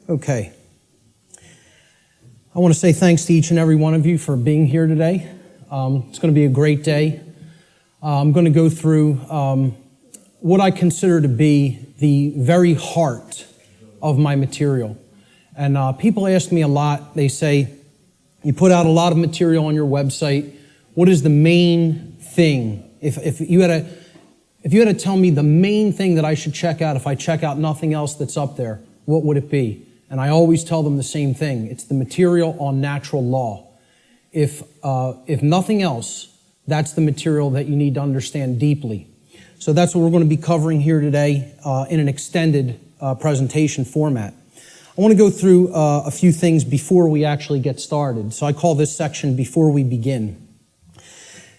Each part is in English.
Okay. I want to say thanks to each and every one of you for being here today. It's going to be a great day. I'm going to go through what I consider to be the very heart of my material. And people ask me a lot. They say, you put out a lot of material on your website. What is the main thing? If you had to tell me the main thing that I should check out if I check out nothing else that's up there, what would it be? And I always tell them the same thing. It's the material on natural law. If nothing else, that's the material that you need to understand deeply. So that's what we're going to be covering here today in an extended presentation format. I want to go through a few things before we actually get started. So I call this section Before We Begin.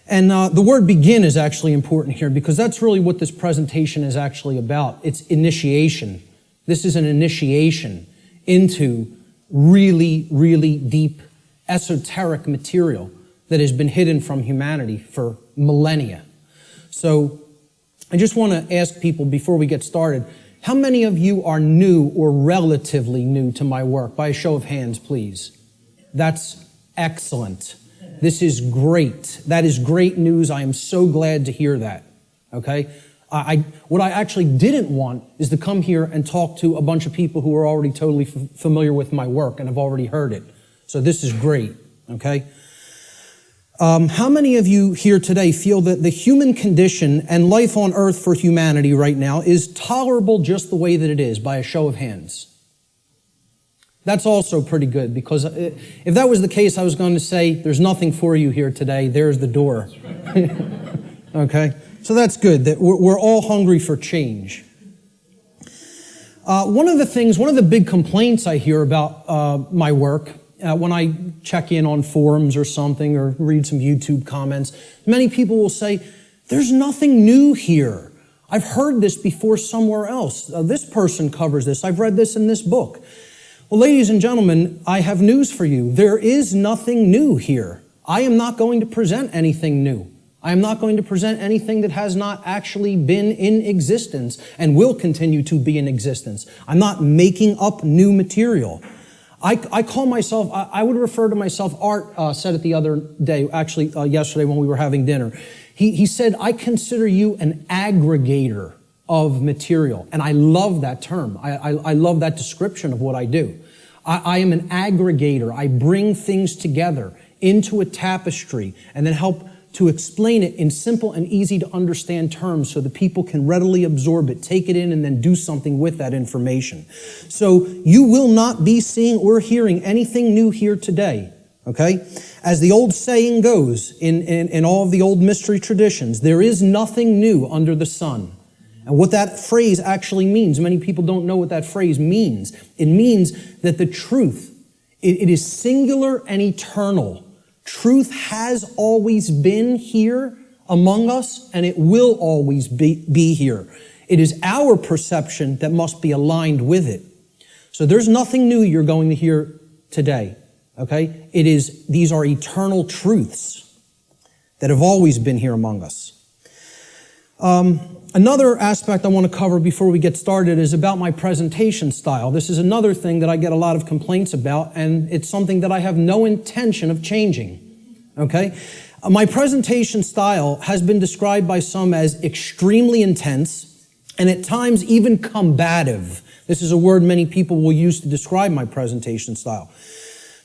And the word begin is actually important here because that's really what this presentation is actually about. It's initiation. This is an initiation into really, really deep, esoteric material that has been hidden from humanity for millennia. So I just want to ask people before we get started, how many of you are new or relatively new to my work? By a show of hands, please. That's excellent. This is great. That is great news. I am so glad to hear that. Okay? What I actually didn't want is to come here and talk to a bunch of people who are already totally familiar with my work and have already heard it. So this is great. Okay? How many of you here today feel that the human condition and life on earth for humanity right now is tolerable just the way that it is? By a show of hands. That's also pretty good, because if that was the case, I was going to say, there's nothing for you here today. There's the door. Okay? So that's good, that we're all hungry for change. One of the big complaints I hear about my work, when I check in on forums or something, or read some YouTube comments, many people will say, there's nothing new here. I've heard this before somewhere else. This person covers this. I've read this in this book. Well, ladies and gentlemen, I have news for you. There is nothing new here. I am not going to present anything new. I am not going to present anything that has not actually been in existence and will continue to be in existence. I'm not making up new material. I call myself, I would refer to myself, Art said it the other day, actually yesterday when we were having dinner. He said, I consider you an aggregator of material. And I love that term. I love that description of what I do. I am an aggregator. I bring things together into a tapestry and then help to explain it in simple and easy to understand terms so that people can readily absorb it, take it in, and then do something with that information. So you will not be seeing or hearing anything new here today. Okay? As the old saying goes in all of the old mystery traditions, there is nothing new under the sun. And what that phrase actually means, many people don't know what that phrase means. It means that the truth, it is singular and eternal. Truth has always been here among us, and it will always be here. It is our perception that must be aligned with it. So there's nothing new you're going to hear today. Okay? These are eternal truths that have always been here among us. Another aspect I want to cover before we get started is about my presentation style. This is another thing that I get a lot of complaints about, and it's something that I have no intention of changing. Okay? My presentation style has been described by some as extremely intense and at times even combative. This is a word many people will use to describe my presentation style.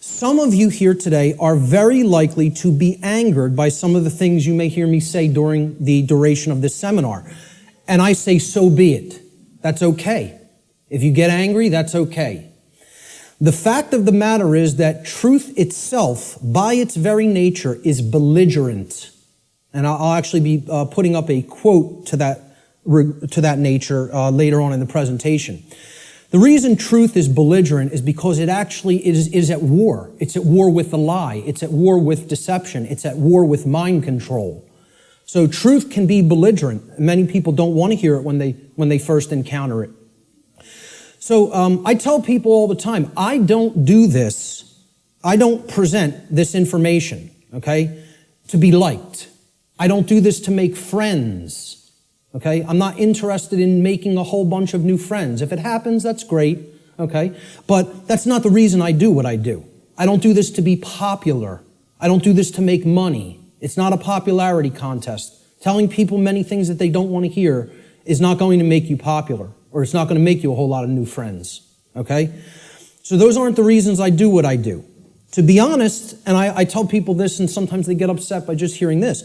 Some of you here today are very likely to be angered by some of the things you may hear me say during the duration of this seminar. And I say, so be it. That's okay. If you get angry, that's okay. The fact of the matter is that truth itself, by its very nature, is belligerent. And I'll actually be putting up a quote to that nature later on in the presentation. The reason truth is belligerent is because it actually is at war. It's at war with the lie. It's at war with deception. It's at war with mind control. So truth can be belligerent. Many people don't want to hear it when they first encounter it. So I tell people all the time, I don't do this. I don't present this information, okay, to be liked. I don't do this to make friends, okay? I'm not interested in making a whole bunch of new friends. If it happens, that's great, okay? But that's not the reason I do what I do. I don't do this to be popular. I don't do this to make money. It's not a popularity contest. Telling people many things that they don't want to hear is not going to make you popular, or it's not going to make you a whole lot of new friends, okay? So those aren't the reasons I do what I do. To be honest, and I tell people this, and sometimes they get upset by just hearing this,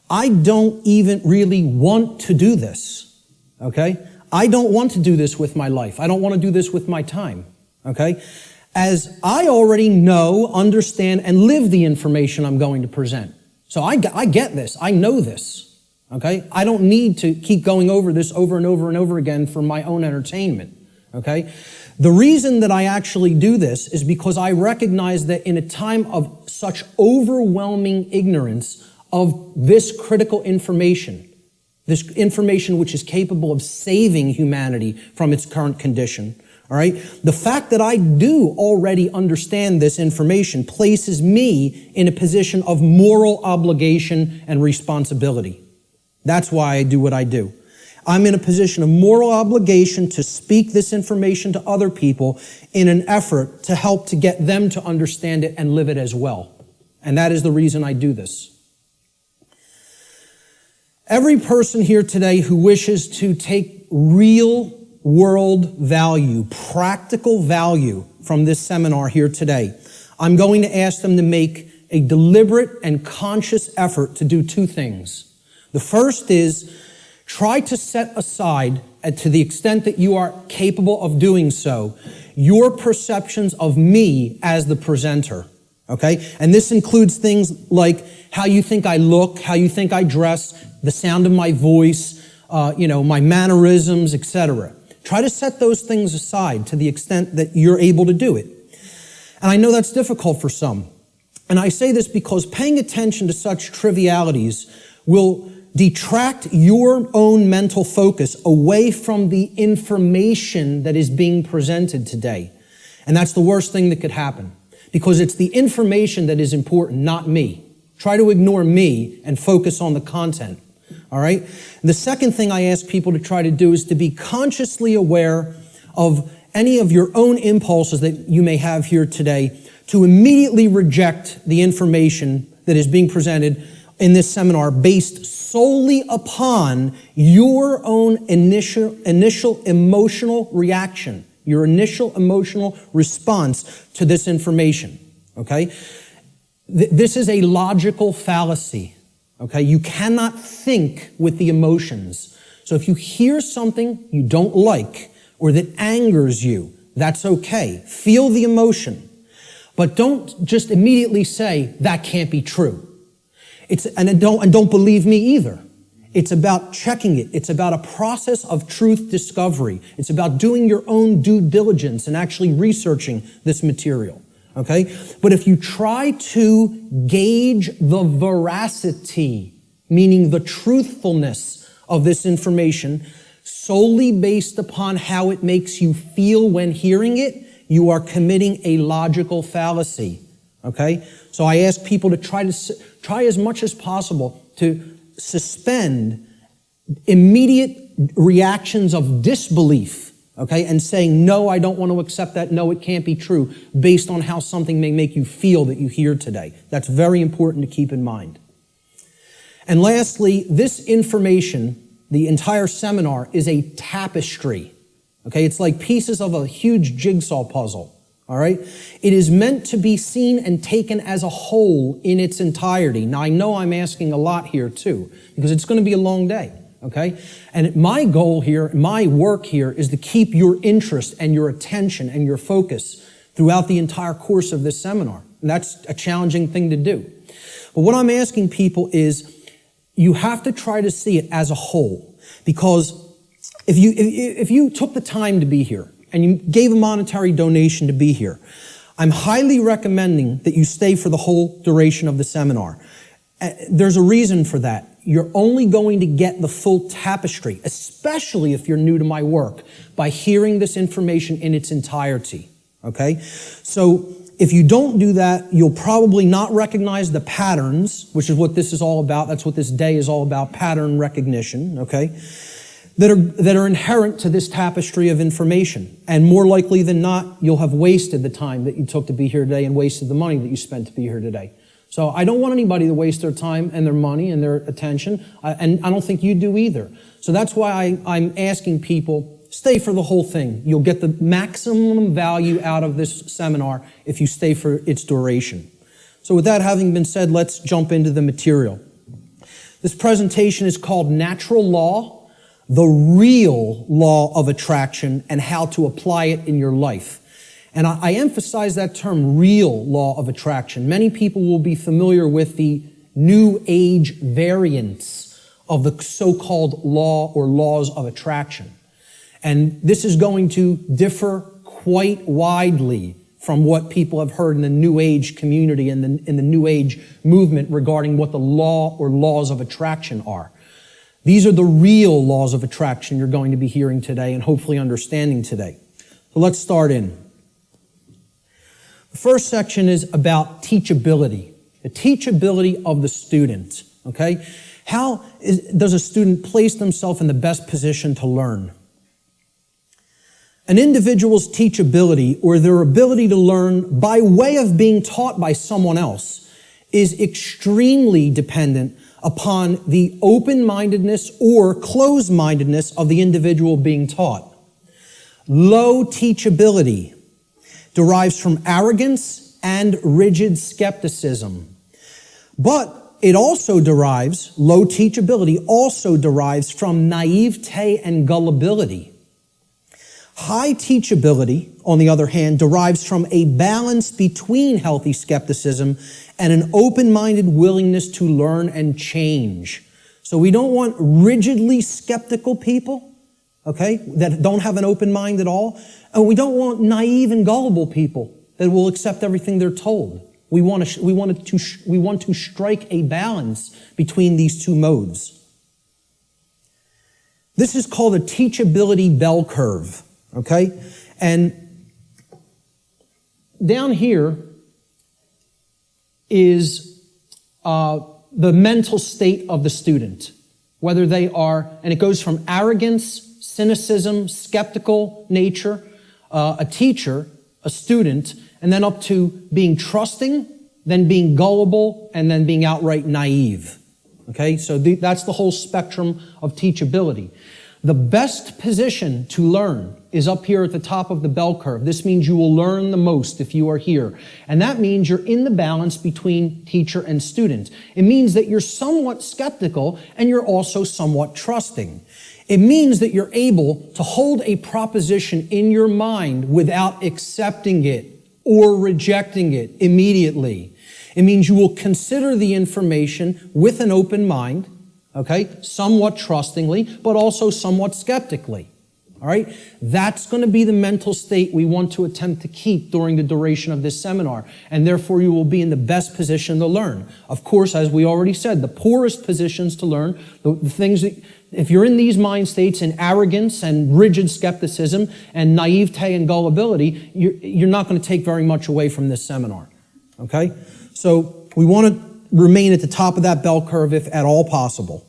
I don't even really want to do this, okay? I don't want to do this with my life. I don't want to do this with my time, okay? As I already know, understand, and live the information I'm going to present. So I get this. I know this, okay? I don't need to keep going over this over and over and over again for my own entertainment, okay? The reason that I actually do this is because I recognize that in a time of such overwhelming ignorance of this critical information, this information which is capable of saving humanity from its current condition, all right? The fact that I do already understand this information places me in a position of moral obligation and responsibility. That's why I do what I do. I'm in a position of moral obligation to speak this information to other people in an effort to help to get them to understand it and live it as well. And that is the reason I do this. Every person here today who wishes to take real world value, practical value from this seminar here today, I'm going to ask them to make a deliberate and conscious effort to do two things. The first is try to set aside, to the extent that you are capable of doing so, your perceptions of me as the presenter, okay? And this includes things like how you think I look, how you think I dress, the sound of my voice, my mannerisms, etc. Try to set those things aside to the extent that you're able to do it. And I know that's difficult for some. And I say this because paying attention to such trivialities will detract your own mental focus away from the information that is being presented today. And that's the worst thing that could happen, because it's the information that is important, not me. Try to ignore me and focus on the content. All right? The second thing I ask people to try to do is to be consciously aware of any of your own impulses that you may have here today, to immediately reject the information that is being presented in this seminar based solely upon your own initial emotional reaction, your initial emotional response to this information, okay? This is a logical fallacy. Okay, you cannot think with the emotions. So if you hear something you don't like or that angers you, that's okay. Feel the emotion. But don't just immediately say, that can't be true. And don't believe me either. It's about checking it. It's about a process of truth discovery. It's about doing your own due diligence and actually researching this material. Okay? But if you try to gauge the veracity, meaning the truthfulness of this information, solely based upon how it makes you feel when hearing it, you are committing a logical fallacy. Okay? So I ask people to try as much as possible to suspend immediate reactions of disbelief. Okay, and saying, no, I don't want to accept that, no, it can't be true, based on how something may make you feel that you hear today. That's very important to keep in mind. And lastly, this information, the entire seminar, is a tapestry. Okay, it's like pieces of a huge jigsaw puzzle. All right? It is meant to be seen and taken as a whole in its entirety. Now, I know I'm asking a lot here too, because it's going to be a long day. Okay? And my goal here, my work here, is to keep your interest and your attention and your focus throughout the entire course of this seminar. And that's a challenging thing to do. But what I'm asking people is, you have to try to see it as a whole. Because if you took the time to be here and you gave a monetary donation to be here, I'm highly recommending that you stay for the whole duration of the seminar. There's a reason for that. You're only going to get the full tapestry, especially if you're new to my work, by hearing this information in its entirety, okay? So if you don't do that, you'll probably not recognize the patterns, which is what this is all about. That's what this day is all about, pattern recognition, okay? that are inherent to this tapestry of information. And more likely than not, you'll have wasted the time that you took to be here today and wasted the money that you spent to be here today. So I don't want anybody to waste their time and their money and their attention, and I don't think you do either. So that's why I'm asking people, stay for the whole thing. You'll get the maximum value out of this seminar if you stay for its duration. So with that having been said, let's jump into the material. This presentation is called Natural Law, the Real Law of Attraction, and How to Apply It in Your Life. And I emphasize that term, real law of attraction. Many people will be familiar with the New Age variants of the so-called law or laws of attraction. And this is going to differ quite widely from what people have heard in the New Age community and in the New Age movement regarding what the law or laws of attraction are. These are the real laws of attraction you're going to be hearing today and hopefully understanding today. So let's start in. The first section is about teachability, the teachability of the student, okay? How does a student place themselves in the best position to learn? An individual's teachability, or their ability to learn by way of being taught by someone else, is extremely dependent upon the open-mindedness or closed-mindedness of the individual being taught. Low teachability derives from arrogance and rigid skepticism. But it also derives, low teachability also derives from naivete and gullibility. High teachability, on the other hand, derives from a balance between healthy skepticism and an open-minded willingness to learn and change. So we don't want rigidly skeptical people, okay, that don't have an open mind at all. And we don't want naive and gullible people that will accept everything they're told. We want to strike a balance between these two modes. This is called a teachability bell curve, okay? And down here is the mental state of the student, whether they are, and it goes from arrogance, cynicism, skeptical nature, a teacher, a student, and then up to being trusting, then being gullible, and then being outright naive. Okay, so that's the whole spectrum of teachability. The best position to learn is up here at the top of the bell curve. This means you will learn the most if you are here. And that means you're in the balance between teacher and student. It means that you're somewhat skeptical and you're also somewhat trusting. It means that you're able to hold a proposition in your mind without accepting it or rejecting it immediately. It means you will consider the information with an open mind, okay, somewhat trustingly, but also somewhat skeptically. All right? That's going to be the mental state we want to attempt to keep during the duration of this seminar, and therefore you will be in the best position to learn. Of course, as we already said, the poorest positions to learn, the things that, if you're in these mind states in arrogance and rigid skepticism and naivete and gullibility, you're not going to take very much away from this seminar. Okay? So we want to remain at the top of that bell curve if at all possible.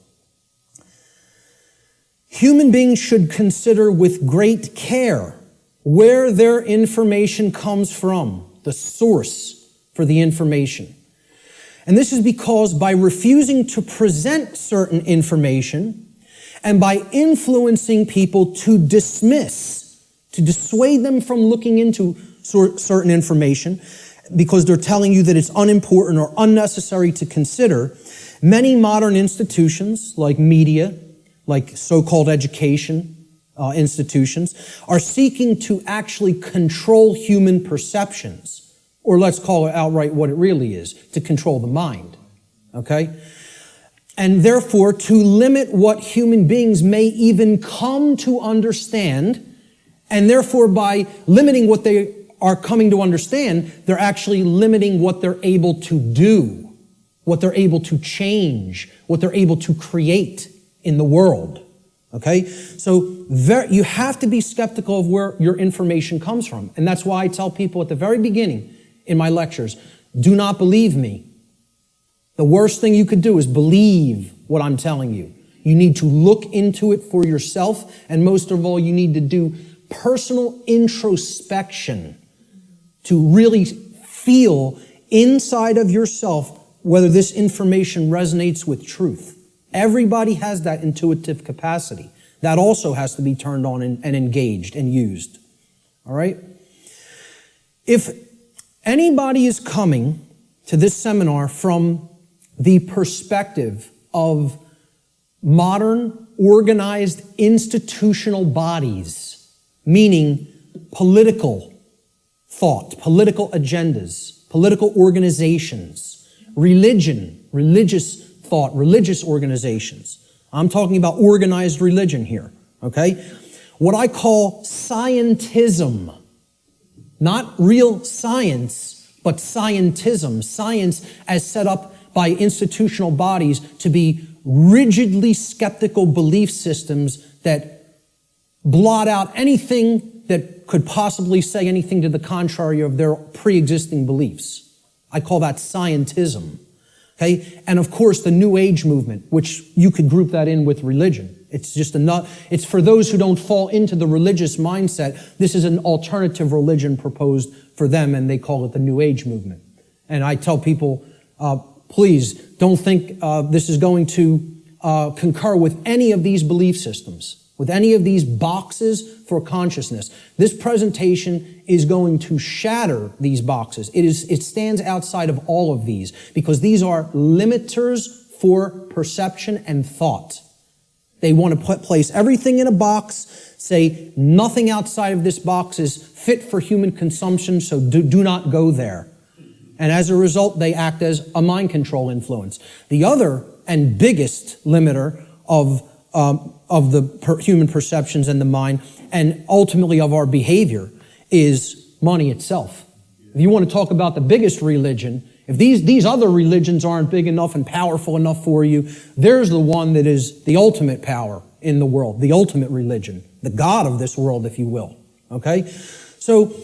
Human beings should consider with great care where their information comes from, the source for the information. And this is because by refusing to present certain information and by influencing people to dismiss, to dissuade them from looking into certain information because they're telling you that it's unimportant or unnecessary to consider, many modern institutions like media, like so-called education institutions, are seeking to actually control human perceptions, or let's call it outright what it really is, to control the mind, okay? And therefore, to limit what human beings may even come to understand, and therefore by limiting what they are coming to understand, they're actually limiting what they're able to do, what they're able to change, what they're able to create in the world, okay? So you have to be skeptical of where your information comes from. And that's why I tell people at the very beginning in my lectures, do not believe me. The worst thing you could do is believe what I'm telling you. You need to look into it for yourself, and most of all, you need to do personal introspection to really feel inside of yourself whether this information resonates with truth. Everybody has that intuitive capacity. That also has to be turned on and engaged and used. All right? If anybody is coming to this seminar from the perspective of modern, organized, institutional bodies, meaning political thought, political agendas, political organizations, religion, religious thought, religious organizations. I'm talking about organized religion here, okay? What I call scientism. Not real science, but scientism. Science as set up by institutional bodies to be rigidly skeptical belief systems that blot out anything that could possibly say anything to the contrary of their pre-existing beliefs. I call that scientism. Okay? And of course, the New Age movement, which you could group that in with religion. It's just it's for those who don't fall into the religious mindset. This is an alternative religion proposed for them, and they call it the New Age movement. And I tell people, please don't think this is going to concur with any of these belief systems, with any of these boxes for consciousness. This presentation is going to shatter these boxes. It stands outside of all of these because these are limiters for perception and thought. They want to place everything in a box, say nothing outside of this box is fit for human consumption, so do not go there. And as a result, they act as a mind control influence. The other and biggest limiter of the human perceptions and the mind, and ultimately of our behavior, is money itself. If you want to talk about the biggest religion, if these other religions aren't big enough and powerful enough for you, there's the one that is the ultimate power in the world, the ultimate religion, the God of this world, if you will. Okay? So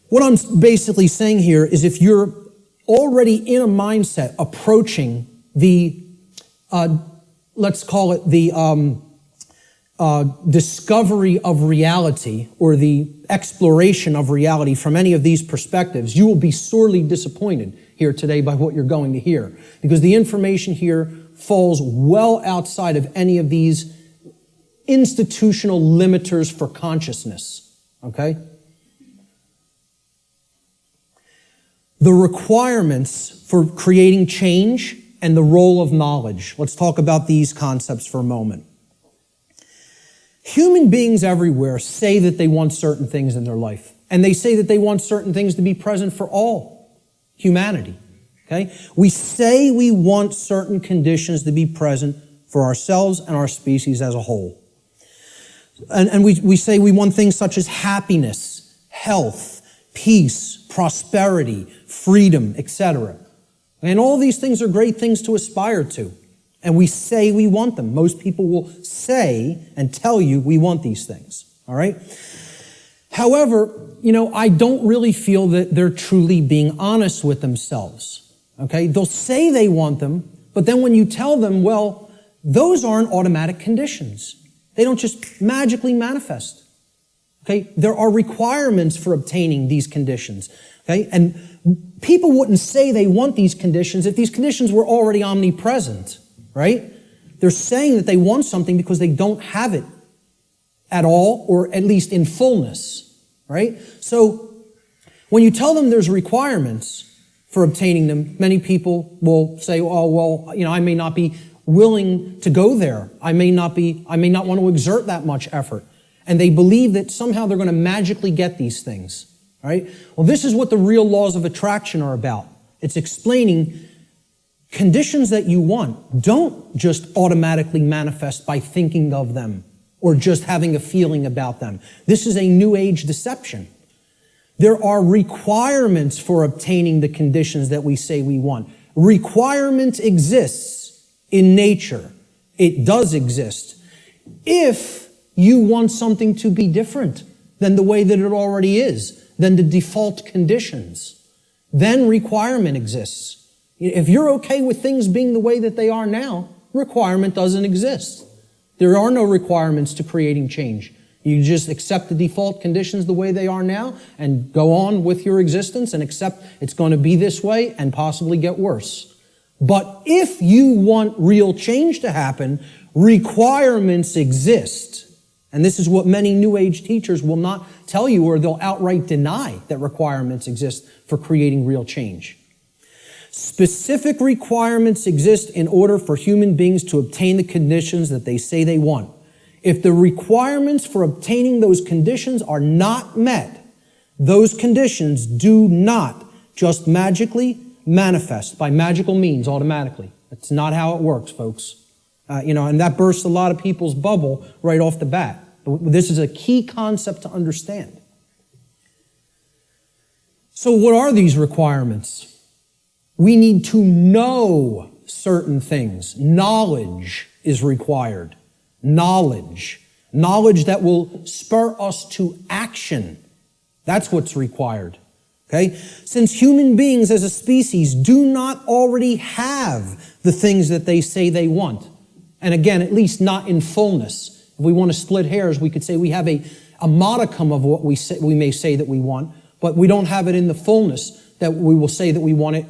what I'm basically saying here is if you're already in a mindset approaching the, let's call it the discovery of reality or the exploration of reality from any of these perspectives, you will be sorely disappointed here today by what you're going to hear, because the information here falls well outside of any of these institutional limiters for consciousness, okay? The requirements for creating change and the role of knowledge. Let's talk about these concepts for a moment. Human beings everywhere say that they want certain things in their life, and they say that they want certain things to be present for all humanity, okay? We say we want certain conditions to be present for ourselves and our species as a whole. And we say we want things such as happiness, health, peace, prosperity, freedom, etc. And all these things are great things to aspire to. And we say we want them. Most people will say and tell you we want these things, all right? However, I don't really feel that they're truly being honest with themselves, okay? They'll say they want them, but then when you tell them, well, those aren't automatic conditions. They don't just magically manifest, okay? There are requirements for obtaining these conditions, okay? And people wouldn't say they want these conditions if these conditions were already omnipresent, right? They're saying that they want something because they don't have it at all, or at least in fullness, right? So when you tell them there's requirements for obtaining them, many people will say, oh, well, I may not be willing to go there. I may not want to exert that much effort. And they believe that somehow they're going to magically get these things, right? Well, this is what the real laws of attraction are about. It's explaining conditions that you want don't just automatically manifest by thinking of them or just having a feeling about them. This is a New Age deception. There are requirements for obtaining the conditions that we say we want. Requirement exists in nature. It does exist. If you want something to be different than the way that it already is, than the default conditions, then requirement exists. If you're okay with things being the way that they are now, requirement doesn't exist. There are no requirements to creating change. You just accept the default conditions the way they are now and go on with your existence and accept it's going to be this way and possibly get worse. But if you want real change to happen, requirements exist. And this is what many New Age teachers will not tell you, or they'll outright deny that requirements exist for creating real change. Specific requirements exist in order for human beings to obtain the conditions that they say they want. If the requirements for obtaining those conditions are not met, those conditions do not just magically manifest by magical means automatically. That's not how it works, folks. And that bursts a lot of people's bubble right off the bat. This is a key concept to understand. So what are these requirements? We need to know certain things. Knowledge is required. Knowledge that will spur us to action. That's what's required. Okay? Since human beings as a species do not already have the things that they say they want, and again, at least not in fullness. If we want to split hairs, we could say we have a modicum of what we may say that we want, but we don't have it in the fullness that we will say that we want it,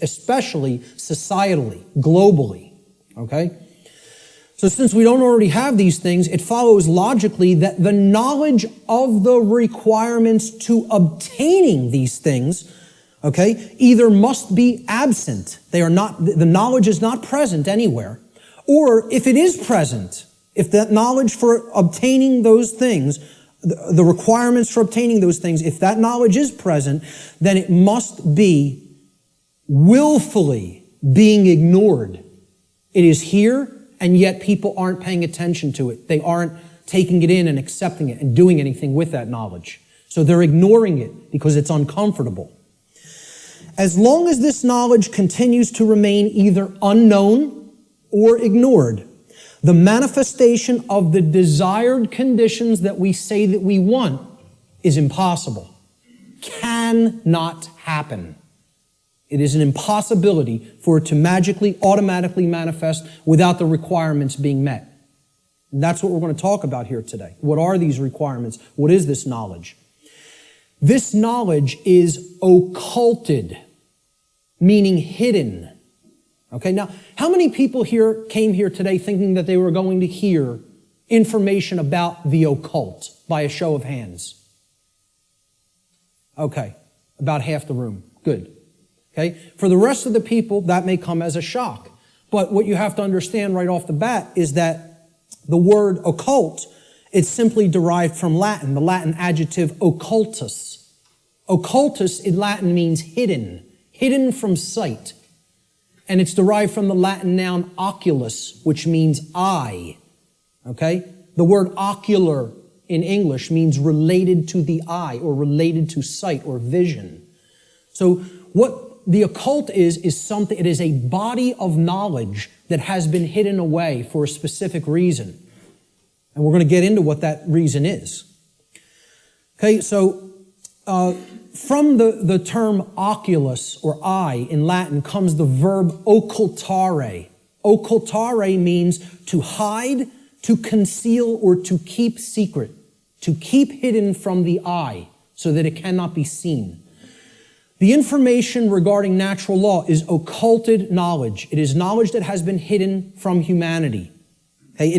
especially societally, globally. Okay? So since we don't already have these things, it follows logically that the knowledge of the requirements to obtaining these things, okay, either must be absent. The knowledge is not present anywhere. Or if it is present, if that knowledge for obtaining those things, the requirements for obtaining those things, if that knowledge is present, then it must be willfully being ignored. It is here, and yet people aren't paying attention to it. They aren't taking it in and accepting it and doing anything with that knowledge. So they're ignoring it because it's uncomfortable. As long as this knowledge continues to remain either unknown or ignored, the manifestation of the desired conditions that we say that we want is impossible. Cannot happen. It is an impossibility for it to magically, automatically manifest without the requirements being met. And that's what we're going to talk about here today. What are these requirements? What is this knowledge? This knowledge is occulted, meaning hidden. Okay, now, how many people here came here today thinking that they were going to hear information about the occult by a show of hands? Okay, about half the room. Good. Okay, for the rest of the people, that may come as a shock. But what you have to understand right off the bat is that the word occult, it's simply derived from Latin, the Latin adjective occultus. Occultus in Latin means hidden, hidden from sight. And it's derived from the Latin noun oculus, which means eye. Okay? The word ocular in English means related to the eye or related to sight or vision. So what the occult is something, it is a body of knowledge that has been hidden away for a specific reason. And we're going to get into what that reason is. Okay, so from the term oculus or eye in Latin comes the verb occultare. Occultare means to hide, to conceal, or to keep secret. To keep hidden from the eye so that it cannot be seen. The information regarding natural law is occulted knowledge. It is knowledge that has been hidden from humanity. Okay,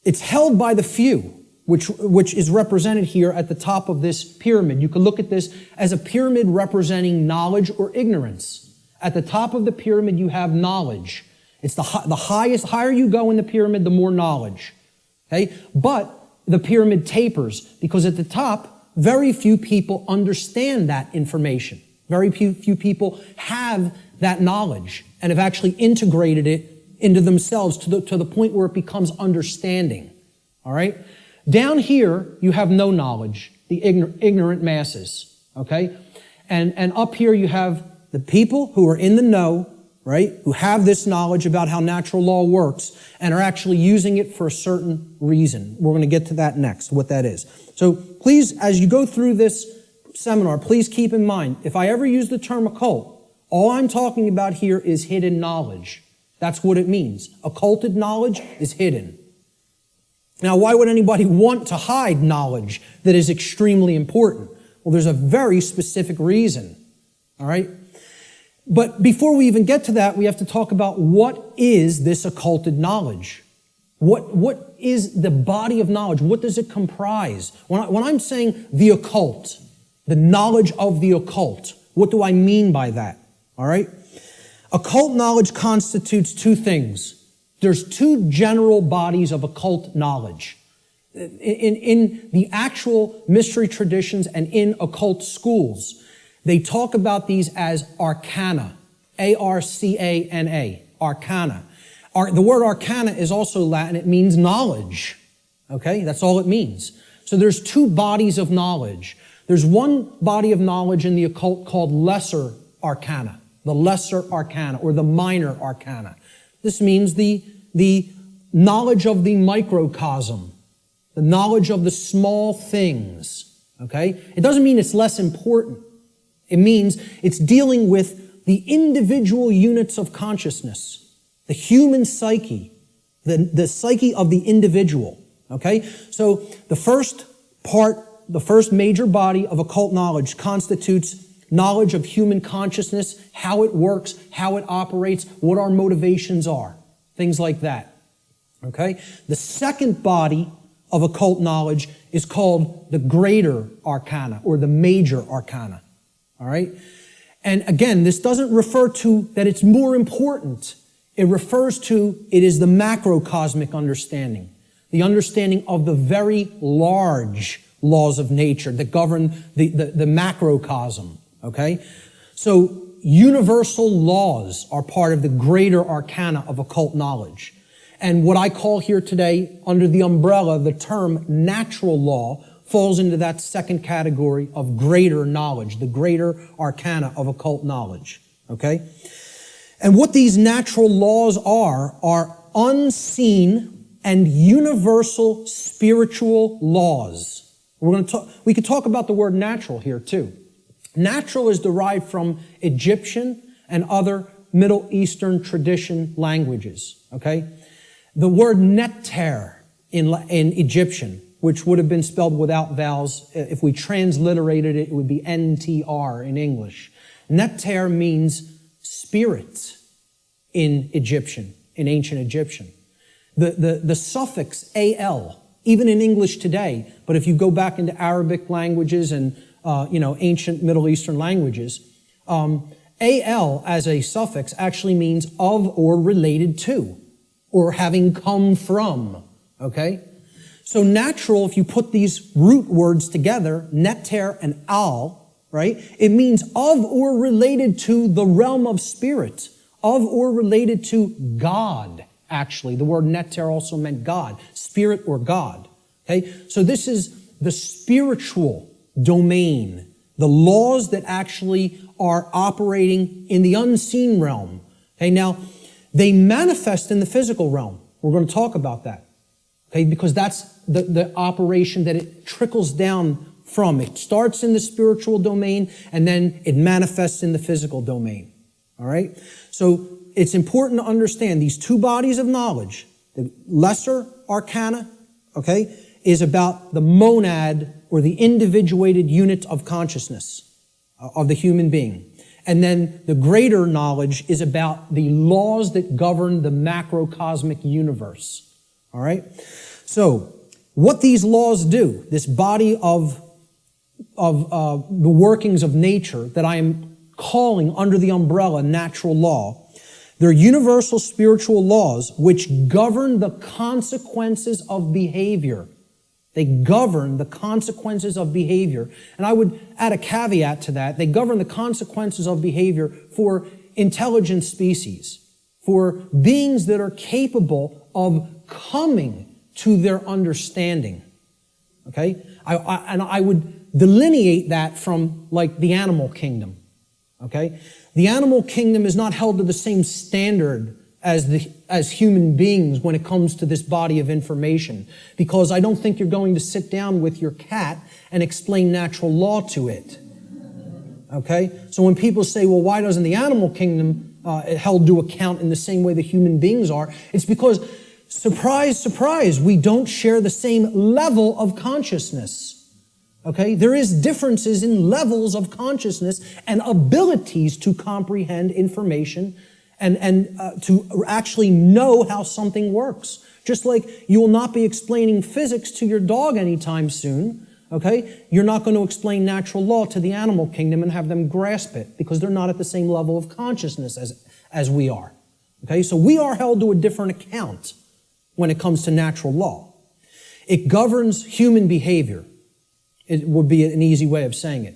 it's held by the few, which is represented here at the top of this pyramid. You can look at this as a pyramid representing knowledge or ignorance. At the top of the pyramid, you have knowledge. It's the higher you go in the pyramid, the more knowledge. Okay, but the pyramid tapers because at the top, very few people understand that information. Very few people have that knowledge and have actually integrated it into themselves to the point where it becomes understanding. All right? Down here, you have no knowledge, the ignorant masses. Okay? And up here, you have the people who are in the know, right? Who have this knowledge about how natural law works and are actually using it for a certain reason. We're going to get to that next, what that is. So please, as you go through this seminar, please keep in mind, if I ever use the term occult, all I'm talking about here is hidden knowledge. That's what it means. Occulted knowledge is hidden. Now, why would anybody want to hide knowledge that is extremely important? Well, there's a very specific reason, all right? But before we even get to that, we have to talk about what is this occulted knowledge? What is the body of knowledge? What does it comprise? When I'm saying the occult, the knowledge of the occult, what do I mean by that? All right? Occult knowledge constitutes two things. There's two general bodies of occult knowledge. In the actual mystery traditions and in occult schools, they talk about these as arcana, A-R-C-A-N-A, arcana. The word arcana is also Latin. It means knowledge. Okay? That's all it means. So there's two bodies of knowledge. There's one body of knowledge in the occult called lesser arcana, the lesser arcana or the minor arcana. This means the knowledge of the microcosm, the knowledge of the small things. Okay? It doesn't mean it's less important. It means it's dealing with the individual units of consciousness. The human psyche, the psyche of the individual, okay? So the first major body of occult knowledge constitutes knowledge of human consciousness, how it works, how it operates, what our motivations are, things like that, okay? The second body of occult knowledge is called the greater arcana or the major arcana, all right? And again, this doesn't refer to that it's more important. It refers to, it is the macrocosmic understanding, the understanding of the very large laws of nature that govern the macrocosm, okay? So universal laws are part of the greater arcana of occult knowledge. And what I call here today, under the umbrella, the term natural law, falls into that second category of greater knowledge, the greater arcana of occult knowledge, okay? And what these natural laws are unseen and universal spiritual laws. We could talk about the word natural here too. Natural is derived from Egyptian and other Middle Eastern tradition languages, okay? The word neter in Egyptian, which would have been spelled without vowels, if we transliterated it, it would be NTR in English. Neter means spirit in Egyptian, in ancient Egyptian. The suffix al, even in English today, but if you go back into Arabic languages and ancient Middle Eastern languages, al as a suffix actually means of or related to, or having come from. Okay, so natural. If you put these root words together, neter and al, right? It means of or related to the realm of spirit, of or related to God, actually. The word neter also meant God, spirit or God. Okay? So this is the spiritual domain, the laws that actually are operating in the unseen realm. Okay? Now, they manifest in the physical realm. We're going to talk about that. Okay? Because that's the operation that it trickles down from. It starts in the spiritual domain and then it manifests in the physical domain. All right? So it's important to understand these two bodies of knowledge. The lesser arcana, okay, is about the monad or the individuated unit of consciousness of the human being. And then the greater knowledge is about the laws that govern the macrocosmic universe. All right? So what these laws do, this body of the workings of nature that I am calling under the umbrella natural law, they're universal spiritual laws which govern the consequences of behavior. They govern the consequences of behavior. And I would add a caveat to that. They govern the consequences of behavior for intelligent species, for beings that are capable of coming to their understanding. Okay? I would delineate that from like the animal kingdom. Okay? The animal kingdom is not held to the same standard as human beings when it comes to this body of information, because I don't think you're going to sit down with your cat and explain natural law to it. Okay? So when people say, well, why doesn't the animal kingdom held to account in the same way that human beings are. It's because, surprise, surprise, we don't share the same level of consciousness. Okay? There is differences in levels of consciousness and abilities to comprehend information and to actually know how something works. Just like you will not be explaining physics to your dog anytime soon, okay? You're not going to explain natural law to the animal kingdom and have them grasp it because they're not at the same level of consciousness as we are. Okay? So we are held to a different account when it comes to natural law. It governs human behavior. It would be an easy way of saying it.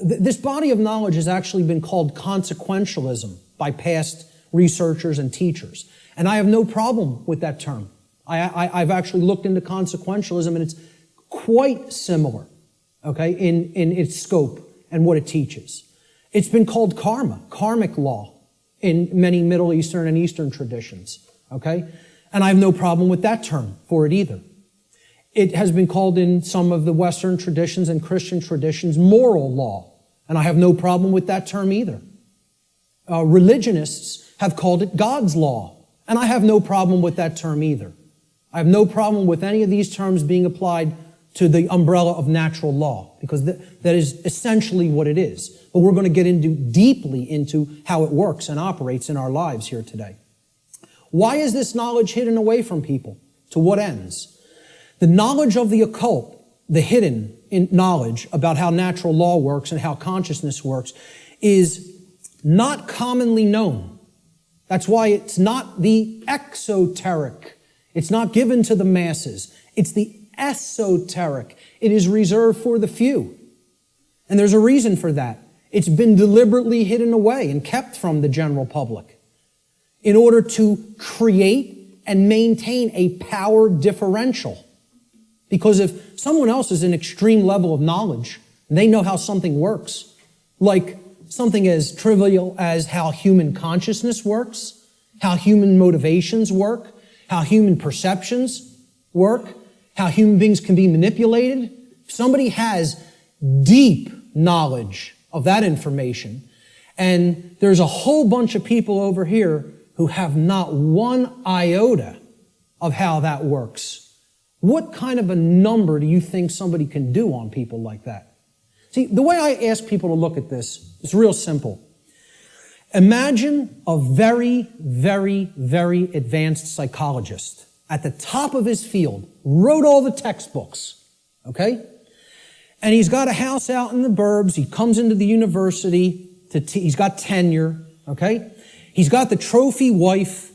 This body of knowledge has actually been called consequentialism by past researchers and teachers. And I have no problem with that term. I've actually looked into consequentialism, and it's quite similar, okay, in its scope and what it teaches. It's been called karma, karmic law, in many Middle Eastern and Eastern traditions, okay? And I have no problem with that term for it either. It has been called in some of the Western traditions and Christian traditions moral law, and I have no problem with that term either. Religionists have called it God's law, and I have no problem with that term either. I have no problem with any of these terms being applied to the umbrella of natural law, because that is essentially what it is. But we're going to get deeply into how it works and operates in our lives here today. Why is this knowledge hidden away from people? To what ends? The knowledge of the occult, the hidden knowledge about how natural law works and how consciousness works, is not commonly known. That's why it's not the exoteric. It's not given to the masses. It's the esoteric. It is reserved for the few. And there's a reason for that. It's been deliberately hidden away and kept from the general public in order to create and maintain a power differential. Because if someone else is an extreme level of knowledge, and they know how something works, like something as trivial as how human consciousness works, how human motivations work, how human perceptions work, how human beings can be manipulated. If somebody has deep knowledge of that information, and there's a whole bunch of people over here who have not one iota of how that works, what kind of a number do you think somebody can do on people like that? See, the way I ask people to look at this is real simple. Imagine a very, very, very advanced psychologist at the top of his field, wrote all the textbooks, okay? And he's got a house out in the burbs. He comes into the university. He's got tenure, okay? He's got the trophy wife,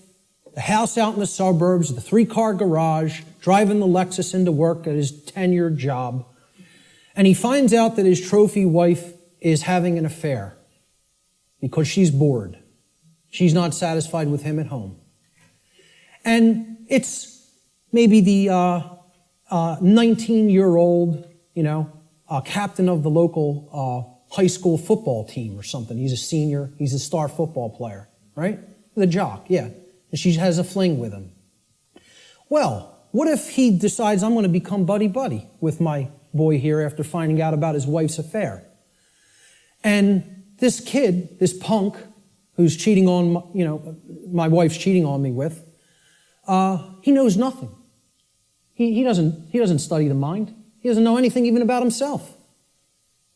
the house out in the suburbs, the 3-car garage, driving the Lexus into work at his tenured job. And he finds out that his trophy wife is having an affair because she's bored. She's not satisfied with him at home. And it's maybe the 19-year-old, captain of the local high school football team or something. He's a senior. He's a star football player, right? The jock, yeah. And she has a fling with him. Well, what if he decides, I'm going to become buddy-buddy with my boy here after finding out about his wife's affair? And this kid, this punk, who's cheating on, my wife's cheating on me with, he knows nothing. He doesn't study the mind. He doesn't know anything even about himself.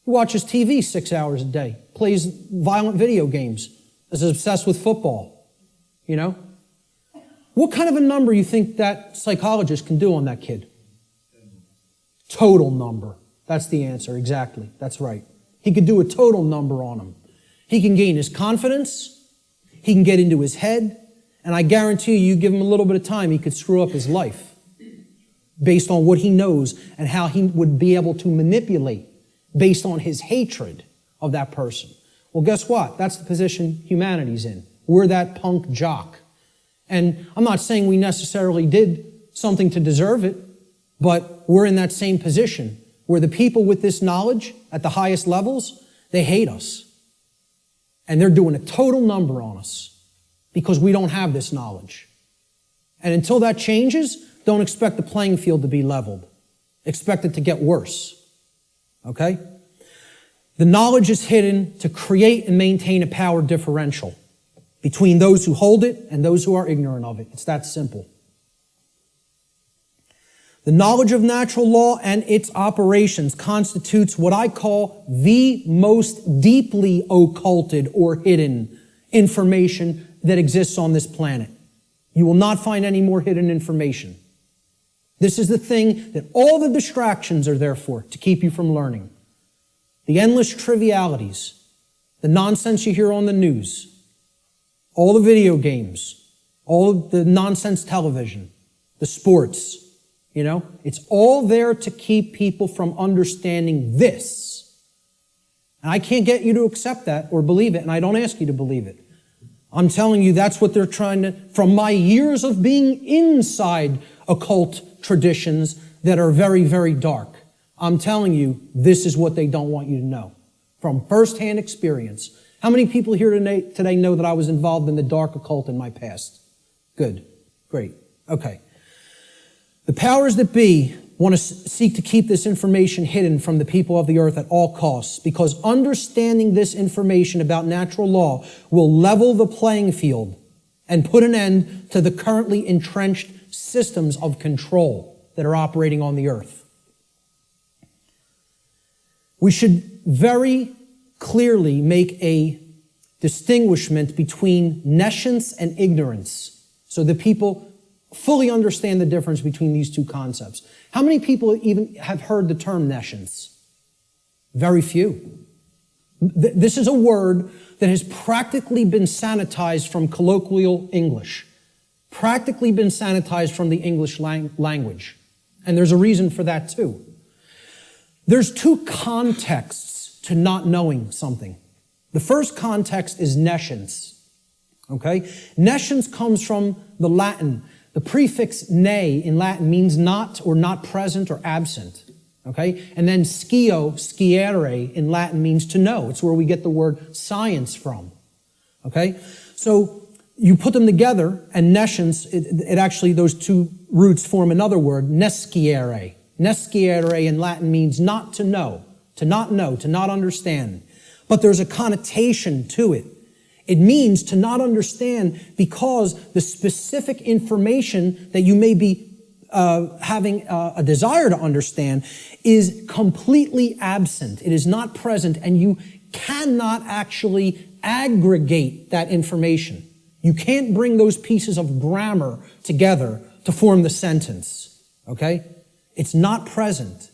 He watches TV 6 hours a day, plays violent video games, is obsessed with football, What kind of a number you think that psychologist can do on that kid? Total number. That's the answer, exactly. That's right. He could do a total number on him. He can gain his confidence, he can get into his head, and I guarantee you give him a little bit of time, he could screw up his life based on what he knows and how he would be able to manipulate based on his hatred of that person. Well, guess what? That's the position humanity's in. We're that punk jock. And I'm not saying we necessarily did something to deserve it, but we're in that same position where the people with this knowledge at the highest levels, they hate us. And they're doing a total number on us because we don't have this knowledge. And until that changes, don't expect the playing field to be leveled. Expect it to get worse. Okay? The knowledge is hidden to create and maintain a power differential. between those who hold it and those who are ignorant of it. It's that simple. The knowledge of natural law and its operations constitutes what I call the most deeply occulted or hidden information that exists on this planet. You will not find any more hidden information. This is the thing that all the distractions are there for, to keep you from learning. The endless trivialities, the nonsense you hear on the news, all the video games, all of the nonsense television, the sports, it's all there to keep people from understanding this. And I can't get you to accept that or believe it, and I don't ask you to believe it. I'm telling you that's what they're trying to, from my years of being inside occult traditions that are very, very dark. I'm telling you, this is what they don't want you to know. From firsthand experience. How many people here today know that I was involved in the dark occult in my past? Good. Great. Okay. The powers that be want to seek to keep this information hidden from the people of the earth at all costs, because understanding this information about natural law will level the playing field and put an end to the currently entrenched systems of control that are operating on the earth. We should very clearly make a distinguishment between nescience and ignorance, so that people fully understand the difference between these two concepts. How many people even have heard the term nescience? Very few. This is a word that has practically been sanitized from colloquial English, practically been sanitized from the English language. And there's a reason for that too. There's two contexts to not knowing something. The first context is nescience. Okay? Nescience comes from the Latin. The prefix ne in Latin means not or not present or absent. Okay? And then sciere in Latin means to know. It's where we get the word science from. Okay? So you put them together, and nescience, it actually, those two roots form another word, nesciere. Nesciere in Latin means not to know, to not understand. But there's a connotation to it. It means to not understand because the specific information that you may be having a desire to understand is completely absent. It is not present, and you cannot actually aggregate that information. You can't bring those pieces of grammar together to form the sentence. Okay? It's not present.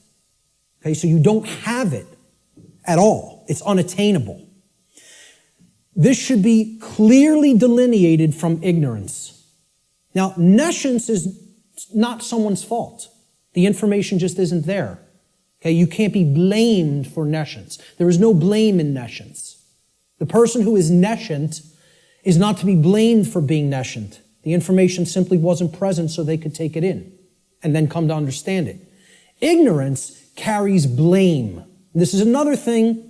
Okay, so you don't have it at all. It's unattainable. This should be clearly delineated from ignorance. Now, nescience is not someone's fault. The information just isn't there. Okay, you can't be blamed for nescience. There is no blame in nescience. The person who is nescient is not to be blamed for being nescient. The information simply wasn't present so they could take it in and then come to understand it. Ignorance carries blame. This is another thing.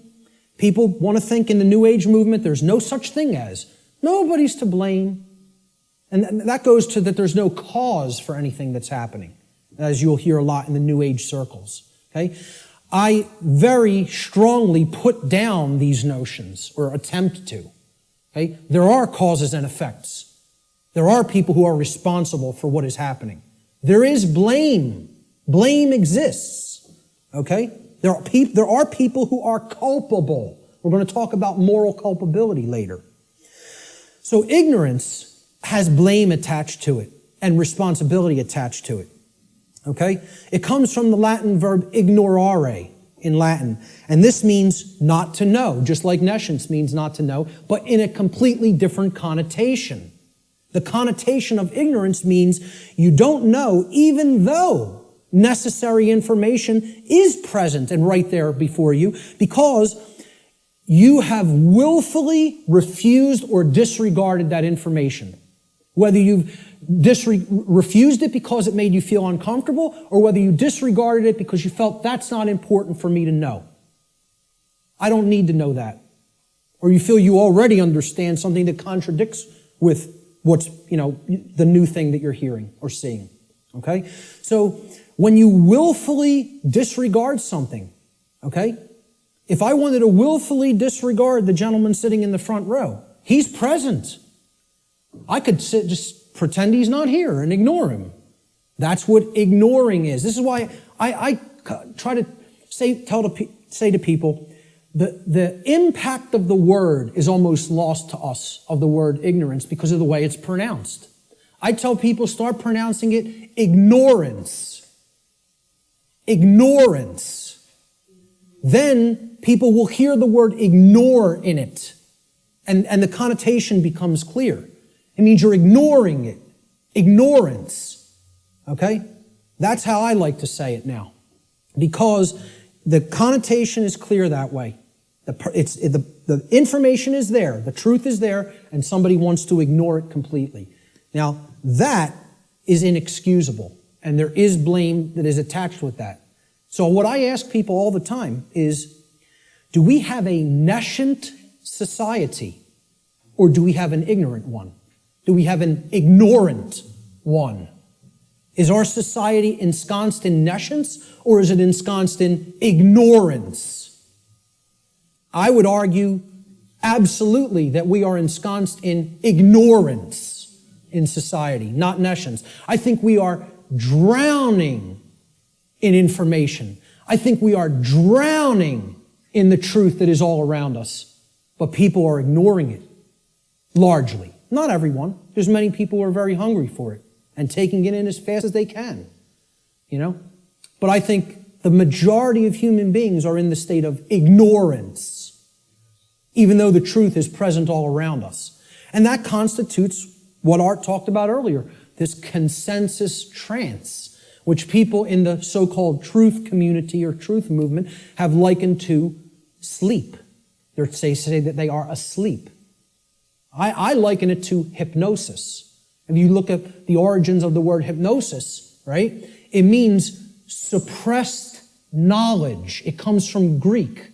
People want to think in the New Age movement there's no such thing as. Nobody's to blame. And that goes to that there's no cause for anything that's happening, as you'll hear a lot in the New Age circles. Okay? I very strongly put down these notions, or attempt to. Okay? There are causes and effects. There are people who are responsible for what is happening. There is blame. Blame exists. Okay? There are people who are culpable. We're going to talk about moral culpability later. So ignorance has blame attached to it and responsibility attached to it. Okay? It comes from the Latin verb ignorare in Latin. And this means not to know, just like nescience means not to know, but in a completely different connotation. The connotation of ignorance means you don't know even though necessary information is present and right there before you, because you have willfully refused or disregarded that information. Whether you've refused it because it made you feel uncomfortable, or whether you disregarded it because you felt that's not important for me to know. I don't need to know that. Or you feel you already understand something that contradicts with what's, the new thing that you're hearing or seeing. Okay? So when you willfully disregard something, okay? If I wanted to willfully disregard the gentleman sitting in the front row, he's present. I could just pretend he's not here and ignore him. That's what ignoring is. This is why I try to say to people, the impact of the word is almost lost to us, of the word ignorance, because of the way it's pronounced. I tell people, start pronouncing it ignorance. Ignorance. Then people will hear the word ignore in it, and the connotation becomes clear. It means you're ignoring it. Ignorance. Okay? That's how I like to say it now. Because the connotation is clear that way. The information is there, the truth is there, and somebody wants to ignore it completely. Now, that is inexcusable, and there is blame that is attached with that. So what I ask people all the time is, do we have a nescient society, or do we have an ignorant one? Do we have an ignorant one? Is our society ensconced in nescience, or is it ensconced in ignorance? I would argue absolutely that we are ensconced in ignorance in society, not nescience. I think we are drowning in information. I think we are drowning in the truth that is all around us, but people are ignoring it, largely. Not everyone. There's many people who are very hungry for it and taking it in as fast as they can, you know? But I think the majority of human beings are in the state of ignorance, even though the truth is present all around us. And that constitutes what Art talked about earlier, this consensus trance, which people in the so-called truth community or truth movement have likened to sleep. They say that they are asleep. I liken it to hypnosis. If you look at the origins of the word hypnosis, right, it means suppressed knowledge. It comes from Greek.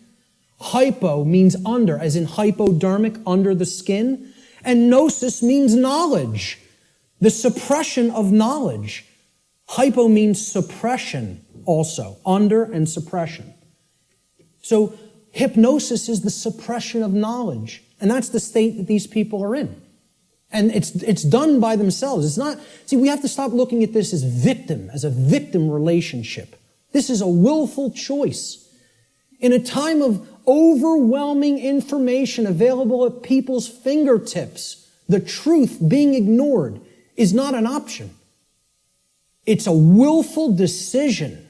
Hypo means under, as in hypodermic, under the skin. And gnosis means knowledge, the suppression of knowledge. Hypo means suppression also, under and suppression. So hypnosis is the suppression of knowledge. And that's the state that these people are in. And it's done by themselves. It's not, see, we have to stop looking at this as a victim relationship. This is a willful choice. In a time of overwhelming information available at people's fingertips, the truth being ignored is not an option. It's a willful decision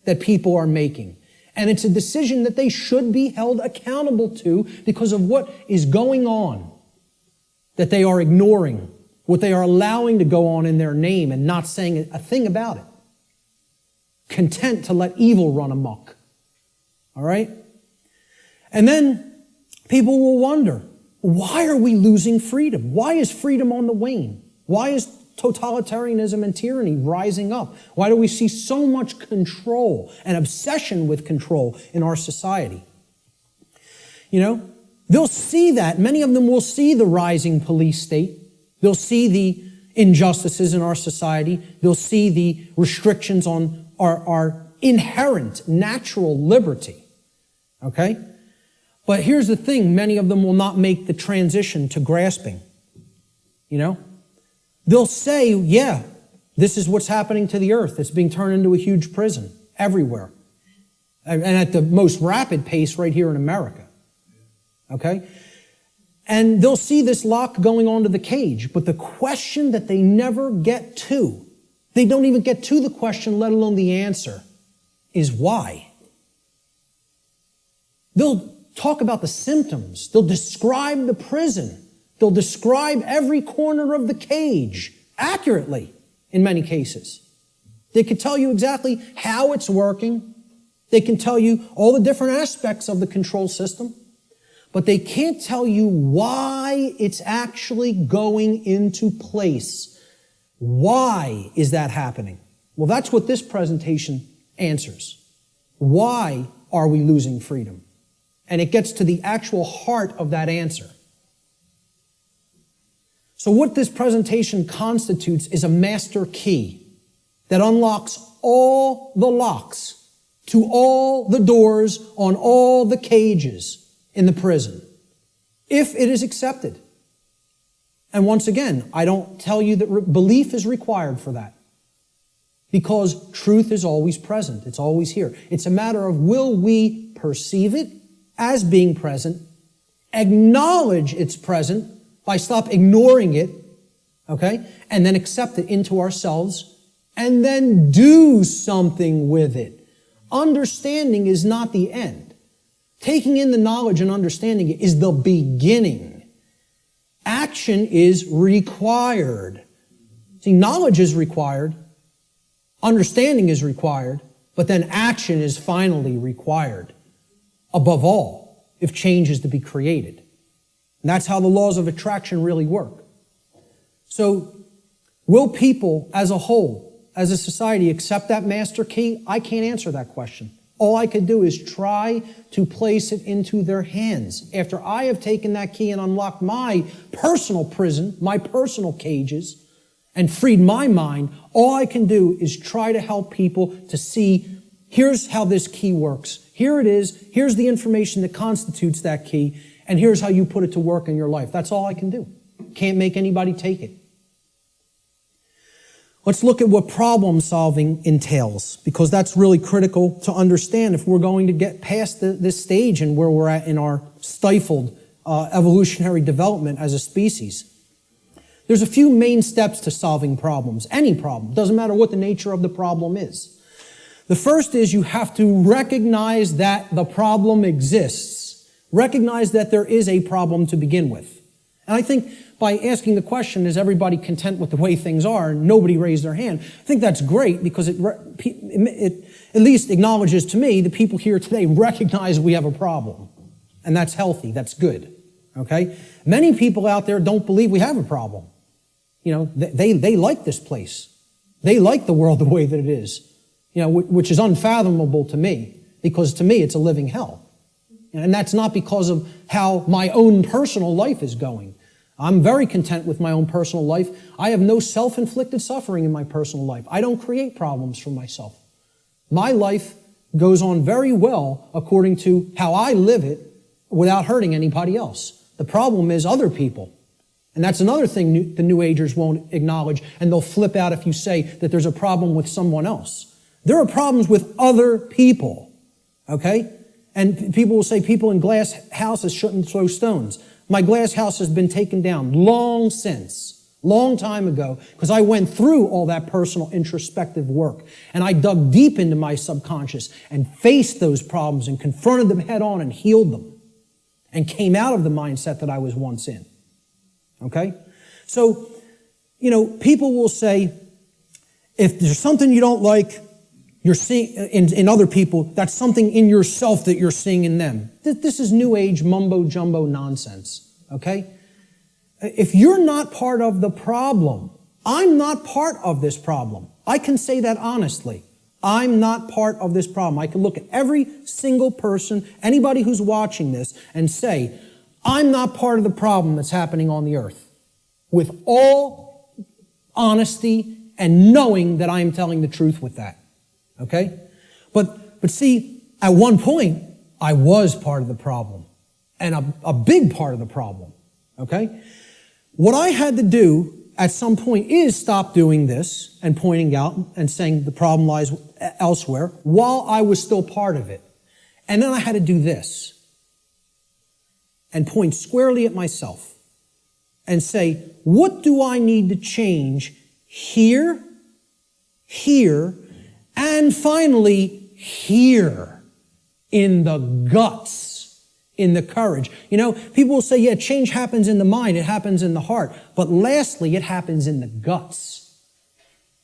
that people are making. And it's a decision that they should be held accountable to because of what is going on, that they are ignoring, what they are allowing to go on in their name and not saying a thing about it. Content to let evil run amok. All right? And then people will wonder, why are we losing freedom? Why is freedom on the wane? Why is totalitarianism and tyranny rising up? Why do we see so much control and obsession with control in our society? You know, they'll see that. Many of them will see the rising police state. They'll see the injustices in our society. They'll see the restrictions on our inherent natural liberty. Okay? But here's the thing, many of them will not make the transition to grasping. You know? They'll say, yeah, this is what's happening to the earth. It's being turned into a huge prison everywhere. And at the most rapid pace right here in America. Okay? And they'll see this lock going onto the cage. But the question that they never get to, they don't even get to the question, let alone the answer, is why? They'll talk about the symptoms. They'll describe the prison. They'll describe every corner of the cage accurately in many cases. They can tell you exactly how it's working. They can tell you all the different aspects of the control system. But they can't tell you why it's actually going into place. Why is that happening? Well, that's what this presentation answers. Why are we losing freedom? And it gets to the actual heart of that answer. So what this presentation constitutes is a master key that unlocks all the locks to all the doors on all the cages in the prison, if it is accepted. And once again, I don't tell you that belief is required for that, because truth is always present. It's always here. It's a matter of, will we perceive it as being present, acknowledge it's present by stop ignoring it, okay, and then accept it into ourselves, and then do something with it. Understanding is not the end. Taking in the knowledge and understanding it is the beginning. Action is required. See, knowledge is required, understanding is required, but then action is finally required. Above all, if change is to be created. And that's how the laws of attraction really work. So, will people as a whole, as a society, accept that master key? I can't answer that question. All I could do is try to place it into their hands. After I have taken that key and unlocked my personal prison, my personal cages, and freed my mind, all I can do is try to help people to see, here's how this key works. Here it is. Here's the information that constitutes that key. And here's how you put it to work in your life. That's all I can do. Can't make anybody take it. Let's look at what problem solving entails, because that's really critical to understand if we're going to get past this stage and where we're at in our stifled evolutionary development as a species. There's a few main steps to solving problems, any problem. Doesn't matter what the nature of the problem is. The first is you have to recognize that the problem exists. Recognize that there is a problem to begin with. And I think by asking the question, is everybody content with the way things are? And nobody raised their hand. I think that's great, because it at least acknowledges to me the people here today recognize we have a problem. And that's healthy. That's good. Okay? Many people out there don't believe we have a problem. You know, they like this place. They like the world the way that it is. You know, which is unfathomable to me, because to me it's a living hell. And that's not because of how my own personal life is going. I'm very content with my own personal life. I have no self-inflicted suffering in my personal life. I don't create problems for myself. My life goes on very well according to how I live it without hurting anybody else. The problem is other people. And that's another thing the New Agers won't acknowledge, and they'll flip out if you say that there's a problem with someone else. There are problems with other people, okay? And people will say people in glass houses shouldn't throw stones. My glass house has been taken down long since, long time ago, because I went through all that personal introspective work. And I dug deep into my subconscious and faced those problems and confronted them head on and healed them and came out of the mindset that I was once in. Okay? So, you know, people will say, if there's something you don't like, you're seeing in other people, that's something in yourself that you're seeing in them. This is New Age mumbo-jumbo nonsense, okay? If you're not part of the problem, I'm not part of this problem. I can say that honestly. I'm not part of this problem. I can look at every single person, anybody who's watching this, and say, I'm not part of the problem that's happening on the earth. With all honesty and knowing that I am telling the truth with that. Okay? But see, at one point, I was part of the problem. And a big part of the problem. Okay? What I had to do at some point is stop doing this and pointing out and saying the problem lies elsewhere while I was still part of it. And then I had to do this and point squarely at myself and say, what do I need to change here, and finally here, in the guts, in the courage? You know, people will say, yeah, change happens in the mind, it happens in the heart. But lastly, it happens in the guts.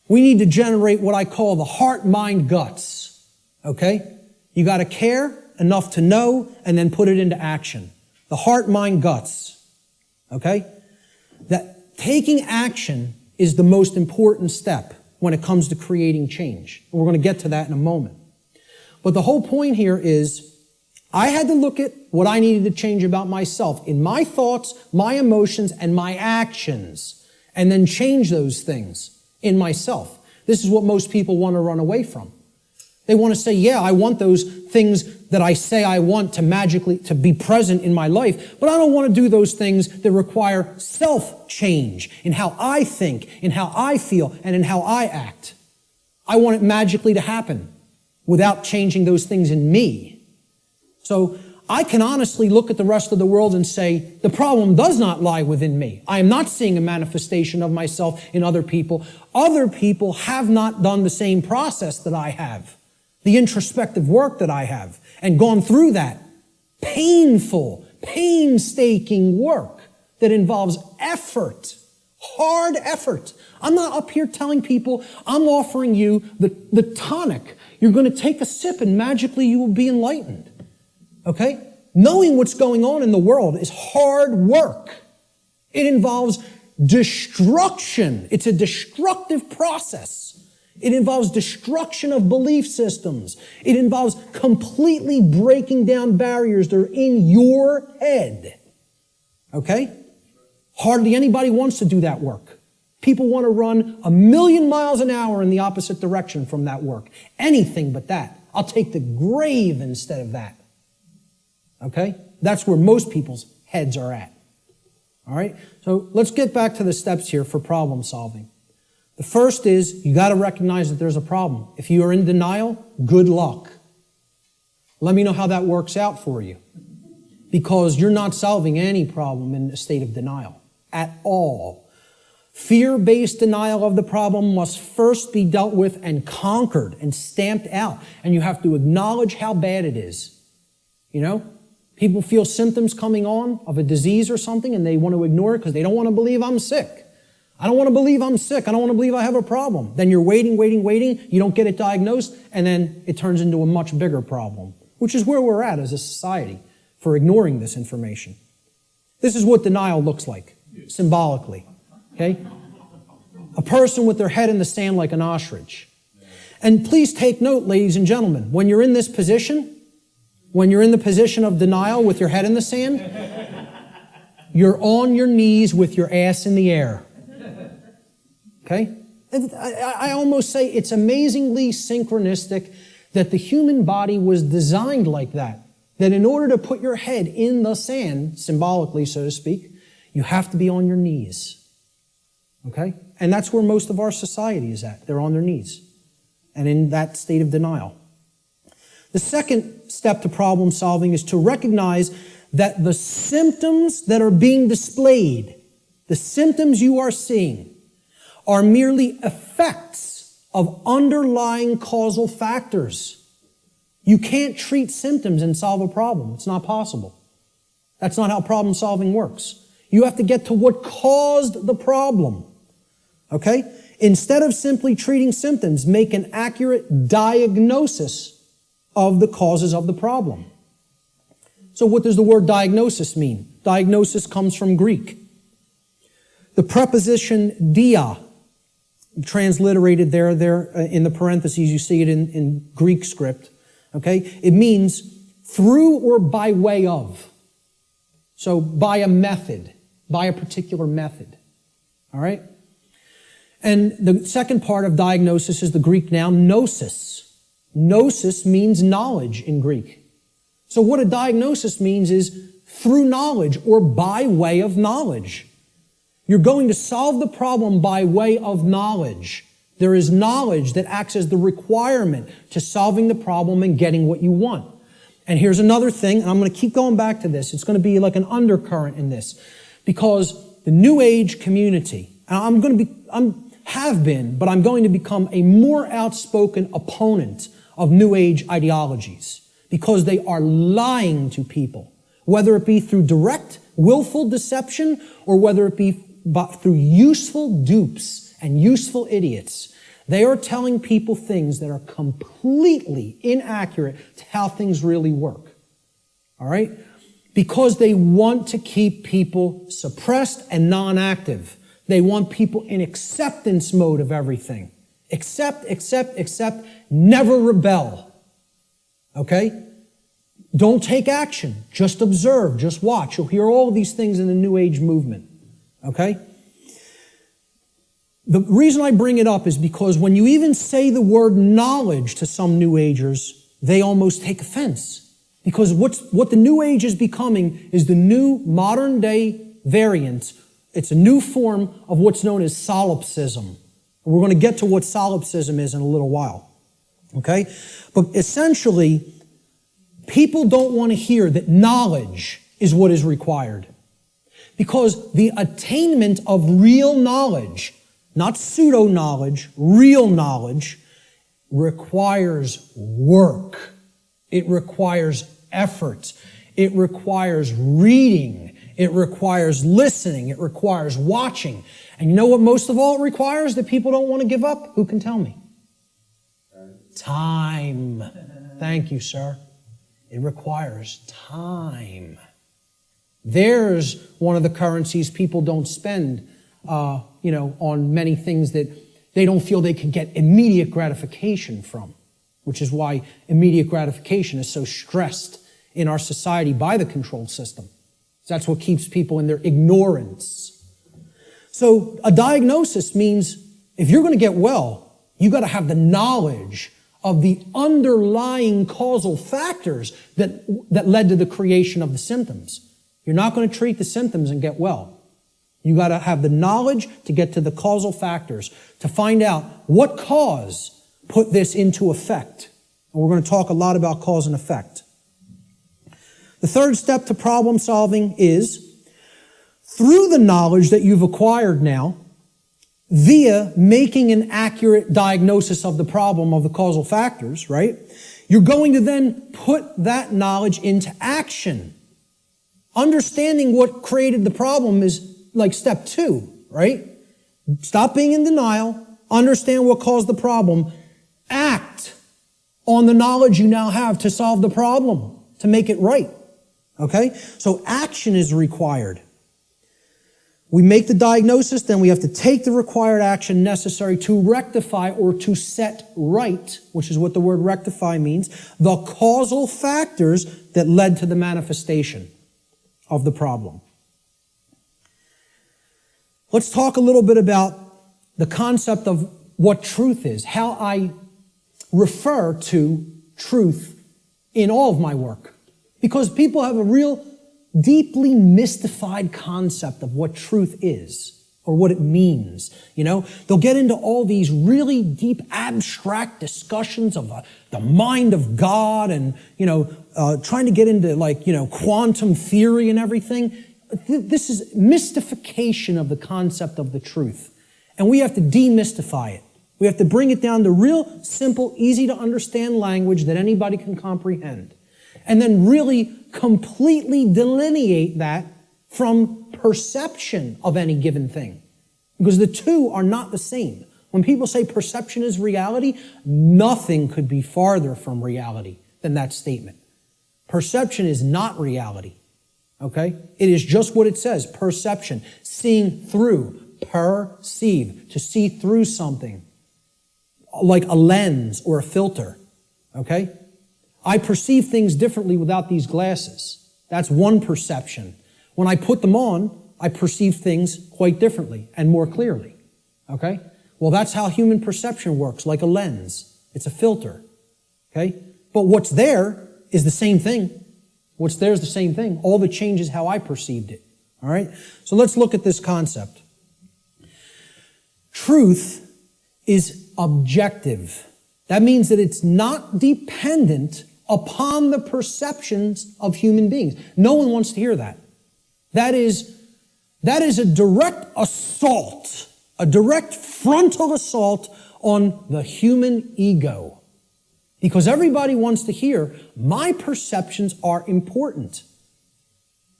We need to generate what I call the heart, mind, guts. Okay? You got to care enough to know and then put it into action. The heart, mind, guts. Okay? That taking action is the most important step when it comes to creating change. And we're going to get to that in a moment. But the whole point here is I had to look at what I needed to change about myself in my thoughts, my emotions, and my actions, and then change those things in myself. This is what most people want to run away from. They want to say, yeah, I want those things that I say I want to magically to be present in my life, but I don't want to do those things that require self-change in how I think, in how I feel, and in how I act. I want it magically to happen without changing those things in me. So I can honestly look at the rest of the world and say, the problem does not lie within me. I am not seeing a manifestation of myself in other people. Other people have not done the same process that I have, the introspective work that I have, and gone through that painful, painstaking work that involves effort, hard effort. I'm not up here telling people, I'm offering you the tonic. You're going to take a sip and magically you will be enlightened. Okay? Knowing what's going on in the world is hard work. It involves destruction. It's a destructive process. It involves destruction of belief systems. It involves completely breaking down barriers that are in your head. Okay? Hardly anybody wants to do that work. People want to run 1,000,000 miles an hour in the opposite direction from that work. Anything but that. I'll take the grave instead of that. Okay? That's where most people's heads are at. All right? So let's get back to the steps here for problem solving. The first is you got to recognize that there's a problem. If you are in denial, good luck. Let me know how that works out for you. Because you're not solving any problem in a state of denial at all. Fear-based denial of the problem must first be dealt with and conquered and stamped out. And you have to acknowledge how bad it is. You know? People feel symptoms coming on of a disease or something and they want to ignore it because they don't want to believe I'm sick. I don't want to believe I'm sick. I don't want to believe I have a problem. Then you're waiting. You don't get it diagnosed, and then it turns into a much bigger problem, which is where we're at as a society for ignoring this information. This is what denial looks like, symbolically. Okay? A person with their head in the sand like an ostrich. And please take note, ladies and gentlemen, when you're in this position, when you're in the position of denial with your head in the sand, you're on your knees with your ass in the air. Okay? And I almost say it's amazingly synchronistic that the human body was designed like that. That in order to put your head in the sand, symbolically, so to speak, you have to be on your knees. Okay? And that's where most of our society is at. They're on their knees. And in that state of denial. The second step to problem solving is to recognize that the symptoms that are being displayed, the symptoms you are seeing, are merely effects of underlying causal factors. You can't treat symptoms and solve a problem. It's not possible. That's not how problem solving works. You have to get to what caused the problem. Okay? Instead of simply treating symptoms, make an accurate diagnosis of the causes of the problem. So what does the word diagnosis mean? Diagnosis comes from Greek. The preposition dia, transliterated there in the parentheses, you see it in Greek script. Okay? It means through or by way of. So by a method, by a particular method. All right? And the second part of diagnosis is the Greek noun gnosis. Gnosis means knowledge in Greek. So what a diagnosis means is through knowledge or by way of knowledge. You're going to solve the problem by way of knowledge. There is knowledge that acts as the requirement to solving the problem and getting what you want. And here's another thing, and I'm going to keep going back to this. It's going to be like an undercurrent in this. Because the New Age community, and I'm going to become a more outspoken opponent of New Age ideologies. Because they are lying to people. Whether it be through direct, willful deception, or whether it be through useful dupes and useful idiots. They are telling people things that are completely inaccurate to how things really work. All right? Because they want to keep people suppressed and non-active. They want people in acceptance mode of everything. Accept, never rebel. Okay? Don't take action. Just observe. Just watch. You'll hear all of these things in the New Age movement. Okay? The reason I bring it up is because when you even say the word knowledge to some New Agers, they almost take offense. Because what the New Age is becoming is the new modern day variant. It's a new form of what's known as solipsism. We're going to get to what solipsism is in a little while. Okay? But essentially, people don't want to hear that knowledge is what is required. Because the attainment of real knowledge, not pseudo-knowledge, real knowledge, requires work. It requires effort. It requires reading. It requires listening. It requires watching. And you know what most of all it requires that people don't want to give up? Who can tell me? Time. Thank you, sir. It requires time. There's one of the currencies people don't spend, on many things that they don't feel they can get immediate gratification from, which is why immediate gratification is so stressed in our society by the control system. That's what keeps people in their ignorance. So a diagnosis means if you're going to get well, you got to have the knowledge of the underlying causal factors that led to the creation of the symptoms. You're not going to treat the symptoms and get well. You got to have the knowledge to get to the causal factors, to find out what cause put this into effect. And we're going to talk a lot about cause and effect. The third step to problem solving is, through the knowledge that you've acquired now, via making an accurate diagnosis of the problem of the causal factors, right? You're going to then put that knowledge into action. Understanding what created the problem is like step 2, right? Stop being in denial. Understand what caused the problem. Act on the knowledge you now have to solve the problem, to make it right. Okay? So action is required. We make the diagnosis, then we have to take the required action necessary to rectify or to set right, which is what the word rectify means, the causal factors that led to the manifestation of the problem. Let's talk a little bit about the concept of what truth is, how I refer to truth in all of my work. Because people have a real deeply mystified concept of what truth is or what it means. They'll get into all these really deep abstract discussions of the mind of God and, trying to get into quantum theory and everything. This is mystification of the concept of the truth. And we have to demystify it. We have to bring it down to real simple, easy to understand language that anybody can comprehend. And then really completely delineate that from perception of any given thing. Because the two are not the same. When people say perception is reality, nothing could be farther from reality than that statement. Perception is not reality. Okay? It is just what it says, perception. Seeing through, perceive, to see through something. Like a lens or a filter. Okay? I perceive things differently without these glasses. That's one perception. When I put them on, I perceive things quite differently and more clearly. Okay? Well, that's how human perception works, like a lens. It's a filter. Okay? But what's there is the same thing. What's there is the same thing. All that changes how I perceived it. All right? So let's look at this concept. Truth is objective. That means that it's not dependent upon the perceptions of human beings. No one wants to hear that. That is a direct assault, a direct frontal assault on the human ego. Because everybody wants to hear, my perceptions are important.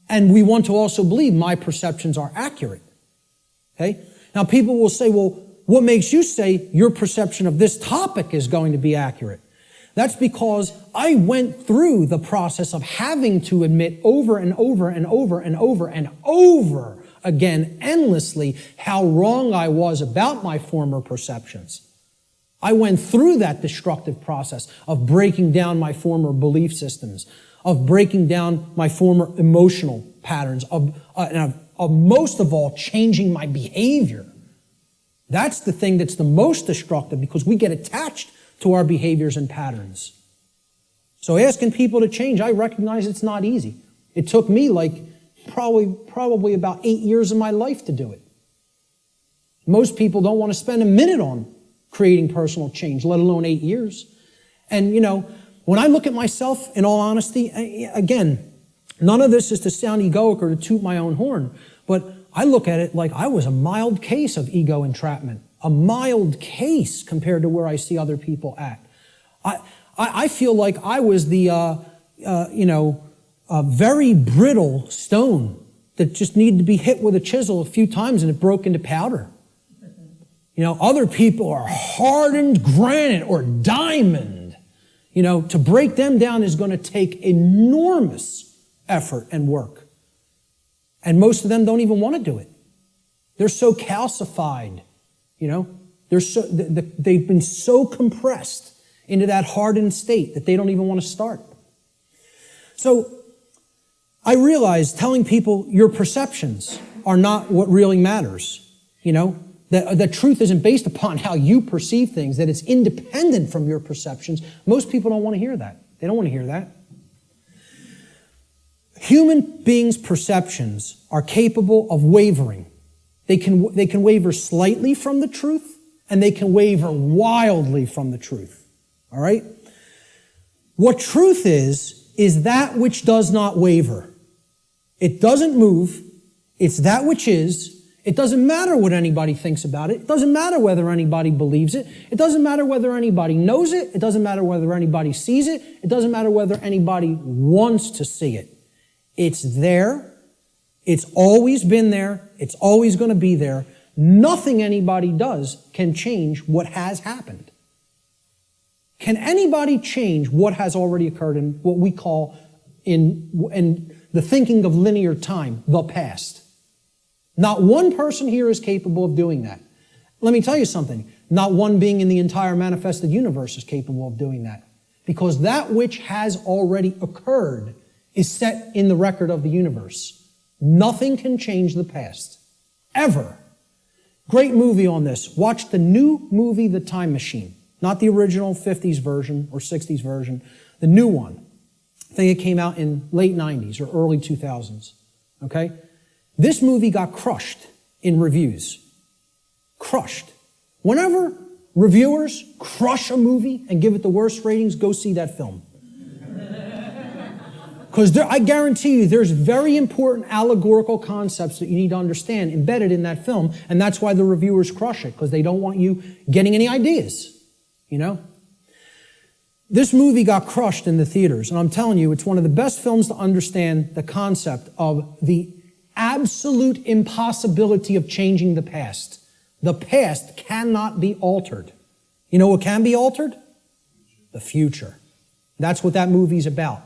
And we want to also believe my perceptions are accurate. Okay? Now people will say, well, what makes you say your perception of this topic is going to be accurate? That's because I went through the process of having to admit over and over and over and over and over again, endlessly, how wrong I was about my former perceptions. I went through that destructive process of breaking down my former belief systems, of breaking down my former emotional patterns, of most of all, changing my behavior. That's the thing that's the most destructive because we get attached to our behaviors and patterns. So asking people to change, I recognize it's not easy. It took me probably about 8 years of my life to do it. Most people don't want to spend a minute on creating personal change, let alone 8 years. And, when I look at myself, in all honesty, again, none of this is to sound egoic or to toot my own horn, but I look at it like I was a mild case of ego entrapment, a mild case compared to where I see other people at. I feel like I was the, very brittle stone that just needed to be hit with a chisel a few times and it broke into powder. Other people are hardened granite or diamond. To break them down is going to take enormous effort and work. And most of them don't even want to do it. They're so calcified, they've been so compressed into that hardened state that they don't even want to start. So I realize telling people your perceptions are not what really matters, that truth isn't based upon how you perceive things, that it's independent from your perceptions. Most people don't want to hear that. They don't want to hear that. Human beings' perceptions are capable of wavering. They can waver slightly from the truth, and they can waver wildly from the truth. All right? What truth is that which does not waver. It doesn't move. It's that which is. It doesn't matter what anybody thinks about it. It doesn't matter whether anybody believes it. It doesn't matter whether anybody knows it. It doesn't matter whether anybody sees it. It doesn't matter whether anybody wants to see it. It's there. It's always been there. It's always going to be there. Nothing anybody does can change what has happened. Can anybody change what has already occurred in what we call in the thinking of linear time, the past? Not one person here is capable of doing that. Let me tell you something. Not one being in the entire manifested universe is capable of doing that. Because that which has already occurred is set in the record of the universe. Nothing can change the past. Ever. Great movie on this. Watch the new movie, The Time Machine. Not the original 50s version or 60s version. The new one. I think it came out in late 90s or early 2000s. Okay? This movie got crushed in reviews. Crushed. Whenever reviewers crush a movie and give it the worst ratings, go see that film. Because I guarantee you there's very important allegorical concepts that you need to understand embedded in that film, and that's why the reviewers crush it, because they don't want you getting any ideas, This movie got crushed in the theaters, and I'm telling you, it's one of the best films to understand the concept of the absolute impossibility of changing the past. The past cannot be altered. You know what can be altered? The future. That's what that movie's about.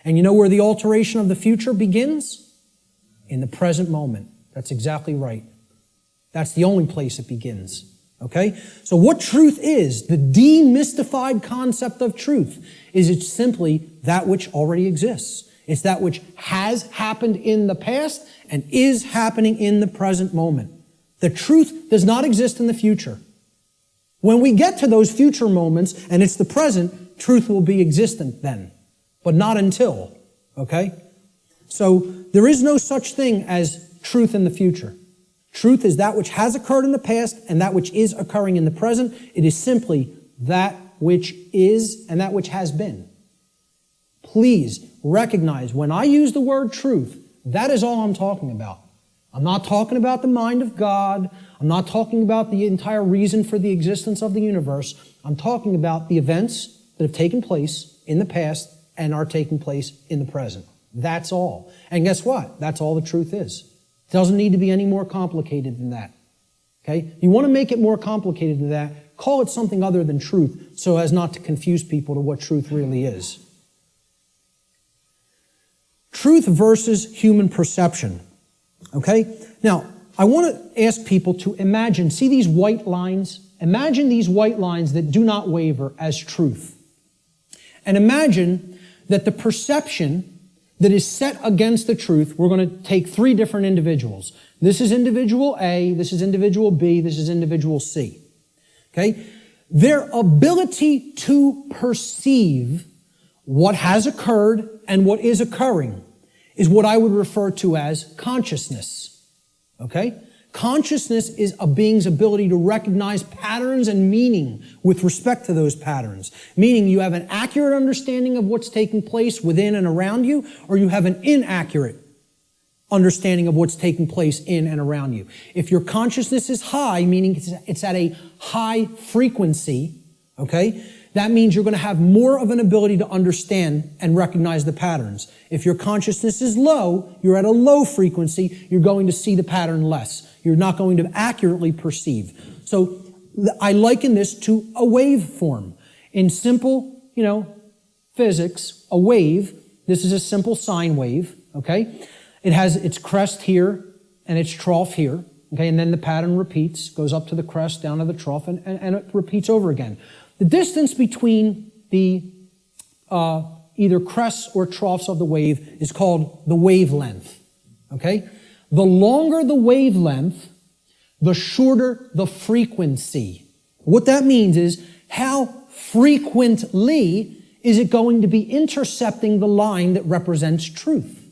And you know where the alteration of the future begins? In the present moment. That's exactly right. That's the only place it begins. Okay? So what truth is, the demystified concept of truth, is it's simply that which already exists. It's that which has happened in the past and is happening in the present moment. The truth does not exist in the future. When we get to those future moments and it's the present, truth will be existent then, but not until, okay? So there is no such thing as truth in the future. Truth is that which has occurred in the past and that which is occurring in the present. It is simply that which is and that which has been. Please recognize when I use the word truth, that is all I'm talking about. I'm not talking about the mind of God. I'm not talking about the entire reason for the existence of the universe. I'm talking about the events that have taken place in the past and are taking place in the present. That's all. And guess what? That's all the truth is. It doesn't need to be any more complicated than that. Okay? You want to make it more complicated than that, call it something other than truth so as not to confuse people to what truth really is. Truth versus human perception. Okay? Now, I want to ask people to imagine, see these white lines? Imagine these white lines that do not waver as truth. And imagine that the perception that is set against the truth, we're going to take three different individuals. This is individual A, this is individual B, this is individual C. Okay? Their ability to perceive what has occurred and what is occurring is what I would refer to as consciousness. Okay? Consciousness is a being's ability to recognize patterns and meaning with respect to those patterns. Meaning you have an accurate understanding of what's taking place within and around you, or you have an inaccurate understanding of what's taking place in and around you. If your consciousness is high, meaning it's at a high frequency, okay, that means you're going to have more of an ability to understand and recognize the patterns. If your consciousnness is low, you're at a low frequency, you're going to see the pattern less. You're not going to accurately perceive. So I liken this to a waveform. In simple, physics, a wave, this is a simple sine wave, okay? It has its crest here and its trough here, okay? And then the pattern repeats, goes up to the crest, down to the trough, and it repeats over again. The distance between the either crests or troughs of the wave is called the wavelength, okay? The longer the wavelength, the shorter the frequency. What that means is how frequently is it going to be intercepting the line that represents truth?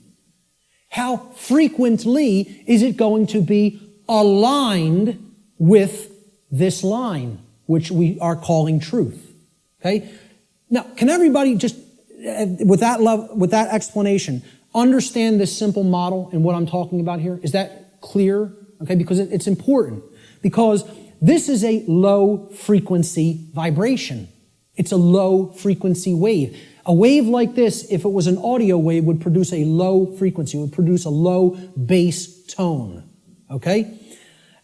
How frequently is it going to be aligned with this line, which we are calling truth? Okay? Now, can everybody just, with that explanation, understand this simple model and what I'm talking about here? Is that clear? Okay, because it's important. Because this is a low frequency vibration. It's a low frequency wave. A wave like this, if it was an audio wave, would produce a low frequency, would produce a low bass tone. Okay?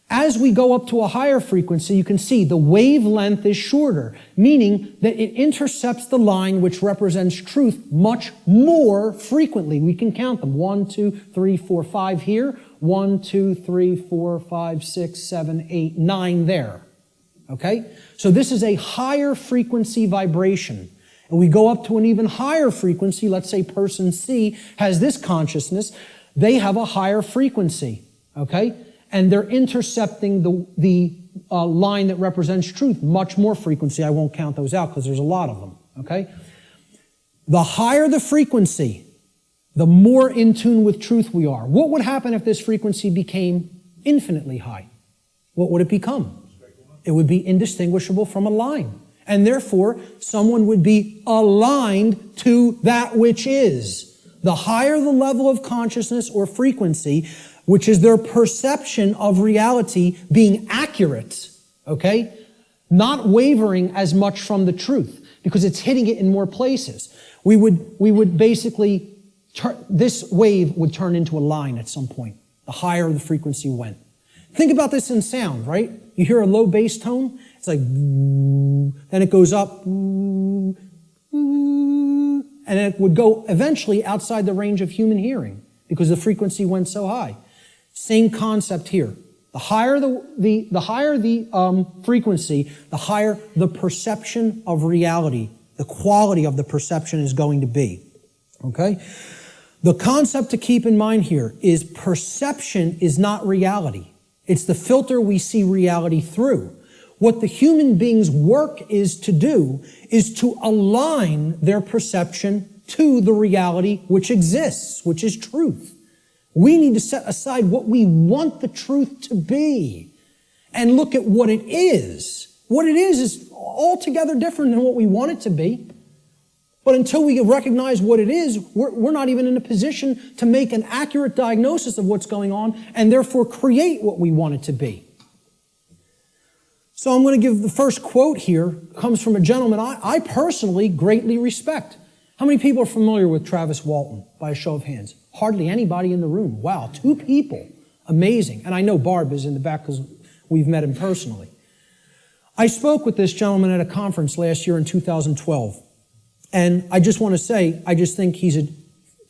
As we go up to a higher frequency, you can see the wavelength is shorter, meaning that it intercepts the line which represents truth much more frequently. We can count them. 1, 2, 3, 4, 5 here. 1, 2, 3, 4, 5, 6, 7, 8, 9 there. Okay? So this is a higher frequency vibration. And we go up to an even higher frequency. Let's say person C has this consciousness. They have a higher frequency. Okay? And they're intercepting the line that represents truth much more frequency. I won't count those out because there's a lot of them, okay? The higher the frequency, the more in tune with truth we are. What would happen if this frequency became infinitely high? What would it become? It would be indistinguishable from a line. And therefore, someone would be aligned to that which is. The higher the level of consciousness or frequency, which is their perception of reality being accurate, okay? Not wavering as much from the truth, because it's hitting it in more places. We would basically, this wave would turn into a line at some point, the higher the frequency went. Think about this in sound, right? You hear a low bass tone, it's like, then it goes up, and it would go eventually outside the range of human hearing, because the frequency went so high. Same concept here. The higher the frequency, the higher the perception of reality, the quality of the perception is going to be. Okay? The concept to keep in mind here is perception is not reality. It's the filter we see reality through. What the human being's work is to do is to align their perception to the reality which exists, which is truth. We need to set aside what we want the truth to be and look at what it is. What it is altogether different than what we want it to be. But until we recognize what it is, we're not even in a position to make an accurate diagnosis of what's going on and therefore create what we want it to be. So I'm going to give the first quote here. It comes from a gentleman I personally greatly respect. How many people are familiar with Travis Walton, by a show of hands? Hardly anybody in the room. Wow, 2 people. Amazing. And I know Barb is in the back because we've met him personally. I spoke with this gentleman at a conference last year in 2012. And I just want to say, I just think he's a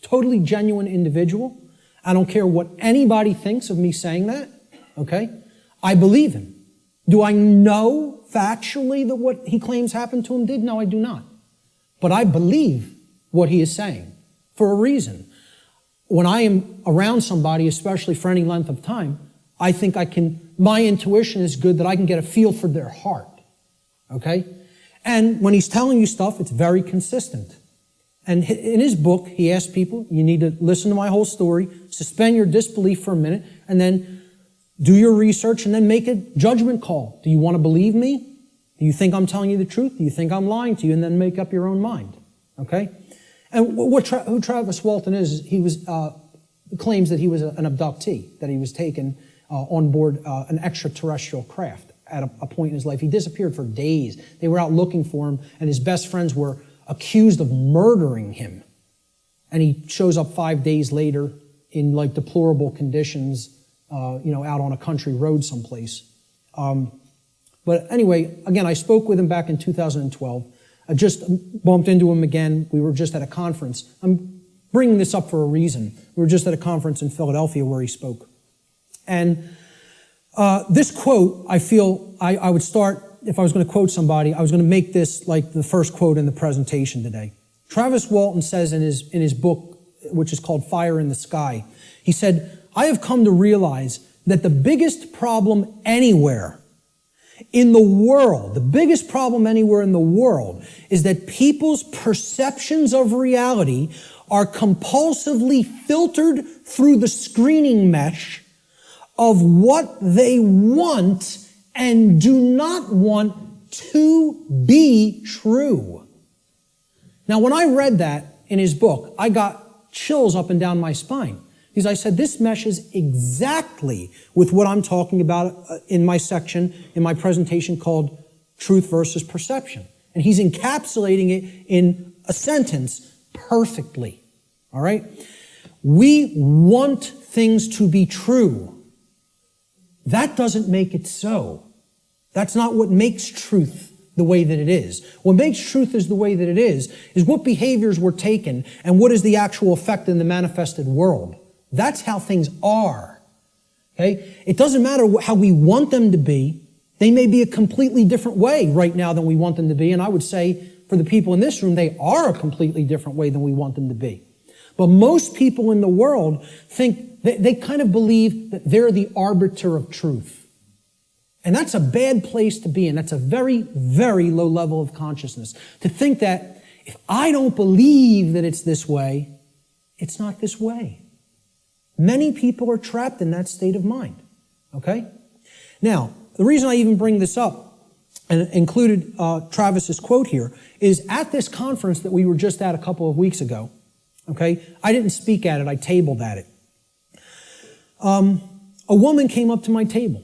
totally genuine individual. I don't care what anybody thinks of me saying that, okay? I believe him. Do I know factually that what he claims happened to him did? No, I do not. But I believe what he is saying for a reason. when I am around somebody, especially for any length of time, I think my intuition is good that I can get a feel for their heart. Okay? And when he's telling you stuff, it's very consistent. And in his book, he asks people, you need to listen to my whole story, suspend your disbelief for a minute, and then do your research and then make a judgment call. Do you want to believe me? Do you think I'm telling you the truth? Do you think I'm lying to you? And then make up your own mind. Okay? And who Travis Walton is, he claims that he was an abductee, that he was taken on board an extraterrestrial craft at a point in his life. He disappeared for days. They were out looking for him, and his best friends were accused of murdering him. And he shows up 5 days later in like deplorable conditions, out on a country road someplace. But anyway, again, I spoke with him back in 2012. I just bumped into him again. We were just at a conference. I'm bringing this up for a reason. We were just at a conference in Philadelphia where he spoke. And this quote, I feel I would start, if I was going to quote somebody, I was going to make this like the first quote in the presentation today. Travis Walton says in his book, which is called Fire in the Sky, he said, I have come to realize that the biggest problem anywhere in the world, the biggest problem anywhere in the world is that people's perceptions of reality are compulsively filtered through the screening mesh of what they want and do not want to be true. Now, when I read that in his book, I got chills up and down my spine. Because I said, this meshes exactly with what I'm talking about in my section, in my presentation called Truth versus Perception. And he's encapsulating it in a sentence perfectly. All right? We want things to be true. That doesn't make it so. That's not what makes truth the way that it is. What makes truth is the way that it is what behaviors were taken and what is the actual effect in the manifested world. That's how things are. Okay? It doesn't matter how we want them to be. They may be a completely different way right now than we want them to be. And I would say for the people in this room, they are a completely different way than we want them to be. But most people in the world think, they kind of believe that they're the arbiter of truth. And that's a bad place to be in. That's a very, very low level of consciousness. To think that if I don't believe that it's this way, it's not this way. Many people are trapped in that state of mind. Okay? Now, the reason I even bring this up and included Travis's quote here is at this conference that we were just at a couple of weeks ago. Okay? I didn't speak at it. I tabled at it. A woman came up to my table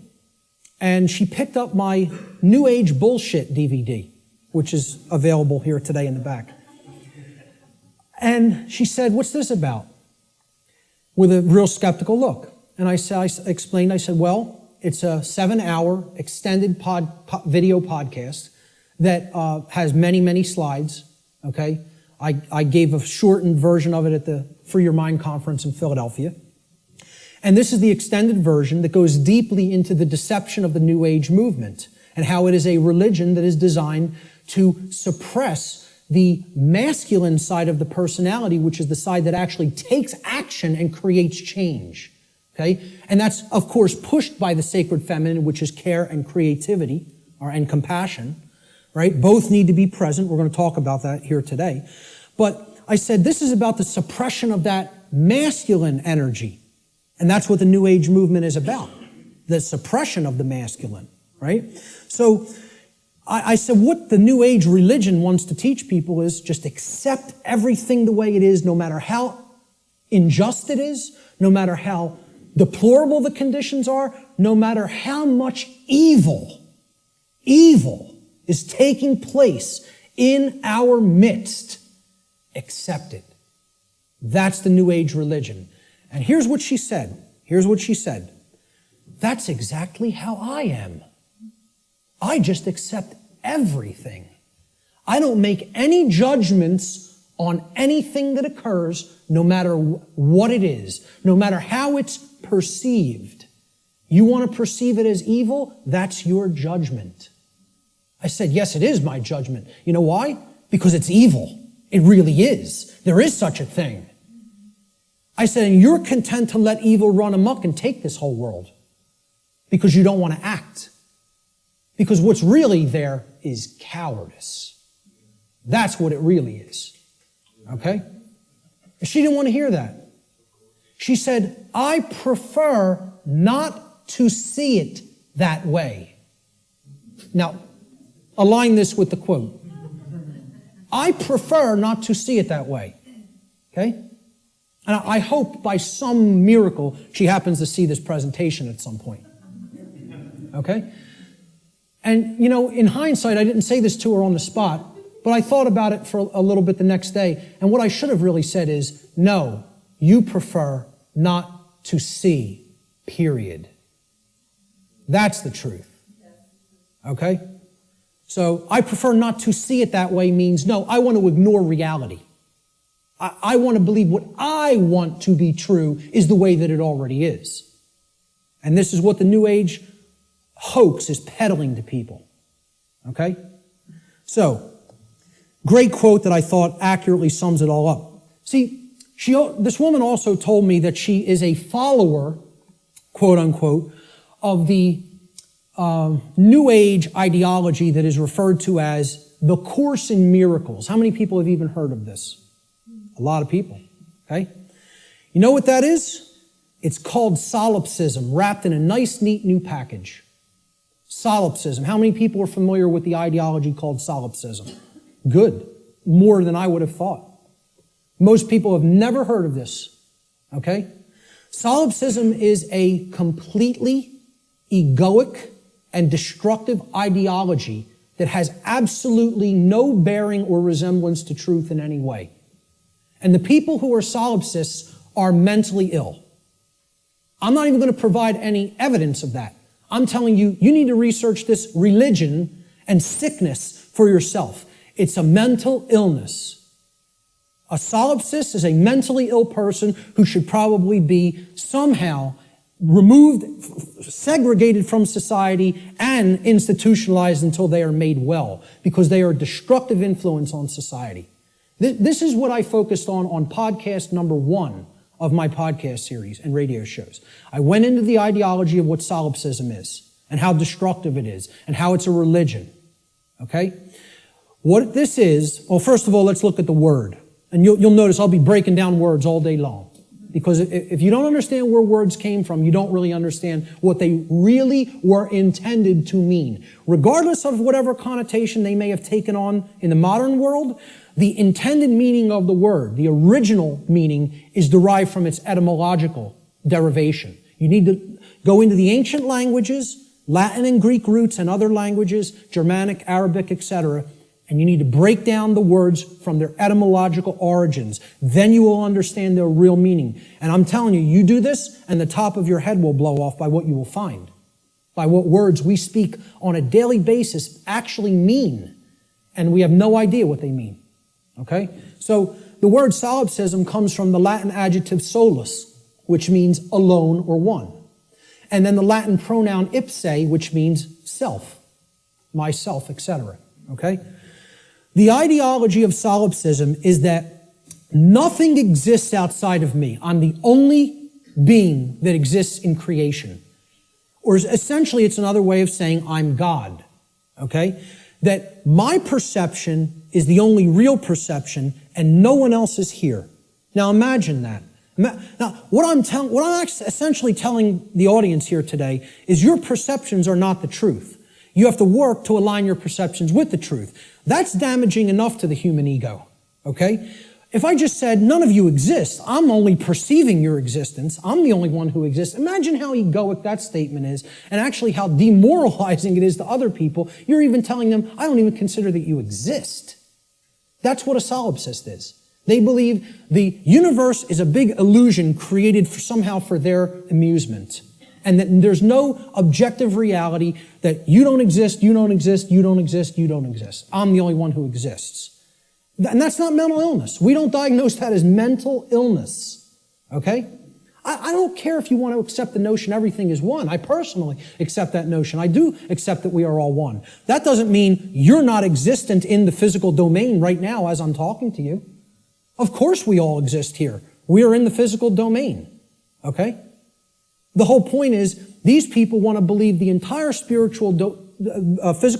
and she picked up my New Age Bullshit DVD, which is available here today in the back. And she said, "What's this about?" With a real skeptical look. And I explained, well, it's a 7-hour extended video podcast that has many, many slides, okay? I gave a shortened version of it at the Free Your Mind conference in Philadelphia. And this is the extended version that goes deeply into the deception of the New Age movement and how it is a religion that is designed to suppress the masculine side of the personality, which is the side that actually takes action and creates change. Okay? And that's, of course, pushed by the sacred feminine, which is care and creativity, and compassion. Right? Both need to be present. We're going to talk about that here today. But I said this is about the suppression of that masculine energy. And that's what the New Age movement is about. The suppression of the masculine. Right? So I said what the New Age religion wants to teach people is just accept everything the way it is, no matter how unjust it is, no matter how deplorable the conditions are, no matter how much evil is taking place in our midst. Accept it. That's the New Age religion. And here's what she said. That's exactly how I am. I just accept everything. I don't make any judgments on anything that occurs, no matter what it is, no matter how it's perceived. You want to perceive it as evil? That's your judgment. I said, yes, it is my judgment. You know why? Because it's evil. It really is. There is such a thing. I said, and you're content to let evil run amok and take this whole world because you don't want to act. Because what's really there is cowardice. That's what it really is. Okay? And she didn't want to hear that. She said, I prefer not to see it that way. Now, align this with the quote. I prefer not to see it that way. Okay? And I hope by some miracle she happens to see this presentation at some point. Okay? And, you know, in hindsight, I didn't say this to her on the spot, but I thought about it for a little bit the next day. And what I should have really said is, no, you prefer not to see, period. That's the truth. Okay? So I prefer not to see it that way means, no, I want to ignore reality. I want to believe what I want to be true is the way that it already is. And this is what the New Age hoax is peddling to people. Okay? So, great quote that I thought accurately sums it all up. See, this woman also told me that she is a follower, quote unquote, of the New Age ideology that is referred to as the Course in Miracles. How many people have even heard of this? A lot of people. Okay? You know what that is? It's called solipsism, wrapped in a nice, neat new package. Solipsism. How many people are familiar with the ideology called solipsism? Good. More than I would have thought. Most people have never heard of this. Okay? Solipsism is a completely egoic and destructive ideology that has absolutely no bearing or resemblance to truth in any way. And the people who are solipsists are mentally ill. I'm not even going to provide any evidence of that. I'm telling you, you need to research this religion and sickness for yourself. It's a mental illness. A solipsist is a mentally ill person who should probably be somehow removed, segregated from society, and institutionalized until they are made well, because they are a destructive influence on society. This is what I focused on podcast number 1 of my podcast series and radio shows. I went into the ideology of what solipsism is and how destructive it is and how it's a religion. Okay? What this is, well, first of all, let's look at the word. And you'll notice I'll be breaking down words all day long. Because if you don't understand where words came from, you don't really understand what they really were intended to mean. Regardless of whatever connotation they may have taken on in the modern world, the intended meaning of the word, the original meaning, is derived from its etymological derivation. You need to go into the ancient languages, Latin and Greek roots and other languages, Germanic, Arabic, etc., and you need to break down the words from their etymological origins. Then you will understand their real meaning. And I'm telling you, you do this, and the top of your head will blow off by what you will find, by what words we speak on a daily basis actually mean, and we have no idea what they mean. Okay? So the word solipsism comes from the Latin adjective solus, which means alone or one. And then the Latin pronoun ipse, which means self, myself, etc. Okay? The ideology of solipsism is that nothing exists outside of me. I'm the only being that exists in creation. Or essentially, it's another way of saying I'm God. Okay? That my perception is the only real perception and no one else is here. Now imagine that. Now, what I'm essentially telling the audience here today is your perceptions are not the truth. You have to work to align your perceptions with the truth. That's damaging enough to the human ego, okay? If I just said, none of you exist, I'm only perceiving your existence, I'm the only one who exists, imagine how egoic that statement is, and actually how demoralizing it is to other people. You're even telling them, I don't even consider that you exist. That's what a solipsist is. They believe the universe is a big illusion created somehow for their amusement. And that there's no objective reality that you don't exist, you don't exist, you don't exist, you don't exist. I'm the only one who exists. And that's not mental illness. We don't diagnose that as mental illness. Okay? I don't care if you want to accept the notion everything is one. I personally accept that notion. I do accept that we are all one. That doesn't mean you're not existent in the physical domain right now as I'm talking to you. Of course we all exist here. We are in the physical domain, okay? The whole point is these people want to believe the entire physical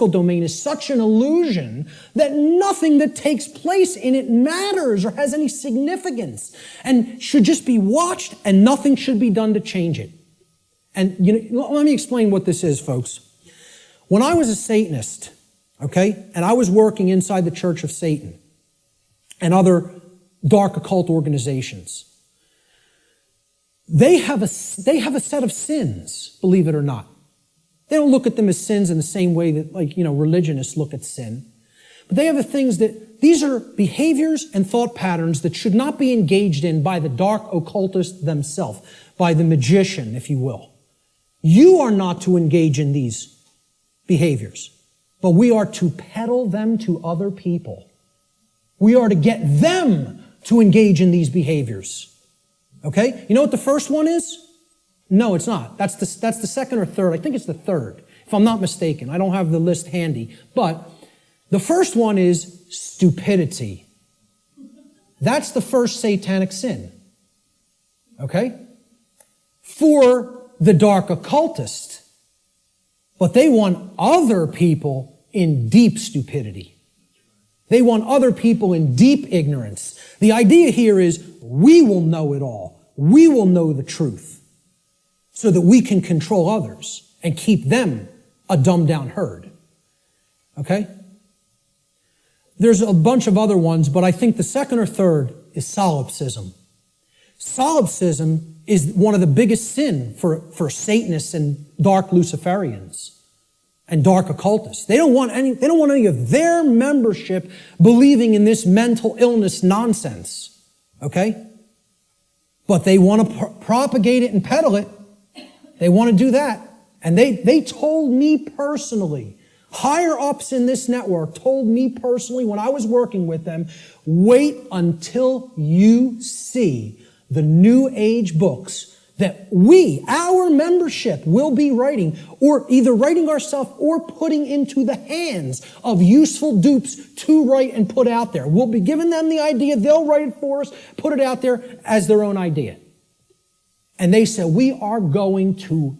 domain is such an illusion that nothing that takes place in it matters or has any significance and should just be watched and nothing should be done to change it. And let me explain what this is, folks. When I was a Satanist, okay, and I was working inside the Church of Satan and other dark occult organizations, they have a set of sins, believe it or not. They don't look at them as sins in the same way that, religionists look at sin. But they have the things that, these are behaviors and thought patterns that should not be engaged in by the dark occultist themselves, by the magician, if you will. You are not to engage in these behaviors, but we are to peddle them to other people. We are to get them to engage in these behaviors. Okay? You know what the first one is? No, it's not. That's the second or third. I think it's the third, if I'm not mistaken. I don't have the list handy. But the first one is stupidity. That's the first satanic sin. Okay? For the dark occultist. But they want other people in deep stupidity. They want other people in deep ignorance. The idea here is we will know it all. We will know the truth so that we can control others and keep them a dumbed down herd. Okay? There's a bunch of other ones, but I think the second or third is solipsism. Solipsism is one of the biggest sin for Satanists and dark Luciferians and dark occultists. They don't want any of their membership believing in this mental illness nonsense. Okay? But they want to propagate it and peddle it. They want to do that. And they told me personally, higher ups in this network told me personally when I was working with them, wait until you see the New Age books that our membership, will be writing, or either writing ourselves or putting into the hands of useful dupes to write and put out there. We'll be giving them the idea, they'll write it for us, put it out there as their own idea. And they said, we are going to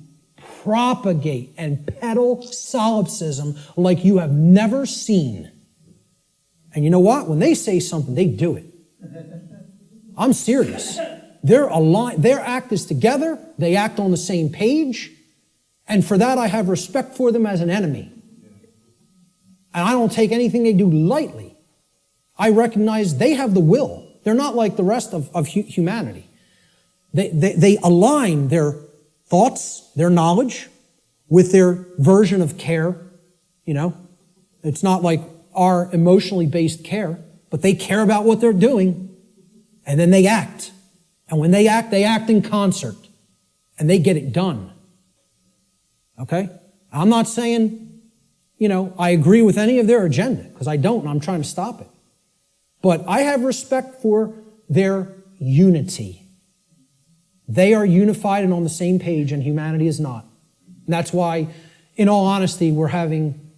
propagate and peddle solipsism like you have never seen. And you know what? When they say something, they do it. I'm serious. They're aligned. Their act is together. They act on the same page. And for that, I have respect for them as an enemy. And I don't take anything they do lightly. I recognize they have the will. They're not like the rest of humanity. They align their thoughts, their knowledge, with their version of care. It's not like our emotionally based care, but they care about what they're doing, and then they act. And when they act in concert, and they get it done. Okay? I'm not saying, I agree with any of their agenda, because I don't, and I'm trying to stop it. But I have respect for their unity. They are unified and on the same page, and humanity is not. And that's why, in all honesty, we're having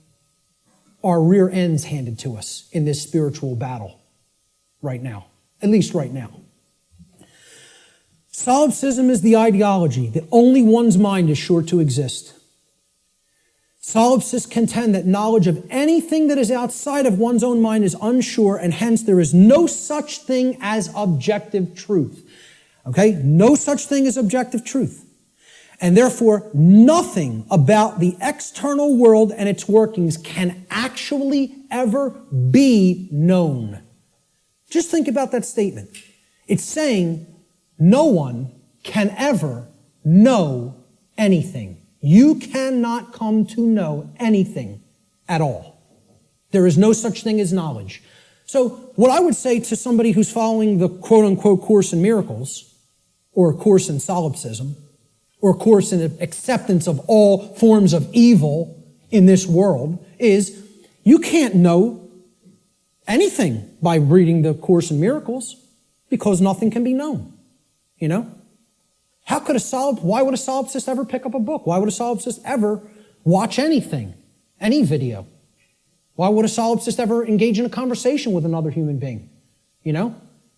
our rear ends handed to us in this spiritual battle right now. At least right now. Solipsism is the ideology that only one's mind is sure to exist. Solipsists contend that knowledge of anything that is outside of one's own mind is unsure, and hence there is no such thing as objective truth. Okay? No such thing as objective truth. And therefore, nothing about the external world and its workings can actually ever be known. Just think about that statement. It's saying no one can ever know anything. You cannot come to know anything at all. There is no such thing as knowledge. So what I would say to somebody who's following the quote-unquote Course in Miracles, or a Course in Solipsism, or a Course in acceptance of all forms of evil in this world, is you can't know anything by reading the Course in Miracles, because nothing can be known. Why would a solipsist ever pick up a book? Why would a solipsist ever watch anything, any video? Why would a solipsist ever engage in a conversation with another human being?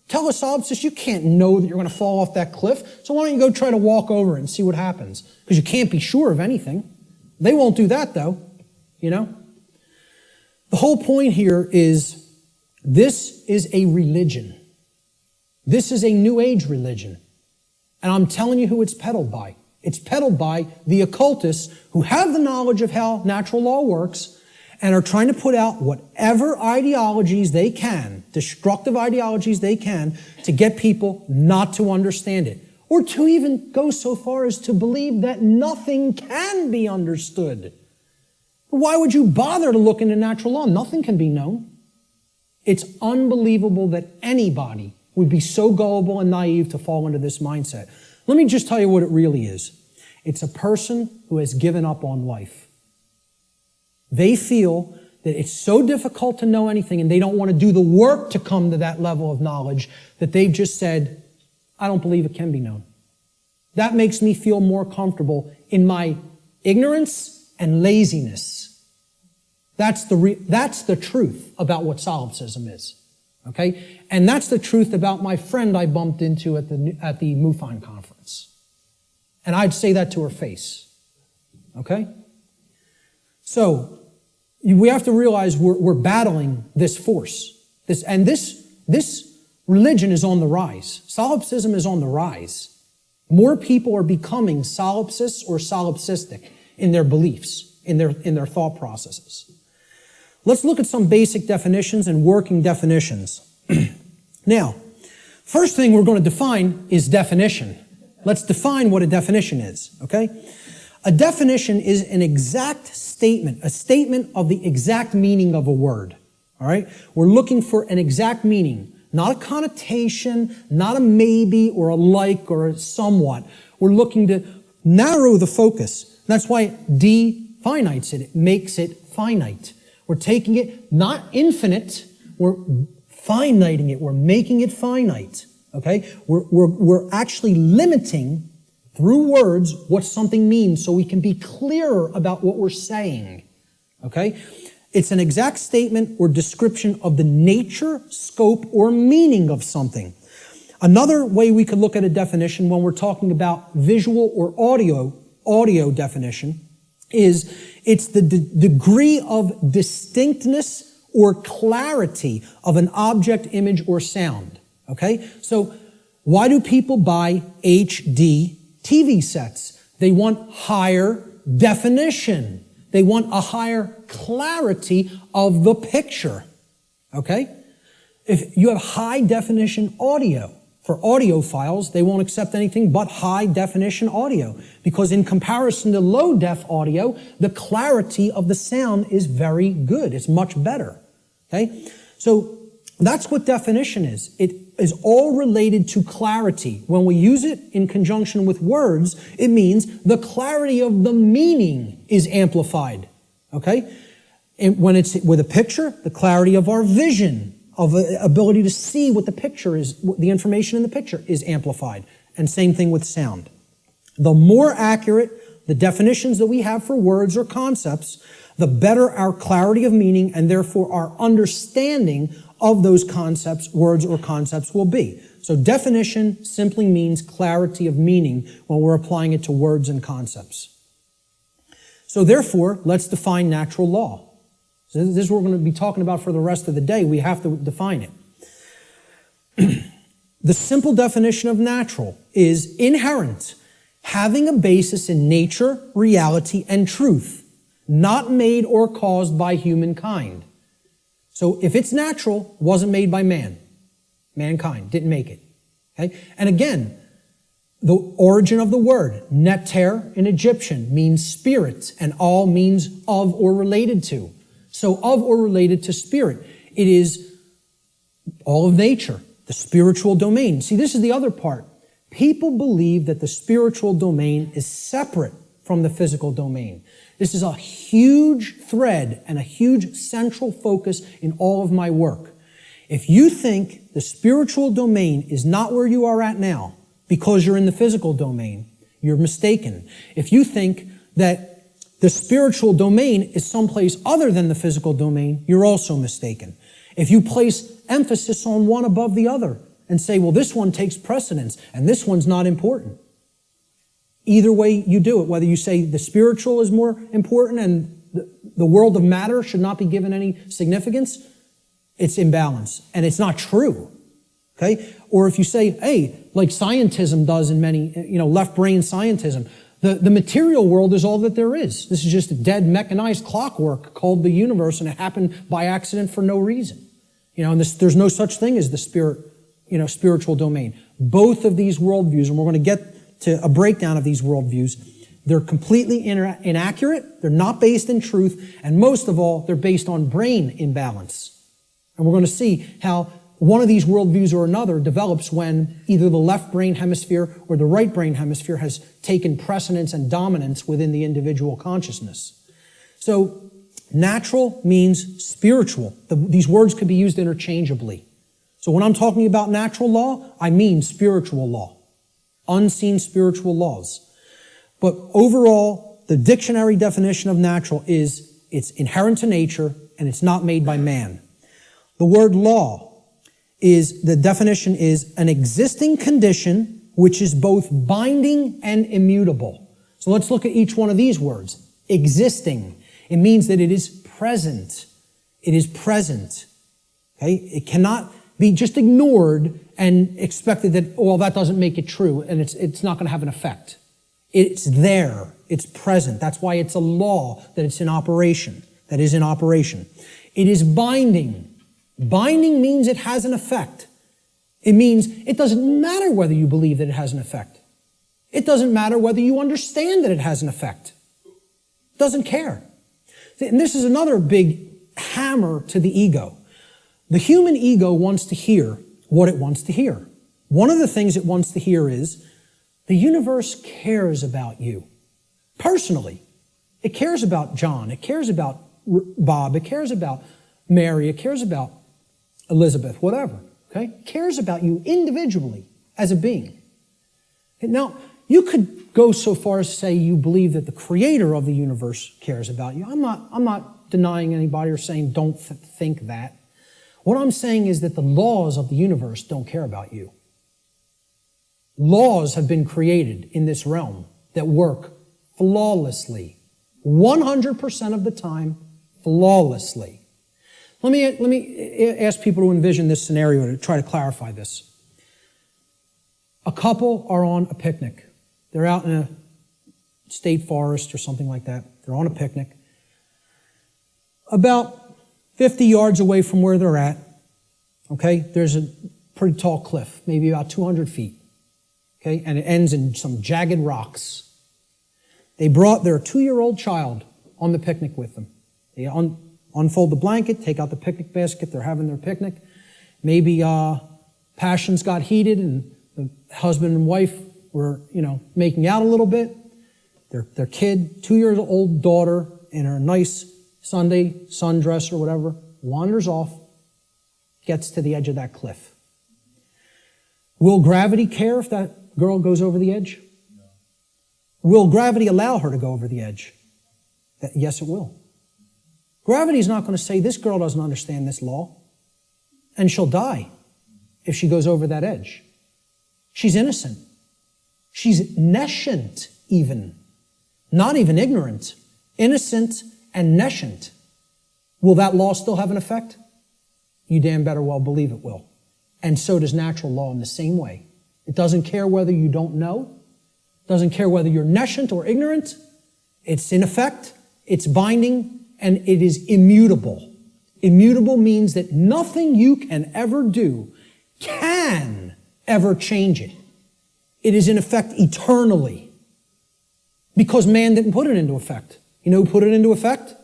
Tell a solipsist you can't know that you're going to fall off that cliff, so why don't you go try to walk over it and see what happens? Because you can't be sure of anything. They won't do that, though, you know? The whole point here is this is a religion. This is a New Age religion. And I'm telling you who it's peddled by. It's peddled by the occultists who have the knowledge of how natural law works and are trying to put out whatever ideologies they can, destructive ideologies they can, to get people not to understand it. Or to even go so far as to believe that nothing can be understood. Why would you bother to look into natural law? Nothing can be known. It's unbelievable that anybody would be so gullible and naive to fall into this mindset. Let me just tell you what it really is. It's a person who has given up on life. They feel that it's so difficult to know anything and they don't want to do the work to come to that level of knowledge that they've just said, I don't believe it can be known. That makes me feel more comfortable in my ignorance and laziness. That's the truth about what solipsism is. Okay? And that's the truth about my friend I bumped into at the MUFON conference. And I'd say that to her face. Okay? So, we have to realize we're battling this force. This religion is on the rise. Solipsism is on the rise. More people are becoming solipsists or solipsistic in their beliefs, in their thought processes. Let's look at some basic definitions and working definitions. Now, first thing we're going to define is definition. Let's define what a definition is, okay? A definition is an exact statement, a statement of the exact meaning of a word, all right? We're looking for an exact meaning, not a connotation, not a maybe or a like or a somewhat. We're looking to narrow the focus. That's why it definites it. It makes it finite. We're taking it not infinite, we're finiting it, we're making it finite, okay? We're actually limiting through words what something means so we can be clearer about what we're saying, okay? It's an exact statement or description of the nature, scope, or meaning of something. Another way we could look at a definition when we're talking about visual or audio definition is it's the degree of distinctness or clarity of an object, image, or sound. Okay? So why do people buy HD TV sets? They want higher definition. They want a higher clarity of the picture. Okay? If you have high definition audio, for audiophiles, they won't accept anything but high definition audio because in comparison to low def audio, the clarity of the sound is very good. It's much better. Okay? So that's what definition is. It is all related to clarity. When we use it in conjunction with words, it means the clarity of the meaning is amplified. Okay? And when it's with a picture, the clarity of our vision, of ability to see what the picture is, the information in the picture is amplified. And same thing with sound. The more accurate the definitions that we have for words or concepts, the better our clarity of meaning and therefore our understanding of those concepts, words or concepts will be. So definition simply means clarity of meaning when we're applying it to words and concepts. So therefore, let's define natural law. So this is what we're going to be talking about for the rest of the day. We have to define it. The simple definition of natural is inherent, having a basis in nature, reality, and truth, not made or caused by humankind. So if it's natural, wasn't made by man. Mankind didn't make it. Okay? And again, the origin of the word, neter in Egyptian, means spirit, and all means of or related to. So of or related to spirit. It is all of nature, the spiritual domain. See, this is the other part. People believe that the spiritual domain is separate from the physical domain. This is a huge thread and a huge central focus in all of my work. If you think the spiritual domain is not where you are at now because you're in the physical domain, you're mistaken. If you think that the spiritual domain is someplace other than the physical domain, you're also mistaken. If you place emphasis on one above the other, and say, well, this one takes precedence and this one's not important. Either way you do it, whether you say the spiritual is more important and the world of matter should not be given any significance, it's imbalance and it's not true. Okay? Or if you say, hey, like scientism does in many, left brain scientism, the material world is all that there is. This is just a dead mechanized clockwork called the universe, and it happened by accident for no reason. And there's no such thing as the spiritual domain. Both of these worldviews, and we're going to get to a breakdown of these worldviews, they're completely inaccurate, they're not based in truth, and most of all, they're based on brain imbalance. And we're going to see how one of these worldviews or another develops when either the left brain hemisphere or the right brain hemisphere has taken precedence and dominance within the individual consciousness. So, natural means spiritual. These words could be used interchangeably. So when I'm talking about natural law, I mean spiritual law. Unseen spiritual laws. But overall, the dictionary definition of natural is it's inherent to nature and it's not made by man. The word law the definition is an existing condition which is both binding and immutable. So let's look at each one of these words. Existing. It means that it is present. It is present. Okay? It cannot be just ignored and expected that, that doesn't make it true and it's not going to have an effect. It's there. It's present. That's why it's a law that it's in operation. That is in operation. It is binding. Binding means it has an effect. It means it doesn't matter whether you believe that it has an effect. It doesn't matter whether you understand that it has an effect. It doesn't care. And this is another big hammer to the ego. The human ego wants to hear what it wants to hear. One of the things it wants to hear is the universe cares about you. Personally. It cares about John. It cares about Bob. It cares about Mary. It cares about Elizabeth, whatever, okay? Cares about you individually as a being. Now, you could go so far as to say you believe that the creator of the universe cares about you. I'm not denying anybody or saying don't think that. What I'm saying is that the laws of the universe don't care about you. Laws have been created in this realm that work flawlessly, 100% of the time, flawlessly. Let me ask people to envision this scenario to try to clarify this. A couple are on a picnic. They're out in a state forest or something like that. They're on a picnic. About 50 yards away from where they're at, okay, there's a pretty tall cliff, maybe about 200 feet, okay, and it ends in some jagged rocks. They brought their 2-year-old child on the picnic with them. They unfold the blanket, take out the picnic basket, they're having their picnic. Maybe passions got heated and the husband and wife were, making out a little bit. Their kid, 2-year-old daughter, in her nice Sunday sundress or whatever, wanders off, gets to the edge of that cliff. Will gravity care if that girl goes over the edge? No. Will gravity allow her to go over the edge? Yes, it will. Gravity is not going to say, this girl doesn't understand this law, and she'll die if she goes over that edge. She's innocent. She's nescient even. Not even ignorant. Innocent and nescient. Will that law still have an effect? You damn better well believe it will. And so does natural law in the same way. It doesn't care whether you don't know. It doesn't care whether you're nescient or ignorant. It's in effect. It's binding. And it is immutable. Immutable means that nothing you can ever do can ever change it. It is in effect eternally. Because man didn't put it into effect. You know who put it into effect?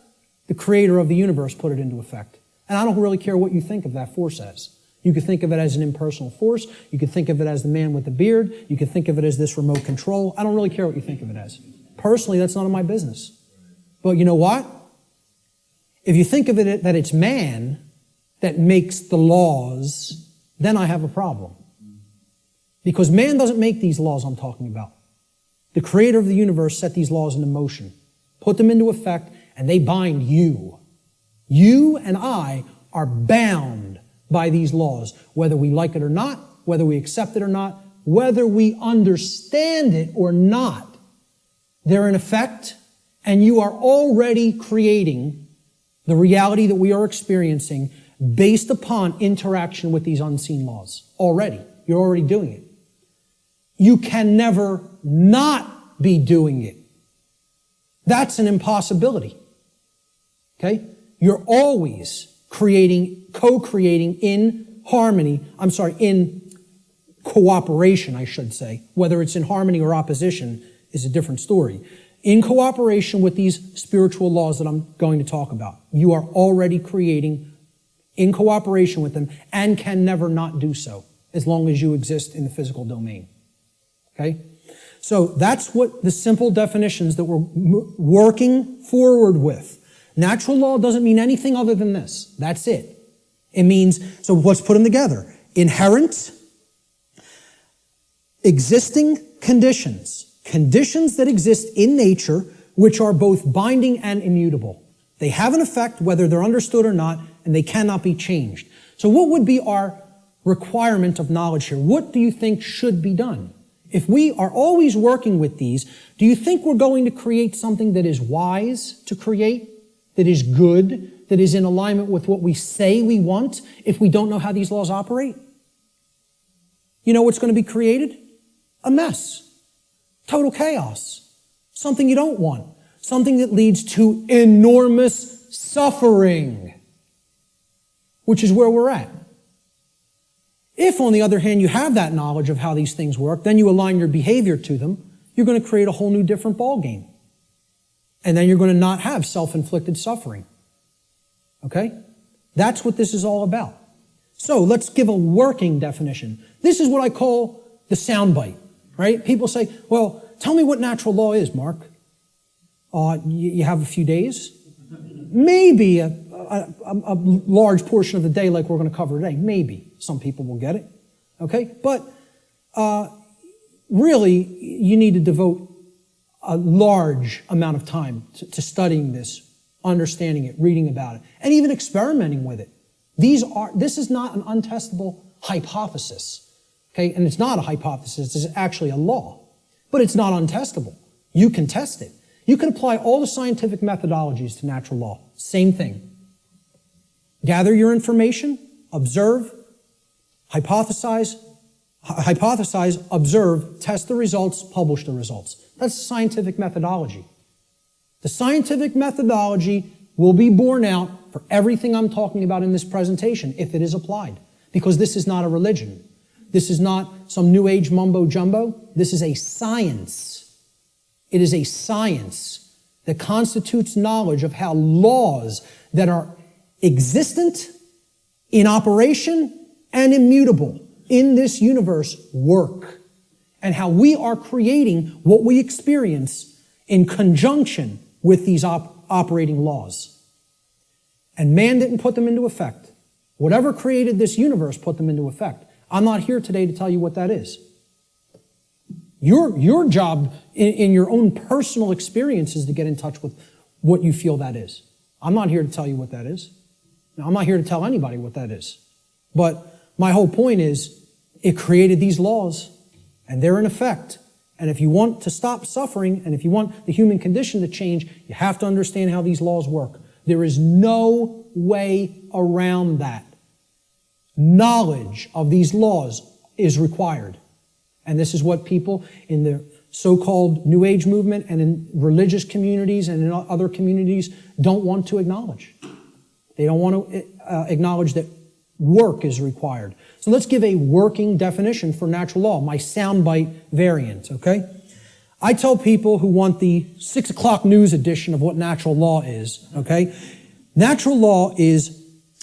The creator of the universe put it into effect. And I don't really care what you think of that force as. You could think of it as an impersonal force. You could think of it as the man with the beard. You could think of it as this remote control. I don't really care what you think of it as. Personally, that's none of my business. But you know what? If you think of it that it's man that makes the laws, then I have a problem. Because man doesn't make these laws I'm talking about. The creator of the universe set these laws into motion, put them into effect, and they bind you. You and I are bound by these laws, whether we like it or not, whether we accept it or not, whether we understand it or not, they're in effect, and you are already creating the reality that we are experiencing based upon interaction with these unseen laws. Already. You're already doing it. You can never not be doing it. That's an impossibility. Okay? You're always creating, co-creating in harmony, in cooperation, I should say. Whether it's in harmony or opposition is a different story. In cooperation with these spiritual laws that I'm going to talk about. You are already creating in cooperation with them and can never not do so as long as you exist in the physical domain. Okay? So that's what the simple definitions that we're working forward with. Natural law doesn't mean anything other than this. That's it. It means, so let's put them together. Inherent, existing conditions. Conditions that exist in nature which are both binding and immutable. They have an effect whether they're understood or not, and they cannot be changed. So what would be our requirement of knowledge here? What do you think should be done? If we are always working with these, do you think we're going to create something that is wise to create, that is good, that is in alignment with what we say we want if we don't know how these laws operate? You know what's going to be created? A mess. Total chaos. Something you don't want. Something that leads to enormous suffering, which is where we're at. If, on the other hand, you have that knowledge of how these things work, then you align your behavior to them, you're going to create a whole new different ballgame. And then you're going to not have self-inflicted suffering. Okay? That's what this is all about. So let's give a working definition. This is what I call the soundbite, right? People say, well, tell me what natural law is, Mark. You have a few days? Maybe a large portion of the day like we're going to cover today. Maybe. Some people will get it. Okay? But really, you need to devote a large amount of time to studying this, understanding it, reading about it, and even experimenting with it. This is not an untestable hypothesis. Okay? And it's not a hypothesis. It's actually a law. But it's not untestable. You can test it. You can apply all the scientific methodologies to natural law. Same thing. Gather your information, observe, hypothesize, observe, test the results, publish the results. That's scientific methodology. The scientific methodology will be borne out for everything I'm talking about in this presentation if it is applied. Because this is not a religion. This is not some New Age mumbo jumbo. This is a science. It is a science that constitutes knowledge of how laws that are existent, in operation, and immutable in this universe work, and how we are creating what we experience in conjunction with these operating laws. And man didn't put them into effect. Whatever created this universe put them into effect. I'm not here today to tell you what that is. Your job in your own personal experience is to get in touch with what you feel that is. I'm not here to tell you what that is. Now, I'm not here to tell anybody what that is. But my whole point is it created these laws, and they're in effect. And if you want to stop suffering, and if you want the human condition to change, you have to understand how these laws work. There is no way around that. Knowledge of these laws is required. And this is what people in the so-called New Age movement and in religious communities and in other communities don't want to acknowledge. They don't want to acknowledge that work is required. So let's give a working definition for natural law, my soundbite variant, okay? I tell people who want the 6 o'clock news edition of what natural law is, okay? Natural law is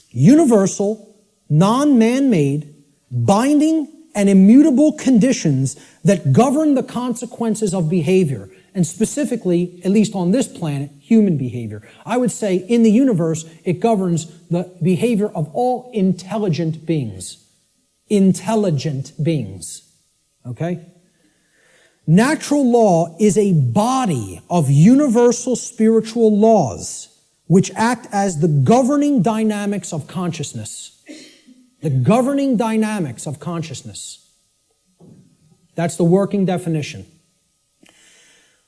universal, non-man-made, binding, and immutable conditions that govern the consequences of behavior, and specifically, at least on this planet, human behavior. I would say in the universe, it governs the behavior of all intelligent beings. Intelligent beings. Okay? Natural law is a body of universal spiritual laws which act as the governing dynamics of consciousness. The governing dynamics of consciousness. That's the working definition.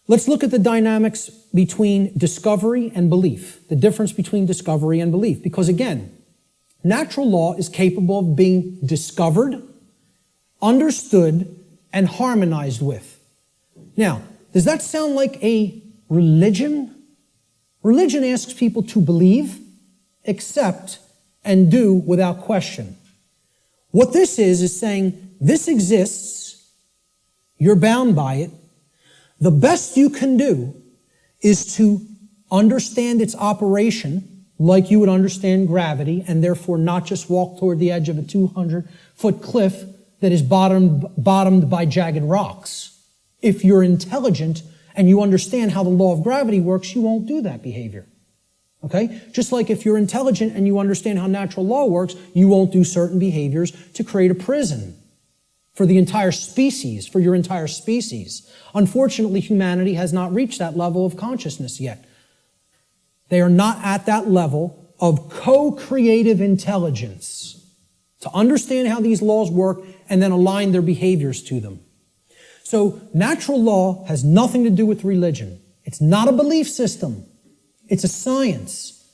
Let's look at the dynamics between discovery and belief. The difference between discovery and belief. Because again, natural law is capable of being discovered, understood, and harmonized with. Now, does that sound like a religion? Religion asks people to believe, accept, and do without question. What this is saying, this exists, you're bound by it. The best you can do is to understand its operation like you would understand gravity, and therefore not just walk toward the edge of a 200-foot cliff that is bottomed by jagged rocks. If you're intelligent and you understand how the law of gravity works, you won't do that behavior. Okay? Just like if you're intelligent and you understand how natural law works, you won't do certain behaviors to create a prison for the entire species, for your entire species. Unfortunately, humanity has not reached that level of consciousness yet. They are not at that level of co-creative intelligence to understand how these laws work and then align their behaviors to them. So natural law has nothing to do with religion. It's not a belief system. It's a science.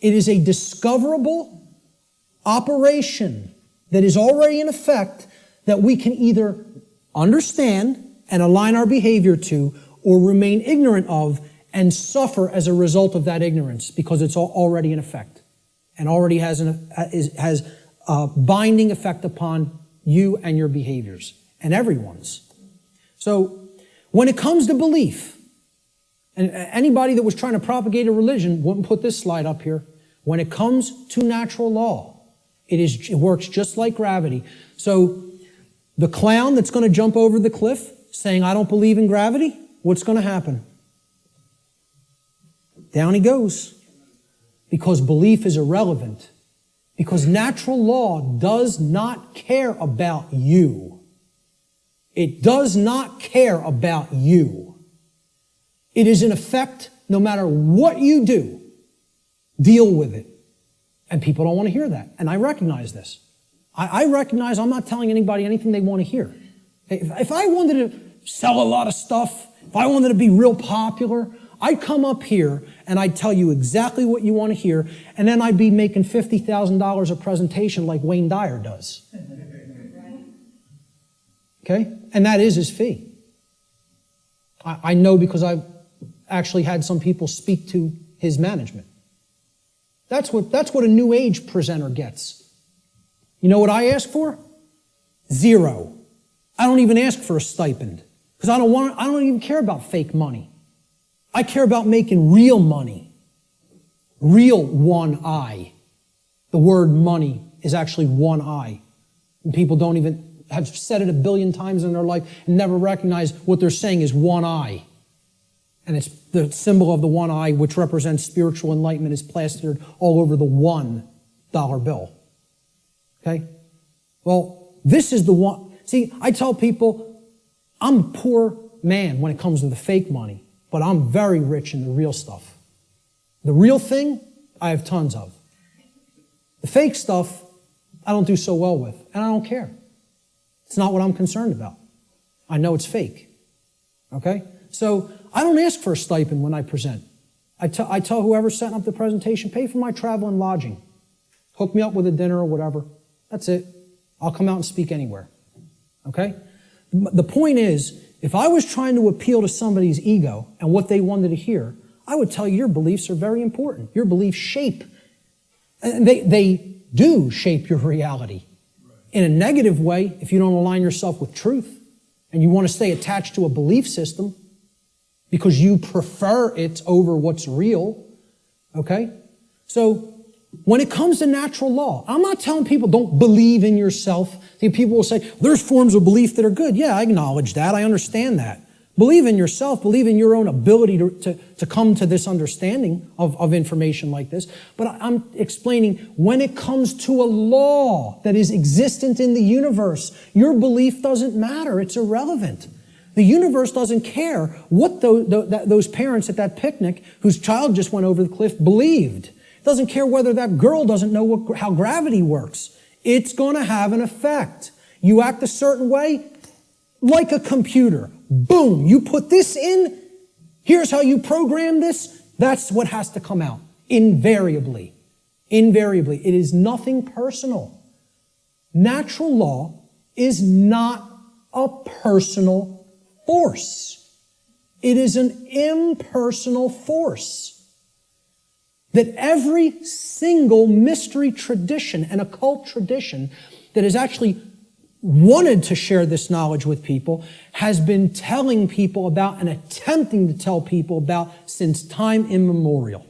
It is a discoverable operation that is already in effect that we can either understand and align our behavior to or remain ignorant of and suffer as a result of that ignorance because it's already in effect and already has a binding effect upon you and your behaviors and everyone's. So when it comes to belief, and anybody that was trying to propagate a religion wouldn't put this slide up here. When it comes to natural law, it works just like gravity. So the clown that's going to jump over the cliff saying, I don't believe in gravity, what's going to happen? Down he goes. Because belief is irrelevant. Because natural law does not care about you. It does not care about you. It is in effect, no matter what you do, deal with it. And people don't want to hear that. And I recognize this. I recognize I'm not telling anybody anything they want to hear. If I wanted to sell a lot of stuff, if I wanted to be real popular, I'd come up here and I'd tell you exactly what you want to hear, and then I'd be making $50,000 a presentation like Wayne Dyer does. Okay? And that is his fee. I know because I've actually had some people speak to his management. That's what a new age presenter gets. You know what I ask for? 0. I don't even ask for a stipend because I don't even care about fake money. I care about making real money. Real one eye. The word money is actually one eye. And people don't even have said it 1 billion times in their life and never recognize what they're saying is one eye. And it's the symbol of the one eye, which represents spiritual enlightenment, is plastered all over the $1 bill. Okay? Well, this is the one. See, I tell people, I'm a poor man when it comes to the fake money, but I'm very rich in the real stuff. The real thing, I have tons of. The fake stuff, I don't do so well with, and I don't care. It's not what I'm concerned about. I know it's fake. Okay? So I don't ask for a stipend when I present. I tell whoever's setting up the presentation, pay for my travel and lodging. Hook me up with a dinner or whatever. That's it. I'll come out and speak anywhere. Okay? The point is, if I was trying to appeal to somebody's ego and what they wanted to hear, I would tell you your beliefs are very important. Your beliefs shape. And they do shape your reality. In a negative way, if you don't align yourself with truth and you want to stay attached to a belief system because you prefer it over what's real, okay? So when it comes to natural law, I'm not telling people don't believe in yourself. I think people will say, there's forms of belief that are good. Yeah, I acknowledge that. I understand that. Believe in yourself. Believe in your own ability to come to this understanding of information like this. But I'm explaining when it comes to a law that is existent in the universe, your belief doesn't matter. It's irrelevant. The universe doesn't care what those parents at that picnic whose child just went over the cliff believed. It doesn't care whether that girl doesn't know how gravity works. It's going to have an effect. You act a certain way, like a computer. Boom, you put this in, here's how you program this, that's what has to come out. Invariably. Invariably. It is nothing personal. Natural law is not a personal force. It is an impersonal force. That every single mystery tradition and occult tradition that has actually wanted to share this knowledge with people has been telling people about and attempting to tell people about since time immemorial.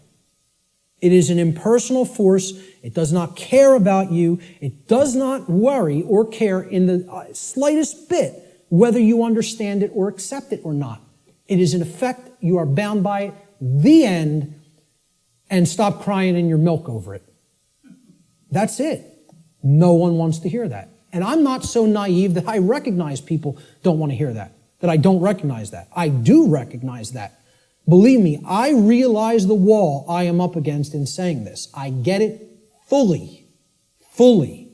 It is an impersonal force. It does not care about you. It does not worry or care in the slightest bit whether you understand it or accept it or not. It is in effect, you are bound by it, the end, and stop crying in your milk over it. That's it. No one wants to hear that. And I'm not so naive that I recognize people don't want to hear that I don't recognize that. I do recognize that. Believe me, I realize the wall I am up against in saying this. I get it fully. Fully.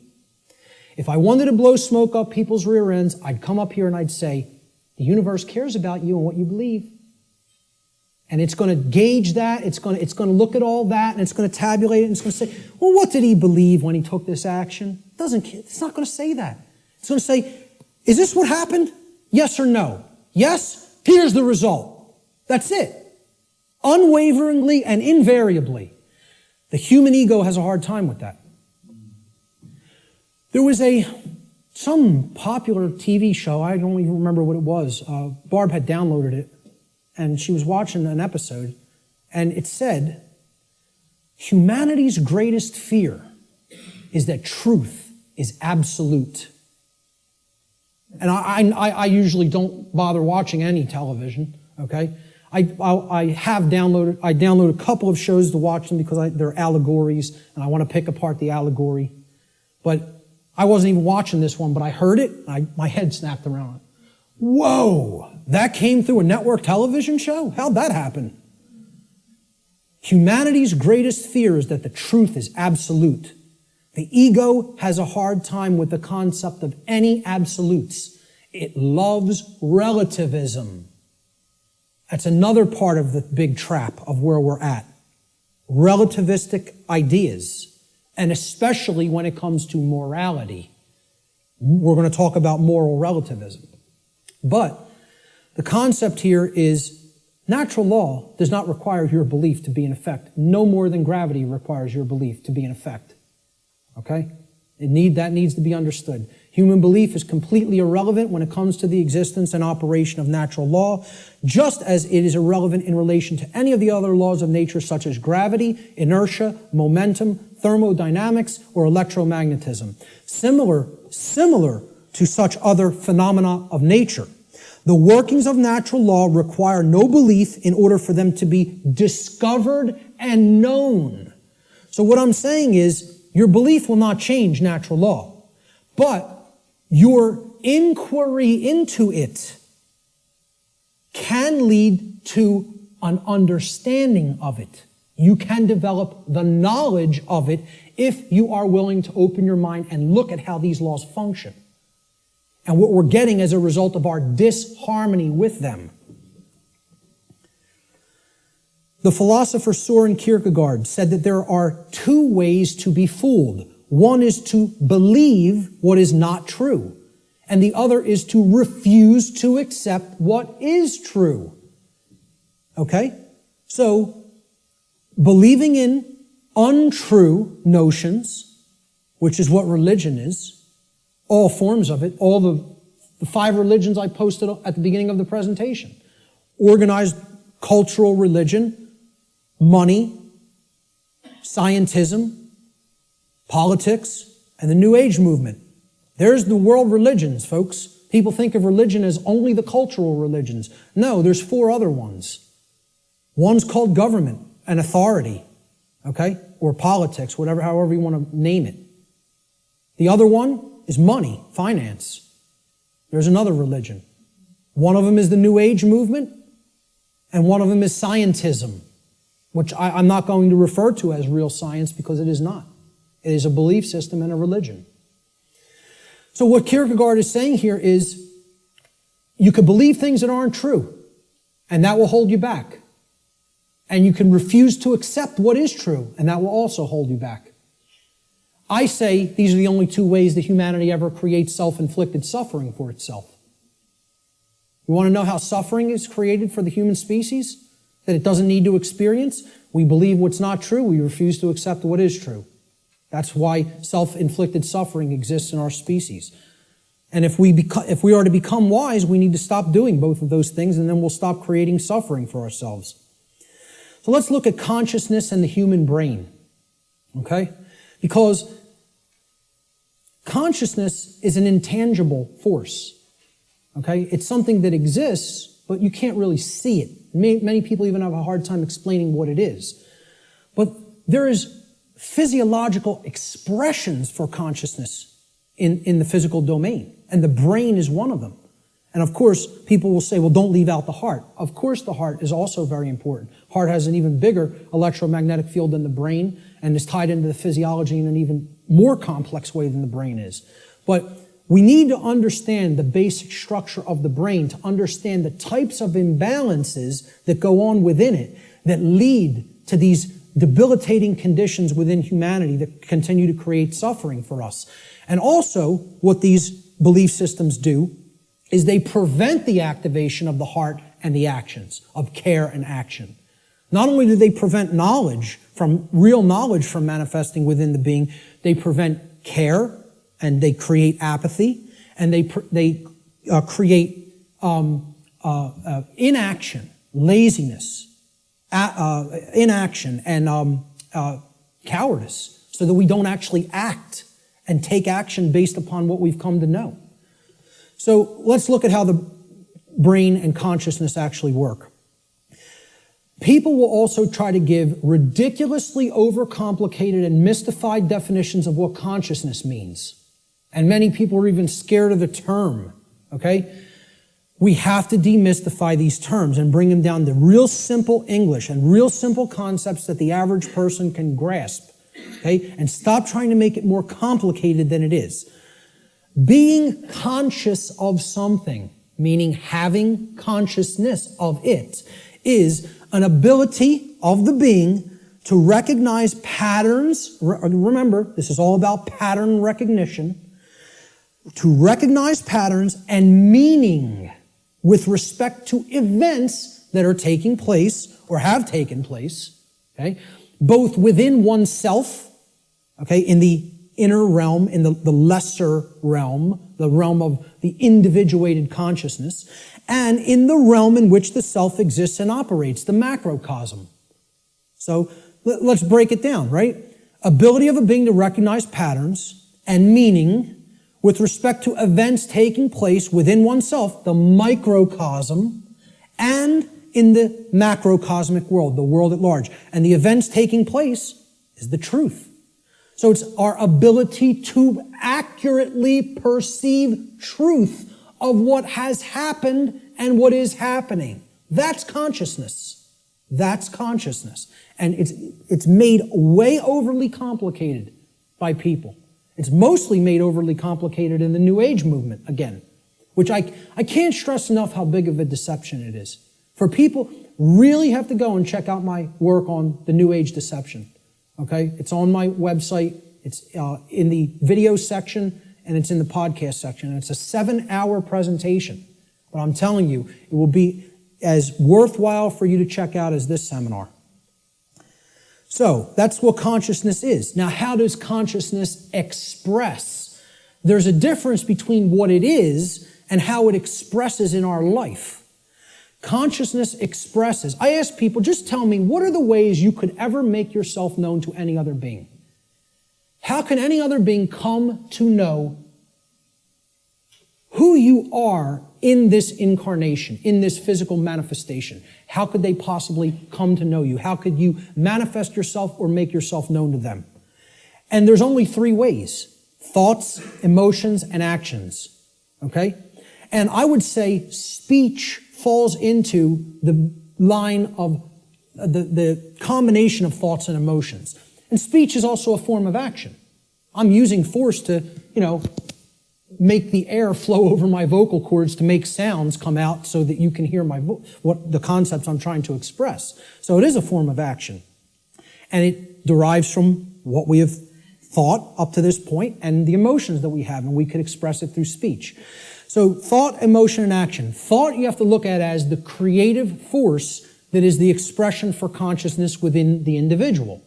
If I wanted to blow smoke up people's rear ends, I'd come up here and I'd say, the universe cares about you and what you believe. And it's going to gauge that, it's going to look at all that, and it's going to tabulate it, and it's going to say, well, what did he believe when he took this action? It's not going to say that. It's going to say, is this what happened? Yes or no? Yes? Here's the result. That's it. Unwaveringly and invariably. The human ego has a hard time with that. There was some popular TV show, I don't even remember what it was. Barb had downloaded it, and she was watching an episode, and it said, humanity's greatest fear is that truth is absolute. And I usually don't bother watching any television, okay? I downloaded a couple of shows to watch them because they're allegories, and I want to pick apart the allegory. But I wasn't even watching this one, but I heard it, and my head snapped around. Whoa! That came through a network television show? How'd that happen? Humanity's greatest fear is that the truth is absolute. The ego has a hard time with the concept of any absolutes. It loves relativism. That's another part of the big trap of where we're at. Relativistic ideas, and especially when it comes to morality. We're going to talk about moral relativism. But the concept here is natural law does not require your belief to be in effect, no more than gravity requires your belief to be in effect. Okay? That needs to be understood. Human belief is completely irrelevant when it comes to the existence and operation of natural law, just as it is irrelevant in relation to any of the other laws of nature such as gravity, inertia, momentum, thermodynamics, or electromagnetism. Similar to such other phenomena of nature. The workings of natural law require no belief in order for them to be discovered and known. So what I'm saying is, your belief will not change natural law, but your inquiry into it can lead to an understanding of it. You can develop the knowledge of it if you are willing to open your mind and look at how these laws function and what we're getting as a result of our disharmony with them. The philosopher Søren Kierkegaard said that there are two ways to be fooled. One is to believe what is not true, and the other is to refuse to accept what is true. Okay? So, believing in untrue notions, which is what religion is, all forms of it, all the 5 religions I posted at the beginning of the presentation. Organized cultural religion, money, scientism, politics, and the New Age movement. There's the world religions, folks. People think of religion as only the cultural religions. No, there's 4 other ones. One's called government and authority, okay? Or politics, however you want to name it. The other one is money, finance. There's another religion. One of them is the New Age movement, and one of them is scientism, which I'm not going to refer to as real science because it is not. It is a belief system and a religion. So what Kierkegaard is saying here is you could believe things that aren't true, and that will hold you back. And you can refuse to accept what is true, and that will also hold you back. I say these are the only two ways that humanity ever creates self-inflicted suffering for itself. You want to know how suffering is created for the human species? That it doesn't need to experience? We believe what's not true. We refuse to accept what is true. That's why self-inflicted suffering exists in our species. And if we are to become wise, we need to stop doing both of those things, and then we'll stop creating suffering for ourselves. So let's look at consciousness and the human brain. Okay? Because consciousness is an intangible force. Okay? It's something that exists, but you can't really see it. Many people even have a hard time explaining what it is. But there is physiological expressions for consciousness in the physical domain, and the brain is one of them. And of course, people will say, well, don't leave out the heart. Of course, the heart is also very important. Heart has an even bigger electromagnetic field than the brain, and is tied into the physiology in an even more complex way than the brain is. But we need to understand the basic structure of the brain to understand the types of imbalances that go on within it that lead to these debilitating conditions within humanity that continue to create suffering for us. And also, what these belief systems do is they prevent the activation of the heart and the actions, of care and action. Not only do they prevent real knowledge from manifesting within the being, they prevent care, and they create apathy, and they create inaction, laziness, inaction, and cowardice, so that we don't actually act and take action based upon what we've come to know. So let's look at how the brain and consciousness actually work. People will also try to give ridiculously overcomplicated and mystified definitions of what consciousness means. And many people are even scared of the term, okay? We have to demystify these terms and bring them down to real simple English and real simple concepts that the average person can grasp, okay? And stop trying to make it more complicated than it is. Being conscious of something, meaning having consciousness of it, is an ability of the being to recognize patterns. Remember, this is all about pattern recognition. To recognize patterns and meaning with respect to events that are taking place or have taken place, okay, both within oneself, okay, in the inner realm, in the lesser realm, the realm of the individuated consciousness, and in the realm in which the self exists and operates, the macrocosm. So let's break it down, right? Ability of a being to recognize patterns and meaning with respect to events taking place within oneself, the microcosm, and in the macrocosmic world, the world at large. And the events taking place is the truth. So it's our ability to accurately perceive truth of what has happened and what is happening. That's consciousness. That's consciousness. And it's made way overly complicated by people. It's mostly made overly complicated in the New Age movement, again, which I can't stress enough how big of a deception it is. For people, really have to go and check out my work on the New Age deception. Okay? It's on my website. It's in the video section, and it's in the podcast section. And it's a 7-hour presentation. But I'm telling you, it will be as worthwhile for you to check out as this seminar. So, that's what consciousness is. Now, how does consciousness express? There's a difference between what it is and how it expresses in our life. Consciousness expresses. I ask people, just tell me, what are the ways you could ever make yourself known to any other being? How can any other being come to know who you are in this incarnation, in this physical manifestation? How could they possibly come to know you? How could you manifest yourself or make yourself known to them? And there's only 3 ways: thoughts, emotions, and actions. Okay? And I would say speech falls into the line of the combination of thoughts and emotions. And speech is also a form of action. I'm using force to, make the air flow over my vocal cords to make sounds come out so that you can hear what the concepts I'm trying to express. So it is a form of action. And it derives from what we have thought up to this point and the emotions that we have, and we could express it through speech. So thought, emotion, and action. Thought you have to look at as the creative force that is the expression for consciousness within the individual.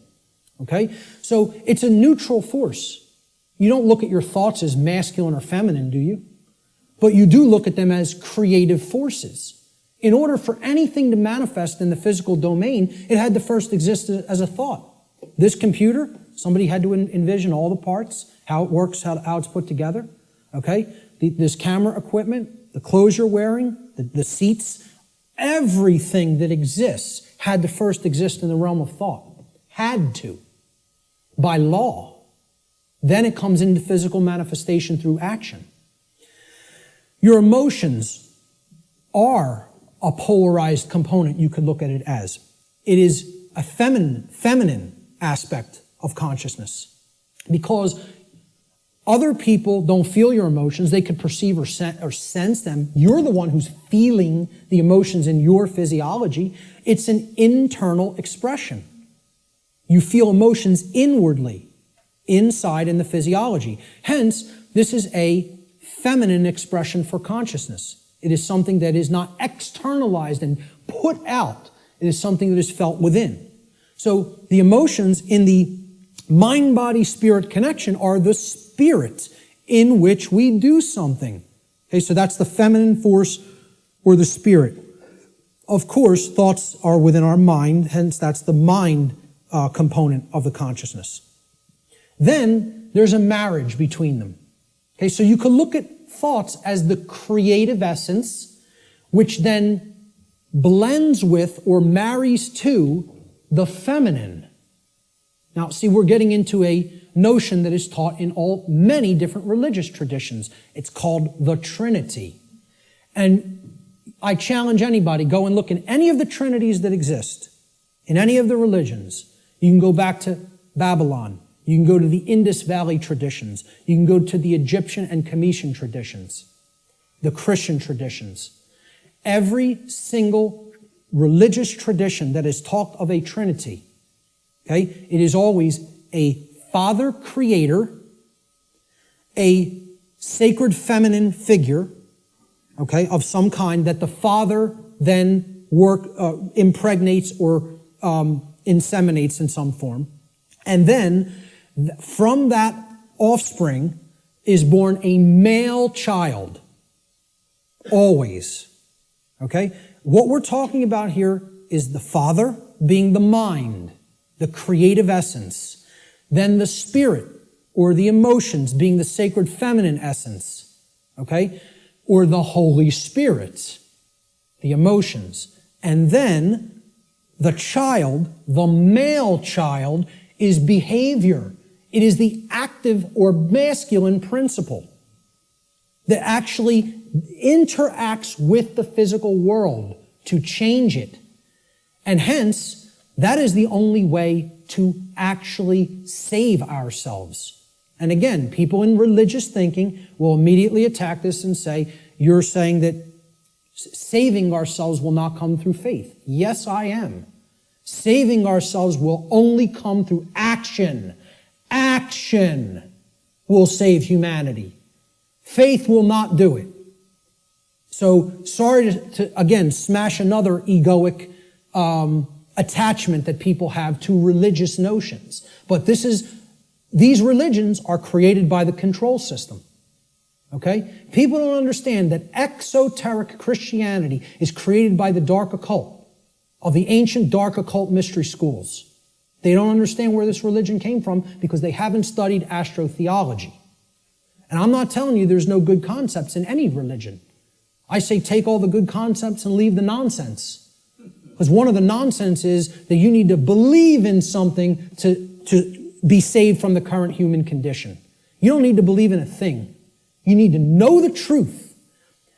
Okay? So it's a neutral force. You don't look at your thoughts as masculine or feminine, do you? But you do look at them as creative forces. In order for anything to manifest in the physical domain, it had to first exist as a thought. This computer, somebody had to envision all the parts, how it works, how it's put together. Okay? This camera equipment, the clothes you're wearing, the seats, everything that exists had to first exist in the realm of thought. Had to. By law. Then it comes into physical manifestation through action. Your emotions are a polarized component, you could look at it as. It is a feminine aspect of consciousness. Because other people don't feel your emotions, they could perceive or sense them. You're the one who's feeling the emotions in your physiology. It's an internal expression. You feel emotions inwardly, inside in the physiology. Hence, this is a feminine expression for consciousness. It is something that is not externalized and put out. It is something that is felt within. So the emotions in the mind-body-spirit connection are the spirit in which we do something. Okay, so that's the feminine force or the spirit. Of course, thoughts are within our mind, hence that's the mind component of the consciousness. Then there's a marriage between them. Okay, so you could look at thoughts as the creative essence, which then blends with or marries to the feminine. Now, see, we're getting into a notion that is taught in many different religious traditions. It's called the Trinity. And I challenge anybody, go and look in any of the trinities that exist, in any of the religions. You can go back to Babylon. You can go to the Indus Valley traditions. You can go to the Egyptian and Cometian traditions, the Christian traditions. Every single religious tradition that has talked of a Trinity, okay, it is always a Father Creator, a sacred feminine figure, okay, of some kind that the Father then impregnates or inseminates in some form. And then from that offspring is born a male child. Always. Okay? What we're talking about here is the Father being the mind, the creative essence. Then the Spirit, or the emotions, being the sacred feminine essence. Okay? Or the Holy Spirit, the emotions. And then the child, the male child, is behavior. It is the active or masculine principle that actually interacts with the physical world to change it. And hence, that is the only way to actually save ourselves. And again, people in religious thinking will immediately attack this and say, you're saying that saving ourselves will not come through faith. Yes, I am. Saving ourselves will only come through action. Action will save humanity. Faith will not do it. So, sorry to again, smash another egoic attachment that people have to religious notions. But these religions are created by the control system. Okay? People don't understand that exoteric Christianity is created by the dark occult, of the ancient dark occult mystery schools. They don't understand where this religion came from because they haven't studied astrotheology. And I'm not telling you there's no good concepts in any religion. I say take all the good concepts and leave the nonsense. Because one of the nonsense is that you need to believe in something to be saved from the current human condition. You don't need to believe in a thing. You need to know the truth.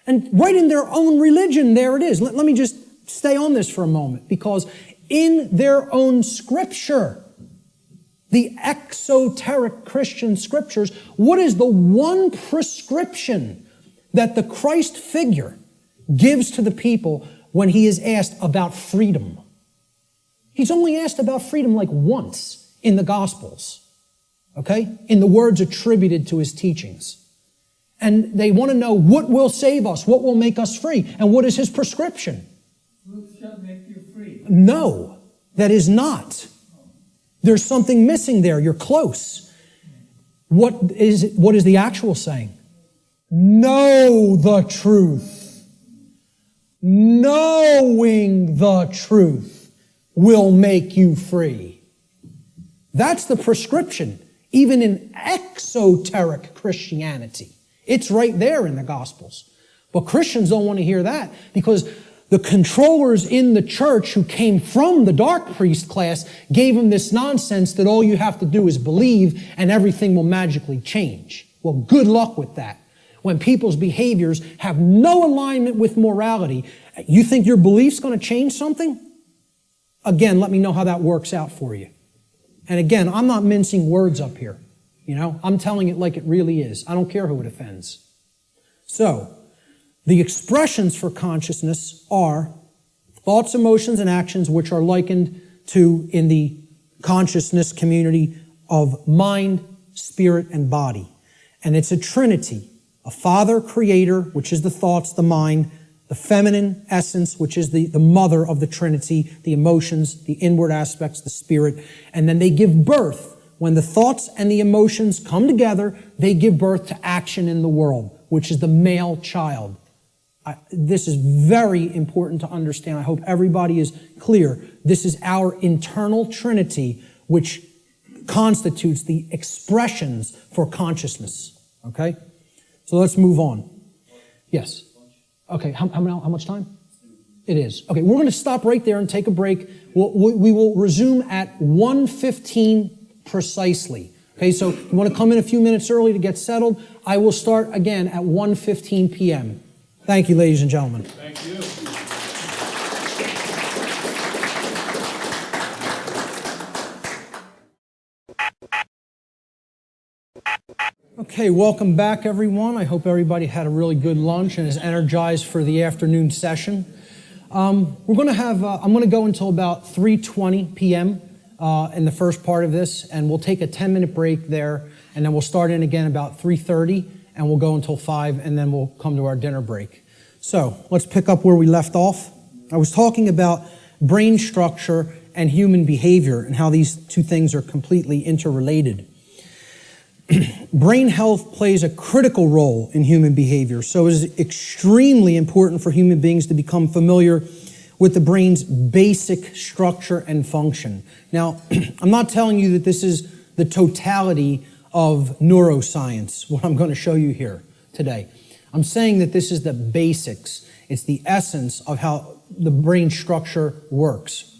And right in their own religion, there it is. Let me just stay on this for a moment, because in their own scripture, the exoteric Christian scriptures, what is the one prescription that the Christ figure gives to the people when he is asked about freedom? He's only asked about freedom like once in the Gospels, okay? In the words attributed to his teachings. And they want to know what will save us, what will make us free, and what is his prescription? Truth shall make you free. No, that is not. There's something missing there. You're close. What is the actual saying? Know the truth. Knowing the truth will make you free. That's the prescription, even in exoteric Christianity. It's right there in the Gospels. But Christians don't want to hear that because the controllers in the church who came from the dark priest class gave them this nonsense that all you have to do is believe and everything will magically change. Well, good luck with that. When people's behaviors have no alignment with morality, you think your belief's going to change something? Again, let me know how that works out for you. And again, I'm not mincing words up here. I'm telling it like it really is. I don't care who it offends. So, the expressions for consciousness are thoughts, emotions, and actions which are likened to, in the consciousness community, of mind, spirit, and body. And it's a trinity. A father, creator, which is the thoughts, the mind, the feminine essence, which is the mother of the trinity, the emotions, the inward aspects, the spirit. And then they give birth. When the thoughts and the emotions come together, they give birth to action in the world, which is the male child. This is very important to understand. I hope everybody is clear. This is our internal trinity, which constitutes the expressions for consciousness. Okay? So let's move on. Yes? Okay, how much time? It is. Okay, we're going to stop right there and take a break. We will resume at 1:15 precisely. Okay, so you want to come in a few minutes early to get settled. I will start again at 1:15 p.m. Thank you, ladies and gentlemen. Thank you. Okay, welcome back, everyone. I hope everybody had a really good lunch and is energized for the afternoon session. We're going to have, I'm going to go until about 3:20 p.m. In the first part of this, and we'll take a 10-minute break there, and then we'll start in again about 3:30, and we'll go until 5, and then we'll come to our dinner break. So let's pick up where we left off. I was talking about brain structure and human behavior and how these two things are completely interrelated. Brain health plays a critical role in human behavior, so it is extremely important for human beings to become familiar with the brain's basic structure and function. Now, I'm not telling you that this is the totality of neuroscience, what I'm going to show you here today. I'm saying that this is the basics. It's the essence of how the brain structure works.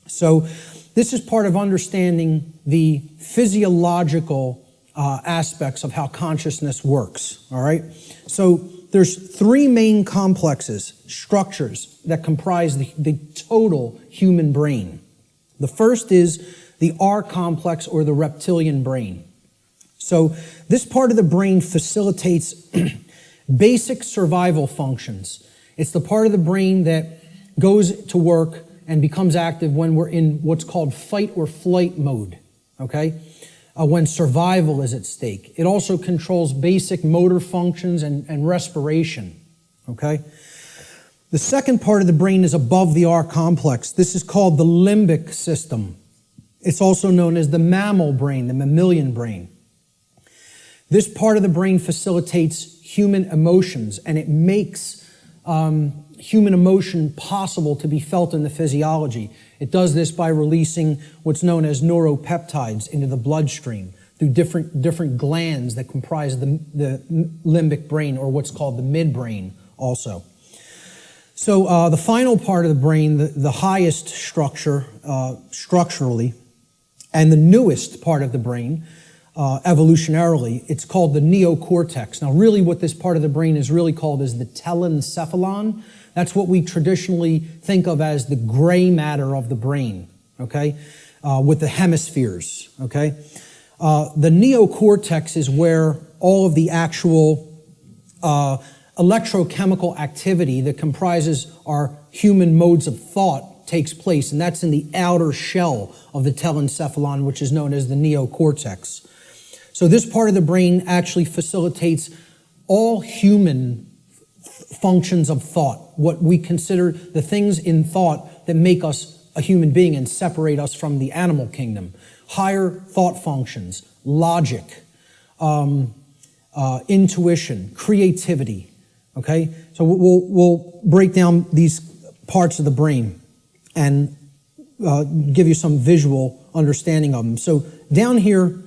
So this is part of understanding the physiological aspects of how consciousness works, all right? So there's three main complexes, structures, that comprise the total human brain. The first is the R complex, or the reptilian brain. So this part of the brain facilitates basic survival functions. It's the part of the brain that goes to work and becomes active when we're in what's called fight or flight mode, okay? When survival is at stake. It also controls basic motor functions and respiration, okay? The second part of the brain is above the R complex. This is called the limbic system. It's also known as the mammal brain, the mammalian brain. This part of the brain facilitates human emotions, and it makes human emotion possible to be felt in the physiology. It does this by releasing what's known as neuropeptides into the bloodstream through different glands that comprise the limbic brain, or what's called the midbrain also. So the final part of the brain, the highest structure structurally, and the newest part of the brain, evolutionarily, it's called the neocortex. Now really what this part of the brain is really called is the telencephalon. That's what we traditionally think of as the gray matter of the brain, okay? with the hemispheres, okay? The neocortex is where all of the actual electrochemical activity that comprises our human modes of thought takes place, and that's in the outer shell of the telencephalon, which is known as the neocortex. So this part of the brain actually facilitates all human functions of thought, what we consider the things in thought that make us a human being and separate us from the animal kingdom. Higher thought functions, logic, intuition, creativity, okay? So we'll break down these parts of the brain and give you some visual understanding of them. So down here,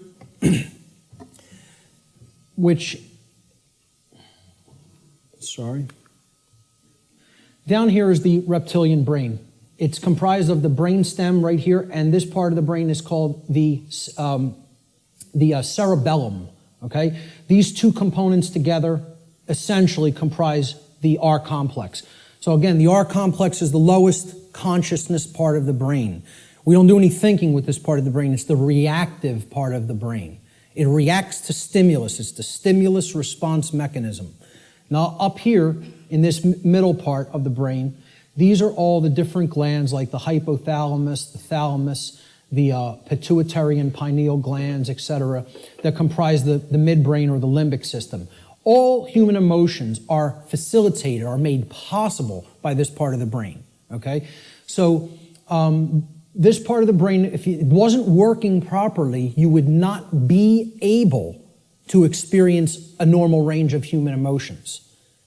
down here is the reptilian brain. It's comprised of the brain stem right here, and this part of the brain is called the cerebellum, okay? These two components together essentially comprise the R complex. So again, the R complex is the lowest consciousness part of the brain. We don't do any thinking with this part of the brain. It's the reactive part of the brain. It reacts to stimulus. It's the stimulus response mechanism. Now up here in this middle part of the brain, these are all the different glands like the hypothalamus, the thalamus, the pituitary and pineal glands, etc., that comprise the midbrain or the limbic system. All human emotions are facilitated, are made possible by this part of the brain, okay? So this part of the brain, if it wasn't working properly, you would not be able to experience a normal range of human emotions.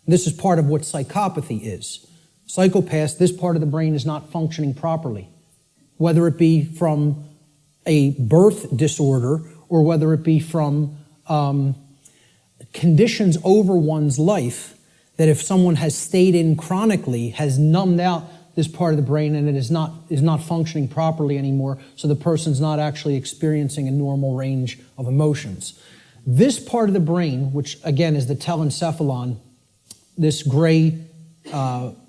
This is part of what psychopathy is. Psychopaths, this part of the brain is not functioning properly, whether it be from a birth disorder or whether it be from conditions over one's life that if someone has stayed in chronically has numbed out this part of the brain and it is not functioning properly anymore, so the person's not actually experiencing a normal range of emotions. This part of the brain, which again is the telencephalon, this gray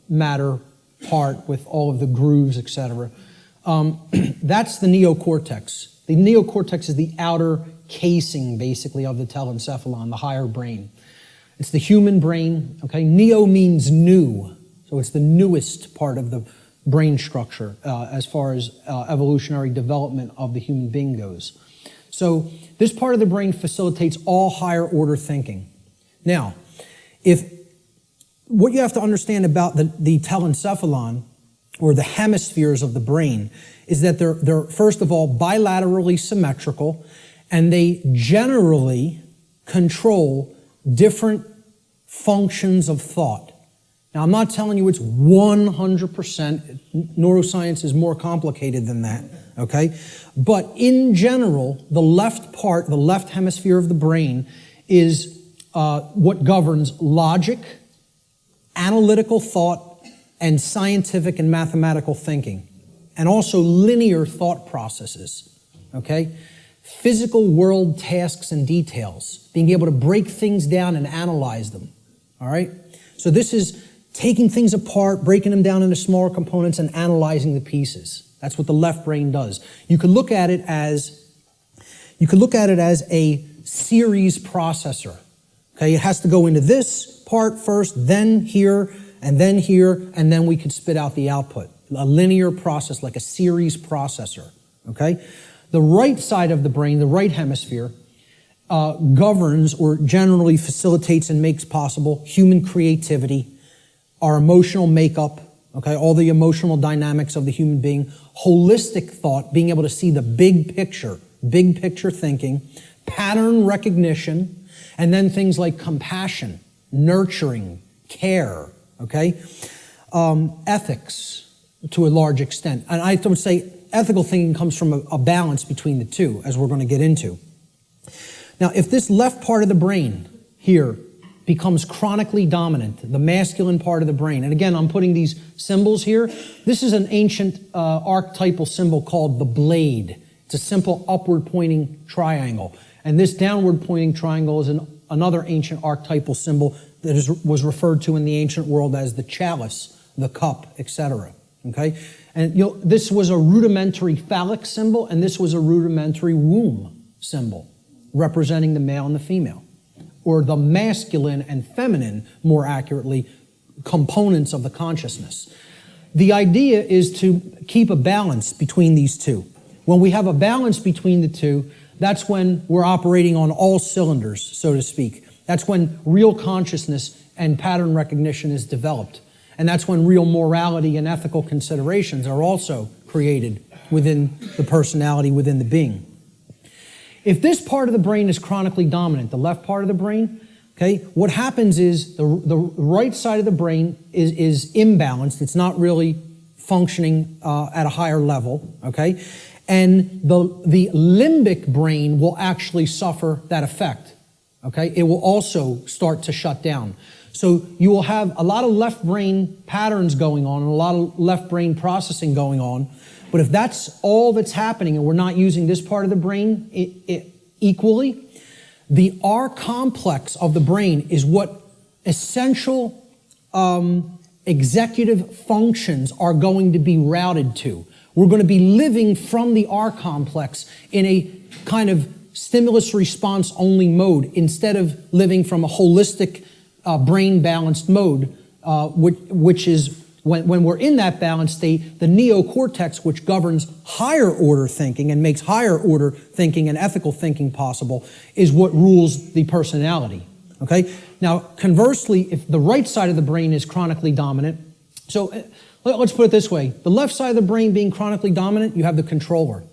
matter part with all of the grooves, etc., that's the neocortex. The neocortex is the outer casing, basically, of the telencephalon, the higher brain. It's the human brain, okay? Neo means new, so it's the newest part of the brain structure as far as evolutionary development of the human being goes. So this part of the brain facilitates all higher order thinking. Now, what you have to understand about the telencephalon, or the hemispheres of the brain, is that they're first of all bilaterally symmetrical, and they generally control different functions of thought. Now, I'm not telling you it's 100%. Neuroscience is more complicated than that, okay? But in general, the left hemisphere of the brain is what governs logic, analytical thought, and scientific and mathematical thinking, and also linear thought processes, okay? Physical world tasks and details, being able to break things down and analyze them, all right? So this is taking things apart, breaking them down into smaller components and analyzing the pieces. That's what the left brain does. You could look at it as a series processor, okay? It has to go into this part first, then here, and then we could spit out the output. A linear process, like a series processor, okay? The right side of the brain, the right hemisphere, governs or generally facilitates and makes possible human creativity, our emotional makeup, okay, all the emotional dynamics of the human being, holistic thought, being able to see the big picture thinking, pattern recognition, and then things like compassion, nurturing, care, okay? Ethics to a large extent. And I would say ethical thinking comes from a balance between the two, as we're going to get into. Now, if this left part of the brain here becomes chronically dominant, the masculine part of the brain, and again, I'm putting these symbols here. This is an ancient archetypal symbol called the blade. It's a simple upward pointing triangle. And this downward pointing triangle is another ancient archetypal symbol that was referred to in the ancient world as the chalice, the cup, etc. Okay? And this was a rudimentary phallic symbol, and this was a rudimentary womb symbol, representing the male and the female, or the masculine and feminine, more accurately, components of the consciousness. The idea is to keep a balance between these two. When we have a balance between the two, that's when we're operating on all cylinders, so to speak. That's when real consciousness and pattern recognition is developed. And that's when real morality and ethical considerations are also created within the personality, within the being. If this part of the brain is chronically dominant, the left part of the brain, okay, what happens is the right side of the brain is imbalanced. It's not really functioning at a higher level, okay? And the limbic brain will actually suffer that effect, okay? It will also start to shut down. So you will have a lot of left brain patterns going on and a lot of left brain processing going on. But if that's all that's happening and we're not using this part of the brain equally, the R complex of the brain is what essential executive functions are going to be routed to. We're going to be living from the R complex in a kind of stimulus response only mode instead of living from a holistic brain balanced mode, which is when we're in that balanced state, the neocortex, which governs higher order thinking and makes higher order thinking and ethical thinking possible, is what rules the personality. Okay? Now, conversely, if the right side of the brain is chronically dominant, so let's put it this way. The left side of the brain being chronically dominant, you have the controller.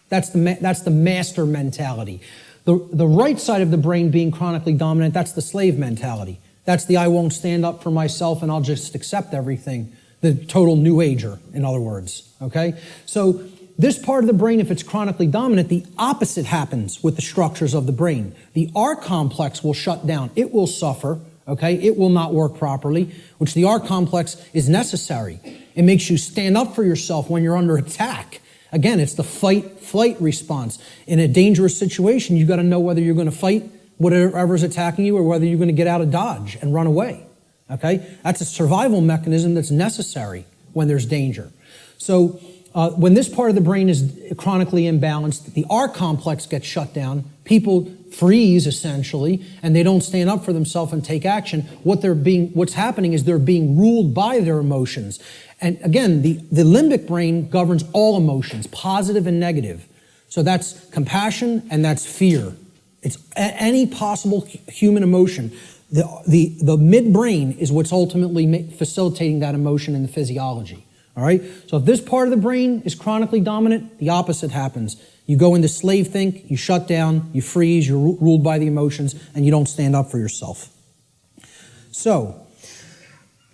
That's the master mentality. The right side of the brain being chronically dominant, that's the slave mentality. That's the I won't stand up for myself and I'll just accept everything. The total new ager, in other words. Okay? So this part of the brain, if it's chronically dominant, the opposite happens with the structures of the brain. The R complex will shut down. It will suffer. Okay? It will not work properly, which the R complex is necessary. It makes you stand up for yourself when you're under attack. Again, it's the fight-flight response. In a dangerous situation, you've got to know whether you're going to fight whatever's attacking you or whether you're going to get out of dodge and run away. Okay? That's a survival mechanism that's necessary when there's danger. So when this part of the brain is chronically imbalanced, the R complex gets shut down, people freeze essentially, and they don't stand up for themselves and take action. What's happening is they're being ruled by their emotions. And again, the limbic brain governs all emotions, positive and negative. So that's compassion and that's fear. It's any possible human emotion. The midbrain is what's ultimately facilitating that emotion in the physiology. All right? So if this part of the brain is chronically dominant, the opposite happens. You go into slave think, you shut down, you freeze, you're ruled by the emotions, and you don't stand up for yourself. So,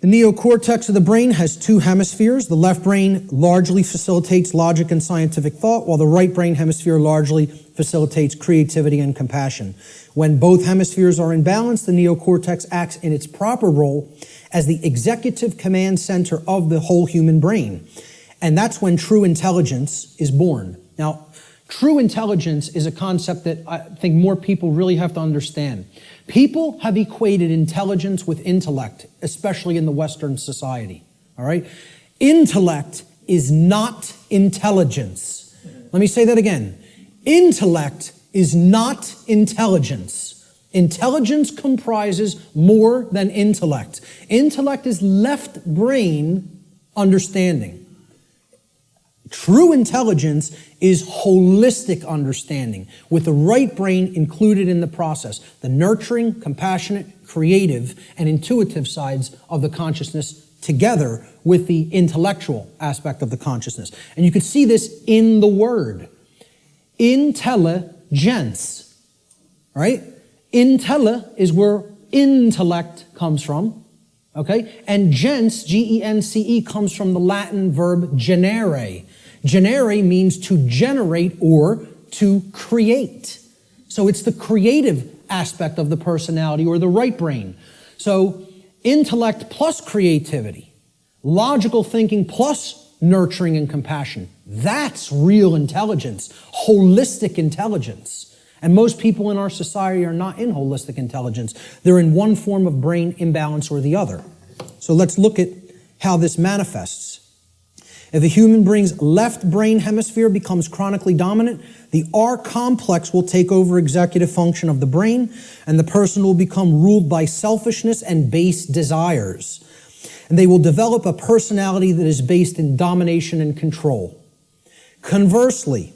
the neocortex of the brain has two hemispheres. The left brain largely facilitates logic and scientific thought, while the right brain hemisphere largely facilitates creativity and compassion. When both hemispheres are in balance, the neocortex acts in its proper role as the executive command center of the whole human brain. And that's when true intelligence is born. Now, true intelligence is a concept that I think more people really have to understand. People have equated intelligence with intellect, especially in the Western society. All right? Intellect is not intelligence. Let me say that again. Intellect is not intelligence. Intelligence comprises more than intellect. Intellect is left brain understanding. True intelligence is holistic understanding, with the right brain included in the process. The nurturing, compassionate, creative, and intuitive sides of the consciousness together with the intellectual aspect of the consciousness. And you can see this in the word. Intelligence. Right? Intella is where intellect comes from. Okay? And gens, G-E-N-C-E, comes from the Latin verb generare. Generare means to generate or to create. So it's the creative aspect of the personality or the right brain. So intellect plus creativity, logical thinking plus nurturing and compassion. That's real intelligence, holistic intelligence. And most people in our society are not in holistic intelligence. They're in one form of brain imbalance or the other. So let's look at how this manifests. If a human being's left brain hemisphere becomes chronically dominant, the R complex will take over executive function of the brain, and the person will become ruled by selfishness and base desires. And they will develop a personality that is based in domination and control. Conversely,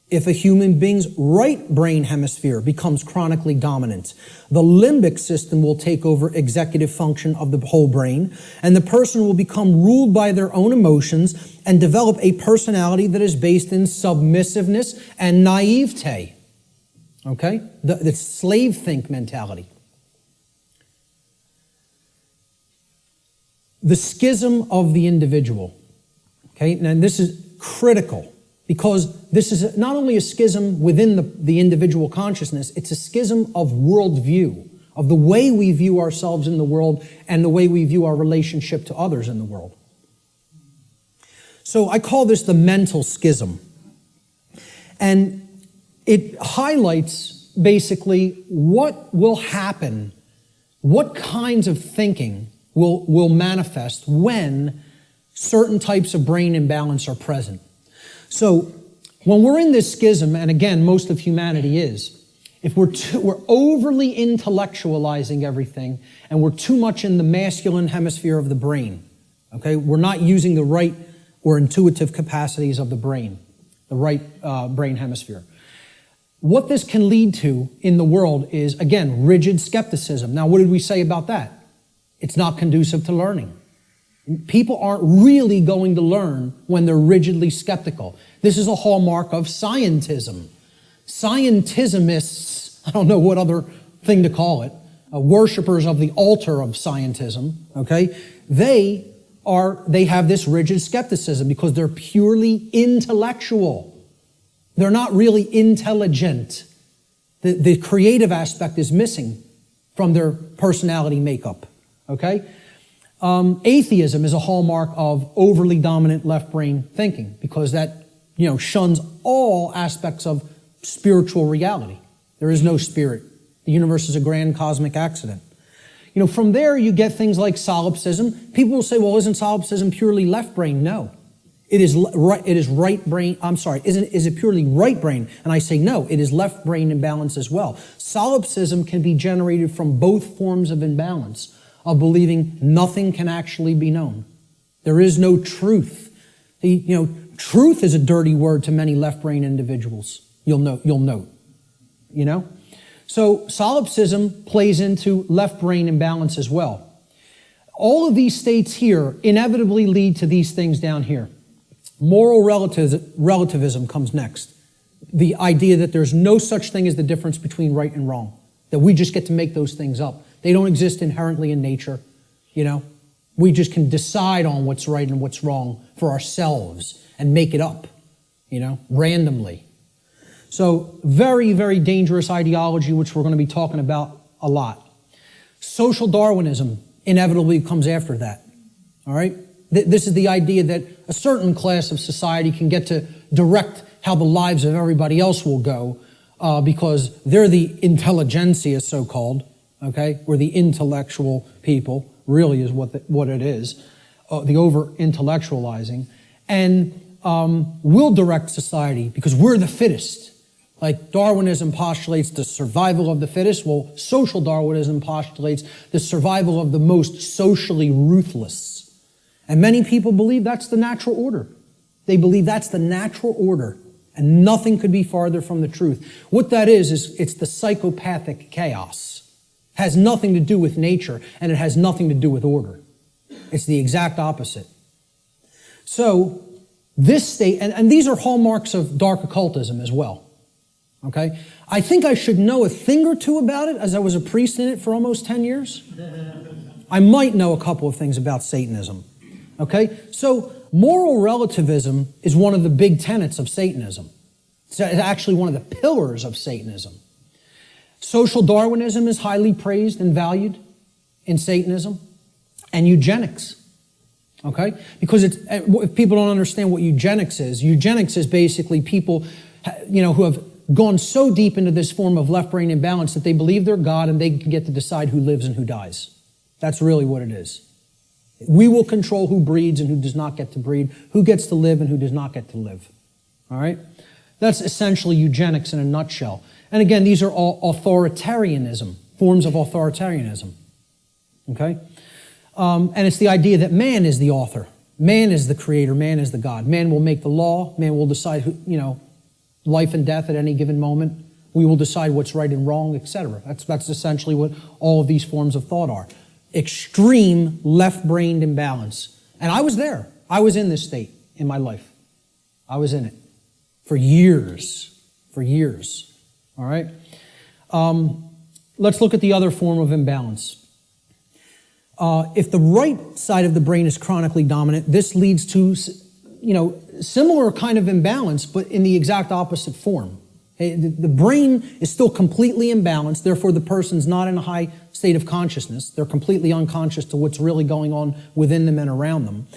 if a human being's right brain hemisphere becomes chronically dominant, the limbic system will take over executive function of the whole brain, and the person will become ruled by their own emotions and develop a personality that is based in submissiveness and naivete. Okay? The slave think mentality. The schism of the individual. Okay? And this is critical, because this is not only a schism within the individual consciousness, it's a schism of worldview, of the way we view ourselves in the world and the way we view our relationship to others in the world. So I call this the mental schism. And it highlights basically what will happen, what kinds of thinking will manifest when certain types of brain imbalance are present. So when we're in this schism, and again, most of humanity is, if we're overly intellectualizing everything and we're too much in the masculine hemisphere of the brain, okay, we're not using the right or intuitive capacities of the brain, the right brain hemisphere. What this can lead to in the world is, again, rigid skepticism. Now, what did we say about that? It's not conducive to learning. People aren't really going to learn when they're rigidly skeptical. This is a hallmark of scientism. Scientismists, I don't know what other thing to call it, worshipers of the altar of scientism, okay, they have this rigid skepticism because they're purely intellectual. They're not really intelligent. The creative aspect is missing from their personality makeup, okay? Atheism is a hallmark of overly dominant left brain thinking because that, shuns all aspects of spiritual reality. There is no spirit. The universe is a grand cosmic accident. From there you get things like solipsism. People will say, well, isn't solipsism purely left brain? No. It is right brain. I'm sorry. Is it purely right brain? And I say no. It is left brain imbalance as well. Solipsism can be generated from both forms of imbalance, of believing nothing can actually be known. There is no truth. Truth is a dirty word to many left brain individuals. You'll note. So solipsism plays into left brain imbalance as well. All of these states here inevitably lead to these things down here. Moral relativism comes next. The idea that there's no such thing as the difference between right and wrong, that we just get to make those things up. They don't exist inherently in nature, We just can decide on what's right and what's wrong for ourselves and make it up, randomly. So very, very dangerous ideology, which we're going to be talking about a lot. Social Darwinism inevitably comes after that, all right? This is the idea that a certain class of society can get to direct how the lives of everybody else will go because they're the intelligentsia, so-called, okay? We're the intellectual people, really is what it is, the over-intellectualizing. And we'll direct society because we're the fittest. Like Darwinism postulates the survival of the fittest, well, social Darwinism postulates the survival of the most socially ruthless. And many people believe that's the natural order. They believe that's the natural order, and nothing could be farther from the truth. What that is it's the psychopathic chaos. It has nothing to do with nature, and it has nothing to do with order. It's the exact opposite. So, this state, and these are hallmarks of dark occultism as well. Okay? I think I should know a thing or two about it, as I was a priest in it for almost 10 years. I might know a couple of things about Satanism. Okay? So, moral relativism is one of the big tenets of Satanism. It's actually one of the pillars of Satanism. Social Darwinism is highly praised and valued in Satanism. And eugenics. Okay? Because if people don't understand what eugenics is basically people, who have gone so deep into this form of left brain imbalance that they believe they're God and they can get to decide who lives and who dies. That's really what it is. We will control who breeds and who does not get to breed, who gets to live and who does not get to live. All right? That's essentially eugenics in a nutshell. And again, these are all authoritarianism, forms of authoritarianism. Okay? And it's the idea that man is the author. Man is the creator. Man is the God. Man will make the law. Man will decide who, life and death at any given moment. We will decide what's right and wrong, etc. That's essentially what all of these forms of thought are. Extreme left-brained imbalance. And I was there. I was in this state in my life. I was in it for years. For years. All right? Let's look at the other form of imbalance. If the right side of the brain is chronically dominant, this leads to, similar kind of imbalance, but in the exact opposite form. The brain is still completely imbalanced, therefore the person's not in a high state of consciousness. They're completely unconscious to what's really going on within them and around them.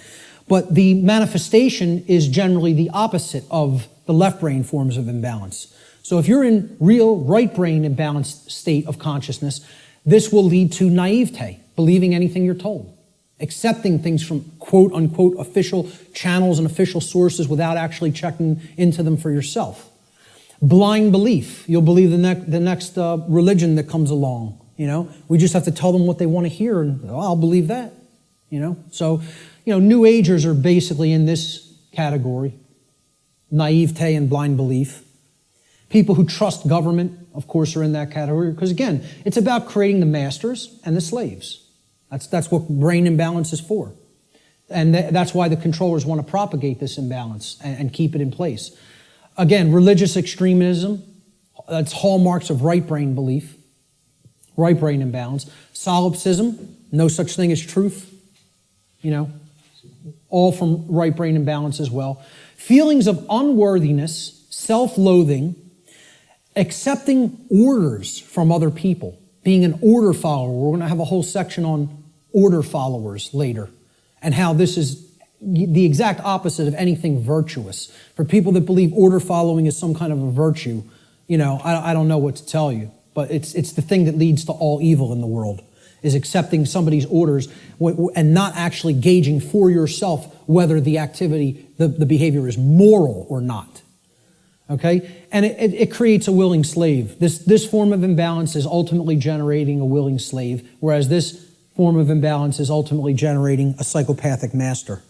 But the manifestation is generally the opposite of the left brain forms of imbalance. So if you're in real right brain imbalanced state of consciousness, this will lead to naivete, believing anything you're told, accepting things from quote unquote official channels and official sources without actually checking into them for yourself. Blind belief. You'll believe the next religion that comes along. We just have to tell them what they want to hear, and I'll believe that. So, New Agers are basically in this category: naivete and blind belief. People who trust government, of course, are in that category because, again, it's about creating the masters and the slaves. That's what brain imbalance is for, and that's why the controllers want to propagate this imbalance and keep it in place. Again, religious extremism, that's hallmarks of right brain belief, right brain imbalance. Solipsism, no such thing as truth, all from right brain imbalance as well. Feelings of unworthiness, self-loathing, accepting orders from other people, being an order follower. We're going to have a whole section on order followers later and how this is the exact opposite of anything virtuous. For people that believe order following is some kind of a virtue, I don't know what to tell you, but it's the thing that leads to all evil in the world, is accepting somebody's orders and not actually gauging for yourself whether the activity, the behavior is moral or not. Okay? And it creates a willing slave. This form of imbalance is ultimately generating a willing slave, whereas this form of imbalance is ultimately generating a psychopathic master.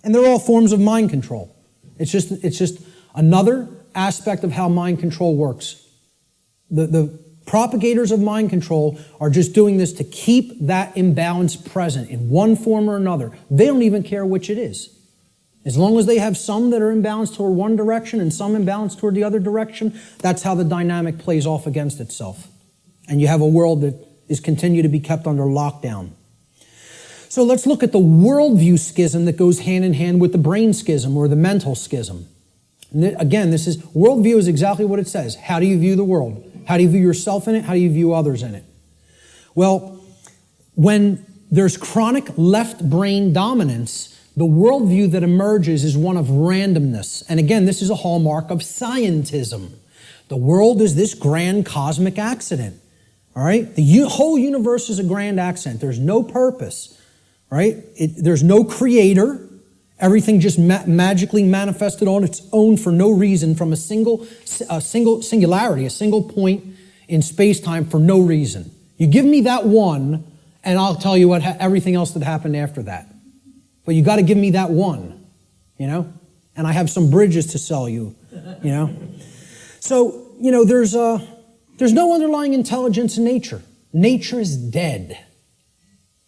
And they're all forms of mind control. It's just another aspect of how mind control works. The propagators of mind control are just doing this to keep that imbalance present in one form or another. They don't even care which it is. As long as they have some that are imbalanced toward one direction and some imbalanced toward the other direction, that's how the dynamic plays off against itself. And you have a world that is continue to be kept under lockdown. So let's look at the worldview schism that goes hand in hand with the brain schism or the mental schism. And again, worldview is exactly what it says. How do you view the world? How do you view yourself in it? How do you view others in it? Well, when there's chronic left brain dominance, the worldview that emerges is one of randomness. And again, this is a hallmark of scientism. The world is this grand cosmic accident. All right? The whole universe is a grand accident. There's no purpose. Right? There's no creator. Everything just magically manifested on its own for no reason from a single singularity, a single point in space-time for no reason. You give me that one, and I'll tell you everything else that happened after that. But you got to give me that one, and I have some bridges to sell you, So, there's no underlying intelligence in nature. Nature is dead.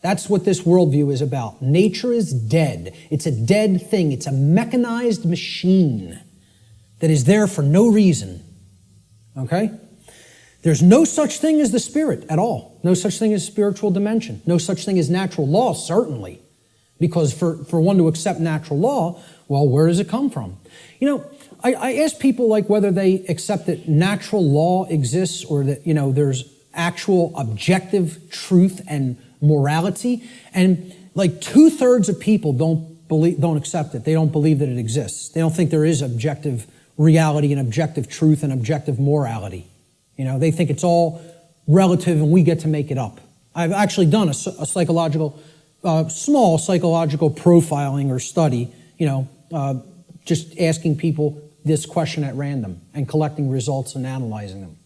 That's what this worldview is about. Nature is dead. It's a dead thing. It's a mechanized machine that is there for no reason. Okay? There's no such thing as the spirit at all. No such thing as spiritual dimension. No such thing as natural law, certainly. Because for one to accept natural law, well, where does it come from? I ask people whether they accept that natural law exists or that, there's actual objective truth and morality, and 2/3 of people don't accept it. They don't believe that it exists. They don't think there is objective reality and objective truth and objective morality. They think it's all relative and we get to make it up. I've actually done a psychological small psychological profiling or study, just asking people this question at random and collecting results and analyzing them.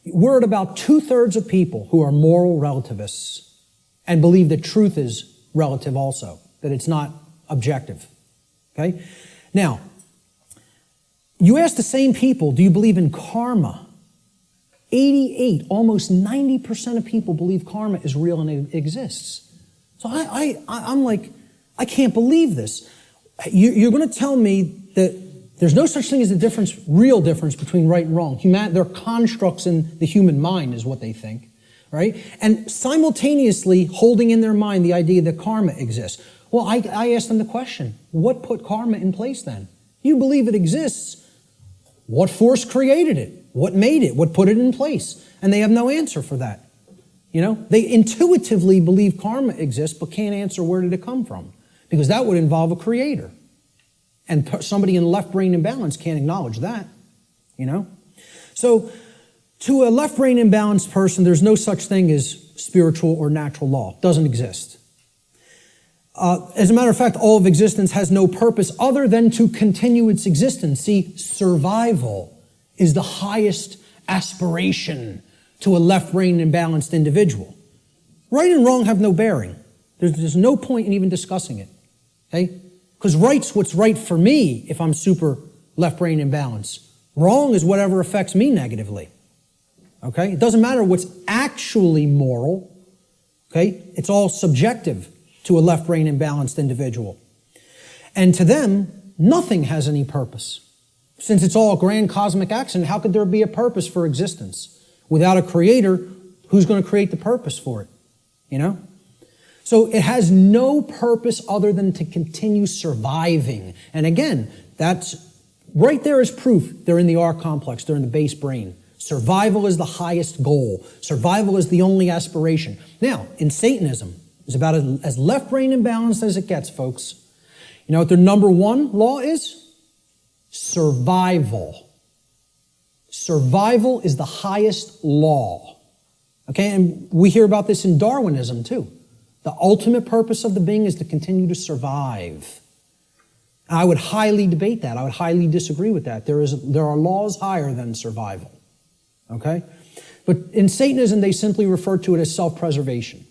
We're at about 2/3 of people who are moral relativists and believe that truth is relative also, that it's not objective. Okay? Now, you ask the same people, do you believe in karma? 88, almost 90% of people believe karma is real and it exists. So I'm like, I can't believe this. You're going to tell me that there's no such thing as a real difference between right and wrong. They're constructs in the human mind is what they think, right? And simultaneously holding in their mind the idea that karma exists. Well, I asked them the question, what put karma in place then? You believe it exists. What force created it? What made it? What put it in place? And they have no answer for that. They intuitively believe karma exists, but can't answer where did it come from, because that would involve a creator. And somebody in left brain imbalance can't acknowledge that, So to a left brain imbalanced person, there's no such thing as spiritual or natural law. It doesn't exist. As a matter of fact, all of existence has no purpose other than to continue its existence. See, survival is the highest aspiration to a left brain imbalanced individual. Right and wrong have no bearing. There's no point in even discussing it. Okay? Because right's what's right for me if I'm super left brain imbalanced. Wrong is whatever affects me negatively. Okay? It doesn't matter what's actually moral. Okay? It's all subjective to a left brain imbalanced individual. And to them, nothing has any purpose. Since it's all a grand cosmic accident, how could there be a purpose for existence? Without a creator, who's going to create the purpose for it? So it has no purpose other than to continue surviving. And again, that's right there is proof they're in the R complex, they're in the base brain. Survival is the highest goal. Survival is the only aspiration. Now, in Satanism, it's about as left brain imbalanced as it gets, folks. You know what their number one law is? Survival. Survival is the highest law. Okay, and we hear about this in Darwinism too. The ultimate purpose of the being is to continue to survive. I would highly debate that. I would highly disagree with that. There are laws higher than survival. Okay? But in Satanism, they simply refer to it as self-preservation.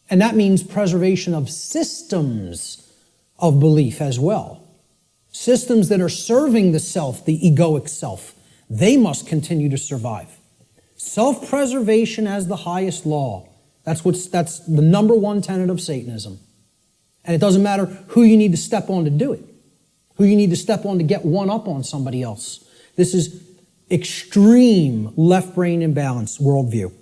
And that means preservation of systems of belief as well. Systems that are serving the self, the egoic self. They must continue to survive. Self-preservation as the highest law. That's the number one tenet of Satanism. And it doesn't matter who you need to step on to do it. Who you need to step on to get one up on somebody else. This is extreme left brain imbalance worldview.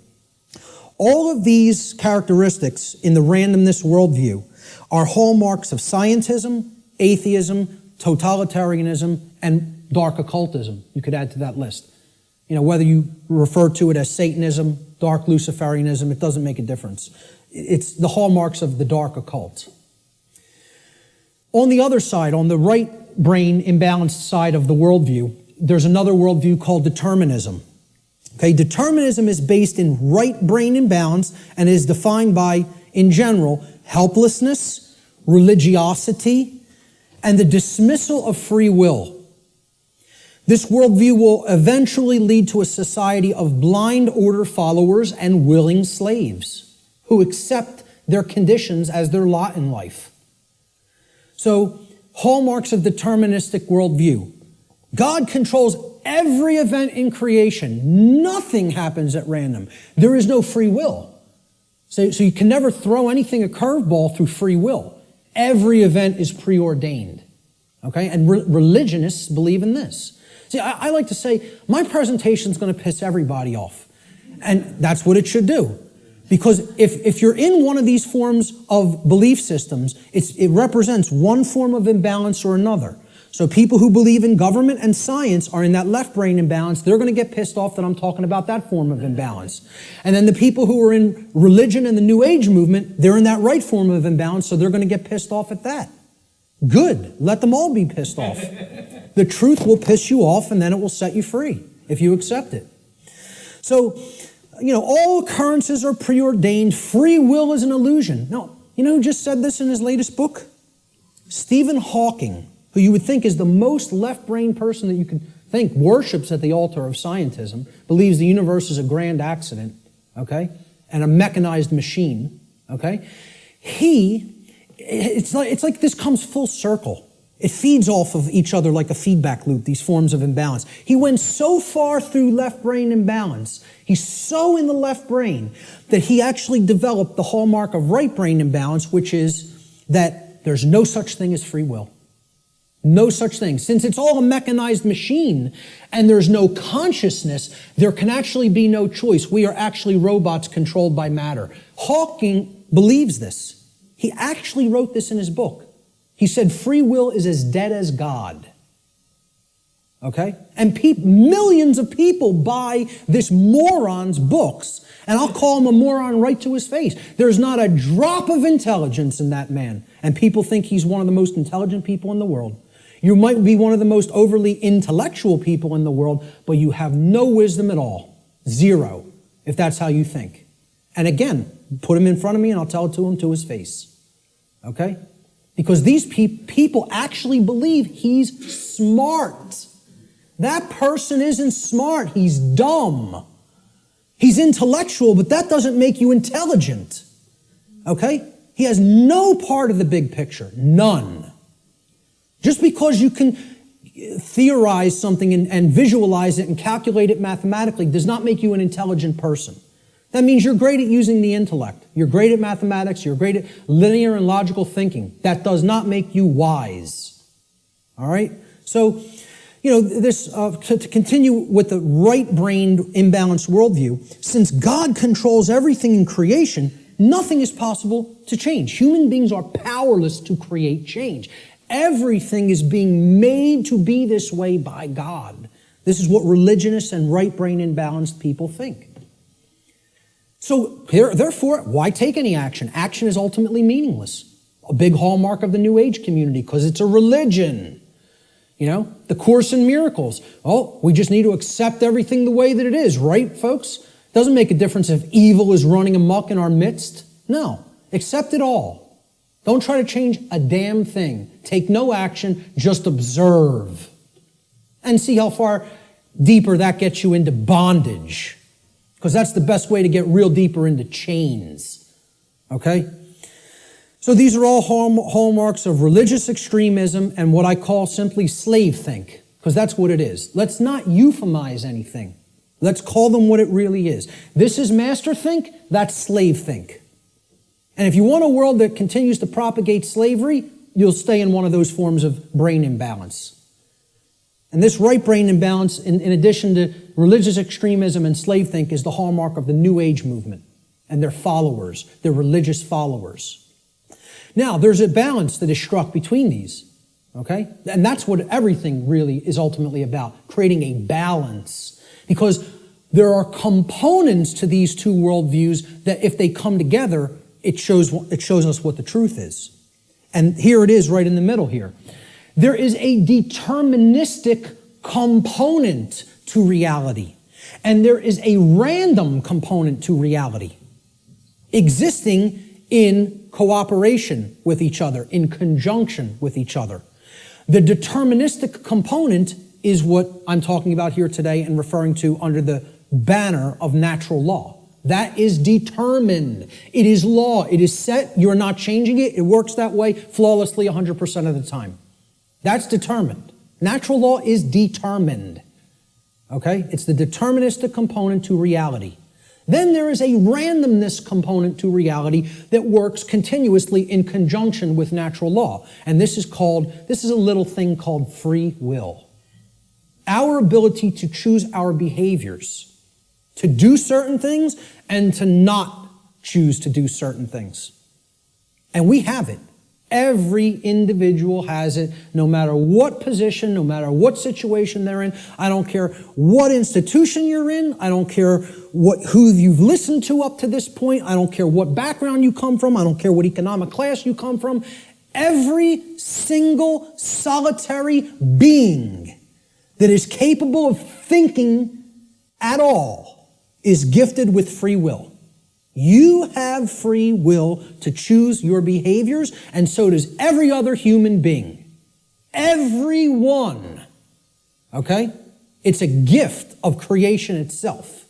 All of these characteristics in the randomness worldview are hallmarks of scientism, atheism, totalitarianism, and dark occultism. You could add to that list. You know, whether you refer to it as Satanism, dark Luciferianism, it doesn't make a difference. It's the hallmarks of the dark occult. On the other side, on the right brain imbalanced side of the worldview, there's another worldview called determinism. Okay, determinism is based in right brain imbalance and is defined by, in general, helplessness, religiosity, and the dismissal of free will. This worldview will eventually lead to a society of blind order followers and willing slaves who accept their conditions as their lot in life. So, hallmarks of deterministic worldview. God controls every event in creation. Nothing happens at random. There is no free will. So you can never throw anything a curveball through free will. Every event is preordained. Okay? And religionists believe in this. See, I like to say, my presentation is going to piss everybody off. And that's what it should do. Because if you're in one of these forms of belief systems, it represents one form of imbalance or another. So people who believe in government and science are in that left brain imbalance. They're going to get pissed off that I'm talking about that form of imbalance. And then the people who are in religion and the New Age movement, they're in that right form of imbalance, so they're going to get pissed off at that. Good. Let them all be pissed off. The truth will piss you off, and then it will set you free if you accept it. So, you know, all occurrences are preordained. Free will is an illusion. No, You know who just said this in his latest book? Stephen Hawking, who you would think is the most left-brain person that you could think, worships at the altar of scientism, believes the universe is a grand accident, okay, and a mechanized machine, okay? It's like this comes full circle. It feeds off of each other like a feedback loop, these forms of imbalance. He went so far through left brain imbalance, he's so in the left brain, that he actually developed the hallmark of right brain imbalance, which is that there's no such thing as free will. No such thing. Since it's all a mechanized machine and there's no consciousness, there can actually be no choice. We are actually robots controlled by matter. Hawking believes this. He actually wrote this in his book. He said free will is as dead as God. Okay? And millions of people buy this moron's books, and I'll call him a moron right to his face. There's not a drop of intelligence in that man, and people think he's one of the most intelligent people in the world. You might be one of the most overly intellectual people in the world, but you have no wisdom at all. Zero, if that's how you think. And again, put him in front of me and I'll tell it to him to his face. Okay? Because these people actually believe he's smart. That person isn't smart. He's dumb. He's intellectual, but that doesn't make you intelligent. Okay? He has no part of the big picture. None. Just because you can theorize something and visualize it and calculate it mathematically does not make you an intelligent person. That means you're great at using the intellect. You're great at mathematics. You're great at linear and logical thinking. That does not make you wise. All right? So, to continue with the right-brained imbalanced worldview, since God controls everything in creation, nothing is possible to change. Human beings are powerless to create change. Everything is being made to be this way by God. This is what religionists and right-brain imbalanced people think. So, therefore, why take any action? Action is ultimately meaningless. A big hallmark of the New Age community, because it's a religion. The Course in Miracles. Oh, we just need to accept everything the way that it is, right, folks? Doesn't make a difference if evil is running amok in our midst. No, accept it all. Don't try to change a damn thing. Take no action, just observe. And see how far deeper that gets you into bondage. Because that's the best way to get real deeper into chains. Okay? So these are all hallmarks of religious extremism and what I call simply slave think. Because that's what it is. Let's not euphemize anything. Let's call them what it really is. This is master think, that's slave think. And if you want a world that continues to propagate slavery, you'll stay in one of those forms of brain imbalance. And this right brain imbalance, in addition to religious extremism and slave think, is the hallmark of the New Age movement and their followers, their religious followers. Now, there's a balance that is struck between these, okay? And that's what everything really is ultimately about, creating a balance. Because there are components to these two worldviews that if they come together, it shows us what the truth is. And here it is right in the middle here. There is a deterministic component to reality. And there is a random component to reality, existing in cooperation with each other, in conjunction with each other. The deterministic component is what I'm talking about here today and referring to under the banner of natural law. That is determined. It is law. It is set. You're not changing it. It works that way flawlessly 100% of the time. That's determined. Natural law is determined. Okay? It's the deterministic component to reality. Then there is a randomness component to reality that works continuously in conjunction with natural law. And this is a little thing called free will. Our ability to choose our behaviors, to do certain things and to not choose to do certain things. And we have it. Every individual has it, no matter what position, no matter what situation they're in. I don't care what institution you're in. I don't care who you've listened to up to this point. I don't care what background you come from. I don't care what economic class you come from. Every single solitary being that is capable of thinking at all is gifted with free will. You have free will to choose your behaviors, and so does every other human being. Everyone. Okay? It's a gift of creation itself.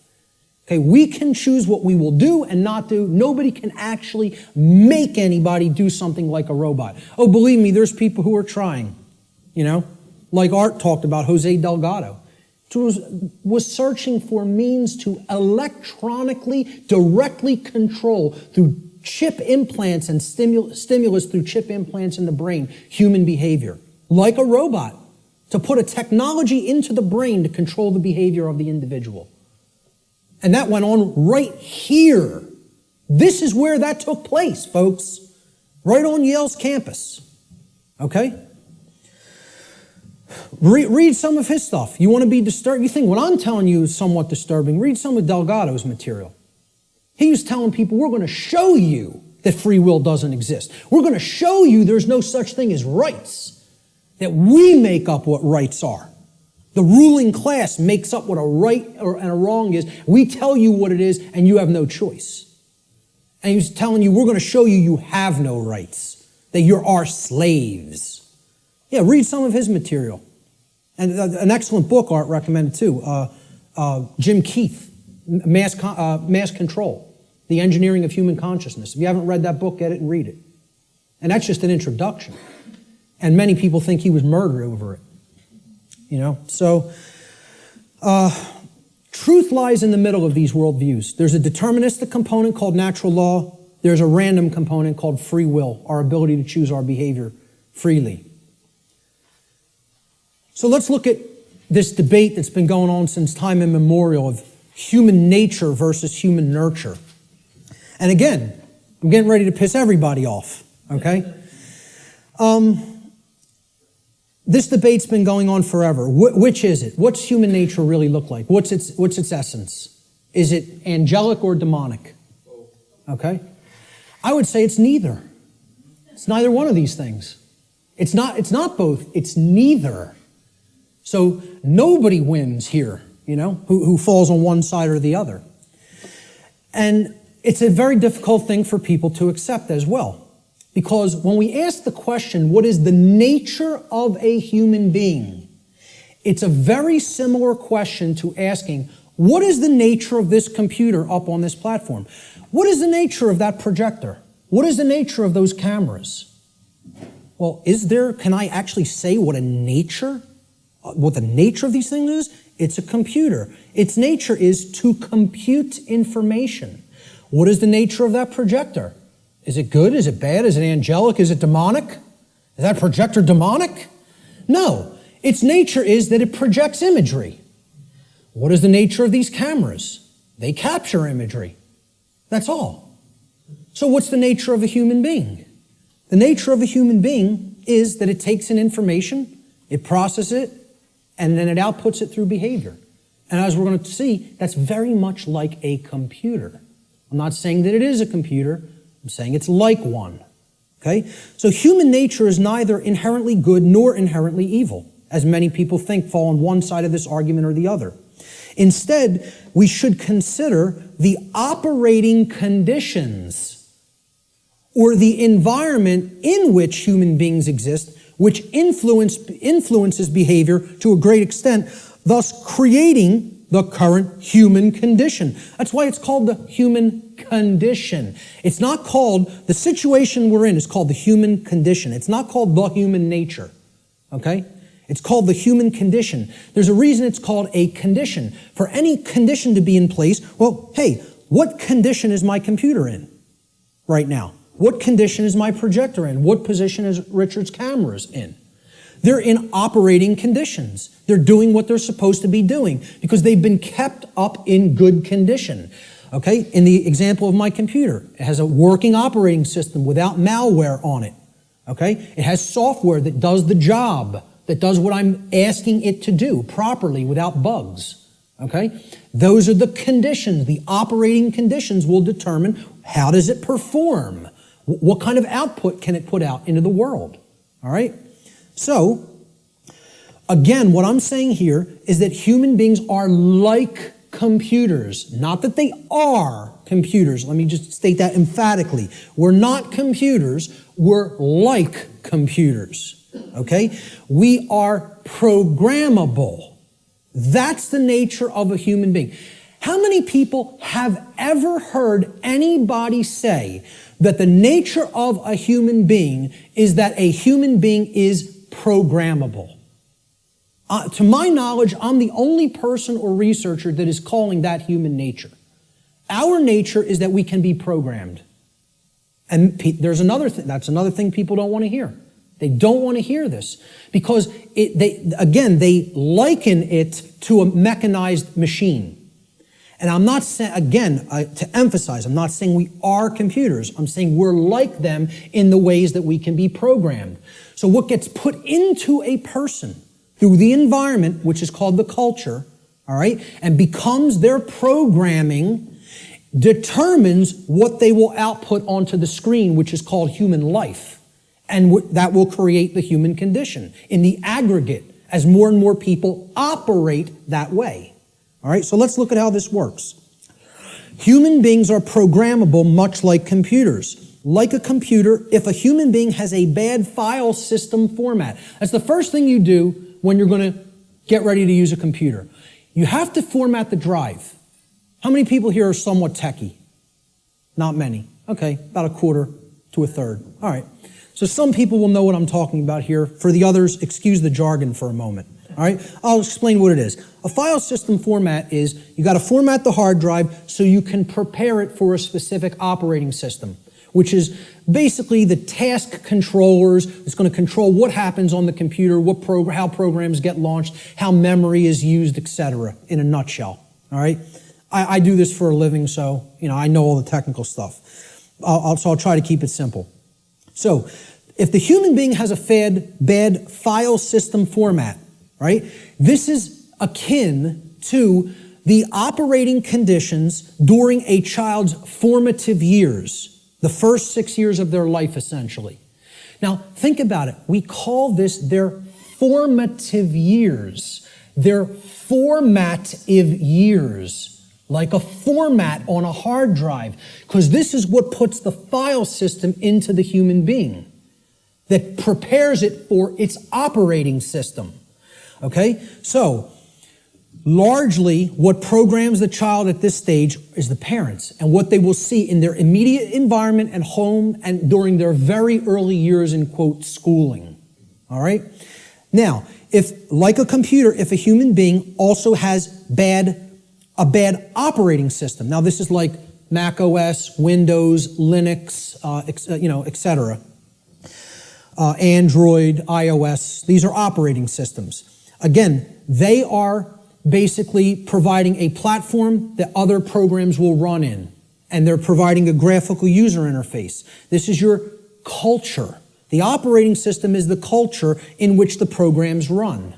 Okay, we can choose what we will do and not do. Nobody can actually make anybody do something like a robot. Oh, believe me, there's people who are trying, like Art talked about, Jose Delgado. Was searching for means to electronically, directly control through chip implants and stimulus through chip implants in the brain, human behavior, like a robot, to put a technology into the brain to control the behavior of the individual. And that went on right here. This is where that took place, folks. Right on Yale's campus. Okay? Read some of his stuff. You want to be disturbed? You think what I'm telling you is somewhat disturbing. Read some of Delgado's material. He was telling people, we're going to show you that free will doesn't exist. We're going to show you there's no such thing as rights, that we make up what rights are. The ruling class makes up what a right and a wrong is. We tell you what it is, and you have no choice. And he's telling you, we're going to show you you have no rights, that you're our slaves. Yeah, read some of his material. And an excellent book, Art recommended too, Jim Keith, Mass Control, The Engineering of Human Consciousness. If you haven't read that book, get it and read it. And that's just an introduction. And many people think he was murdered over it. So truth lies in the middle of these worldviews. There's a deterministic component called natural law. There's a random component called free will, our ability to choose our behavior freely. So let's look at this debate that's been going on since time immemorial of human nature versus human nurture. And again, I'm getting ready to piss everybody off, okay? This debate's been going on forever. Which is it? What's human nature really look like? What's its essence? Is it angelic or demonic? Okay? I would say it's neither. It's neither one of these things. It's not both. It's neither. So nobody wins here, who falls on one side or the other. And it's a very difficult thing for people to accept as well. Because when we ask the question, what is the nature of a human being? It's a very similar question to asking, what is the nature of this computer up on this platform? What is the nature of that projector? What is the nature of those cameras? Well, can I actually say what the nature of these things is? It's a computer. Its nature is to compute information. What is the nature of that projector? Is it good? Is it bad? Is it angelic? Is it demonic? Is that projector demonic? No. Its nature is that it projects imagery. What is the nature of these cameras? They capture imagery. That's all. So what's the nature of a human being? The nature of a human being is that it takes in information, it processes it, and then it outputs it through behavior. And as we're going to see, that's very much like a computer. I'm not saying that it is a computer. I'm saying it's like one. Okay? So human nature is neither inherently good nor inherently evil, as many people think fall on one side of this argument or the other. Instead, we should consider the operating conditions or the environment in which human beings exist, which influences behavior to a great extent, thus creating the current human condition. That's why it's called the human condition. It's not called, the situation we're in is called the human condition. It's not called the human nature, okay? It's called the human condition. There's a reason it's called a condition. For any condition to be in place, well, hey, what condition is my computer in right now? What condition is my projector in? What position is Richard's cameras in? They're in operating conditions. They're doing what they're supposed to be doing because they've been kept up in good condition. Okay, in the example of my computer, it has a working operating system without malware on it. Okay, it has software that does the job, that does what I'm asking it to do properly without bugs. Okay, those are the conditions. The operating conditions will determine how does it perform? What kind of output can it put out into the world? All right, so again, what I'm saying here is that human beings are like computers. Not that they are computers. Let me just state that emphatically. We're not computers. We're like computers. Okay? We are programmable. That's the nature of a human being. How many people have ever heard anybody say that the nature of a human being is that a human being is programmable? To my knowledge, I'm the only person or researcher that is calling that human nature. Our nature is that we can be programmed. And there's another thing. That's another thing people don't want to hear. They don't want to hear this because they liken it to a mechanized machine. And I'm not saying, again, to emphasize, I'm not saying we are computers. I'm saying we're like them in the ways that we can be programmed. So what gets put into a person through the environment, which is called the culture, all right, and becomes their programming, determines what they will output onto the screen, which is called human life. And that will create the human condition in the aggregate as more and more people operate that way. All right, so let's look at how this works. Human beings are programmable much like computers. Like a computer, if a human being has a bad file system format, that's the first thing you do when you're going to get ready to use a computer. You have to format the drive. How many people here are somewhat techie? Not many. Okay, about a quarter to a third. All right. So some people will know what I'm talking about here. For the others, excuse the jargon for a moment. All right, I'll explain what it is. A file system format is you got to format the hard drive so you can prepare it for a specific operating system, which is basically the task controllers. It's going to control what happens on the computer, how programs get launched, how memory is used, etc. in a nutshell. All right, I do this for a living, so I know all the technical stuff. So I'll try to keep it simple. So if the human being has a bad file system format, right? This is akin to the operating conditions during a child's formative years, the first 6 years of their life, essentially. Now, think about it. We call this their formative years. Their formative years, like a format on a hard drive, because this is what puts the file system into the human being, that prepares it for its operating system. Okay, so largely what programs the child at this stage is the parents and what they will see in their immediate environment and home and during their very early years in, quote, schooling. All right? Now, if, like a computer, if a human being also has a bad operating system, now this is like Mac OS, Windows, Linux, etc. Android, iOS, these are operating systems. Again, they are basically providing a platform that other programs will run in, and they're providing a graphical user interface. This is your culture. The operating system is the culture in which the programs run,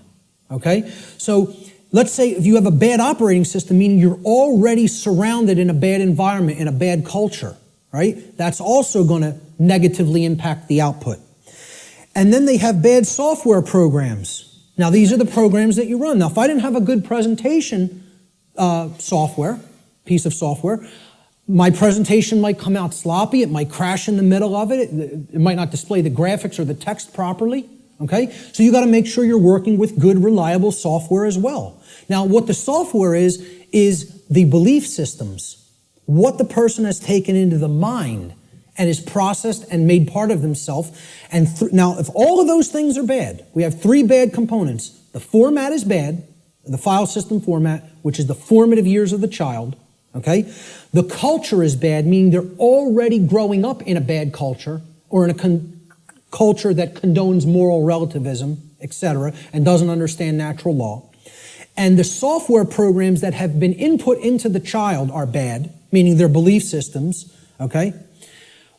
okay? So let's say if you have a bad operating system, meaning you're already surrounded in a bad environment, in a bad culture, right? That's also going to negatively impact the output. And then they have bad software programs. Now, these are the programs that you run. Now, if I didn't have a good presentation piece of software, my presentation might come out sloppy. It might crash in the middle of it. It might not display the graphics or the text properly, okay? So you got to make sure you're working with good, reliable software as well. Now, what the software is the belief systems, what the person has taken into the mind and is processed and made part of themselves. And now, if all of those things are bad, we have three bad components. The format is bad, the file system format, which is the formative years of the child, okay? The culture is bad, meaning they're already growing up in a bad culture or in a culture that condones moral relativism, etc., and doesn't understand natural law. And the software programs that have been input into the child are bad, meaning their belief systems, okay?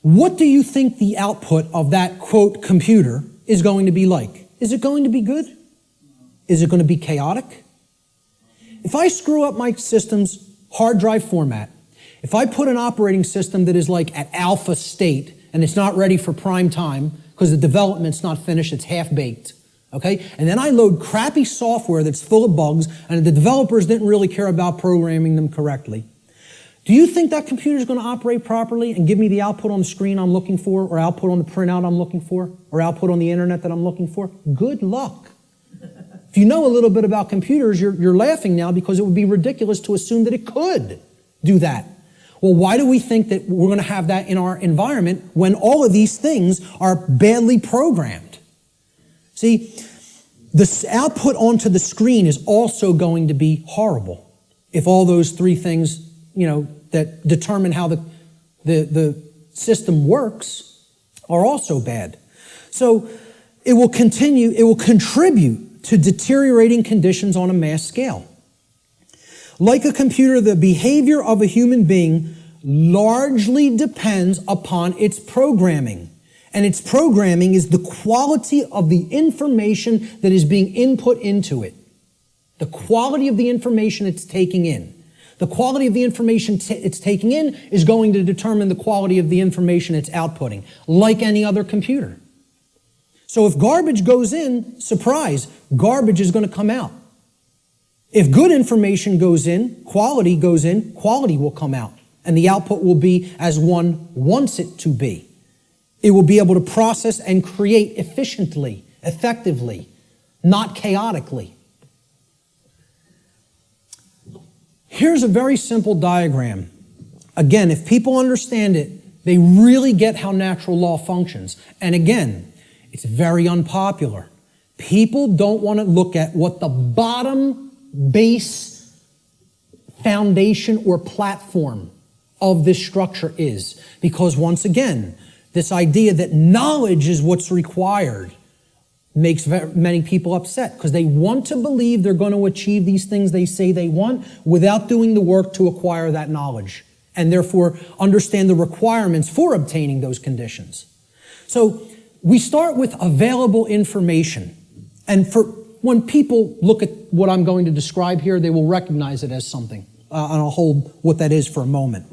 What do you think the output of that, quote, computer is going to be like? Is it going to be good? Is it going to be chaotic? If I screw up my system's hard drive format, if I put an operating system that is like at alpha state and it's not ready for prime time because the development's not finished, it's half-baked, okay? And then I load crappy software that's full of bugs and the developers didn't really care about programming them correctly. Do you think that computer is going to operate properly and give me the output on the screen I'm looking for, or output on the printout I'm looking for, or output on the internet that I'm looking for? Good luck. If you know a little bit about computers, you're laughing now because it would be ridiculous to assume that it could do that. Well, why do we think that we're going to have that in our environment when all of these things are badly programmed? See, the output onto the screen is also going to be horrible if all those three things, that determine how the system works are also bad. So it will contribute to deteriorating conditions on a mass scale. Like a computer, the behavior of a human being largely depends upon its programming. And its programming is the quality of the information that is being input into it. The quality of the information it's taking in. The quality of the information it's taking in is going to determine the quality of the information it's outputting, like any other computer. So if garbage goes in, surprise, garbage is going to come out. If good information goes in, quality will come out. And the output will be as one wants it to be. It will be able to process and create efficiently, effectively, not chaotically. Here's a very simple diagram. Again, if people understand it, they really get how natural law functions. And again, it's very unpopular. People don't want to look at what the bottom base foundation or platform of this structure is. Because once again, this idea that knowledge is what's required makes many people upset because they want to believe they're going to achieve these things they say they want without doing the work to acquire that knowledge and therefore understand the requirements for obtaining those conditions. So we start with available information. And when people look at what I'm going to describe here, they will recognize it as something. And I'll hold what that is for a moment.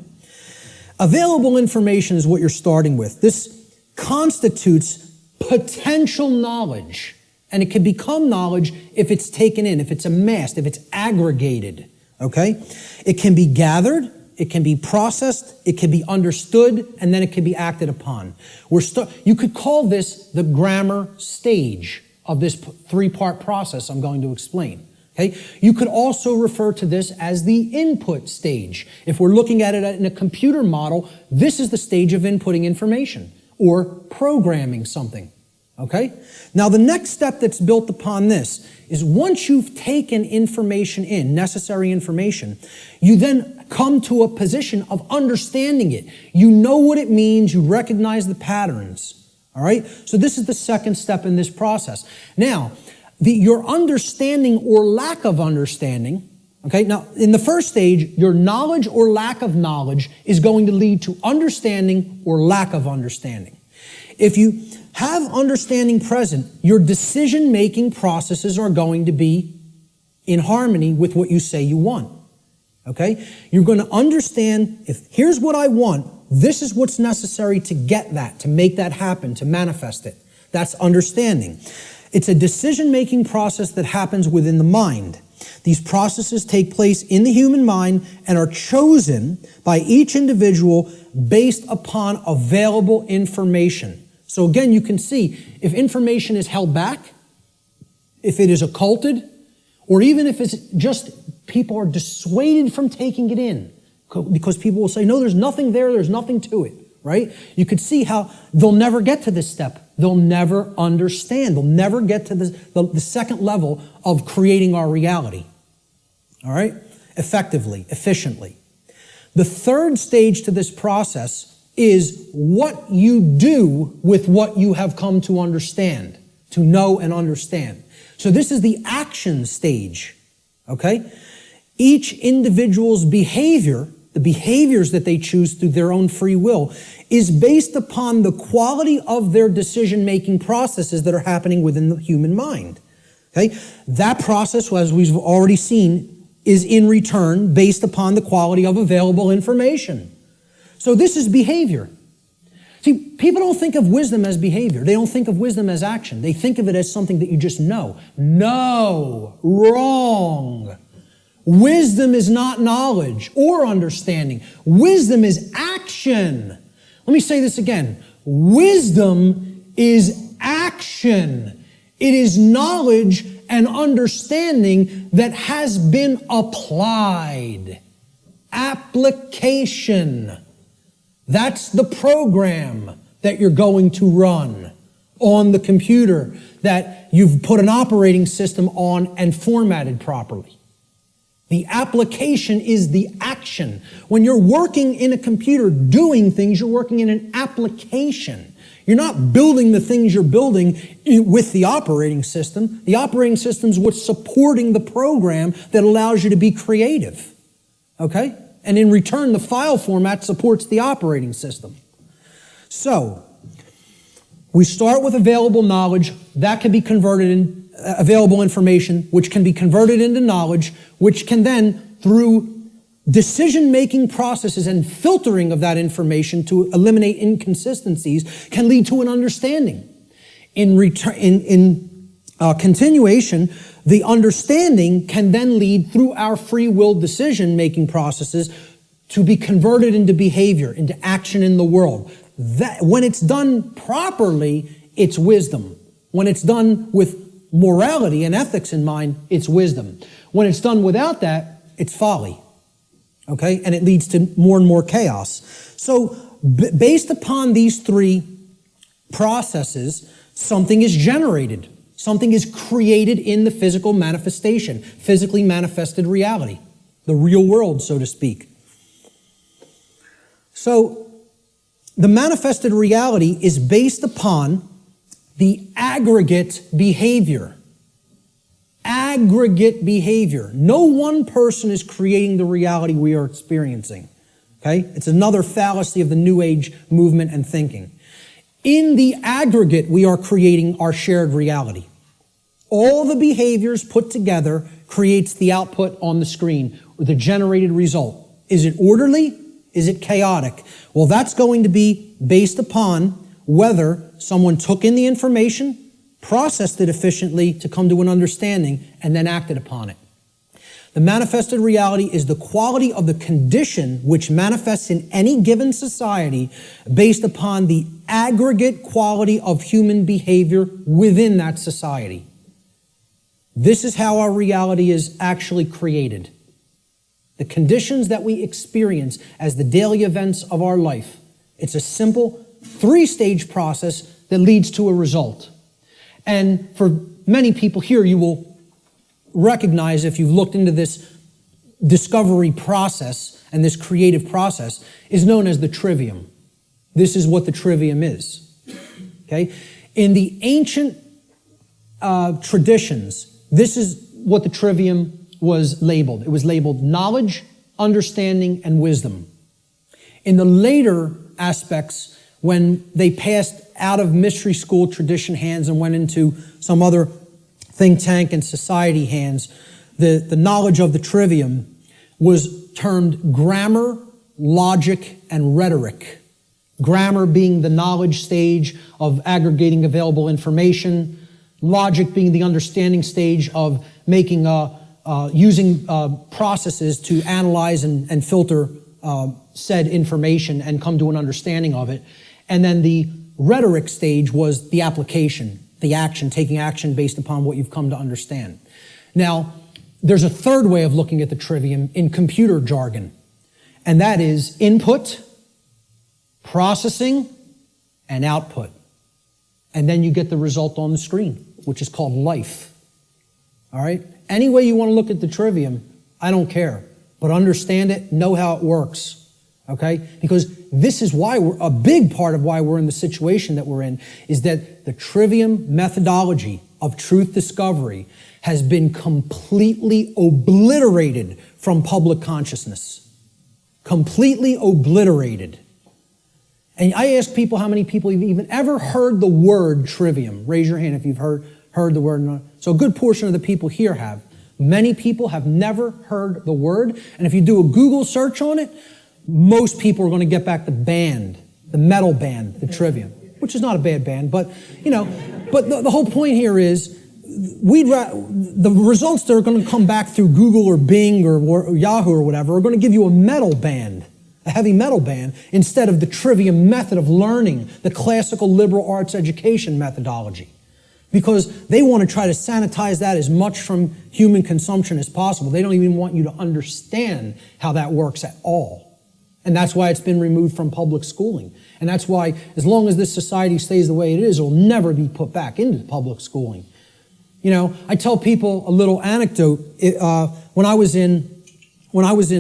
Available information is what you're starting with. This constitutes potential knowledge, and it can become knowledge if it's taken in, if it's amassed, if it's aggregated, okay? It can be gathered, it can be processed, it can be understood, and then it can be acted upon. You could call this the grammar stage of this three-part process I'm going to explain. Okay? You could also refer to this as the input stage. If we're looking at it in a computer model, this is the stage of inputting information or programming something. Okay? Now the next step that's built upon this is once you've taken information in, necessary information, you then come to a position of understanding it. You know what it means, you recognize the patterns. All right? So this is the second step in this process. Now, your understanding or lack of understanding, okay, now in the first stage, your knowledge or lack of knowledge is going to lead to understanding or lack of understanding. If you have understanding present, your decision-making processes are going to be in harmony with what you say you want, okay? You're going to understand, here's what I want, this is what's necessary to get that, to make that happen, to manifest it. That's understanding. It's a decision-making process that happens within the mind. These processes take place in the human mind and are chosen by each individual based upon available information. So again, you can see if information is held back, if it is occulted, or even if it's just people are dissuaded from taking it in because people will say, no, there's nothing there, there's nothing to it, right? You could see how they'll never get to this step. They'll never understand. They'll never get to the second level of creating our reality. All right? Effectively, efficiently. The third stage to this process is what you do with what you have come to understand, to know and understand. So this is the action stage. Okay? Each individual's behavior, the behaviors that they choose through their own free will, is based upon the quality of their decision-making processes that are happening within the human mind. Okay? That process, as we've already seen, is in return based upon the quality of available information. So this is behavior. See, people don't think of wisdom as behavior. They don't think of wisdom as action. They think of it as something that you just know. No, wrong. Wisdom is not knowledge or understanding. Wisdom is action. Let me say this again. Wisdom is action. It is knowledge and understanding that has been applied. Application. That's the program that you're going to run on the computer that you've put an operating system on and formatted properly. The application is the action. When you're working in a computer doing things, you're working in an application. You're not building the things you're building with the operating system. The operating system is what's supporting the program that allows you to be creative. Okay? And in return, the file format supports the operating system. So, we start with available knowledge. That can be converted in available information, which can be converted into knowledge, which can then, through decision-making processes and filtering of that information to eliminate inconsistencies, can lead to an understanding. In continuation, the understanding can then lead through our free will decision-making processes to be converted into behavior, into action in the world. That, when it's done properly, it's wisdom. When it's done with morality and ethics in mind, it's wisdom. When it's done without that, it's folly. Okay? And it leads to more and more chaos. So, based upon these three processes, something is generated. Something is created in the physical manifestation, physically manifested reality, the real world, so to speak. So, the manifested reality is based upon the aggregate behavior. Aggregate behavior. No one person is creating the reality we are experiencing. Okay? It's another fallacy of the New Age movement and thinking. In the aggregate, we are creating our shared reality. All the behaviors put together creates the output on the screen, or the generated result. Is it orderly? Is it chaotic? Well, that's going to be based upon whether someone took in the information, processed it efficiently to come to an understanding, and then acted upon it. The manifested reality is the quality of the condition which manifests in any given society based upon the aggregate quality of human behavior within that society. This is how our reality is actually created. The conditions that we experience as the daily events of our life. It's a simple three-stage process that leads to a result. And for many people here, you will recognize, if you've looked into this discovery process and this creative process, is known as the trivium. This is what the trivium is. Okay? In the ancient traditions, this is what the trivium was labeled. It was labeled knowledge, understanding, and wisdom. In the later aspects, when they passed out of mystery school tradition hands and went into some other think tank and society hands, the knowledge of the trivium was termed grammar, logic, and rhetoric. Grammar being the knowledge stage of aggregating available information, logic being the understanding stage of making using processes to analyze and filter said information and come to an understanding of it. And then the rhetoric stage was the application, the action, taking action based upon what you've come to understand. Now, there's a third way of looking at the trivium in computer jargon, and that is input, processing, and output. And then you get the result on the screen, which is called life. All right? Any way you want to look at the trivium, I don't care. But understand it, know how it works. Okay? Because this is why a big part of why we're in the situation that we're in is that the trivium methodology of truth discovery has been completely obliterated from public consciousness. Completely obliterated. And I ask people how many people have even ever heard the word trivium. Raise your hand if you've heard the word. So a good portion of the people here have. Many people have never heard the word. And if you do a Google search on it, most people are going to get back the band, the metal band, the trivium, which is not a bad band. But, but the whole point here is the results that are going to come back through Google or Bing or Yahoo or whatever are going to give you a metal band, a heavy metal band, instead of the trivium method of learning, the classical liberal arts education methodology. Because they want to try to sanitize that as much from human consumption as possible. They don't even want you to understand how that works at all. And that's why it's been removed from public schooling. And that's why, as long as this society stays the way it is, it'll never be put back into public schooling. You know, I tell people a little anecdote. When I was in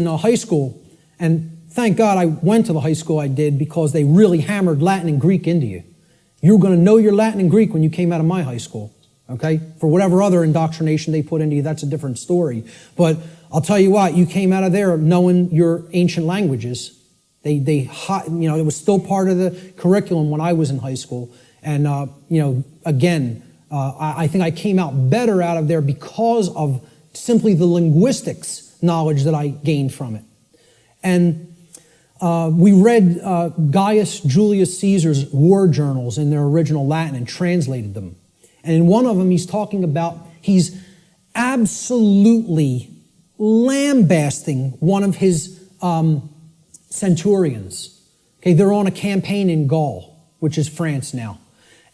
high school, and thank God I went to the high school I did, because they really hammered Latin and Greek into you. You were going to know your Latin and Greek when you came out of my high school, okay? For whatever other indoctrination they put into you, that's a different story. But I'll tell you what, you came out of there knowing your ancient languages. It was still part of the curriculum when I was in high school. And, again, I think I came out better out of there because of simply the linguistics knowledge that I gained from it. And we read Gaius Julius Caesar's war journals in their original Latin and translated them. And in one of them, he's absolutely lambasting one of his centurions. Okay, they're on a campaign in Gaul, which is France now.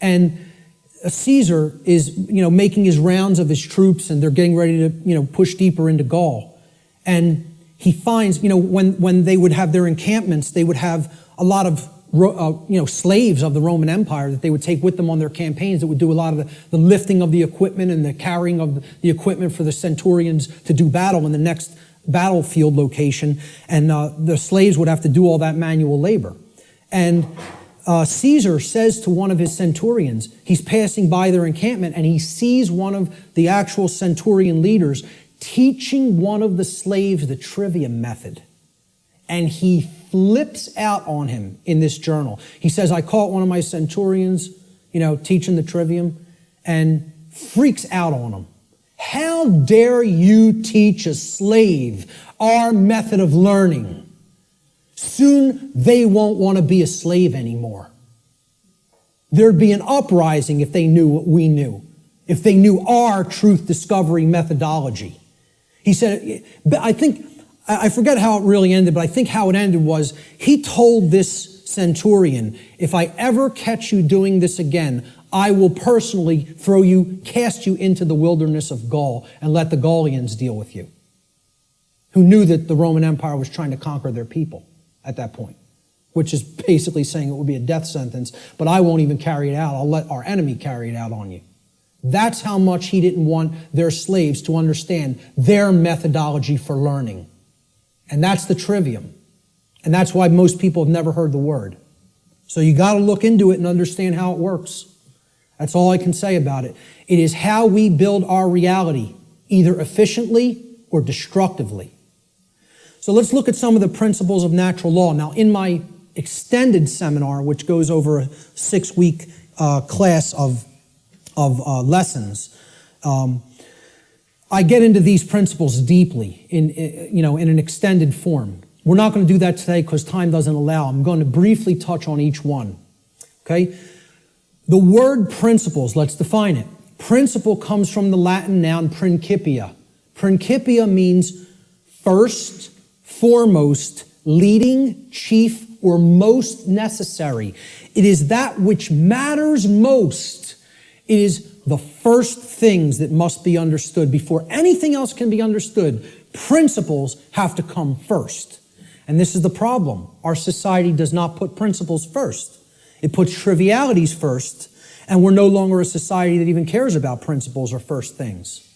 And Caesar is, making his rounds of his troops, and they're getting ready to, push deeper into Gaul. And he finds, when they would have their encampments, they would have a lot of, slaves of the Roman Empire that they would take with them on their campaigns that would do a lot of the lifting of the equipment and the carrying of the equipment for the centurions to do battle in the next battlefield location. And the slaves would have to do all that manual labor. And Caesar says to one of his centurions, he's passing by their encampment, and he sees one of the actual centurion leaders teaching one of the slaves the trivium method. And he flips out on him in this journal. He says, I caught one of my centurions, teaching the trivium, and freaks out on him. How dare you teach a slave our method of learning? Soon they won't want to be a slave anymore. There'd be an uprising if they knew what we knew, if they knew our truth discovery methodology. He said, I forget how it really ended, but I think how it ended was, he told this centurion, if I ever catch you doing this again, I will personally cast you into the wilderness of Gaul and let the Gaulians deal with you, who knew that the Roman Empire was trying to conquer their people at that point, which is basically saying it would be a death sentence, but I won't even carry it out. I'll let our enemy carry it out on you. That's how much he didn't want their slaves to understand their methodology for learning. And that's the trivium. And that's why most people have never heard the word. So you got to look into it and understand how it works. That's all I can say about it. It is how we build our reality, either efficiently or destructively. So let's look at some of the principles of natural law. Now, in my extended seminar, which goes over a 6-week class of lessons, I get into these principles deeply in an extended form. We're not going to do that today because time doesn't allow. I'm going to briefly touch on each one. Okay? The word principles, let's define it. Principle comes from the Latin noun principia. Principia means first, foremost, leading, chief, or most necessary. It is that which matters most. It is the first things that must be understood before anything else can be understood. Principles have to come first. And this is the problem. Our society does not put principles first. It puts trivialities first, and we're no longer a society that even cares about principles or first things.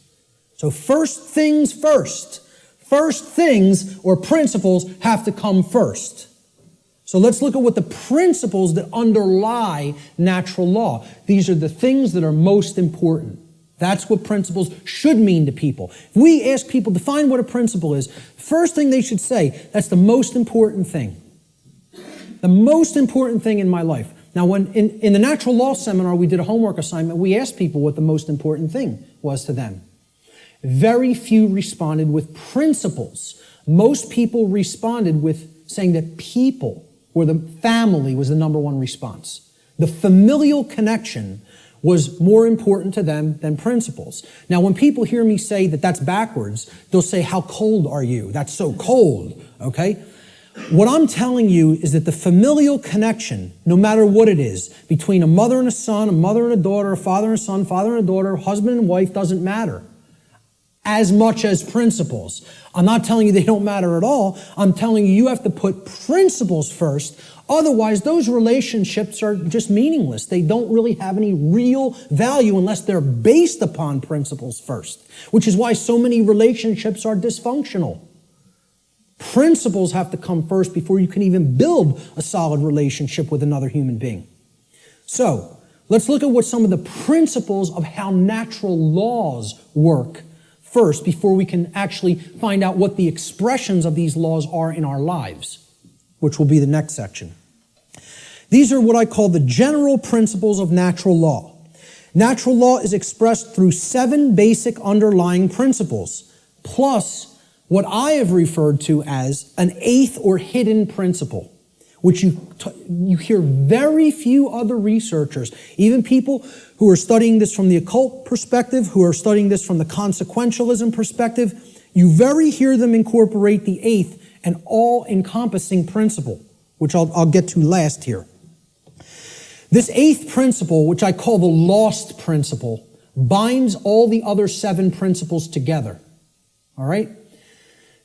So first things first. First things or principles have to come first. So let's look at what the principles that underlie natural law. These are the things that are most important. That's what principles should mean to people. If we ask people to define what a principle is, first thing they should say, that's the most important thing. The most important thing in my life. Now, when in the natural law seminar, we did a homework assignment, we asked people what the most important thing was to them. Very few responded with principles. Most people responded with saying that people or the family was the number one response. The familial connection was more important to them than principles. Now, when people hear me say that that's backwards, they'll say, how cold are you? That's so cold, okay? What I'm telling you is that the familial connection, no matter what it is, between a mother and a son, a mother and a daughter, a father and a son, father and a daughter, husband and wife, doesn't matter as much as principles. I'm not telling you they don't matter at all. I'm telling you have to put principles first. Otherwise, those relationships are just meaningless. They don't really have any real value unless they're based upon principles first, which is why so many relationships are dysfunctional. Principles have to come first before you can even build a solid relationship with another human being. So, let's look at what some of the principles of how natural laws work first before we can actually find out what the expressions of these laws are in our lives, which will be the next section. These are what I call the general principles of natural law. Natural law is expressed through 7 basic underlying principles, plus what I have referred to as an 8th or hidden principle, which you hear very few other researchers, even people who are studying this from the occult perspective, who are studying this from the consequentialism perspective, you very hear them incorporate the 8th and all-encompassing principle, which I'll get to last here. This 8th principle, which I call the lost principle, binds all the other 7 principles together. All right?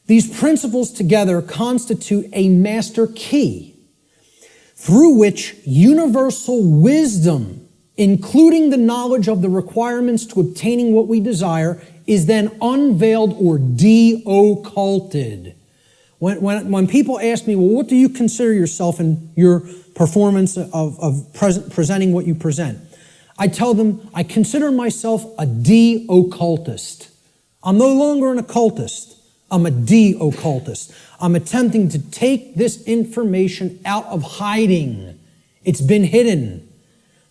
These principles together constitute a master key through which universal wisdom, including the knowledge of the requirements to obtaining what we desire, is then unveiled or de-occulted. When people ask me, well, what do you consider yourself in your performance of presenting what you present? I tell them, I consider myself a de-occultist. I'm no longer an occultist. I'm a de-occultist. I'm attempting to take this information out of hiding. It's been hidden.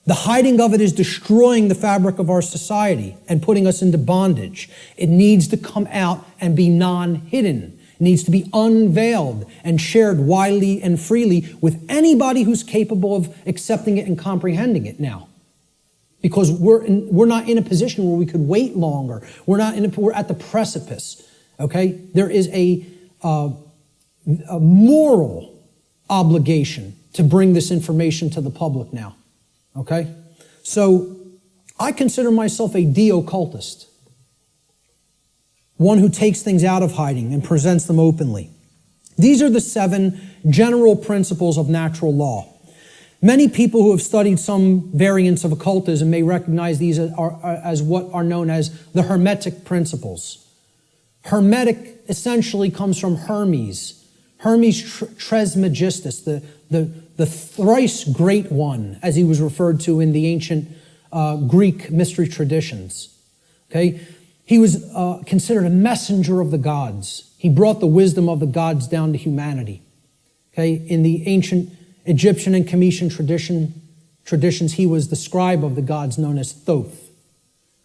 The hiding of it is destroying the fabric of our society and putting us into bondage. It needs to come out and be non-hidden. It needs to be unveiled and shared widely and freely with anybody who's capable of accepting it and comprehending it now. Because we're not in a position where we could wait longer. We're at the precipice. Okay? There is a moral obligation to bring this information to the public now. Okay? So, I consider myself a de-occultist. One who takes things out of hiding and presents them openly. These are the 7 general principles of natural law. Many people who have studied some variants of occultism may recognize these as what are known as the Hermetic principles. Hermetic essentially comes from Hermes. Hermes Trismegistus, the thrice great one, as he was referred to in the ancient Greek mystery traditions. Okay? He was considered a messenger of the gods. He brought the wisdom of the gods down to humanity. Okay? In the ancient Egyptian and Cometian traditions, he was the scribe of the gods known as Thoth.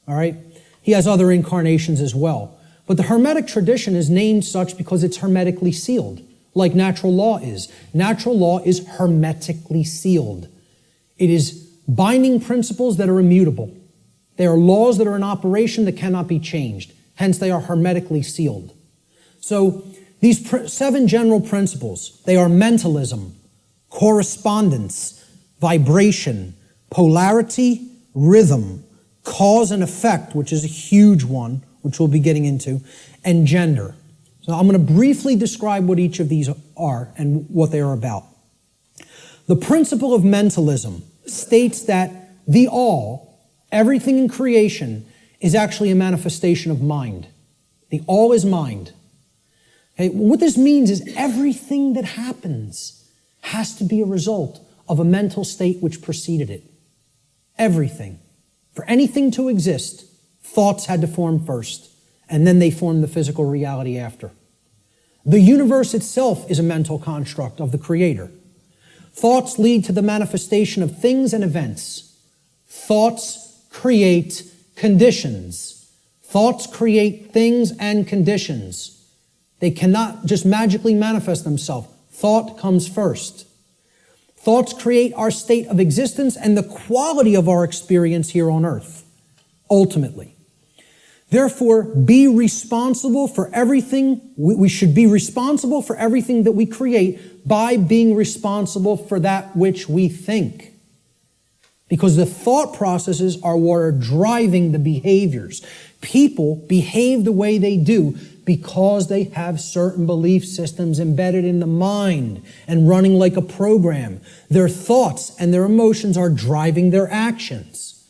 All right? He has other incarnations as well. But the Hermetic tradition is named such because it's hermetically sealed, like natural law is. Natural law is hermetically sealed. It is binding principles that are immutable. They are laws that are in operation that cannot be changed. Hence, they are hermetically sealed. So, these 7 general principles, they are mentalism, correspondence, vibration, polarity, rhythm, cause and effect, which is a huge one, which we'll be getting into, and gender. So I'm going to briefly describe what each of these are and what they are about. The principle of mentalism states that the all, everything in creation, is actually a manifestation of mind. The all is mind. Okay? What this means is everything that happens has to be a result of a mental state which preceded it. Everything. For anything to exist, thoughts had to form first, and then they formed the physical reality after. The universe itself is a mental construct of the Creator. Thoughts lead to the manifestation of things and events. Thoughts create conditions. Thoughts create things and conditions. They cannot just magically manifest themselves. Thought comes first. Thoughts create our state of existence and the quality of our experience here on earth, ultimately. Therefore, be responsible for everything. We should be responsible for everything that we create by being responsible for that which we think. Because the thought processes are what are driving the behaviors. People behave the way they do because they have certain belief systems embedded in the mind and running like a program. Their thoughts and their emotions are driving their actions.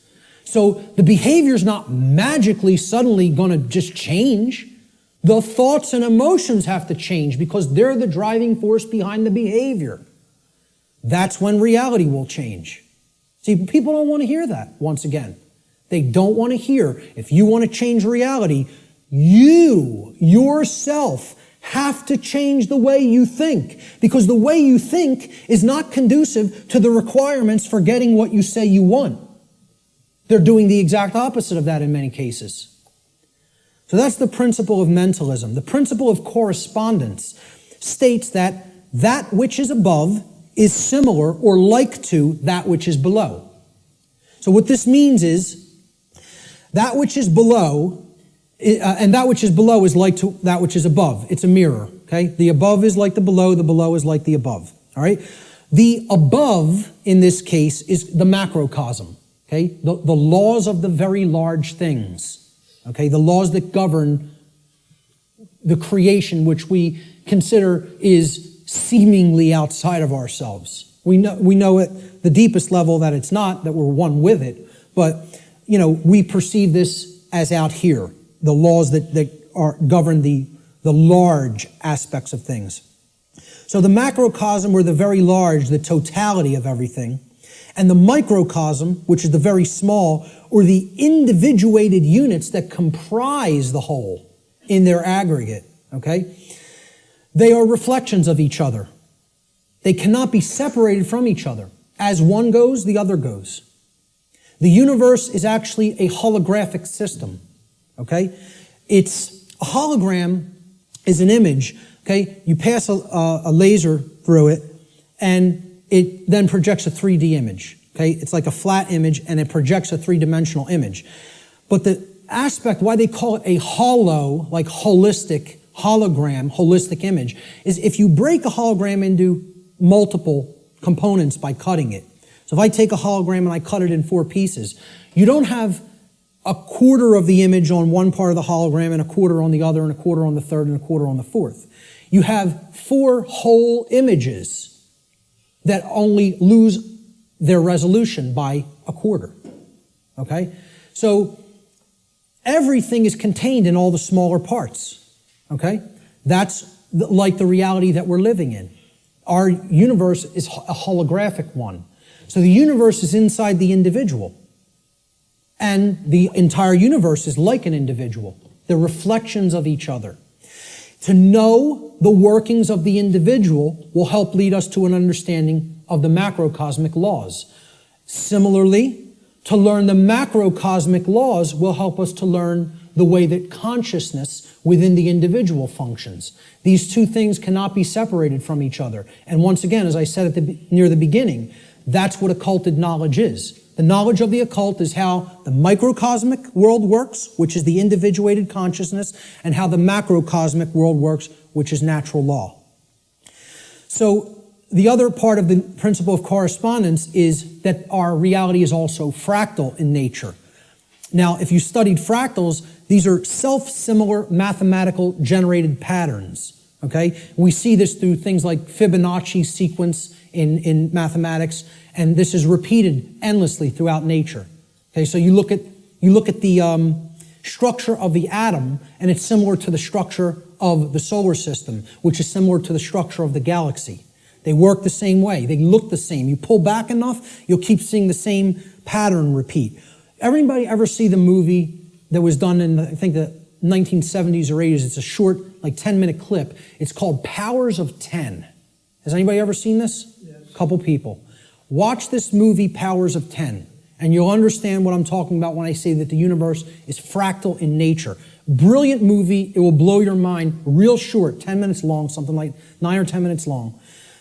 So the behavior is not magically suddenly going to just change. The thoughts and emotions have to change because they're the driving force behind the behavior. That's when reality will change. See, people don't want to hear that, once again. They don't want to hear, if you want to change reality, you, yourself, have to change the way you think. Because the way you think is not conducive to the requirements for getting what you say you want. They're doing the exact opposite of that in many cases. So that's the principle of mentalism. The principle of correspondence states that that which is above is similar or like to that which is below. So what this means is that which is below, and that which is below is like to that which is above. It's a mirror, okay? The above is like the below is like the above, all right? The above, in this case, is the macrocosm, okay? The laws of the very large things, okay? The laws that govern the creation which we consider is seemingly outside of ourselves. We know at the deepest level that it's not, that we're one with it, but we perceive this as out here, the laws that govern the large aspects of things. So the macrocosm, or the very large, the totality of everything, and the microcosm, which is the very small, or the individuated units that comprise the whole in their aggregate, okay? They are reflections of each other. They cannot be separated from each other. As one goes, the other goes. The universe is actually a holographic system, okay? It's a hologram is an image, okay? You pass a laser through it, and it then projects a 3D image, okay? It's like a flat image, and it projects a three-dimensional image. But the aspect, why they call it a holo, like holistic, hologram, holistic image, is if you break a hologram into multiple components by cutting it. So if I take a hologram and I cut it in 4 pieces, you don't have a quarter of the image on one part of the hologram and a quarter on the other and a quarter on the third and a quarter on the fourth. You have 4 whole images that only lose their resolution by a quarter. Okay? So everything is contained in all the smaller parts. Okay? That's like the reality that we're living in. Our universe is a holographic one. So the universe is inside the individual. And the entire universe is like an individual. They're reflections of each other. To know the workings of the individual will help lead us to an understanding of the macrocosmic laws. Similarly, to learn the macrocosmic laws will help us to learn the way that consciousness within the individual functions. These two things cannot be separated from each other. And once again, as I said near the beginning, that's what occulted knowledge is. The knowledge of the occult is how the microcosmic world works, which is the individuated consciousness, and how the macrocosmic world works, which is natural law. So the other part of the principle of correspondence is that our reality is also fractal in nature. Now, if you studied fractals, these are self-similar mathematical generated patterns, okay? We see this through things like Fibonacci sequence in mathematics, and this is repeated endlessly throughout nature. Okay, so you look at the structure of the atom, and it's similar to the structure of the solar system, which is similar to the structure of the galaxy. They work the same way. They look the same. You pull back enough, you'll keep seeing the same pattern repeat. Everybody ever see the movie that was done in, I think, the 1970s or 80s? It's a short, like 10-minute clip. It's called Powers of 10. Has anybody ever seen this? Yes. A couple people. Watch this movie, Powers of 10, and you'll understand what I'm talking about when I say that the universe is fractal in nature. Brilliant movie. It will blow your mind. Real short, 10 minutes long, something like 9 or 10 minutes long.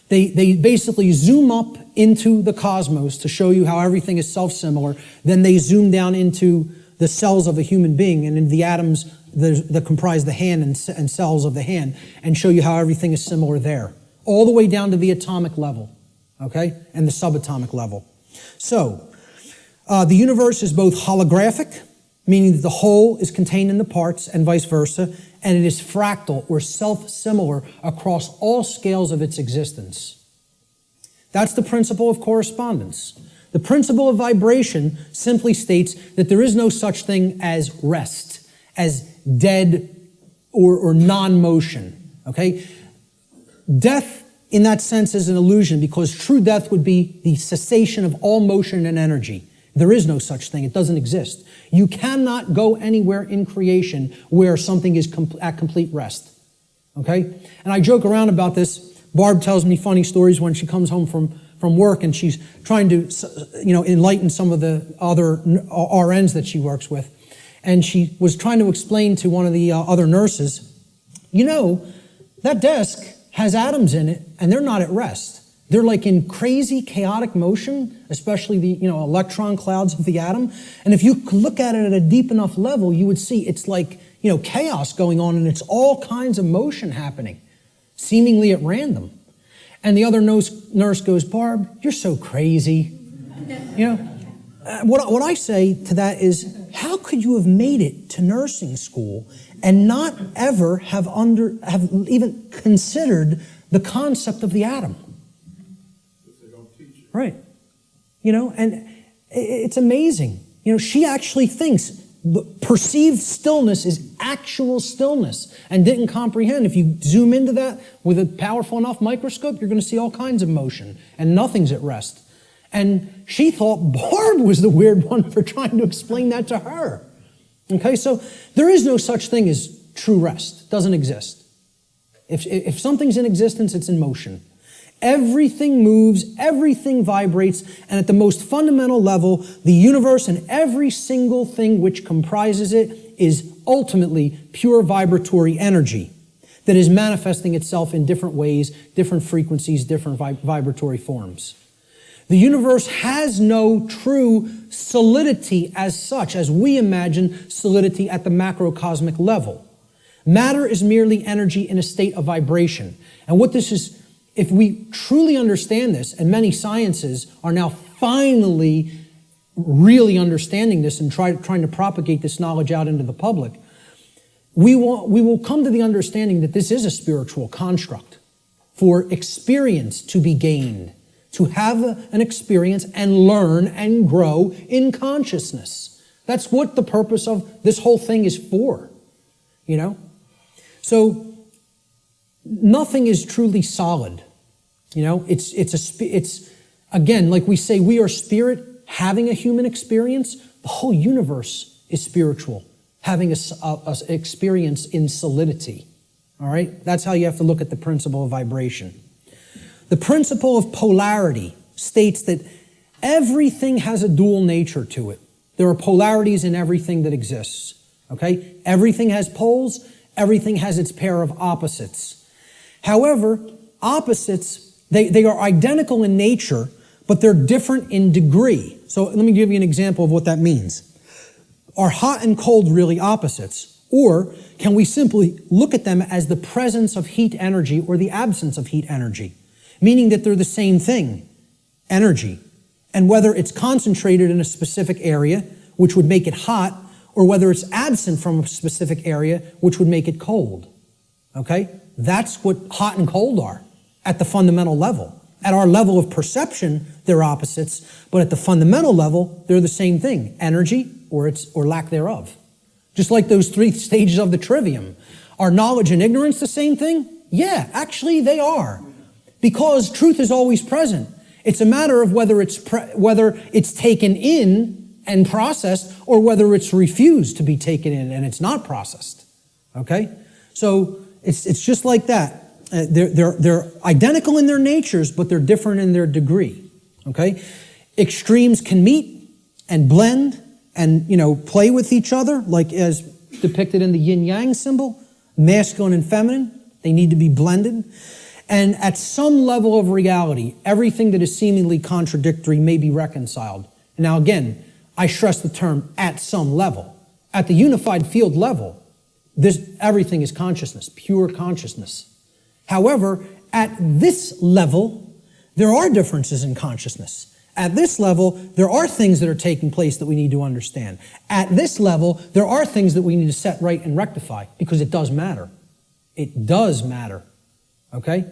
They basically zoom up into the cosmos to show you how everything is self-similar. Then they zoom down into the cells of a human being and in the atoms that comprise the hand and cells of the hand and show you how everything is similar there. All the way down to the atomic level, okay, and the subatomic level. So, the universe is both holographic, meaning that the whole is contained in the parts and vice versa, and it is fractal or self-similar across all scales of its existence. That's the principle of correspondence. The principle of vibration simply states that there is no such thing as rest, as dead or non-motion, okay? Death, in that sense, is an illusion because true death would be the cessation of all motion and energy. There is no such thing. It doesn't exist. You cannot go anywhere in creation where something is at complete rest, okay? And I joke around about this. Barb tells me funny stories when she comes home from work and she's trying to, enlighten some of the other RNs that she works with. And she was trying to explain to one of the other nurses, that desk has atoms in it and they're not at rest. They're like in crazy chaotic motion, especially the electron clouds of the atom. And if you look at it at a deep enough level, you would see it's like chaos going on and it's all kinds of motion happening, seemingly at random. And the other nurse goes, Barb, you're so crazy. What I say to that is, how could you have made it to nursing school and not ever have even considered the concept of the atom? Right. And it's amazing. She actually thinks perceived stillness is actual stillness and didn't comprehend. If you zoom into that with a powerful enough microscope, you're going to see all kinds of motion and nothing's at rest. And she thought Barb was the weird one for trying to explain that to her. Okay, so there is no such thing as true rest. It doesn't exist. If something's in existence, it's in motion. Everything moves, everything vibrates, and at the most fundamental level, the universe and every single thing which comprises it is ultimately pure vibratory energy that is manifesting itself in different ways, different frequencies, different vibratory forms. The universe has no true solidity as such, as we imagine solidity at the macrocosmic level. Matter is merely energy in a state of vibration. And what this is, if we truly understand this, and many sciences are now finally really understanding this and trying to propagate this knowledge out into the public, we will come to the understanding that this is a spiritual construct for experience to be gained, to have an experience and learn and grow in consciousness. That's what the purpose of this whole thing is for, So nothing is truly solid. It's again, like we say, we are spirit having a human experience. The whole universe is spiritual, having a experience in solidity. All right? That's how you have to look at the principle of vibration. The principle of polarity states that everything has a dual nature to it. There are polarities in everything that exists. Okay? Everything has poles. Everything has its pair of opposites. However, opposites, they are identical in nature, but they're different in degree. So let me give you an example of what that means. Are hot and cold really opposites? Or can we simply look at them as the presence of heat energy or the absence of heat energy? Meaning that they're the same thing, energy. And whether it's concentrated in a specific area, which would make it hot, or whether it's absent from a specific area, which would make it cold. Okay? That's what hot and cold are at the fundamental level. At our level of perception, they're opposites, but at the fundamental level, they're the same thing, energy or lack thereof. Just like those 3 stages of the trivium. Are knowledge and ignorance the same thing? Yeah, actually they are. Because truth is always present. It's a matter of whether it's taken in and processed or whether it's refused to be taken in and it's not processed. Okay? So it's just like that. They're identical in their natures, but they're different in their degree. Okay? Extremes can meet and blend and, play with each other, like as depicted in the yin-yang symbol, masculine and feminine. They need to be blended. And at some level of reality, everything that is seemingly contradictory may be reconciled. Now again, I stress the term at some level. At the unified field level, everything is consciousness, pure consciousness. However, at this level, there are differences in consciousness. At this level, there are things that are taking place that we need to understand. At this level, there are things that we need to set right and rectify, because it does matter. It does matter. Okay?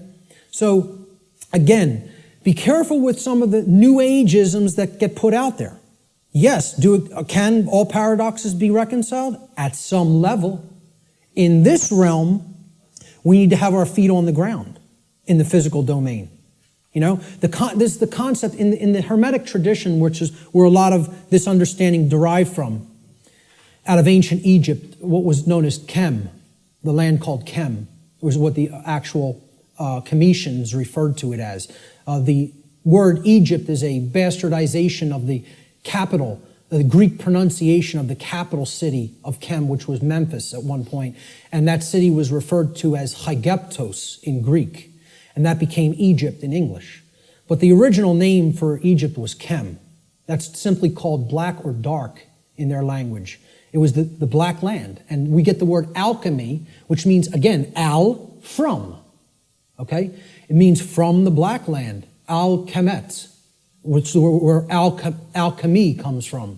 So, again, be careful with some of the New Ageisms that get put out there. Yes, can all paradoxes be reconciled? At some level. In this realm, we need to have our feet on the ground in the physical domain. You know, this is the concept in the Hermetic tradition, which is where a lot of this understanding derived from. Out of ancient Egypt, what was known as Kem, the land called Kem, was what the actual Cometians referred to it as. The word Egypt is a bastardization of the capital, the Greek pronunciation of the capital city of Kem, which was Memphis at one point. And that city was referred to as Hygeptos in Greek. And that became Egypt in English. But the original name for Egypt was Kem. That's simply called black or dark in their language. It was the black land. And we get the word alchemy, which means, again, from. Okay? It means from the black land. Al-Kemet, which is where alchemy comes from.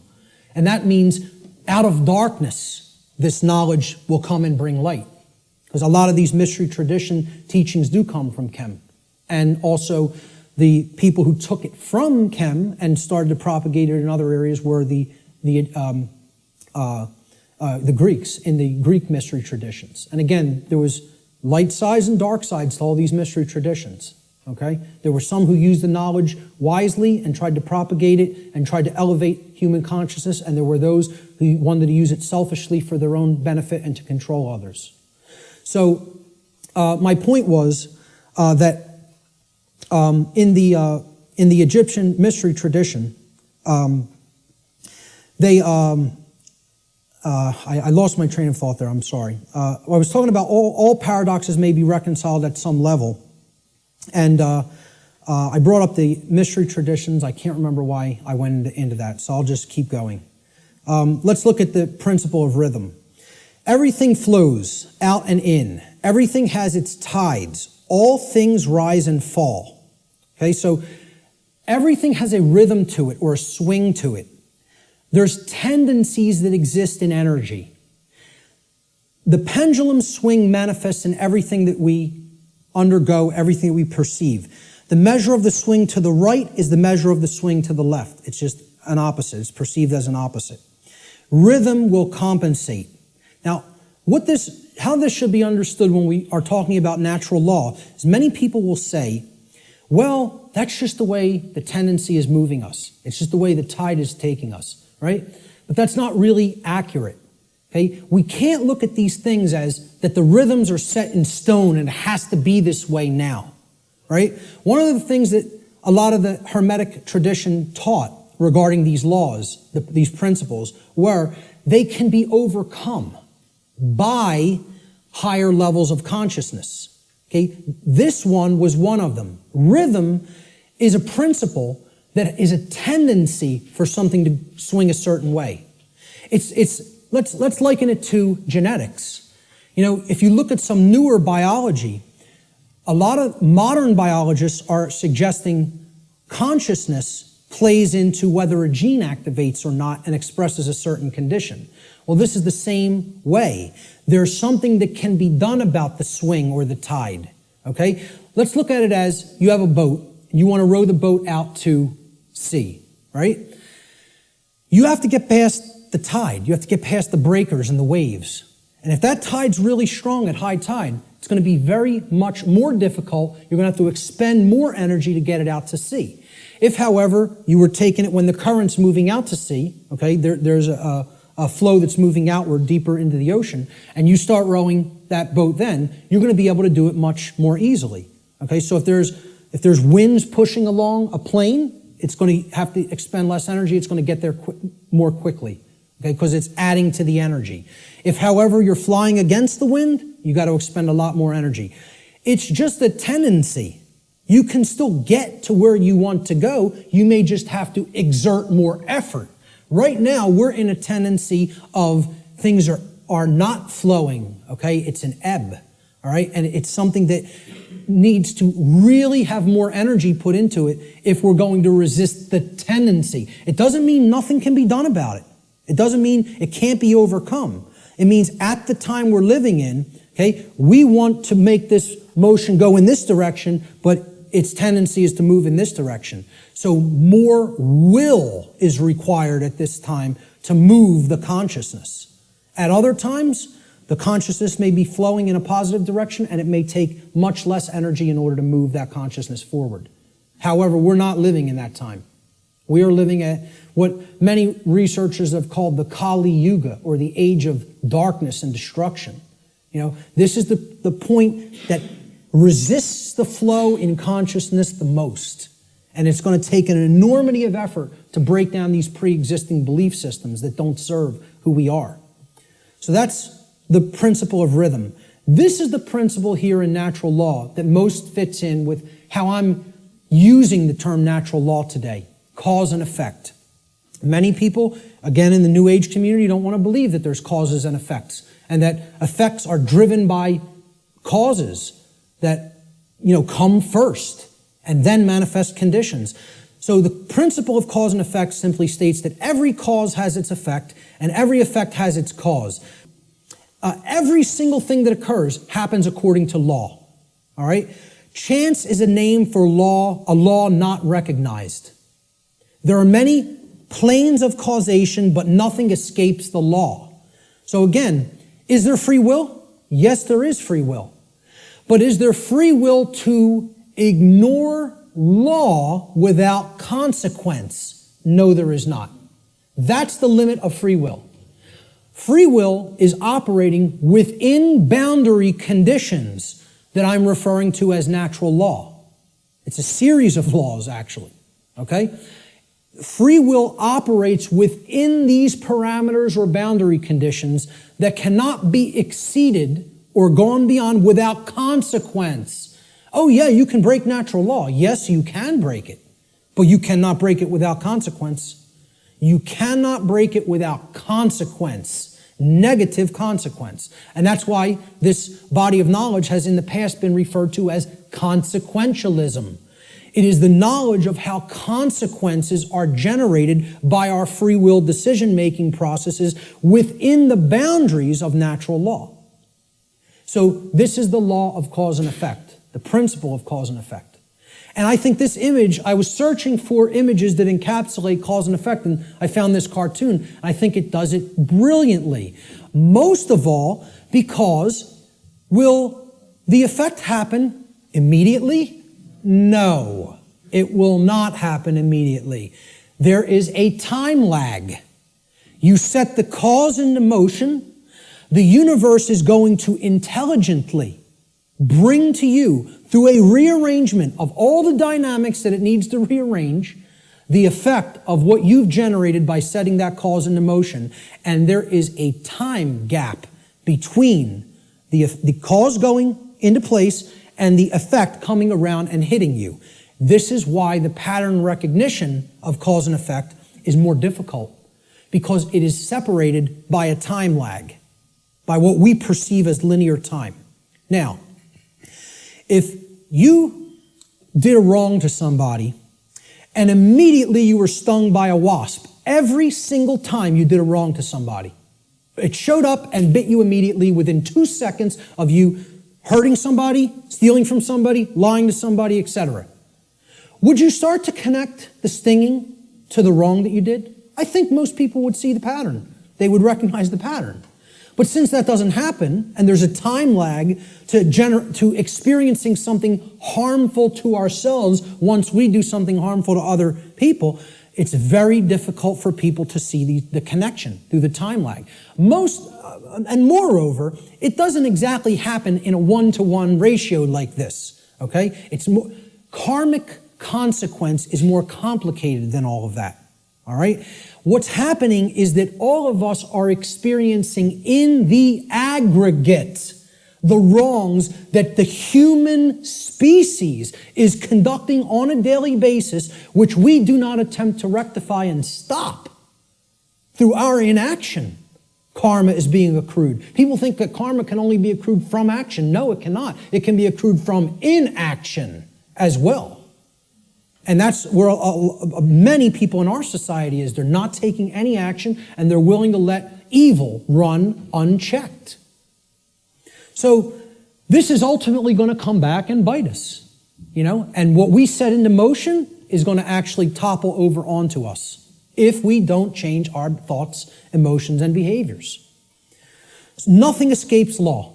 And that means out of darkness, this knowledge will come and bring light. Because a lot of these mystery tradition teachings do come from Kem. And also the people who took it from Kem and started to propagate it in other areas were the Greeks in the Greek mystery traditions. And again, there was light sides and dark sides to all these mystery traditions. Okay? There were some who used the knowledge wisely and tried to propagate it and tried to elevate human consciousness, and there were those who wanted to use it selfishly for their own benefit and to control others. So my point was that in the Egyptian mystery tradition, I lost my train of thought there. I'm sorry. I was talking about all paradoxes may be reconciled at some level, and I brought up the mystery traditions. I can't remember why I went into that, so I'll just keep going. Let's look at the principle of rhythm. Everything flows out and in. Everything has its tides. All things rise and fall. Okay, so everything has a rhythm to it or a swing to it. There's tendencies that exist in energy. The pendulum swing manifests in everything that we undergo, everything that we perceive. The measure of the swing to the right is the measure of the swing to the left. It's just an opposite. It's perceived as an opposite. Rhythm will compensate. Now, how this should be understood when we are talking about natural law is many people will say, well, that's just the way the tendency is moving us. It's just the way the tide is taking us, right? But that's not really accurate, okay? We can't look at these things as that the rhythms are set in stone and it has to be this way now, right? One of the things that a lot of the Hermetic tradition taught regarding these laws, these principles, were they can be overcome by higher levels of consciousness. Okay, this one was one of them. Rhythm is a principle that is a tendency for something to swing a certain way. Let's liken it to genetics. You know, if you look at some newer biology, a lot of modern biologists are suggesting consciousness plays into whether a gene activates or not and expresses a certain condition. Well, this is the same way. There's something that can be done about the swing or the tide, okay? Let's look at it as you have a boat, and you want to row the boat out to sea, right? You have to get past the tide. You have to get past the breakers and the waves. And if that tide's really strong at high tide, it's going to be very much more difficult. You're going to have to expend more energy to get it out to sea. If, however, you were taking it when the current's moving out to sea, okay, there's a flow that's moving outward deeper into the ocean, and you start rowing that boat then, you're going to be able to do it much more easily. Okay, so if there's winds pushing along a plane, it's going to have to expend less energy. It's going to get there more quickly, okay, because it's adding to the energy. If, however, you're flying against the wind, you got to expend a lot more energy. It's just a tendency. You can still get to where you want to go. You may just have to exert more effort. Right now, we're in a tendency of things are not flowing, okay? It's an ebb, all right? And it's something that needs to really have more energy put into it if we're going to resist the tendency. It doesn't mean nothing can be done about it. It doesn't mean it can't be overcome. It means at the time we're living in, okay, we want to make this motion go in this direction, but its tendency is to move in this direction. So more will is required at this time to move the consciousness. At other times, the consciousness may be flowing in a positive direction, and it may take much less energy in order to move that consciousness forward. However, we're not living in that time. We are living at what many researchers have called the Kali Yuga, or the age of darkness and destruction. You know, this is the point that resists the flow in consciousness the most. And it's going to take an enormity of effort to break down these pre-existing belief systems that don't serve who we are. So that's the principle of rhythm. This is the principle here in natural law that most fits in with how I'm using the term natural law today, cause and effect. Many people, again in the New Age community, don't want to believe that there's causes and effects, and that effects are driven by causes that, come first and then manifest conditions. So the principle of cause and effect simply states that every cause has its effect and every effect has its cause. Every single thing that occurs happens according to law. All right? Chance is a name for law, a law not recognized. There are many planes of causation, but nothing escapes the law. So again, is there free will? Yes, there is free will. But is there free will to ignore law without consequence? No, there is not. That's the limit of free will. Free will is operating within boundary conditions that I'm referring to as natural law. It's a series of laws, actually. Okay? Free will operates within these parameters or boundary conditions that cannot be exceeded or gone beyond without consequence. Oh yeah, you can break natural law. Yes, you can break it, but you cannot break it without consequence. You cannot break it without consequence, negative consequence. And that's why this body of knowledge has in the past been referred to as consequentialism. It is the knowledge of how consequences are generated by our free will decision-making processes within the boundaries of natural law. So this is the law of cause and effect, the principle of cause and effect. And I think this image, I was searching for images that encapsulate cause and effect, and I found this cartoon. I think it does it brilliantly. Most of all, because will the effect happen immediately? No, it will not happen immediately. There is a time lag. You set the cause into motion. The universe is going to intelligently bring to you, through a rearrangement of all the dynamics that it needs to rearrange, the effect of what you've generated by setting that cause into motion. And there is a time gap between the cause going into place and the effect coming around and hitting you. This is why the pattern recognition of cause and effect is more difficult, because it is separated by a time lag, by what we perceive as linear time. Now, if you did a wrong to somebody and immediately you were stung by a wasp, every single time you did a wrong to somebody, it showed up and bit you immediately within 2 seconds of you hurting somebody, stealing from somebody, lying to somebody, etc. Would you start to connect the stinging to the wrong that you did? I think most people would see the pattern. They would recognize the pattern. But since that doesn't happen, and there's a time lag to experiencing something harmful to ourselves once we do something harmful to other people, it's very difficult for people to see the connection through the time lag. And moreover, it doesn't exactly happen in a one-to-one ratio like this, okay? Karmic consequence is more complicated than all of that, all right? What's happening is that all of us are experiencing in the aggregate the wrongs that the human species is conducting on a daily basis, which we do not attempt to rectify and stop through our inaction, karma is being accrued. People think that karma can only be accrued from action. No, it cannot. It can be accrued from inaction as well. And that's where many people in our society is. They're not taking any action, and they're willing to let evil run unchecked. So this is ultimately going to come back and bite us, and what we set into motion is going to actually topple over onto us if we don't change our thoughts, emotions, and behaviors. Nothing escapes law.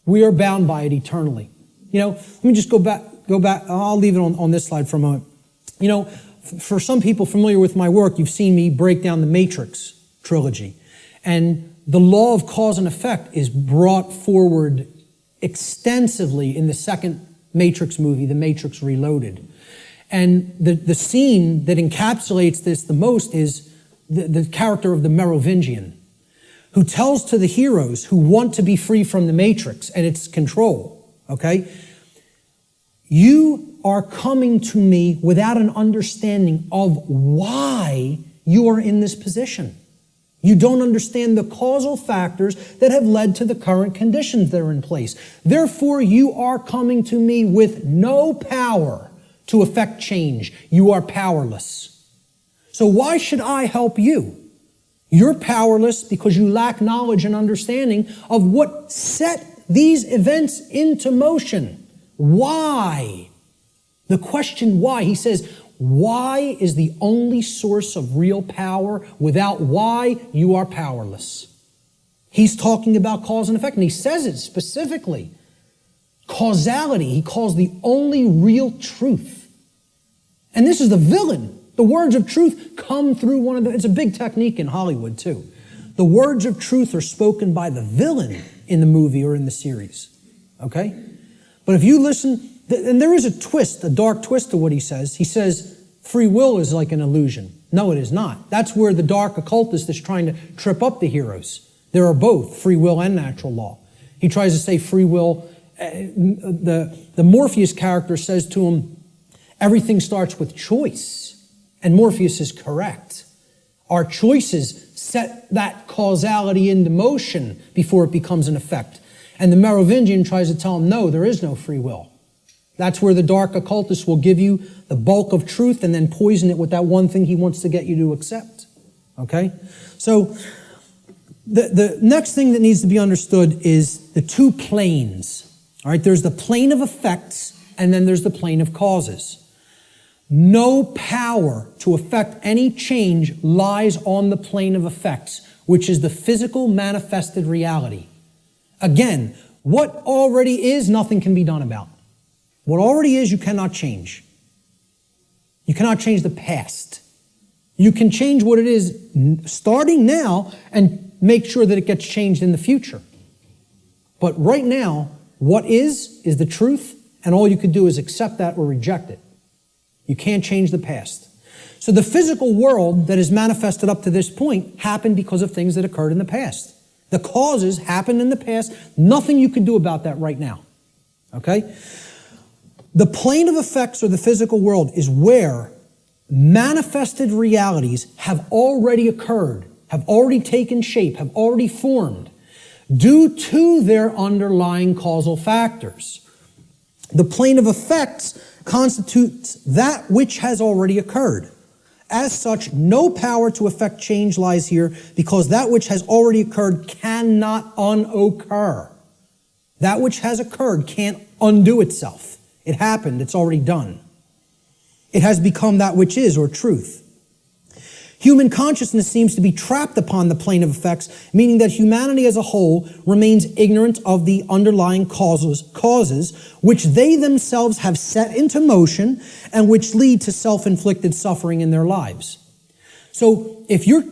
We are bound by it eternally. Let me just go back. I'll leave it on this slide for a moment. For some people familiar with my work, you've seen me break down the Matrix trilogy. And the law of cause and effect is brought forward extensively in the second Matrix movie, The Matrix Reloaded. And the scene that encapsulates this the most is the character of the Merovingian, who tells to the heroes who want to be free from the Matrix and its control, okay? You are coming to me without an understanding of why you are in this position. You don't understand the causal factors that have led to the current conditions that are in place. Therefore, you are coming to me with no power to effect change. You are powerless. So why should I help you? You're powerless because you lack knowledge and understanding of what set these events into motion. Why? The question why. He says, why is the only source of real power. Without why, you are powerless. He's talking about cause and effect, and he says it specifically. Causality, he calls the only real truth. And this is the villain. The words of truth come through it's a big technique in Hollywood too. The words of truth are spoken by the villain in the movie or in the series. Okay? But if you listen, and there is a twist, a dark twist to what he says. He says free will is like an illusion. No, it is not. That's where the dark occultist is trying to trip up the heroes. There are both free will and natural law. He tries to say free will. The Morpheus character says to him, everything starts with choice. And Morpheus is correct. Our choices set that causality into motion before it becomes an effect. And the Merovingian tries to tell him, no, there is no free will. That's where the dark occultist will give you the bulk of truth and then poison it with that one thing he wants to get you to accept. Okay? So the next thing that needs to be understood is the two planes. All right? There's the plane of effects and then there's the plane of causes. No power to affect any change lies on the plane of effects, which is the physical manifested reality. Again, what already is, nothing can be done about. What already is, you cannot change. You cannot change the past. You can change what it is starting now and make sure that it gets changed in the future. But right now, what is the truth, and all you could do is accept that or reject it. You can't change the past. So the physical world that is manifested up to this point happened because of things that occurred in the past. The causes happened in the past. Nothing you can do about that right now. Okay? The plane of effects or the physical world is where manifested realities have already occurred, have already taken shape, have already formed due to their underlying causal factors. The plane of effects constitutes that which has already occurred. As such, no power to effect change lies here because that which has already occurred cannot unoccur. That which has occurred can't undo itself. It happened. It's already done. It has become that which is, or truth. Human consciousness seems to be trapped upon the plane of effects, meaning that humanity as a whole remains ignorant of the underlying causes which they themselves have set into motion and which lead to self-inflicted suffering in their lives. So if you're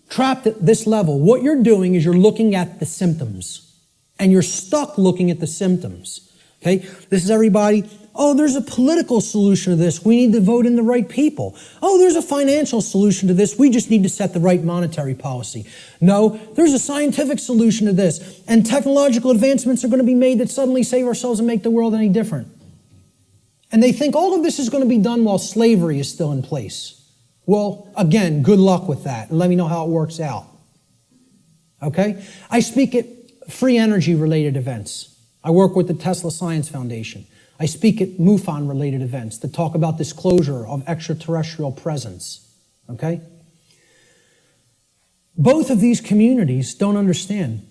trapped at this level, what you're doing is you're looking at the symptoms, and you're stuck looking at the symptoms. Okay? This is everybody. Oh, there's a political solution to this. We need to vote in the right people. Oh, there's a financial solution to this. We just need to set the right monetary policy. No, there's a scientific solution to this. And technological advancements are going to be made that suddenly save ourselves and make the world any different. And they think all of this is going to be done while slavery is still in place. Well, again, good luck with that. And let me know how it works out. Okay? I speak at free energy related events. I work with the Tesla Science Foundation. I speak at MUFON related events that talk about disclosure of extraterrestrial presence. Okay? Both of these communities don't understand.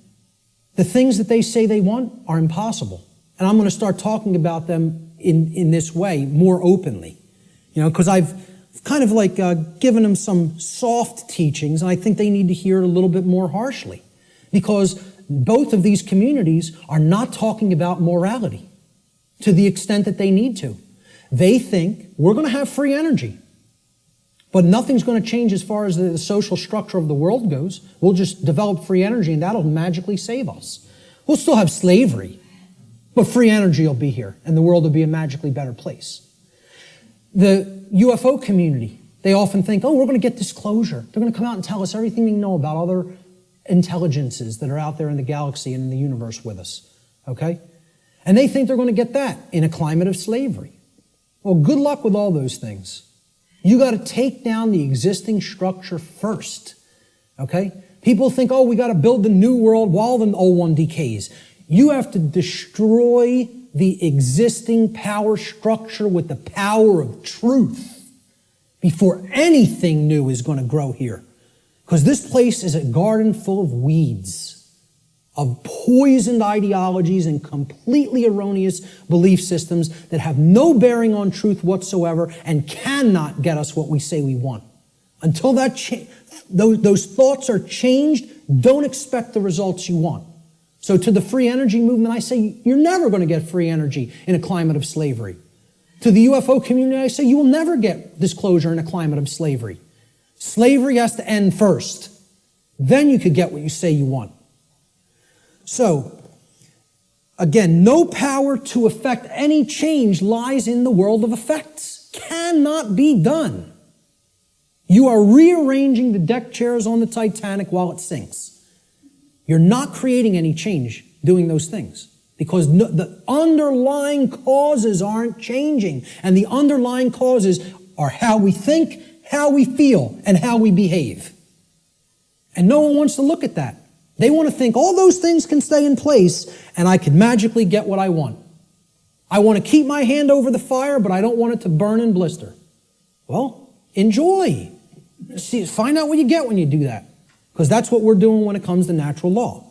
The things that they say they want are impossible. And I'm going to start talking about them in this way more openly. You know, because I've kind of like given them some soft teachings, and I think they need to hear it a little bit more harshly. Because both of these communities are not talking about morality to the extent that they need to. They think we're going to have free energy, but nothing's going to change as far as the social structure of the world goes. We'll just develop free energy and that'll magically save us. We'll still have slavery, but free energy will be here and the world will be a magically better place. The UFO community, they often think, oh, we're going to get disclosure. They're going to come out and tell us everything they know about other intelligences that are out there in the galaxy and in the universe with us. Okay? And they think they're going to get that in a climate of slavery. Well, good luck with all those things. You got to take down the existing structure first. Okay? People think, oh, we got to build the new world while the old one decays. You have to destroy the existing power structure with the power of truth before anything new is going to grow here. Because this place is a garden full of weeds, of poisoned ideologies and completely erroneous belief systems that have no bearing on truth whatsoever and cannot get us what we say we want. Until those thoughts are changed, don't expect the results you want. So to the free energy movement, I say, you're never going to get free energy in a climate of slavery. To the UFO community, I say, you will never get disclosure in a climate of slavery. Slavery has to end first. Then you could get what you say you want. So, again, no power to affect any change lies in the world of effects. Cannot be done. You are rearranging the deck chairs on the Titanic while it sinks. You're not creating any change doing those things because the underlying causes aren't changing. And the underlying causes are how we think, how we feel, and how we behave. And no one wants to look at that. They want to think all those things can stay in place and I can magically get what I want. I want to keep my hand over the fire, but I don't want it to burn and blister. Well, enjoy. See, find out what you get when you do that. Because that's what we're doing when it comes to natural law.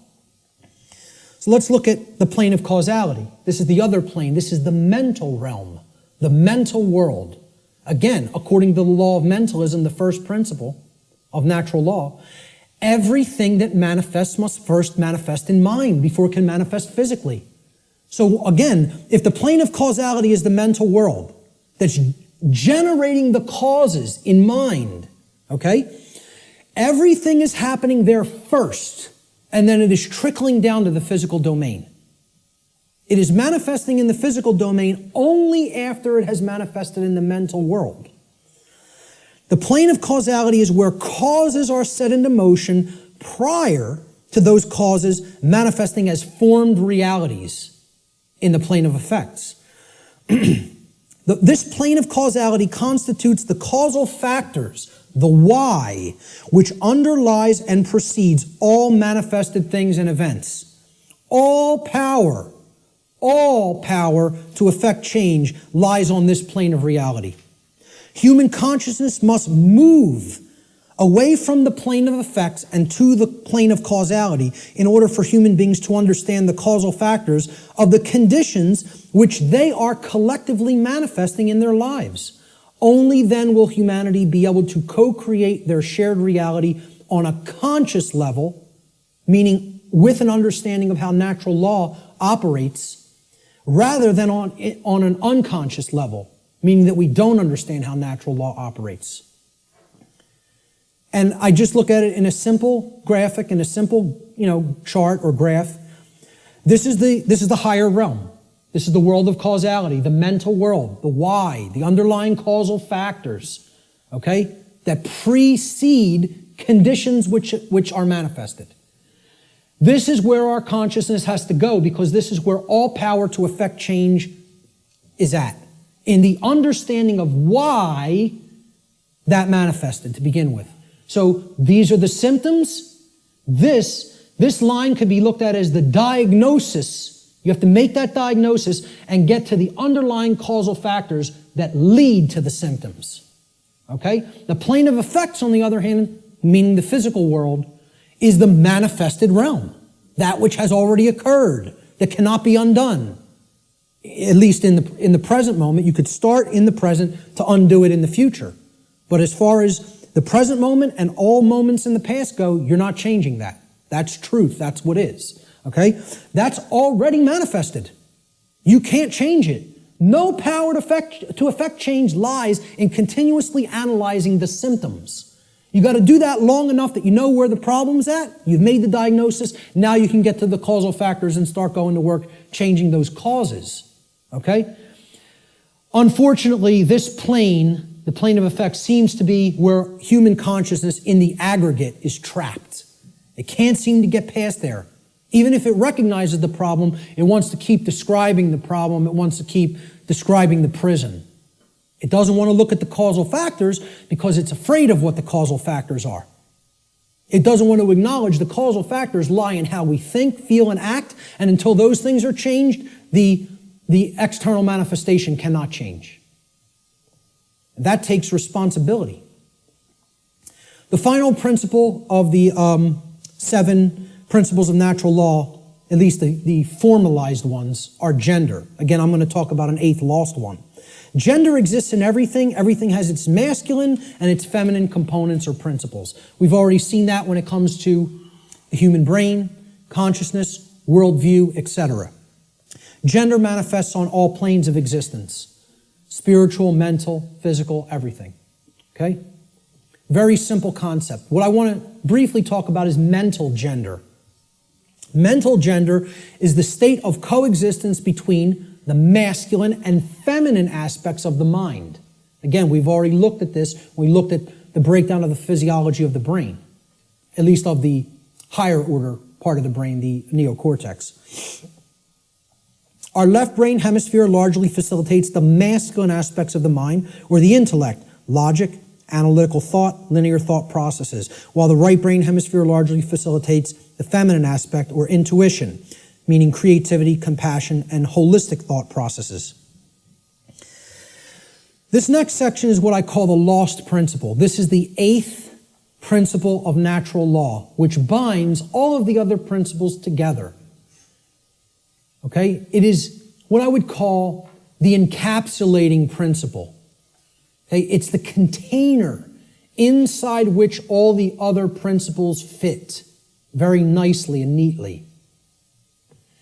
So let's look at the plane of causality. This is the other plane. This is the mental realm, the mental world. Again, according to the law of mentalism, the first principle of natural law, everything that manifests must first manifest in mind before it can manifest physically. So again, if the plane of causality is the mental world that's generating the causes in mind, okay? Everything is happening there first, and then it is trickling down to the physical domain. It is manifesting in the physical domain only after it has manifested in the mental world. The plane of causality is where causes are set into motion prior to those causes manifesting as formed realities in the plane of effects. This plane of causality constitutes the causal factors, the why, which underlies and precedes all manifested things and events. All power to effect change lies on this plane of reality. Human consciousness must move away from the plane of effects and to the plane of causality in order for human beings to understand the causal factors of the conditions which they are collectively manifesting in their lives. Only then will humanity be able to co-create their shared reality on a conscious level, meaning with an understanding of how natural law operates, rather than on an unconscious level, meaning that we don't understand how natural law operates. And I just look at it in a simple graphic, in a simple, chart or graph. This is the higher realm. This is the world of causality, the mental world, the why, the underlying causal factors, okay, that precede conditions which are manifested. This is where our consciousness has to go, because this is where all power to affect change is at, in the understanding of why that manifested to begin with. So these are the symptoms. This line could be looked at as the diagnosis. You have to make that diagnosis and get to the underlying causal factors that lead to the symptoms. Okay? The plane of effects, on the other hand, meaning the physical world, is the manifested realm. That which has already occurred, that cannot be undone. At least in the present moment. You could start in the present to undo it in the future. But as far as the present moment and all moments in the past go, you're not changing that. That's truth. That's what is. Okay? That's already manifested. You can't change it. No power to affect change lies in continuously analyzing the symptoms. You got to do that long enough that you know where the problem's at. You've made the diagnosis. Now you can get to the causal factors and start going to work changing those causes. Okay? Unfortunately, this plane, the plane of effects, seems to be where human consciousness in the aggregate is trapped. It can't seem to get past there. Even if it recognizes the problem, it wants to keep describing the problem. It wants to keep describing the prison. It doesn't want to look at the causal factors because it's afraid of what the causal factors are. It doesn't want to acknowledge the causal factors lie in how we think, feel, and act, and until those things are changed, the external manifestation cannot change. That takes responsibility. The final principle of the 7 principles of natural law, at least the formalized ones, are gender. Again, I'm going to talk about an 8th lost one. Gender exists in everything. Everything has its masculine and its feminine components or principles. We've already seen that when it comes to the human brain, consciousness, worldview, etc. Gender manifests on all planes of existence. Spiritual, mental, physical, everything. Okay? Very simple concept. What I want to briefly talk about is mental gender. Mental gender is the state of coexistence between the masculine and feminine aspects of the mind. Again, we've already looked at this. We looked at the breakdown of the physiology of the brain, at least of the higher order part of the brain, the neocortex. Our left brain hemisphere largely facilitates the masculine aspects of the mind, or the intellect, logic, analytical thought, linear thought processes, while the right brain hemisphere largely facilitates the feminine aspect, or intuition, meaning creativity, compassion, and holistic thought processes. This next section is what I call the lost principle. This is the 8th principle of natural law, which binds all of the other principles together. Okay? It is what I would call the encapsulating principle. Okay? It's the container inside which all the other principles fit very nicely and neatly.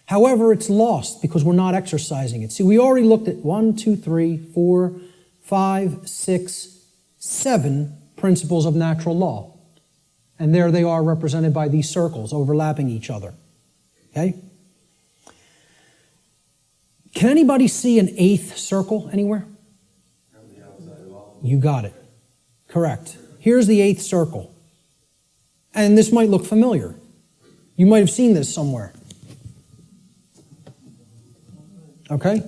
However, it's lost because we're not exercising it. See, we already looked at 1, 2, 3, 4, 5, 6, 7 principles of natural law. And there they are represented by these circles overlapping each other. Okay? Can anybody see an 8th circle anywhere? You got it. Correct. Here's the 8th circle. And this might look familiar. You might have seen this somewhere. Okay?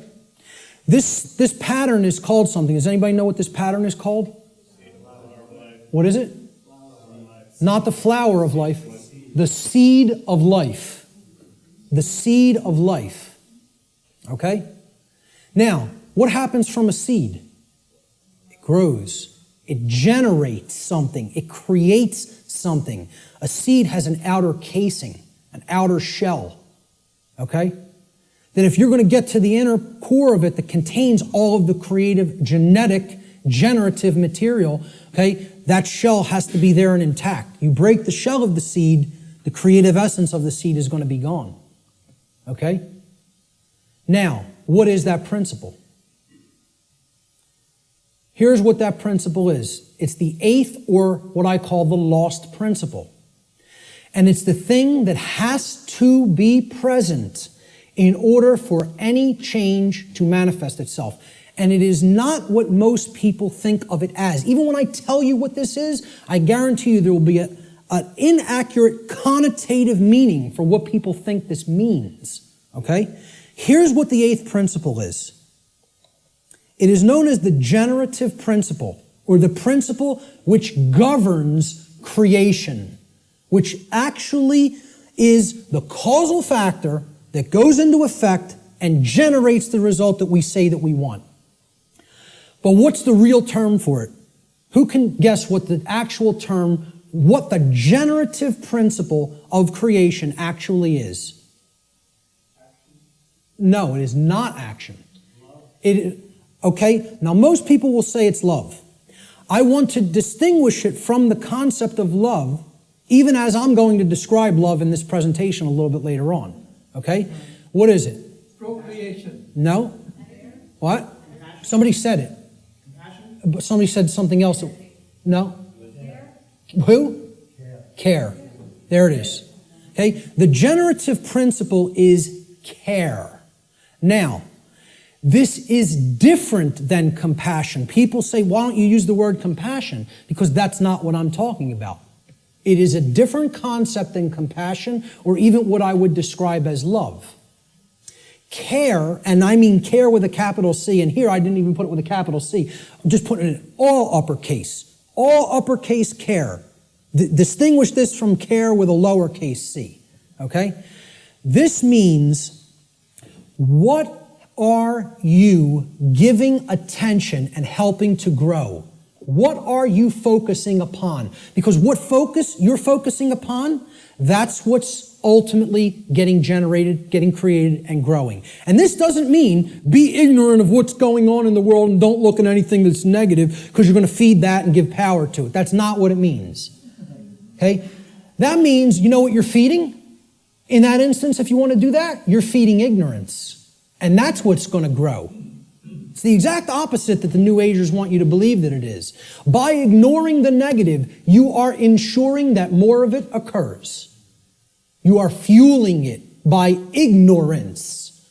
This pattern is called something. Does anybody know what this pattern is called? What is it? Not the flower of life. The seed of life. The seed of life. Okay? Now, what happens from a seed? It grows. It generates something. It creates something. A seed has an outer casing, an outer shell. Okay? That if you're going to get to the inner core of it that contains all of the creative, genetic, generative material, okay, that shell has to be there and intact. You break the shell of the seed, the creative essence of the seed is going to be gone. Okay? Now, what is that principle? Here's what that principle is. It's the 8th, or what I call the lost principle. And it's the thing that has to be present in order for any change to manifest itself. And it is not what most people think of it as. Even when I tell you what this is, I guarantee you there will be an inaccurate connotative meaning for what people think this means. Okay? Here's what the eighth principle is. It is known as the generative principle, or the principle which governs creation, which actually is the causal factor that goes into effect and generates the result that we say that we want. But what's the real term for it? Who can guess what the actual term, what the generative principle of creation actually is? No, it is not action. Okay, now most people will say it's love. I want to distinguish it from the concept of love, even as I'm going to describe love in this presentation a little bit later on. Okay? What is it? Procreation. No? What? Somebody said it. But somebody said something else. No? Who? Care. There it is. Okay? The generative principle is care. Now, this is different than compassion. People say, why don't you use the word compassion? Because that's not what I'm talking about. It is a different concept than compassion, or even what I would describe as love. Care, and I mean care with a capital C, and here I didn't even put it with a capital C. I'm just putting it in all uppercase care. Distinguish this from care with a lowercase c, okay? This means, what are you giving attention and helping to grow? What are you focusing upon? Because what focus you're focusing upon, that's what's ultimately getting generated, getting created, and growing. And this doesn't mean be ignorant of what's going on in the world and don't look at anything that's negative because you're going to feed that and give power to it. That's not what it means. Okay? That means, you know what you're feeding? In that instance, if you want to do that, you're feeding ignorance. And that's what's going to grow. It's the exact opposite that the New Agers want you to believe that it is. By ignoring the negative, you are ensuring that more of it occurs. You are fueling it by ignorance,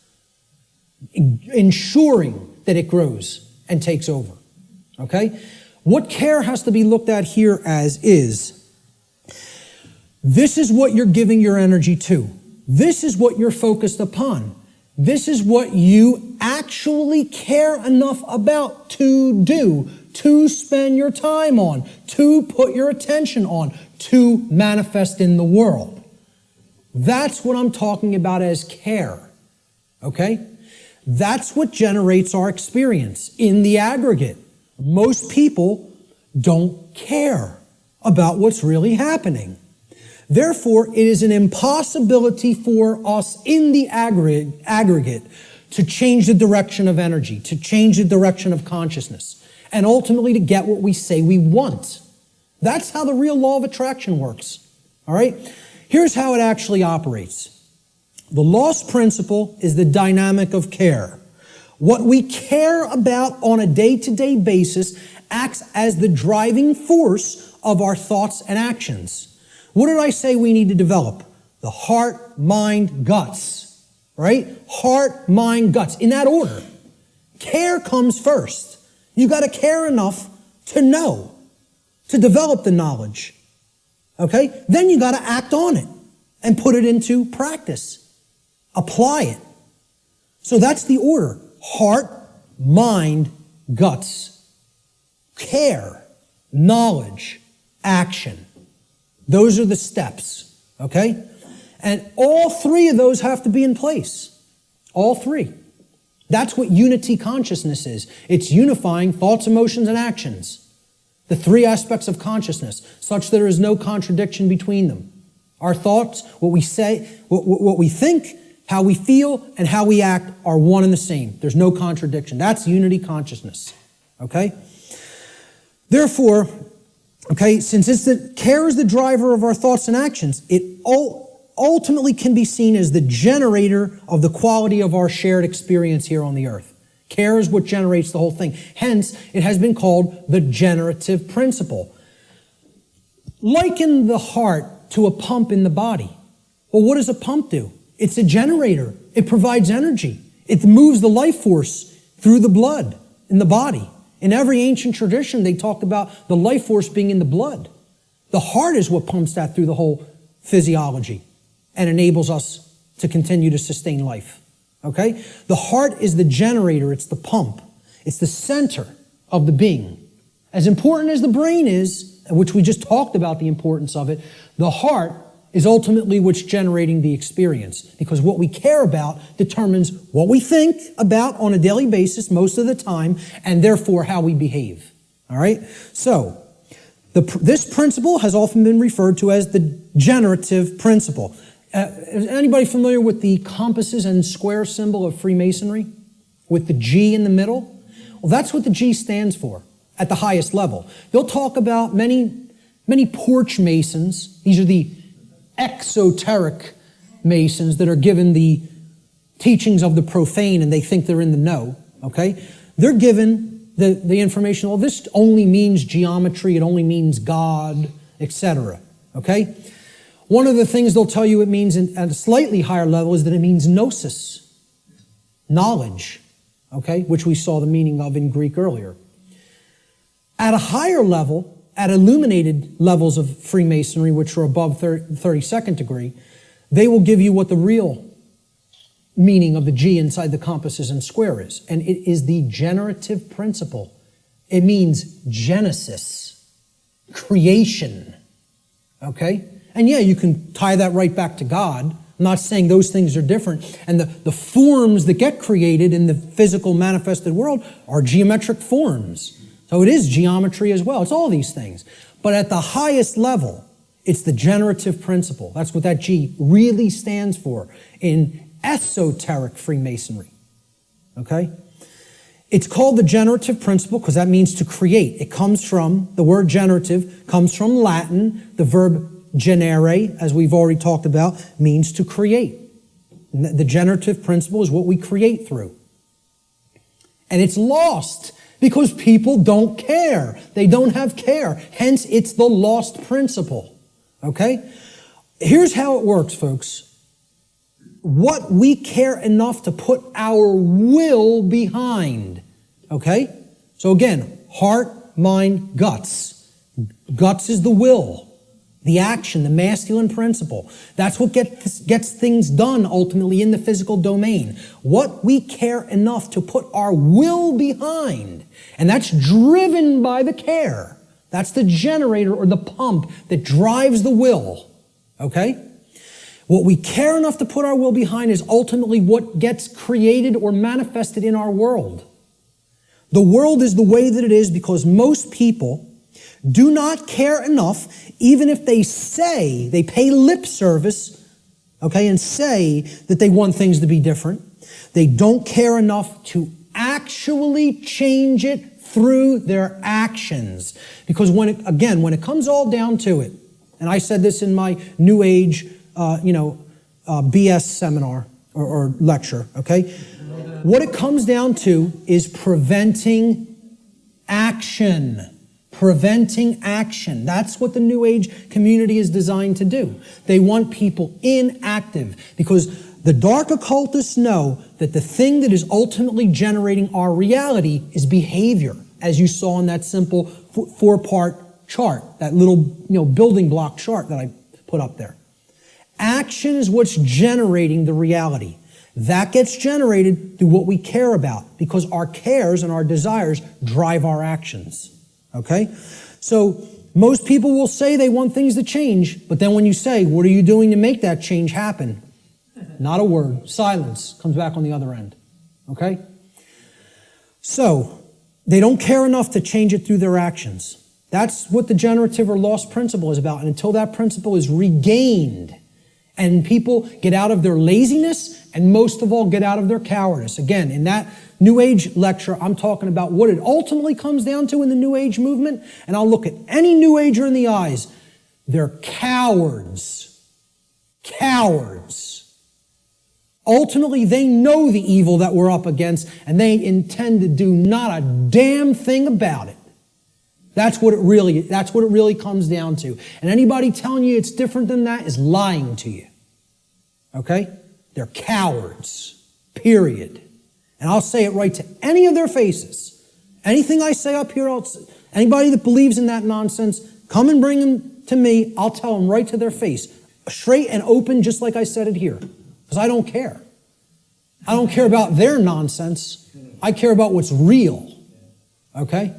ensuring that it grows and takes over. Okay? What care has to be looked at here as is, this is what you're giving your energy to. This is what you're focused upon. This is what you actually care enough about to do, to spend your time on, to put your attention on, to manifest in the world. That's what I'm talking about as care. Okay? That's what generates our experience in the aggregate. Most people don't care about what's really happening. Therefore, it is an impossibility for us in the aggregate to change the direction of energy, to change the direction of consciousness, and ultimately to get what we say we want. That's how the real law of attraction works. All right? Here's how it actually operates. The lost principle is the dynamic of care. What we care about on a day-to-day basis acts as the driving force of our thoughts and actions. What did I say we need to develop? The heart, mind, guts, right? Heart, mind, guts, in that order. Care comes first. You got to care enough to know, to develop the knowledge, okay? Then you got to act on it and put it into practice. Apply it. So that's the order. Heart, mind, guts. Care, knowledge, action. Those are the steps, okay? And all three of those have to be in place. All three. That's what unity consciousness is. It's unifying thoughts, emotions, and actions. The three aspects of consciousness, such that there is no contradiction between them. Our thoughts, what we say, what we think, how we feel, and how we act are one and the same. There's no contradiction. That's unity consciousness, okay? Therefore, okay, since care is the driver of our thoughts and actions, it ultimately can be seen as the generator of the quality of our shared experience here on the earth. Care is what generates the whole thing. Hence, it has been called the generative principle. Liken the heart to a pump in the body. Well, what does a pump do? It's a generator. It provides energy. It moves the life force through the blood in the body. In every ancient tradition, they talked about the life force being in the blood. The heart is what pumps that through the whole physiology and enables us to continue to sustain life. Okay? The heart is the generator. It's the pump. It's the center of the being. As important as the brain is, which we just talked about the importance of it, the heart is ultimately what's generating the experience. Because what we care about determines what we think about on a daily basis most of the time, and therefore how we behave. All right? So, this principle has often been referred to as the generative principle. Is anybody familiar with the compasses and square symbol of Freemasonry? With the G in the middle? Well, that's what the G stands for at the highest level. They'll talk about many porch masons. These are the exoteric masons that are given the teachings of the profane and they think they're in the know. Okay? They're given the information, well, this only means geometry, it only means God, etc. Okay? One of the things they'll tell you it means at a slightly higher level is that it means gnosis, knowledge, okay, which we saw the meaning of in Greek earlier. At a higher level, at illuminated levels of Freemasonry, which are above 32nd degree, they will give you what the real meaning of the G inside the compasses and square is. And it is the generative principle. It means genesis, creation, okay? And yeah, you can tie that right back to God. I'm not saying those things are different. And the forms that get created in the physical manifested world are geometric forms. So it is geometry as well. It's all these things. But at the highest level, it's the generative principle. That's what that G really stands for in esoteric Freemasonry. Okay? It's called the generative principle because that means to create. It comes from, the word generative comes from Latin, the verb generare, as we've already talked about, means to create. The generative principle is what we create through. And it's lost because people don't care. They don't have care. Hence, it's the lost principle. Okay? Here's how it works, folks. What we care enough to put our will behind. Okay? So again, heart, mind, guts. Guts is the will. The action, the masculine principle. That's what gets things done ultimately in the physical domain. What we care enough to put our will behind. And that's driven by the care. That's the generator or the pump that drives the will. Okay? What we care enough to put our will behind is ultimately what gets created or manifested in our world. The world is the way that it is because most people do not care enough, even if they say, they pay lip service, okay, and say that they want things to be different. They don't care enough to actually change it through their actions. Because when it comes all down to it, and I said this in my New Age, BS seminar or lecture, okay? What it comes down to is preventing action. Preventing action. That's what the New Age community is designed to do. They want people inactive because the dark occultists know that the thing that is ultimately generating our reality is behavior, as you saw in that simple four-part chart, that little building block chart that I put up there. Action is what's generating the reality. That gets generated through what we care about because our cares and our desires drive our actions. Okay? So most people will say they want things to change, but then when you say, what are you doing to make that change happen? Not a word. Silence comes back on the other end. Okay? So they don't care enough to change it through their actions. That's what the generative or lost principle is about. And until that principle is regained and people get out of their laziness and most of all get out of their cowardice. Again, in that New Age lecture, I'm talking about what it ultimately comes down to in the New Age movement, and I'll look at any New Ager in the eyes. They're cowards. Cowards. Ultimately, they know the evil that we're up against, and they intend to do not a damn thing about it. That's what it really comes down to. And anybody telling you it's different than that is lying to you. Okay? They're cowards, period. And I'll say it right to any of their faces. Anything I say up here, anybody that believes in that nonsense, come and bring them to me. I'll tell them right to their face, straight and open, just like I said it here, because I don't care. I don't care about their nonsense. I care about what's real. Okay?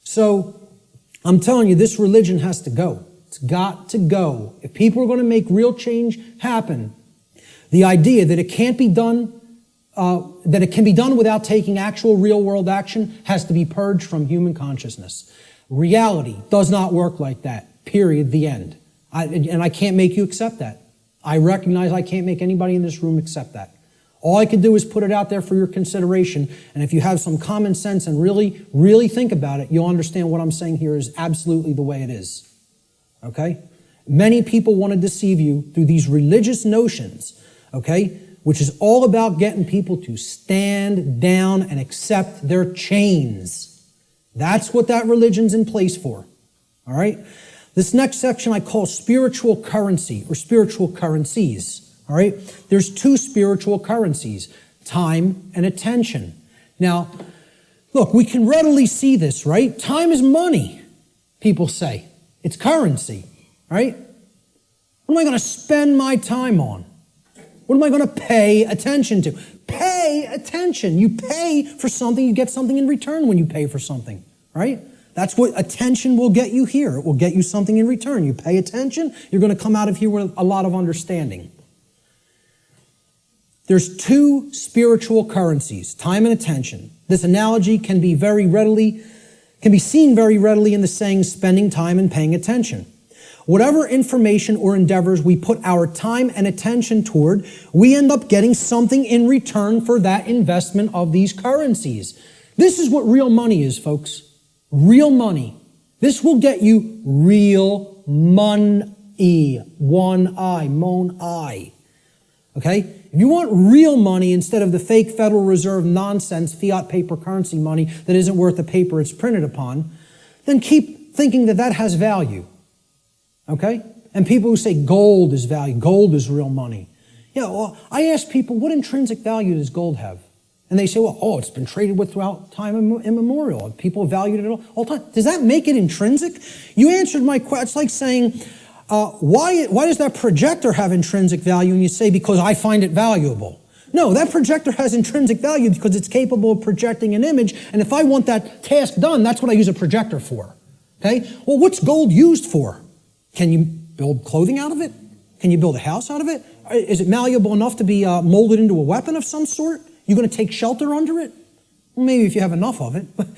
So, I'm telling you, this religion has to go. It's got to go. If people are going to make real change happen, the idea that it can't be done, that it can be done without taking actual real-world action has to be purged from human consciousness. Reality does not work like that. Period. The end. And I can't make you accept that. I recognize I can't make anybody in this room accept that. All I can do is put it out there for your consideration, and if you have some common sense and really, really think about it, you'll understand what I'm saying here is absolutely the way it is. Okay? Many people want to deceive you through these religious notions, okay, which is all about getting people to stand down and accept their chains. That's what that religion's in place for. All right? This next section I call spiritual currency or spiritual currencies. All right? There's two spiritual currencies, time and attention. Now, look, we can readily see this, right? Time is money, people say. It's currency, right? What am I going to spend my time on? What am I going to pay attention to? Pay attention. You pay for something, you get something in return when you pay for something, right? That's what attention will get you here. It will get you something in return. You pay attention, you're going to come out of here with a lot of understanding. There's two spiritual currencies, time and attention. This analogy can be seen very readily in the saying, spending time and paying attention. Whatever information or endeavors we put our time and attention toward, we end up getting something in return for that investment of these currencies. This is what real money is, folks. Real money. This will get you real money. One I, mon I. Okay? If you want real money instead of the fake Federal Reserve nonsense, fiat paper currency money that isn't worth the paper it's printed upon, then keep thinking that that has value. Okay? And people who say gold is value, gold is real money. Yeah, well, I ask people, what intrinsic value does gold have? And they say, well, it's been traded with throughout time immemorial. People have valued it all the time. Does that make it intrinsic? You answered my question. It's like saying, why does that projector have intrinsic value? And you say, because I find it valuable. No, that projector has intrinsic value because it's capable of projecting an image. And if I want that task done, that's what I use a projector for. Okay? Well, what's gold used for? Can you build clothing out of it? Can you build a house out of it? Is it malleable enough to be molded into a weapon of some sort? You going to take shelter under it? Well, maybe if you have enough of it. But,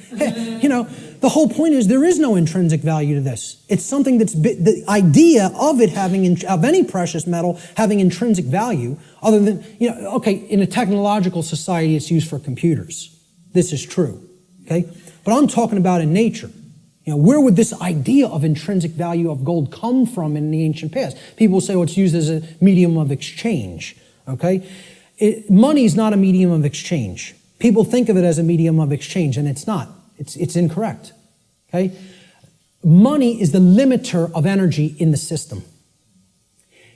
you know, the whole point is there is no intrinsic value to this. It's something that's, the idea of it having, of any precious metal having intrinsic value, other than, okay, in a technological society it's used for computers. This is true, okay? But I'm talking about in nature. Where would this idea of intrinsic value of gold come from in the ancient past? People say, it's used as a medium of exchange, okay? Money is not a medium of exchange. People think of it as a medium of exchange, and it's not. It's incorrect, okay? Money is the limiter of energy in the system.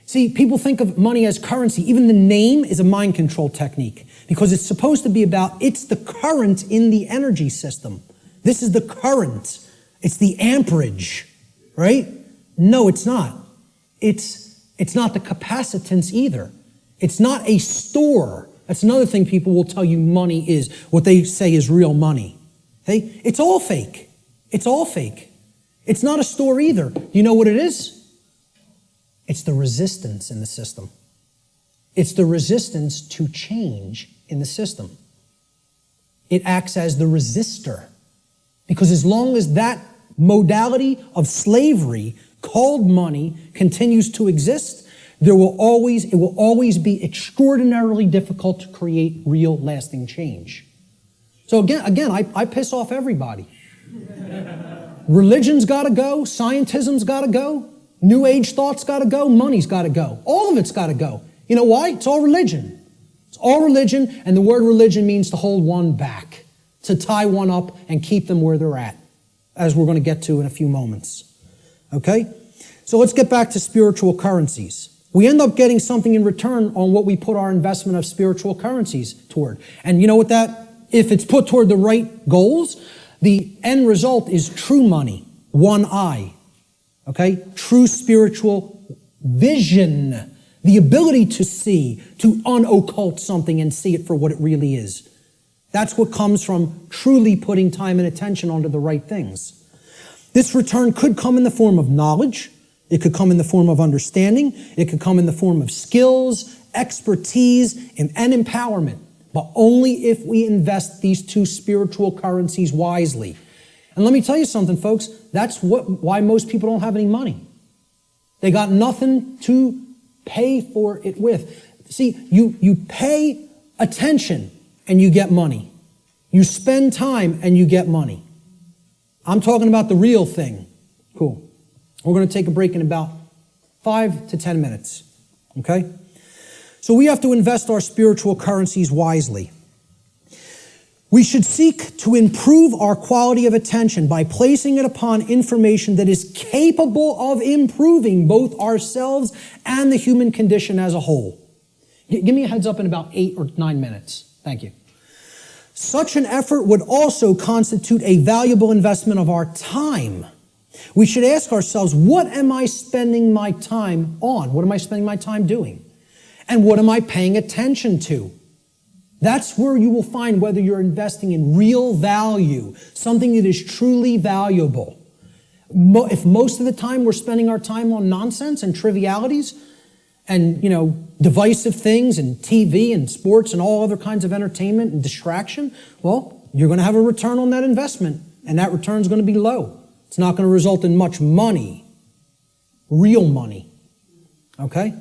See, people think of money as currency. Even the name is a mind control technique because it's supposed to be it's the current in the energy system. This is the current. It's the amperage, right? No, it's not. It's not the capacitance either. It's not a store. That's another thing people will tell you money is, what they say is real money. Okay? It's all fake. It's all fake. It's not a store either. You know what it is? It's the resistance in the system. It's the resistance to change in the system. It acts as the resistor. Because as long as that modality of slavery called money continues to exist, it will always be extraordinarily difficult to create real lasting change. So again, I piss off everybody. Religion's got to go, scientism's got to go, New Age thought's got to go, money's got to go. All of it's got to go. You know why? It's all religion. It's all religion, and the word religion means to hold one back, to tie one up and keep them where they're at, as we're going to get to in a few moments. Okay? So let's get back to spiritual currencies. we end up getting something in return on what we put our investment of spiritual currencies toward. And you know what if it's put toward the right goals, the end result is true money, one eye, okay? True spiritual vision, the ability to see, to unoccult something and see it for what it really is. That's what comes from truly putting time and attention onto the right things. This return could come in the form of knowledge. It could come in the form of understanding. It could come in the form of skills, expertise, and empowerment, but only if we invest these two spiritual currencies wisely. And let me tell you something, folks, that's why most people don't have any money. They got nothing to pay for it with. See, you pay attention and you get money. You spend time and you get money. I'm talking about the real thing. Cool. We're going to take a break in about 5 to 10 minutes. Okay? So we have to invest our spiritual currencies wisely. We should seek to improve our quality of attention by placing it upon information that is capable of improving both ourselves and the human condition as a whole. Give me a heads up in about 8 or 9 minutes. Thank you. Such an effort would also constitute a valuable investment of our time. We should ask ourselves, what am I spending my time on? What am I spending my time doing? And what am I paying attention to? That's where you will find whether you're investing in real value, something that is truly valuable. If most of the time we're spending our time on nonsense and trivialities and, divisive things and TV and sports and all other kinds of entertainment and distraction, well, you're going to have a return on that investment, and that return is going to be low. It's not going to result in much money, real money, okay?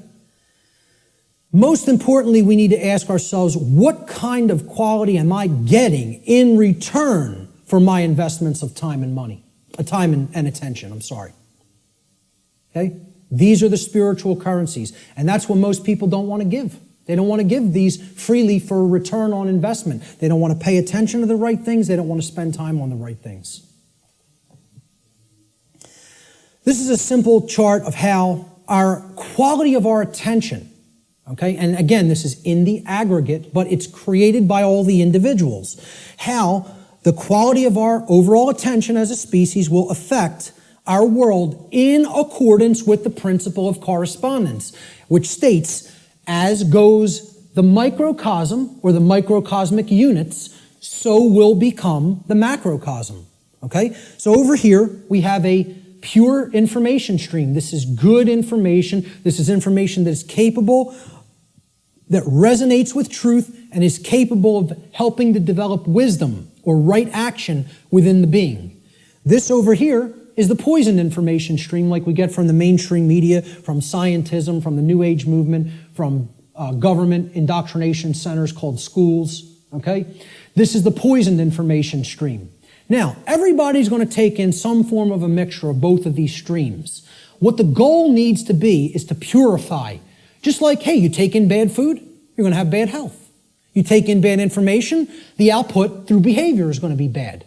Most importantly, we need to ask ourselves, what kind of quality am I getting in return for my investments of time and money? Time and attention, Okay? These are the spiritual currencies, and that's what most people don't want to give. They don't want to give these freely for a return on investment. They don't want to pay attention to the right things. They don't want to spend time on the right things. This is a simple chart of how our quality of our attention, okay, and again, this is in the aggregate, but it's created by all the individuals, how the quality of our overall attention as a species will affect our world in accordance with the principle of correspondence, which states, as goes the microcosm or the microcosmic units, so will become the macrocosm. Okay? So over here, we have a pure information stream. This is good information. This is information that is capable, that resonates with truth, and is capable of helping to develop wisdom or right action within the being. This over here is the poisoned information stream like we get from the mainstream media, from scientism, from the New Age movement, from government indoctrination centers called schools, okay? This is the poisoned information stream. Now, everybody's going to take in some form of a mixture of both of these streams. What the goal needs to be is to purify. Just like, hey, you take in bad food, you're going to have bad health. You take in bad information, the output through behavior is going to be bad.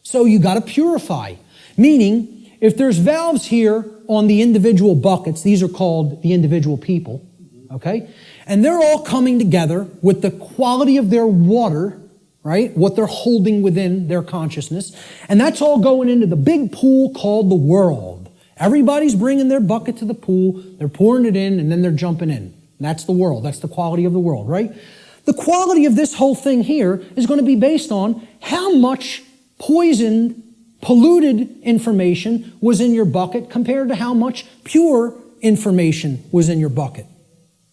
So you got to purify. Meaning, if there's valves here on the individual buckets, these are called the individual people, okay? And they're all coming together with the quality of their water, right? What they're holding within their consciousness. And that's all going into the big pool called the world. Everybody's bringing their bucket to the pool, they're pouring it in, and then they're jumping in. And that's the world. That's the quality of the world, right? The quality of this whole thing here is going to be based on how much poisoned, polluted information was in your bucket compared to how much pure information was in your bucket.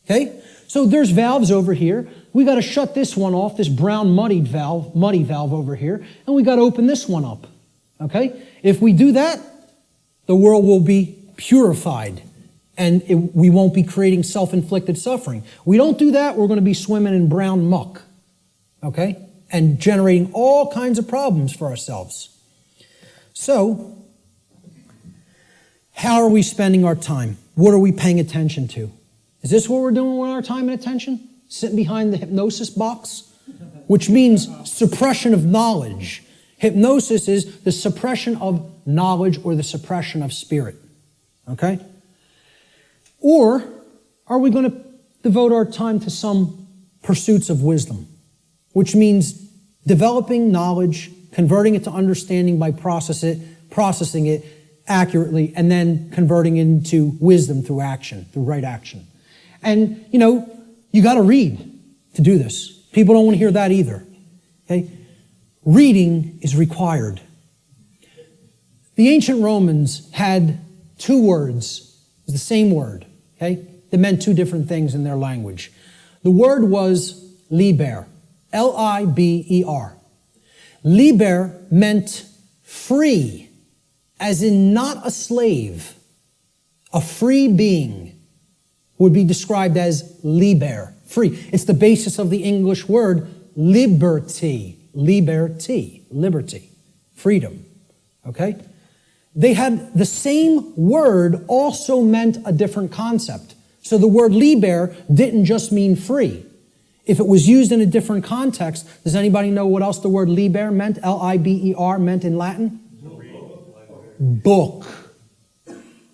Okay? So there's valves over here. We got to shut this one off, this brown muddy valve over here, and we got to open this one up. Okay? If we do that, the world will be purified and we won't be creating self-inflicted suffering. We don't do that, we're going to be swimming in brown muck. Okay? And generating all kinds of problems for ourselves. So, how are we spending our time? What are we paying attention to? Is this what we're doing with our time and attention? Sitting behind the hypnosis box? Which means suppression of knowledge. Hypnosis is the suppression of knowledge or the suppression of spirit. Okay? Or are we going to devote our time to some pursuits of wisdom, which means developing knowledge, converting it to understanding by processing it accurately, and then converting it into wisdom through action, through right action. And, you got to read to do this. People don't want to hear that either. Okay? Reading is required. The ancient Romans had two words, the same word, okay? That meant two different things in their language. The word was liber, L-I-B-E-R. Liber meant free, as in not a slave. A free being would be described as liber, free. It's the basis of the English word liberty, liberty, freedom, okay? They had the same word also meant a different concept. So the word liber didn't just mean free. If it was used in a different context, does anybody know what else the word liber meant, L-I-B-E-R, meant in Latin? Book.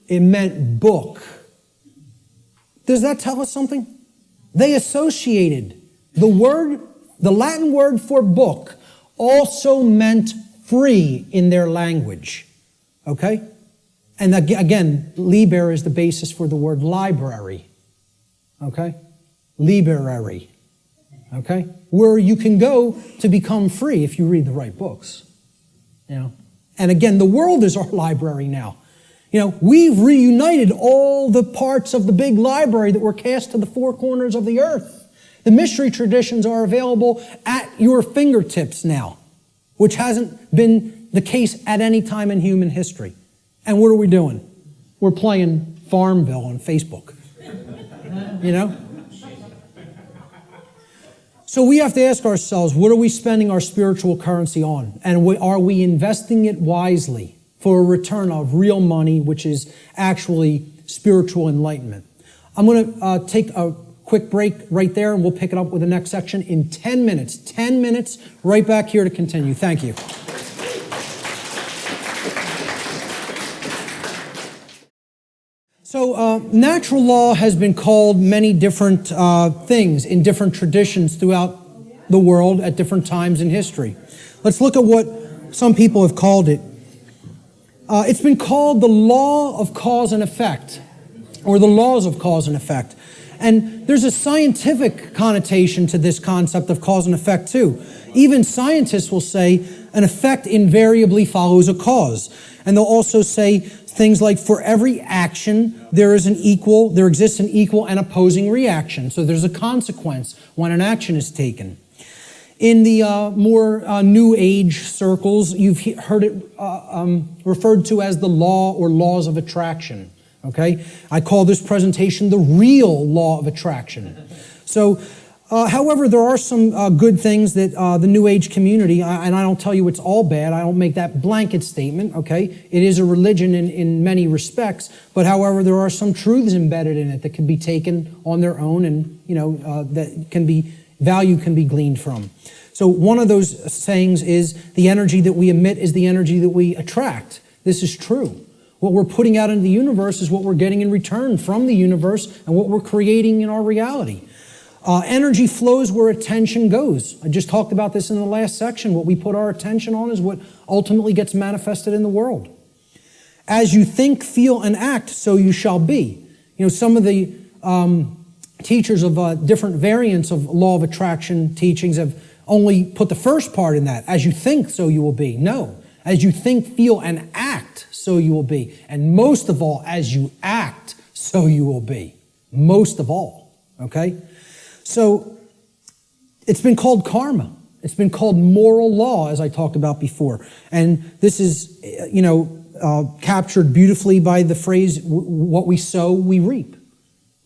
It meant book. Does that tell us something? They associated the Latin word for book also meant free in their language. Okay? And again, liber is the basis for the word library. Okay? Library. Okay? Where you can go to become free if you read the right books. And again, the world is our library now. We've reunited all the parts of the big library that were cast to the four corners of the earth. The mystery traditions are available at your fingertips now, which hasn't been the case at any time in human history. And what are we doing? We're playing Farmville on Facebook. So we have to ask ourselves, what are we spending our spiritual currency on? And are we investing it wisely for a return of real money, which is actually spiritual enlightenment? I'm going to take a quick break right there, and we'll pick it up with the next section in 10 minutes. 10 minutes, right back here to continue. Thank you. So natural law has been called many different things in different traditions throughout the world at different times in history. Let's look at what some people have called it. It's been called the law of cause and effect, or the laws of cause and effect. And there's a scientific connotation to this concept of cause and effect too. Even scientists will say an effect invariably follows a cause. And they'll also say things like, for every action, there exists an equal and opposing reaction. So there's a consequence when an action is taken. In the more New Age circles, you've heard it referred to as the law or laws of attraction. Okay? I call this presentation the real law of attraction. So, however, there are some good things that the New Age community, and I don't tell you it's all bad, I don't make that blanket statement, okay? It is a religion in many respects, but however, there are some truths embedded in it that can be taken on their own and, value can be gleaned from. So one of those sayings is, the energy that we emit is the energy that we attract. This is true. What we're putting out into the universe is what we're getting in return from the universe and what we're creating in our reality. Energy flows where attention goes. I just talked about this in the last section. What we put our attention on is what ultimately gets manifested in the world. As you think, feel, and act, so you shall be. Some of the teachers of different variants of law of attraction teachings have only put the first part in that. As you think, so you will be. No. As you think, feel, and act, so you will be. And most of all, as you act, so you will be. Most of all. Okay? So, it's been called karma. It's been called moral law, as I talked about before. And this is, captured beautifully by the phrase, what we sow, we reap.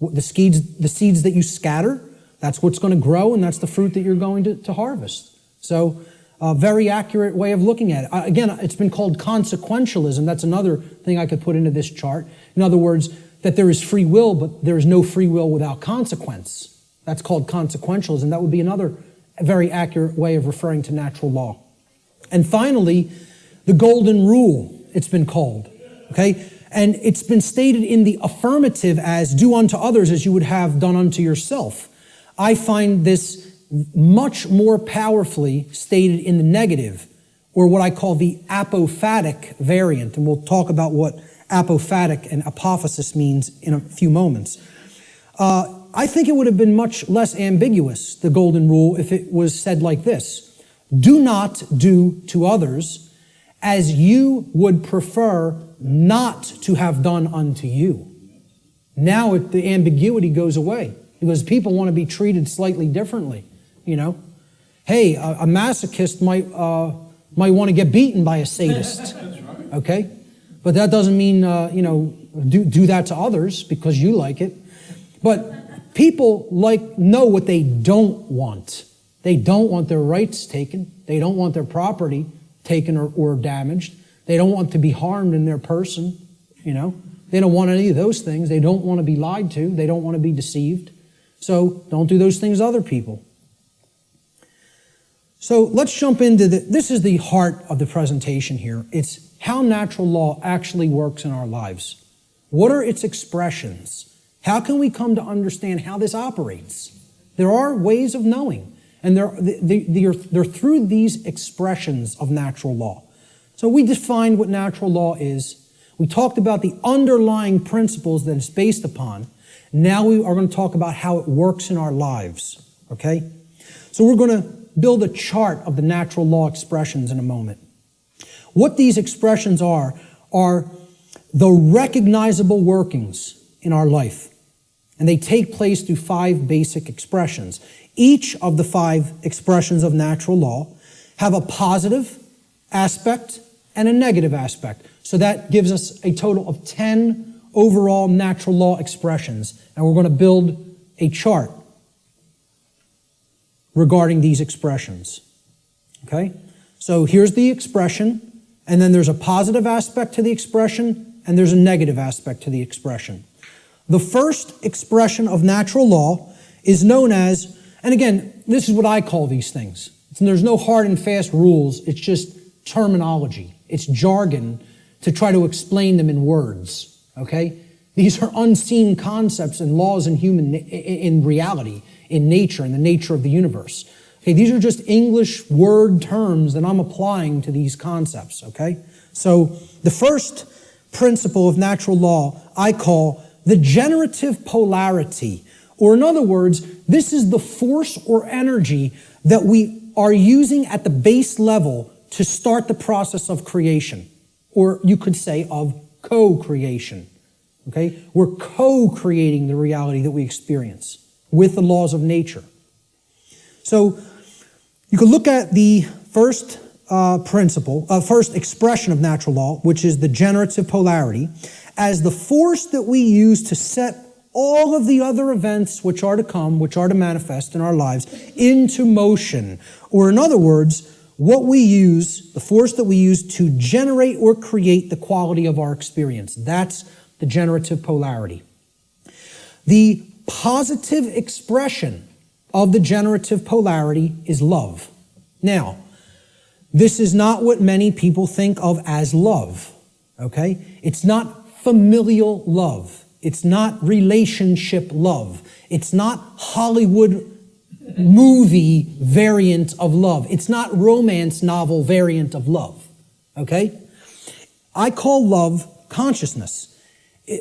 The seeds that you scatter, that's what's going to grow, and that's the fruit that you're going to harvest. So, a very accurate way of looking at it. Again, it's been called consequentialism. That's another thing I could put into this chart. In other words, that there is free will, but there is no free will without consequence. That's called consequentialism. That would be another very accurate way of referring to natural law. And finally, the golden rule, it's been called. Okay? And it's been stated in the affirmative as do unto others as you would have done unto yourself. I find this much more powerfully stated in the negative, or what I call the apophatic variant. And we'll talk about what apophatic and apophasis means in a few moments. I think it would have been much less ambiguous, the golden rule, if it was said like this: do not do to others as you would prefer not to have done unto you. Now the ambiguity goes away because people want to be treated slightly differently. You know, hey, a masochist might want to get beaten by a sadist. Okay, but that doesn't mean do that to others because you like it. But people know what they don't want. They don't want their rights taken. They don't want their property taken or damaged. They don't want to be harmed in their person. You know, they don't want any of those things. They don't want to be lied to. They don't want to be deceived. So don't do those things to other people. So let's jump into this is the heart of the presentation here. It's how natural law actually works in our lives. What are its expressions? How can we come to understand how this operates? There are ways of knowing, and they're through these expressions of natural law. So we defined what natural law is. We talked about the underlying principles that it's based upon. Now we are going to talk about how it works in our lives, okay? So we're going to build a chart of the natural law expressions in a moment. What these expressions are the recognizable workings in our life. And they take place through 5 basic expressions. Each of the 5 expressions of natural law have a positive aspect and a negative aspect. So that gives us a total of 10 overall natural law expressions. And we're going to build a chart regarding these expressions. Okay? So here's the expression, and then there's a positive aspect to the expression, and there's a negative aspect to the expression. The first expression of natural law is known as, and again, this is what I call these things. There's no hard and fast rules. It's just terminology. It's jargon to try to explain them in words. Okay? These are unseen concepts and laws in reality, in nature, in the nature of the universe. Okay, these are just English word terms that I'm applying to these concepts. Okay? So the first principle of natural law I call the generative polarity. Or in other words, this is the force or energy that we are using at the base level to start the process of creation. Or you could say of co-creation. Okay? We're co-creating the reality that we experience with the laws of nature. So you can look at the first first expression of natural law, which is the generative polarity, as the force that we use to set all of the other events which are to come, which are to manifest in our lives, into motion. Or in other words, what we use, the force that we use to generate or create the quality of our experience. That's the generative polarity. The positive expression of the generative polarity is love. Now, this is not what many people think of as love, okay? It's not familial love. It's not relationship love. It's not Hollywood movie variant of love. It's not romance novel variant of love, okay? I call love consciousness.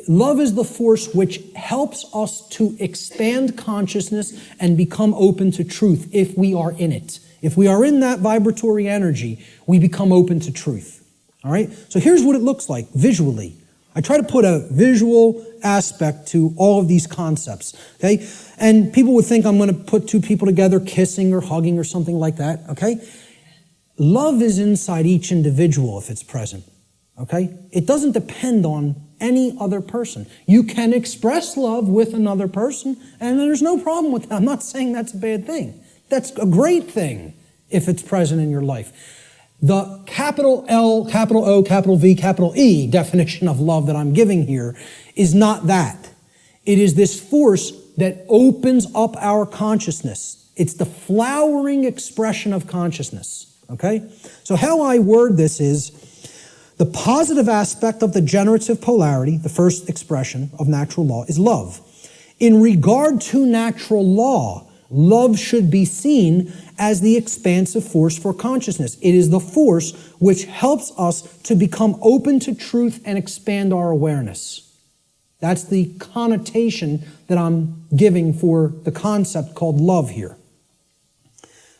Love is the force which helps us to expand consciousness and become open to truth if we are in it. If we are in that vibratory energy, we become open to truth. All right? So here's what it looks like visually. I try to put a visual aspect to all of these concepts. Okay? And people would think I'm going to put 2 people together kissing or hugging or something like that. Okay? Love is inside each individual if it's present. Okay? It doesn't depend on any other person. You can express love with another person, and there's no problem with that. I'm not saying that's a bad thing. That's a great thing if it's present in your life. The capital L, capital O, capital V, capital E definition of love that I'm giving here is not that. It is this force that opens up our consciousness. It's the flowering expression of consciousness. Okay? So how I word this is, The positive aspect of the generative polarity, the first expression of natural law, is love. In regard to natural law, love should be seen as the expansive force for consciousness. It is the force which helps us to become open to truth and expand our awareness. That's the connotation that I'm giving for the concept called love here.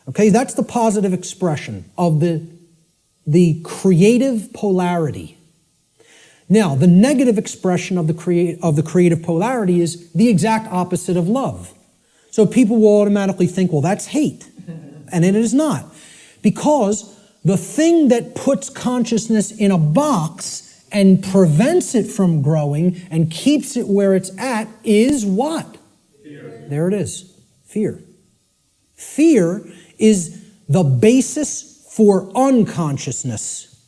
Okay, that's the positive expression of the creative polarity. Now, the negative expression of the creative polarity is the exact opposite of love. So people will automatically think, well, that's hate. And it is not. Because the thing that puts consciousness in a box and prevents it from growing and keeps it where it's at is what? Fear. There it is. Fear. Fear is the basis for unconsciousness.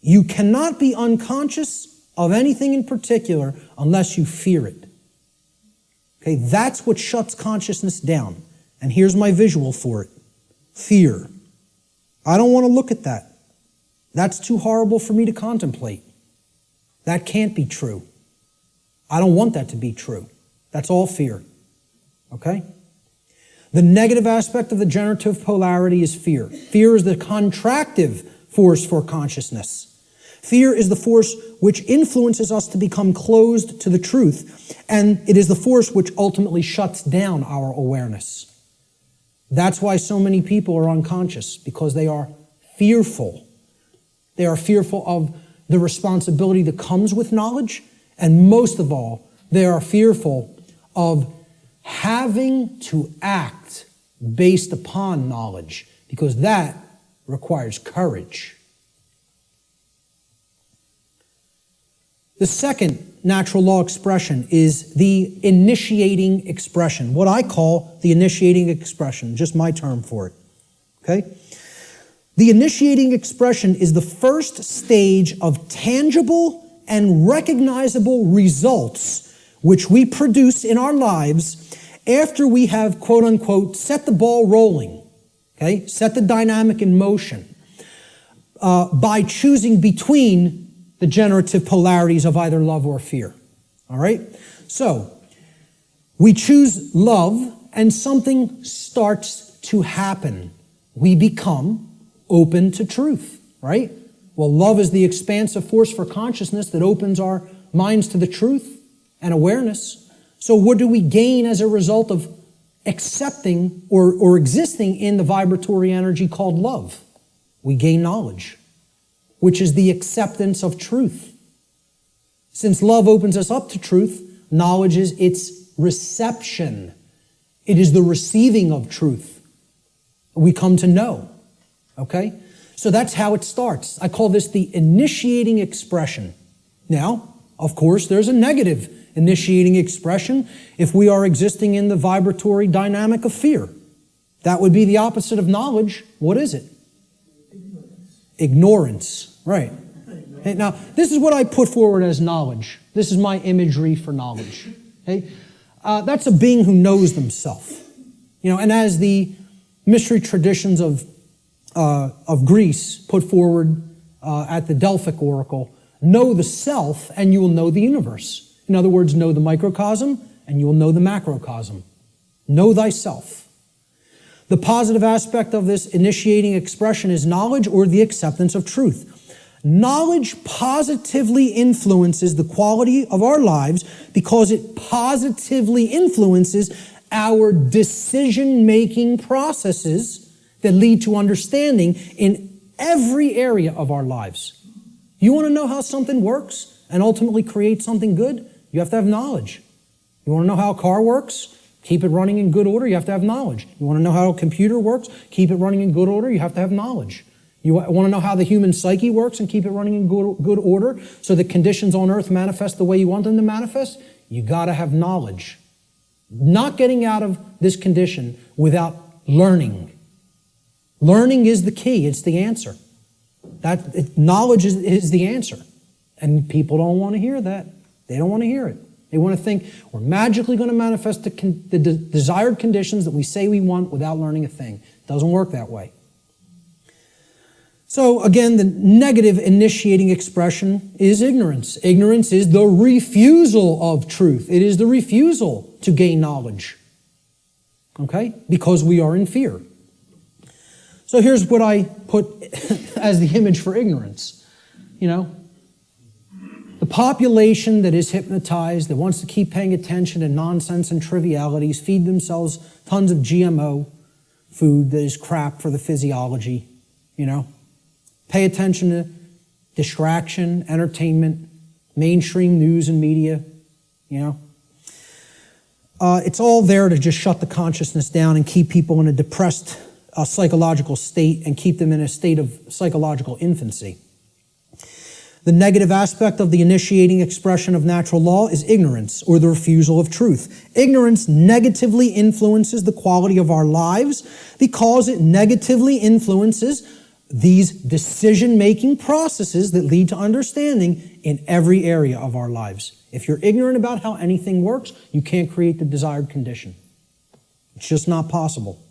You cannot be unconscious of anything in particular unless you fear it. Okay, that's what shuts consciousness down. And here's my visual for it. Fear. I don't want to look at that. That's too horrible for me to contemplate. That can't be true. I don't want that to be true. That's all fear. Okay? The negative aspect of the generative polarity is fear. Fear is the contractive force for consciousness. Fear is the force which influences us to become closed to the truth, and it is the force which ultimately shuts down our awareness. That's why so many people are unconscious, because they are fearful. They are fearful of the responsibility that comes with knowledge, and most of all, they are fearful of having to act based upon knowledge, because that requires courage. The second natural law expression is the initiating expression, what I call the initiating expression, just my term for it. Okay? The initiating expression is the first stage of tangible and recognizable results which we produce in our lives after we have, quote unquote, set the ball rolling, okay? Set the dynamic in motion by choosing between the generative polarities of either love or fear. All right? So, we choose love and something starts to happen. We become open to truth, right? Well, love is the expansive force for consciousness that opens our minds to the truth and awareness. So what do we gain as a result of accepting or existing in the vibratory energy called love? We gain knowledge, which is the acceptance of truth. Since love opens us up to truth, knowledge is its reception. It is the receiving of truth. We come to know, okay? So that's how it starts. I call this the initiating expression. Now, of course, there's a negative initiating expression if we are existing in the vibratory dynamic of fear. That would be the opposite of knowledge. What is it? Ignorance, right. Okay, now, this is what I put forward as knowledge. This is my imagery for knowledge. Okay? That's a being who knows themselves. You know, and as the mystery traditions of Greece put forward at the Delphic Oracle, know the self and you will know the universe. In other words, know the microcosm and you will know the macrocosm. Know thyself. The positive aspect of this initiating expression is knowledge or the acceptance of truth. Knowledge positively influences the quality of our lives because it positively influences our decision-making processes that lead to understanding in every area of our lives. You want to know how something works and ultimately create something good? You have to have knowledge. You want to know how a car works? Keep it running in good order, you have to have knowledge. You want to know how a computer works? Keep it running in good order, you have to have knowledge. You want to know how the human psyche works and keep it running in good order so that conditions on earth manifest the way you want them to manifest? You got to have knowledge. Not getting out of this condition without learning. Learning is the key, it's the answer. Knowledge is the answer. And people don't want to hear that. They don't want to hear it. They want to think we're magically going to manifest the desired conditions that we say we want without learning a thing. It doesn't work that way. So again, the negative initiating expression is ignorance. Ignorance is the refusal of truth. It is the refusal to gain knowledge. Okay? Because we are in fear. So here's what I put as the image for ignorance. You know, the population that is hypnotized, that wants to keep paying attention to nonsense and trivialities, feed themselves tons of GMO food that is crap for the physiology, you know. Pay attention to distraction, entertainment, mainstream news and media, you know. It's all there to just shut the consciousness down and keep people in a depressed psychological state and keep them in a state of psychological infancy. The negative aspect of the initiating expression of natural law is ignorance, or the refusal of truth. Ignorance negatively influences the quality of our lives because it negatively influences these decision-making processes that lead to understanding in every area of our lives. If you're ignorant about how anything works, you can't create the desired condition. It's just not possible.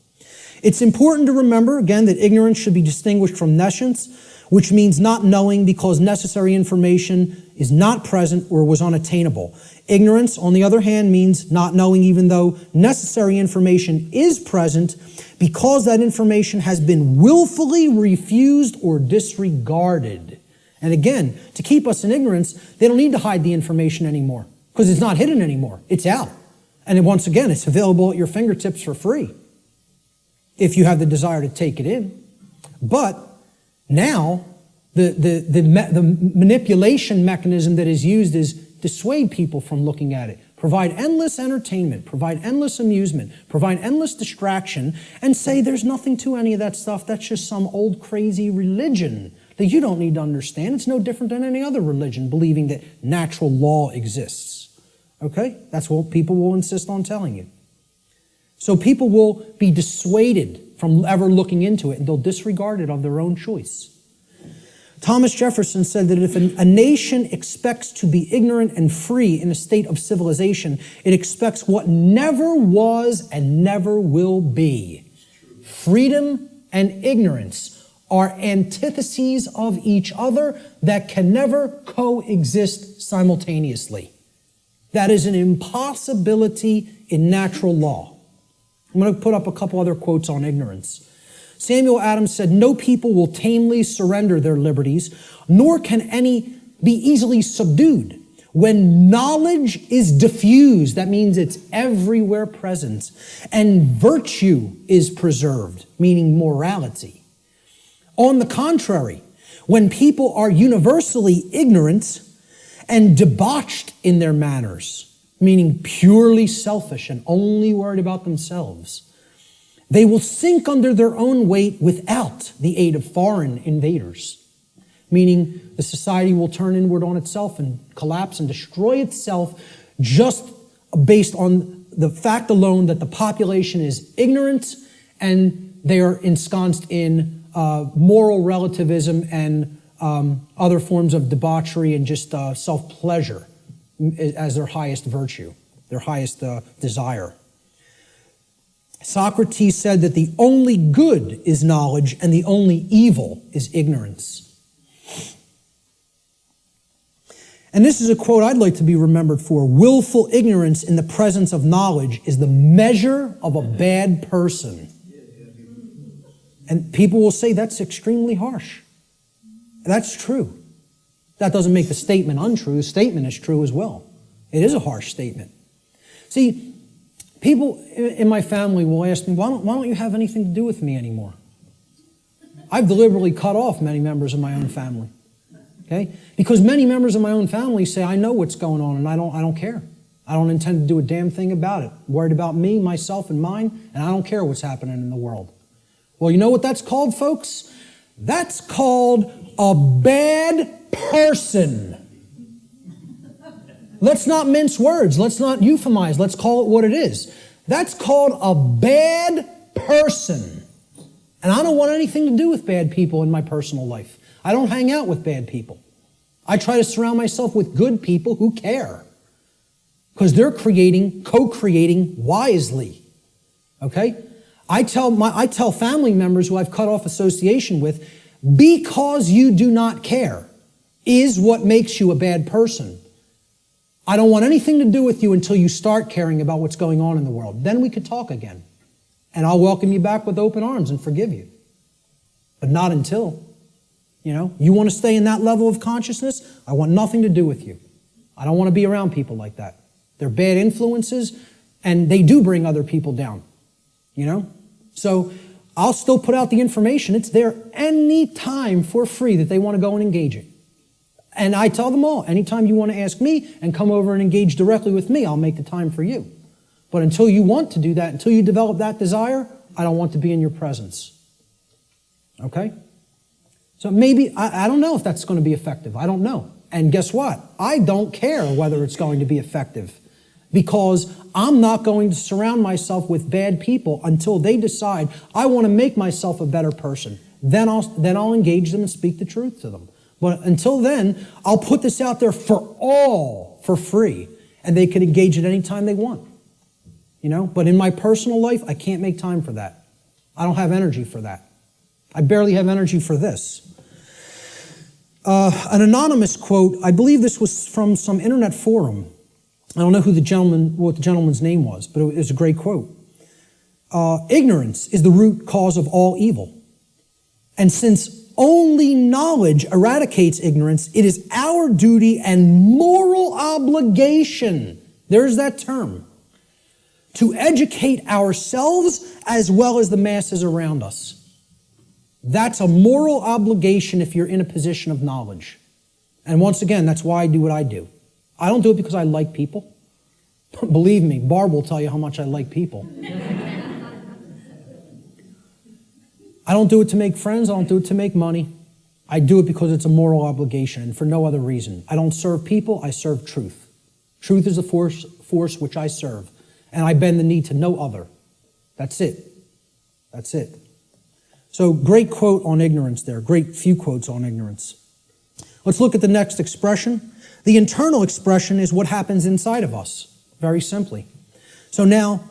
It's important to remember, again, that ignorance should be distinguished from nescience, which means not knowing because necessary information is not present or was unattainable. Ignorance, on the other hand, means not knowing even though necessary information is present because that information has been willfully refused or disregarded. And again, to keep us in ignorance, they don't need to hide the information anymore because it's not hidden anymore. It's out. And once again, it's available at your fingertips for free if you have the desire to take it in. But now, the manipulation mechanism that is used is dissuade people from looking at it, provide endless entertainment, provide endless amusement, provide endless distraction, and say there's nothing to any of that stuff. That's just some old crazy religion that you don't need to understand. It's no different than any other religion, believing that natural law exists. Okay? That's what people will insist on telling you. So people will be dissuaded from ever looking into it, and they'll disregard it of their own choice. Thomas Jefferson said that if a nation expects to be ignorant and free in a state of civilization, it expects what never was and never will be. Freedom and ignorance are antitheses of each other that can never coexist simultaneously. That is an impossibility in natural law. I'm going to put up a couple other quotes on ignorance. Samuel Adams said, "No people will tamely surrender their liberties, nor can any be easily subdued. When knowledge is diffused," that means it's everywhere present, "and virtue is preserved," meaning morality. On the contrary, when people are universally ignorant and debauched in their manners, meaning purely selfish and only worried about themselves, they will sink under their own weight without the aid of foreign invaders, meaning the society will turn inward on itself and collapse and destroy itself just based on the fact alone that the population is ignorant and they are ensconced in moral relativism and other forms of debauchery and just self-pleasure as their highest virtue, their highest desire. Socrates said that the only good is knowledge and the only evil is ignorance. And this is a quote I'd like to be remembered for. "Willful ignorance in the presence of knowledge is the measure of a bad person." And people will say that's extremely harsh. That's true. That doesn't make the statement untrue. The statement is true as well. It is a harsh statement. See, people in my family will ask me, why don't you have anything to do with me anymore? I've deliberately cut off many members of my own family. Okay? Because many members of my own family say, I know what's going on and I don't care. I don't intend to do a damn thing about it. I'm worried about me, myself, and mine, and I don't care what's happening in the world. Well, you know what that's called, folks? That's called a bad person. Let's not mince words. Let's not euphemize. Let's call it what it is. That's called a bad person. And I don't want anything to do with bad people in my personal life. I don't hang out with bad people. I try to surround myself with good people who care. Because they're co-creating wisely. Okay? I tell family members who I've cut off association with, because you do not care is what makes you a bad person. I don't want anything to do with you until you start caring about what's going on in the world. Then we could talk again. And I'll welcome you back with open arms and forgive you. But not until. You want to stay in that level of consciousness? I want nothing to do with you. I don't want to be around people like that. They're bad influences, and they do bring other people down. So I'll still put out the information. It's there any time for free that they want to go and engage it. And I tell them all, anytime you want to ask me and come over and engage directly with me, I'll make the time for you. But until you want to do that, until you develop that desire, I don't want to be in your presence. Okay? So maybe, I don't know if that's going to be effective. I don't know. And guess what? I don't care whether it's going to be effective, because I'm not going to surround myself with bad people until they decide I want to make myself a better person. Then I'll engage them and speak the truth to them. But until then, I'll put this out there for all for free, and they can engage it any time they want. But in my personal life, I can't make time for that. I don't have energy for that. I barely have energy for this. An anonymous quote, I believe this was from some internet forum. I don't know what the gentleman's name was, but it was a great quote. Ignorance is the root cause of all evil. And since only knowledge eradicates ignorance, it is our duty and moral obligation, there's that term, to educate ourselves as well as the masses around us. That's a moral obligation if you're in a position of knowledge. And once again, that's why I do what I do. I don't do it because I like people. Believe me, Barb will tell you how much I like people. I don't do it to make friends. I don't do it to make money. I do it because it's a moral obligation and for no other reason. I don't serve people. I serve truth. Truth is the force which I serve. And I bend the knee to no other. That's it. That's it. So great quote on ignorance there. Great few quotes on ignorance. Let's look at the next expression. The internal expression is what happens inside of us, very simply. So now,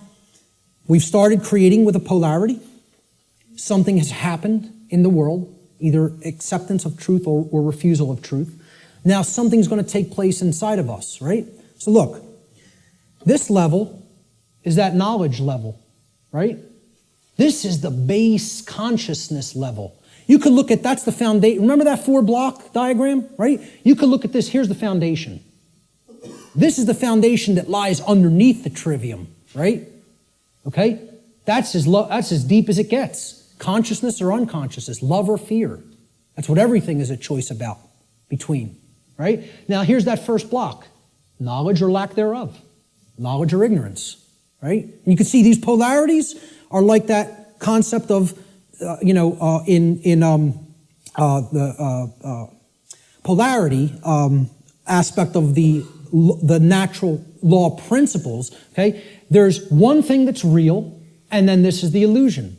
we've started creating with a polarity. Something has happened in the world, either acceptance of truth or refusal of truth. Now something's going to take place inside of us, right? So look, this level is that knowledge level, right? This is the base consciousness level. You could look at, that's the foundation. Remember that 4-block diagram, right? You could look at this, here's the foundation. This is the foundation that lies underneath the trivium, right? Okay? That's as deep as it gets. Consciousness or unconsciousness, love or fear. That's what everything is a choice about, between, right? Now here's that first block. Knowledge or lack thereof. Knowledge or ignorance, right? And you can see these polarities are like that concept of, the polarity aspect of the natural law principles, okay? There's one thing that's real, and then this is the illusion,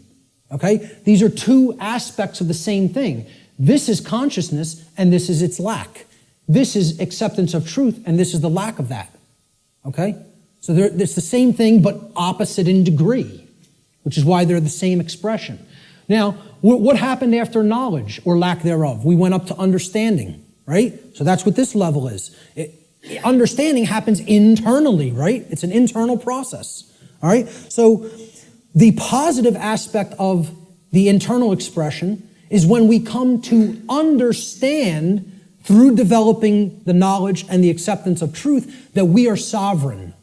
okay? These are two aspects of the same thing. This is consciousness, and this is its lack. This is acceptance of truth, and this is the lack of that, okay? So it's the same thing, but opposite in degree, which is why they're the same expression. Now, what happened after knowledge or lack thereof? We went up to understanding, right? So that's what this level is. Understanding happens internally, right? It's an internal process, all right? So the positive aspect of the internal expression is when we come to understand through developing the knowledge and the acceptance of truth that we are sovereign.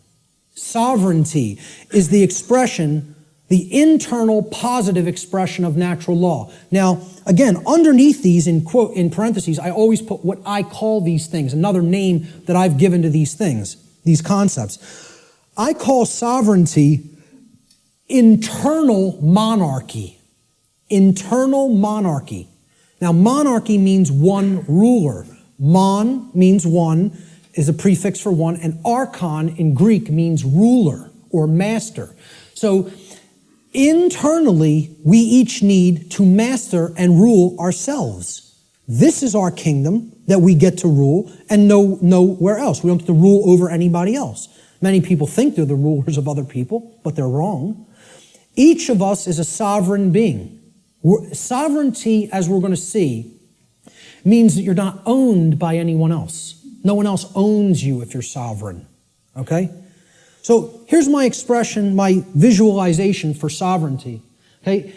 Sovereignty is the expression, the internal positive expression of natural law. Now, again, underneath these, in parentheses, I always put what I call these things, another name that I've given to these things, these concepts. I call sovereignty internal monarchy. Internal monarchy. Now, monarchy means one ruler. Mon means one, is a prefix for one, and archon in Greek means ruler or master. So, internally, we each need to master and rule ourselves. This is our kingdom that we get to rule and nowhere else. We don't get to rule over anybody else. Many people think they're the rulers of other people, but they're wrong. Each of us is a sovereign being. Sovereignty, as we're going to see, means that you're not owned by anyone else. No one else owns you if you're sovereign, okay? So here's my expression, my visualization for sovereignty, okay?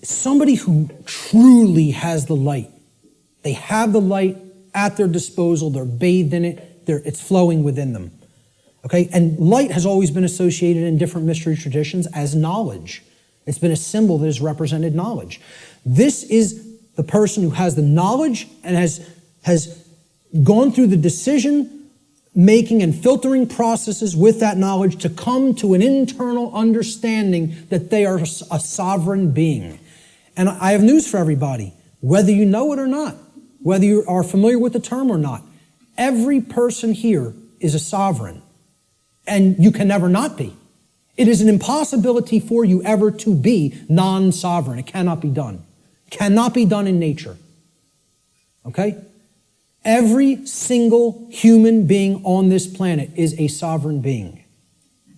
Somebody who truly has the light. They have the light at their disposal. They're bathed in it. It's flowing within them, okay? And light has always been associated in different mystery traditions as knowledge. It's been a symbol that has represented knowledge. This is the person who has the knowledge and has gone through the decision-making and filtering processes with that knowledge to come to an internal understanding that they are a sovereign being. And I have news for everybody. Whether you know it or not, whether you are familiar with the term or not, every person here is a sovereign. And you can never not be. It is an impossibility for you ever to be non-sovereign. It cannot be done. Cannot be done in nature. Okay? Every single human being on this planet is a sovereign being.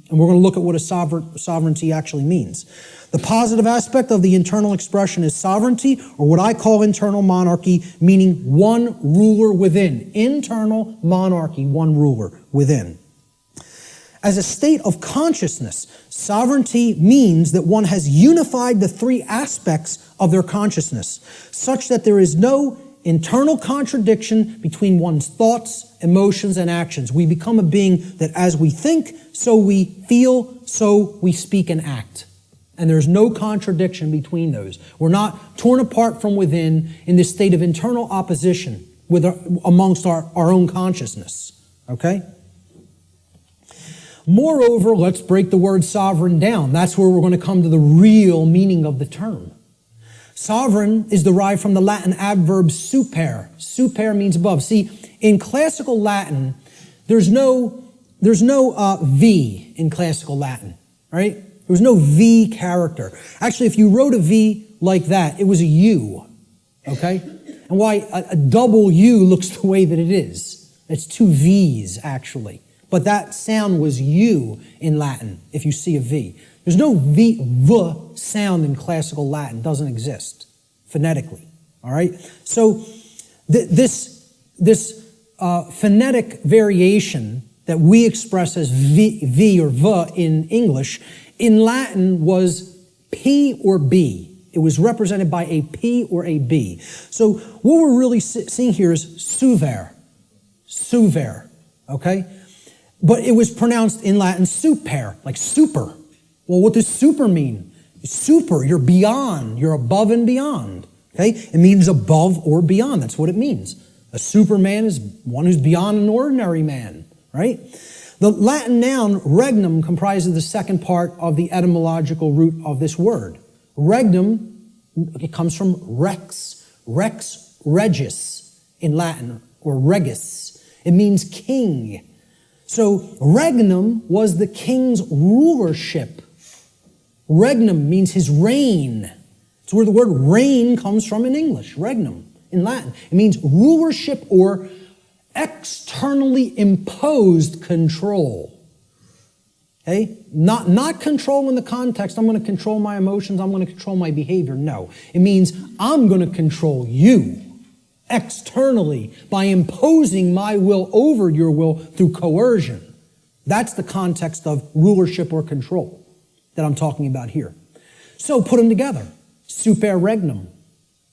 And we're going to look at what a sovereignty actually means. The positive aspect of the internal expression is sovereignty, or what I call internal monarchy, meaning one ruler within. Internal monarchy, one ruler within. As a state of consciousness, sovereignty means that one has unified the three aspects of their consciousness, such that there is no internal contradiction between one's thoughts, emotions, and actions. We become a being that as we think, so we feel, so we speak and act. And there's no contradiction between those. We're not torn apart from within in this state of internal opposition amongst our own consciousness. Okay? Moreover, let's break the word sovereign down. That's where we're going to come to the real meaning of the term. Sovereign is derived from the Latin adverb super. Super means above. See, in classical Latin, there's no V in classical Latin, right? There was no V character. Actually, if you wrote a V like that, it was a U, okay? And why a double U looks the way that it is. It's two V's, actually. But that sound was U in Latin, if you see a V. There's no V sound in classical Latin. It doesn't exist phonetically, all right? So this phonetic variation that we express as V or V in English, in Latin was P or B. It was represented by a P or a B. So what we're really seeing here is suver, okay? But it was pronounced in Latin super, like super. Well, what does super mean? Super, you're beyond, you're above and beyond. Okay? It means above or beyond. That's what it means. A superman is one who's beyond an ordinary man, right? The Latin noun regnum comprises the second part of the etymological root of this word. Regnum, it comes from rex regis in Latin, or regis. It means king. So regnum was the king's rulership. Regnum means his reign. It's where the word reign comes from in English, regnum, in Latin. It means rulership or externally imposed control. Okay? Not control in the context, I'm going to control my emotions, I'm going to control my behavior. No. It means I'm going to control you externally by imposing my will over your will through coercion. That's the context of rulership or control that I'm talking about here. So put them together. Super regnum,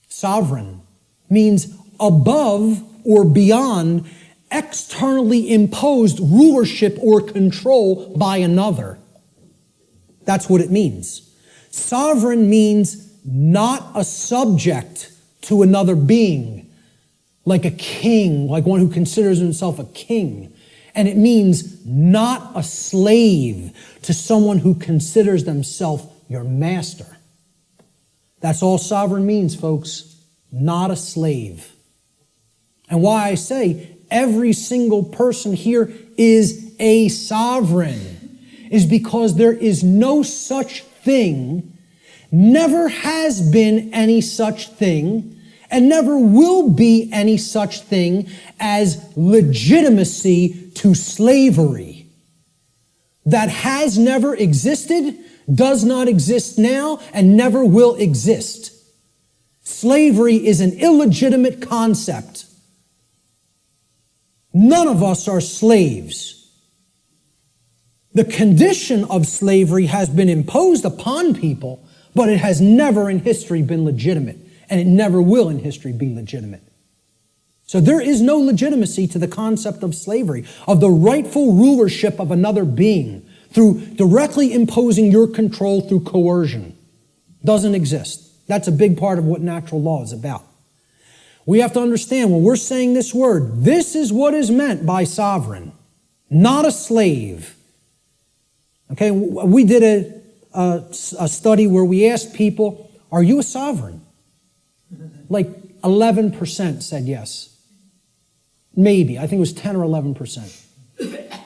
sovereign, means above or beyond externally imposed rulership or control by another. That's what it means. Sovereign means not a subject to another being, like a king, like one who considers himself a king. And it means not a slave to someone who considers themselves your master. That's all sovereign means, folks. Not a slave. And why I say every single person here is a sovereign is because there is no such thing, never has been any such thing, and never will be any such thing as legitimacy to slavery. That has never existed, does not exist now, and never will exist. Slavery is an illegitimate concept. None of us are slaves. The condition of slavery has been imposed upon people, but it has never in history been legitimate, and it never will in history be legitimate. So there is no legitimacy to the concept of slavery, of the rightful rulership of another being through directly imposing your control through coercion. Doesn't exist. That's a big part of what natural law is about. We have to understand when we're saying this word, this is what is meant by sovereign, not a slave. Okay, we did a study where we asked people, are you a sovereign? Like 11% said yes. Maybe. I think it was 10 or 11%.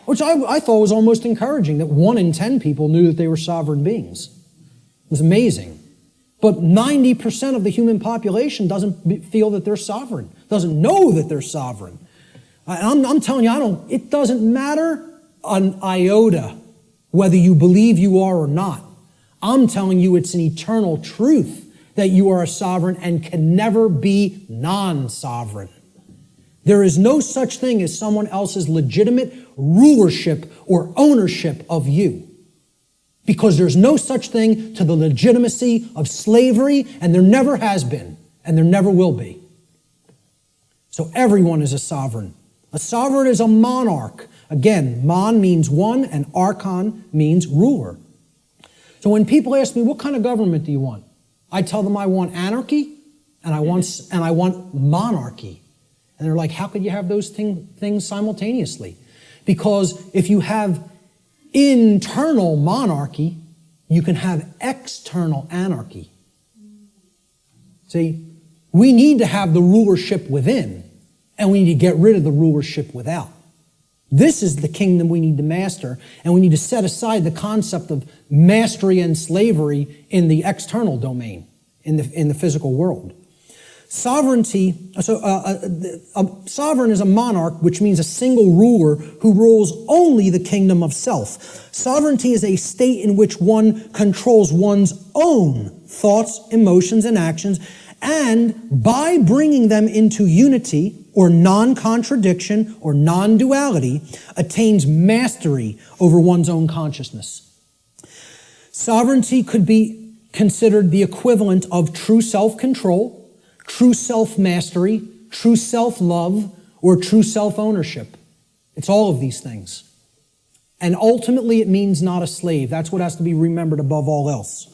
Which I thought was almost encouraging, that 1 in 10 people knew that they were sovereign beings. It was amazing. But 90% of the human population doesn't feel that they're sovereign, doesn't know that they're sovereign. I'm telling you, it doesn't matter an iota whether you believe you are or not. I'm telling you it's an eternal truth that you are a sovereign and can never be non-sovereign. There is no such thing as someone else's legitimate rulership or ownership of you. Because there's no such thing to the legitimacy of slavery, and there never has been, and there never will be. So everyone is a sovereign. A sovereign is a monarch. Again, mon means one, and archon means ruler. So when people ask me, what kind of government do you want? I tell them I want anarchy, and I want monarchy. And they're like, how could you have those things simultaneously? Because if you have internal monarchy, you can have external anarchy. See, we need to have the rulership within, and we need to get rid of the rulership without. This is the kingdom we need to master, and we need to set aside the concept of mastery and slavery in the external domain, in the physical world. Sovereignty, a sovereign is a monarch, which means a single ruler who rules only the kingdom of self. Sovereignty is a state in which one controls one's own thoughts, emotions, and actions, and by bringing them into unity or non-contradiction or non-duality, attains mastery over one's own consciousness. Sovereignty could be considered the equivalent of true self-control, true self-mastery, true self-love, or true self-ownership. It's all of these things. And ultimately, it means not a slave. That's what has to be remembered above all else.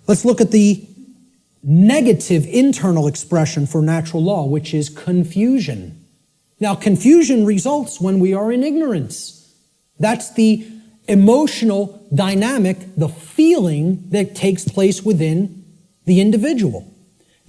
Let's look at the negative internal expression for natural law, which is confusion. Now, confusion results when we are in ignorance. That's the emotional dynamic, the feeling that takes place within the individual.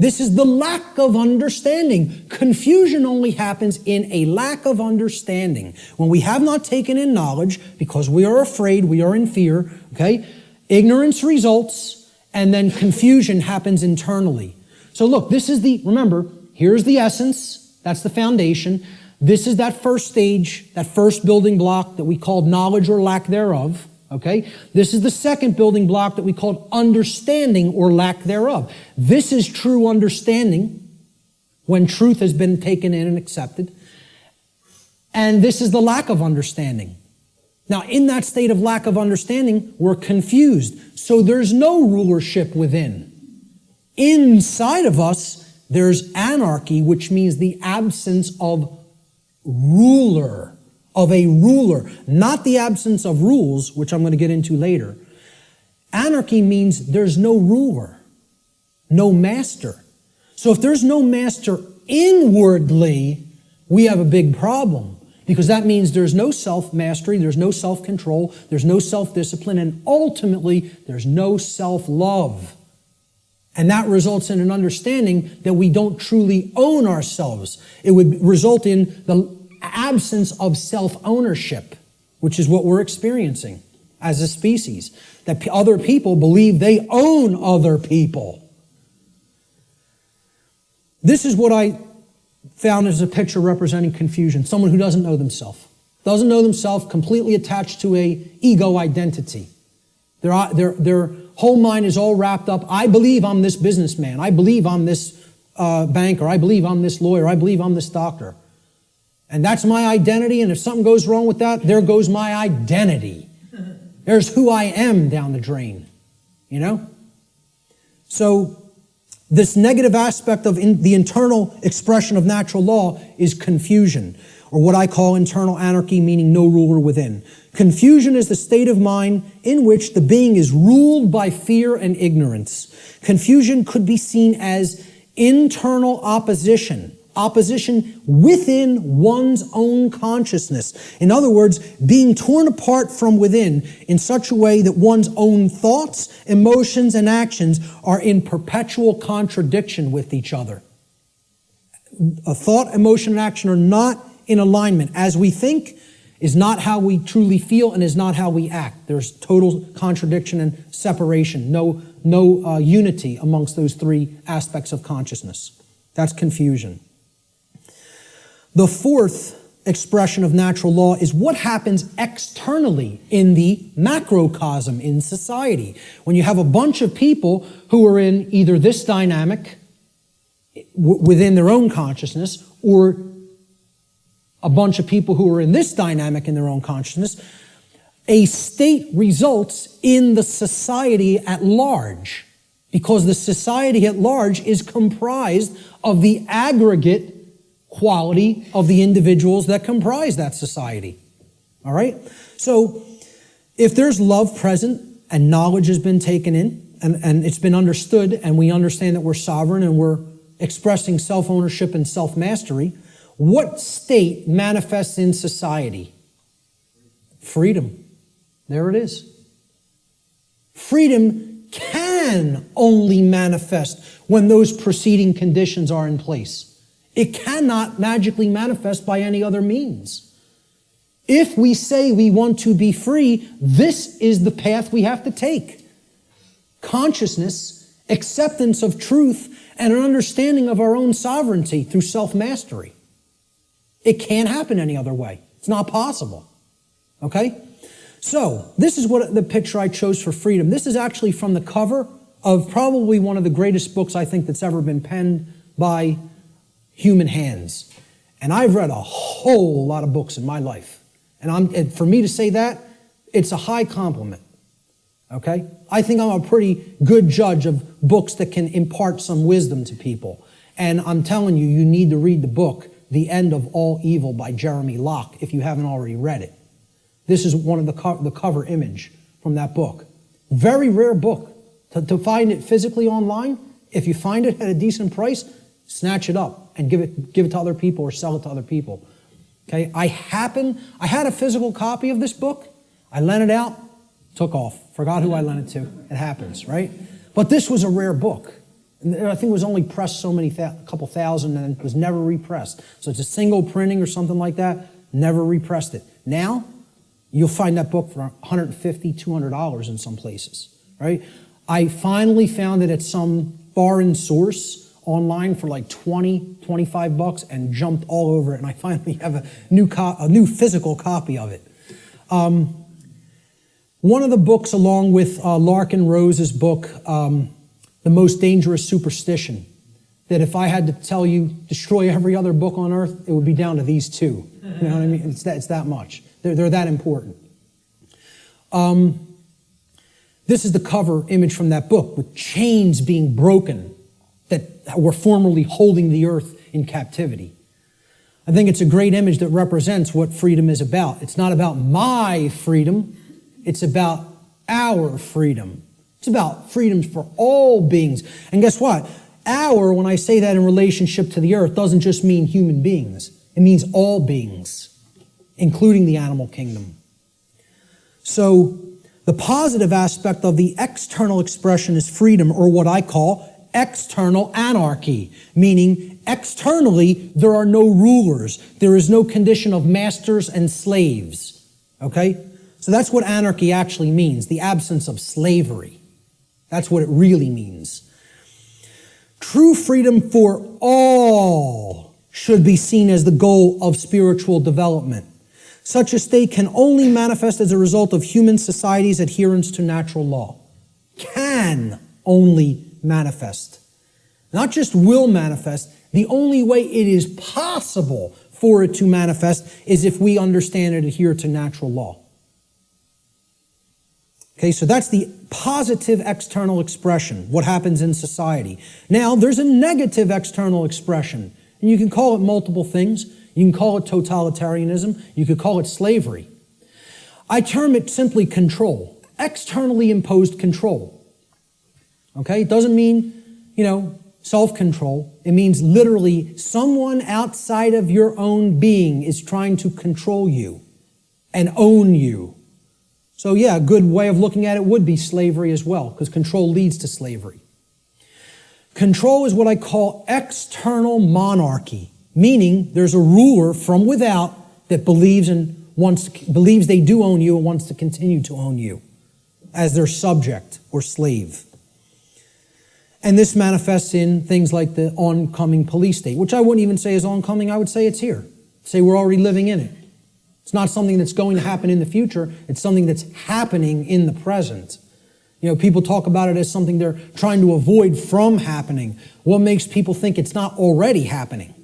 This is the lack of understanding. Confusion only happens in a lack of understanding. When we have not taken in knowledge, because we are afraid, we are in fear, okay? Ignorance results, and then confusion happens internally. So look, remember, here's the essence, that's the foundation. This is that first stage, that first building block that we called knowledge or lack thereof. Okay? This is the second building block that we called understanding or lack thereof. This is true understanding when truth has been taken in and accepted. And this is the lack of understanding. Now, in that state of lack of understanding, we're confused. So there's no rulership within. Inside of us, there's anarchy, which means the absence of ruler. Of a ruler, not the absence of rules, which I'm going to get into later. Anarchy means there's no ruler, no master. So if there's no master inwardly, we have a big problem, because that means there's no self-mastery, there's no self-control, there's no self-discipline, and ultimately, there's no self-love. And that results in an understanding that we don't truly own ourselves. It would result in the absence of self-ownership, which is what we're experiencing as a species. That other people believe they own other people. This is what I found as a picture representing confusion. Someone who doesn't know themselves. Doesn't know themselves, completely attached to a ego identity. Their whole mind is all wrapped up. I believe I'm this businessman. I believe I'm this banker. I believe I'm this lawyer. I believe I'm this doctor. And that's my identity, and if something goes wrong with that, there goes my identity. There's who I am down the drain, you know? So this negative aspect of the internal expression of natural law is confusion, or what I call internal anarchy, meaning no ruler within. Confusion is the state of mind in which the being is ruled by fear and ignorance. Confusion could be seen as internal opposition within one's own consciousness. In other words, being torn apart from within in such a way that one's own thoughts, emotions, and actions are in perpetual contradiction with each other. A thought, emotion, and action are not in alignment. As we think is not how we truly feel and is not how we act. There's total contradiction and separation. No unity amongst those three aspects of consciousness. That's confusion. The fourth expression of natural law is what happens externally in the macrocosm in society. When you have a bunch of people who are in either this dynamic within their own consciousness or a bunch of people who are in this dynamic in their own consciousness, a state results in the society at large, because the society at large is comprised of the aggregate quality of the individuals that comprise that society. All right? So if there's love present and knowledge has been taken in and it's been understood and we understand that we're sovereign and we're expressing self-ownership and self-mastery, what state manifests in society? Freedom. There it is. Freedom can only manifest when those preceding conditions are in place. It cannot magically manifest by any other means. If we say we want to be free, this is the path we have to take. Consciousness, acceptance of truth, and an understanding of our own sovereignty through self-mastery. It can't happen any other way. It's not possible. Okay? So, this is what the picture I chose for freedom. This is actually from the cover of probably one of the greatest books I think that's ever been penned by human hands. And I've read a whole lot of books in my life. And for me to say that, it's a high compliment. Okay? I think I'm a pretty good judge of books that can impart some wisdom to people. And I'm telling you, you need to read the book, The End of All Evil by Jeremy Locke, if you haven't already read it. This is one of the cover image from that book. Very rare book. To find it physically online, if you find it at a decent price, snatch it up and give it to other people or sell it to other people. Okay? I had a physical copy of this book. I lent it out, took off. Forgot who I lent it to. It happens, right? But this was a rare book. And I think it was only pressed a couple thousand and was never repressed. So it's a single printing or something like that. Never repressed it. Now, you'll find that book for $150, $200 in some places, right? I finally found it at some foreign source online for like $20-25 and jumped all over it, and I finally have a new physical copy of it. One of the books, along with Larkin Rose's book, The Most Dangerous Superstition, that if I had to tell you, destroy every other book on earth, it would be down to these two. You know what I mean? It's that much. They're that important. This is the cover image from that book, with chains being broken that were formerly holding the earth in captivity. I think it's a great image that represents what freedom is about. It's not about my freedom. It's about our freedom. It's about freedom for all beings. And guess what? Our, when I say that in relationship to the earth, doesn't just mean human beings. It means all beings, including the animal kingdom. So the positive aspect of the external expression is freedom, or what I call external anarchy, meaning externally there are no rulers. There is no condition of masters and slaves. Okay? So that's what anarchy actually means, the absence of slavery. That's what it really means. True freedom for all should be seen as the goal of spiritual development. Such a state can only manifest as a result of human society's adherence to natural law. can only manifest. Not just will manifest, the only way it is possible for it to manifest is if we understand and adhere to natural law. Okay, so that's the positive external expression, what happens in society. Now, there's a negative external expression, and you can call it multiple things. You can call it totalitarianism. You could call it slavery. I term it simply control, externally imposed control. Okay, it doesn't mean, self-control. It means literally someone outside of your own being is trying to control you and own you. So yeah, a good way of looking at it would be slavery as well, because control leads to slavery. Control is what I call external monarchy, meaning there's a ruler from without that believes they do own you and wants to continue to own you as their subject or slave. And this manifests in things like the oncoming police state, which I wouldn't even say is oncoming, I would say it's here. Say we're already living in it. It's not something that's going to happen in the future, it's something that's happening in the present. People talk about it as something they're trying to avoid from happening. What makes people think it's not already happening?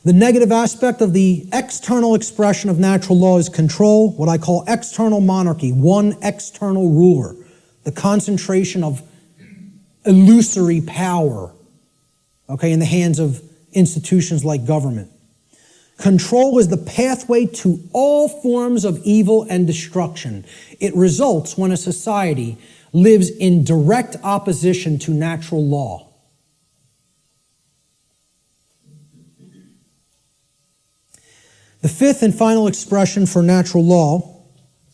The negative aspect of the external expression of natural law is control, what I call external monarchy, one external ruler, the concentration of illusory power, in the hands of institutions like government. Control is the pathway to all forms of evil and destruction. It results when a society lives in direct opposition to natural law. The fifth and final expression for natural law,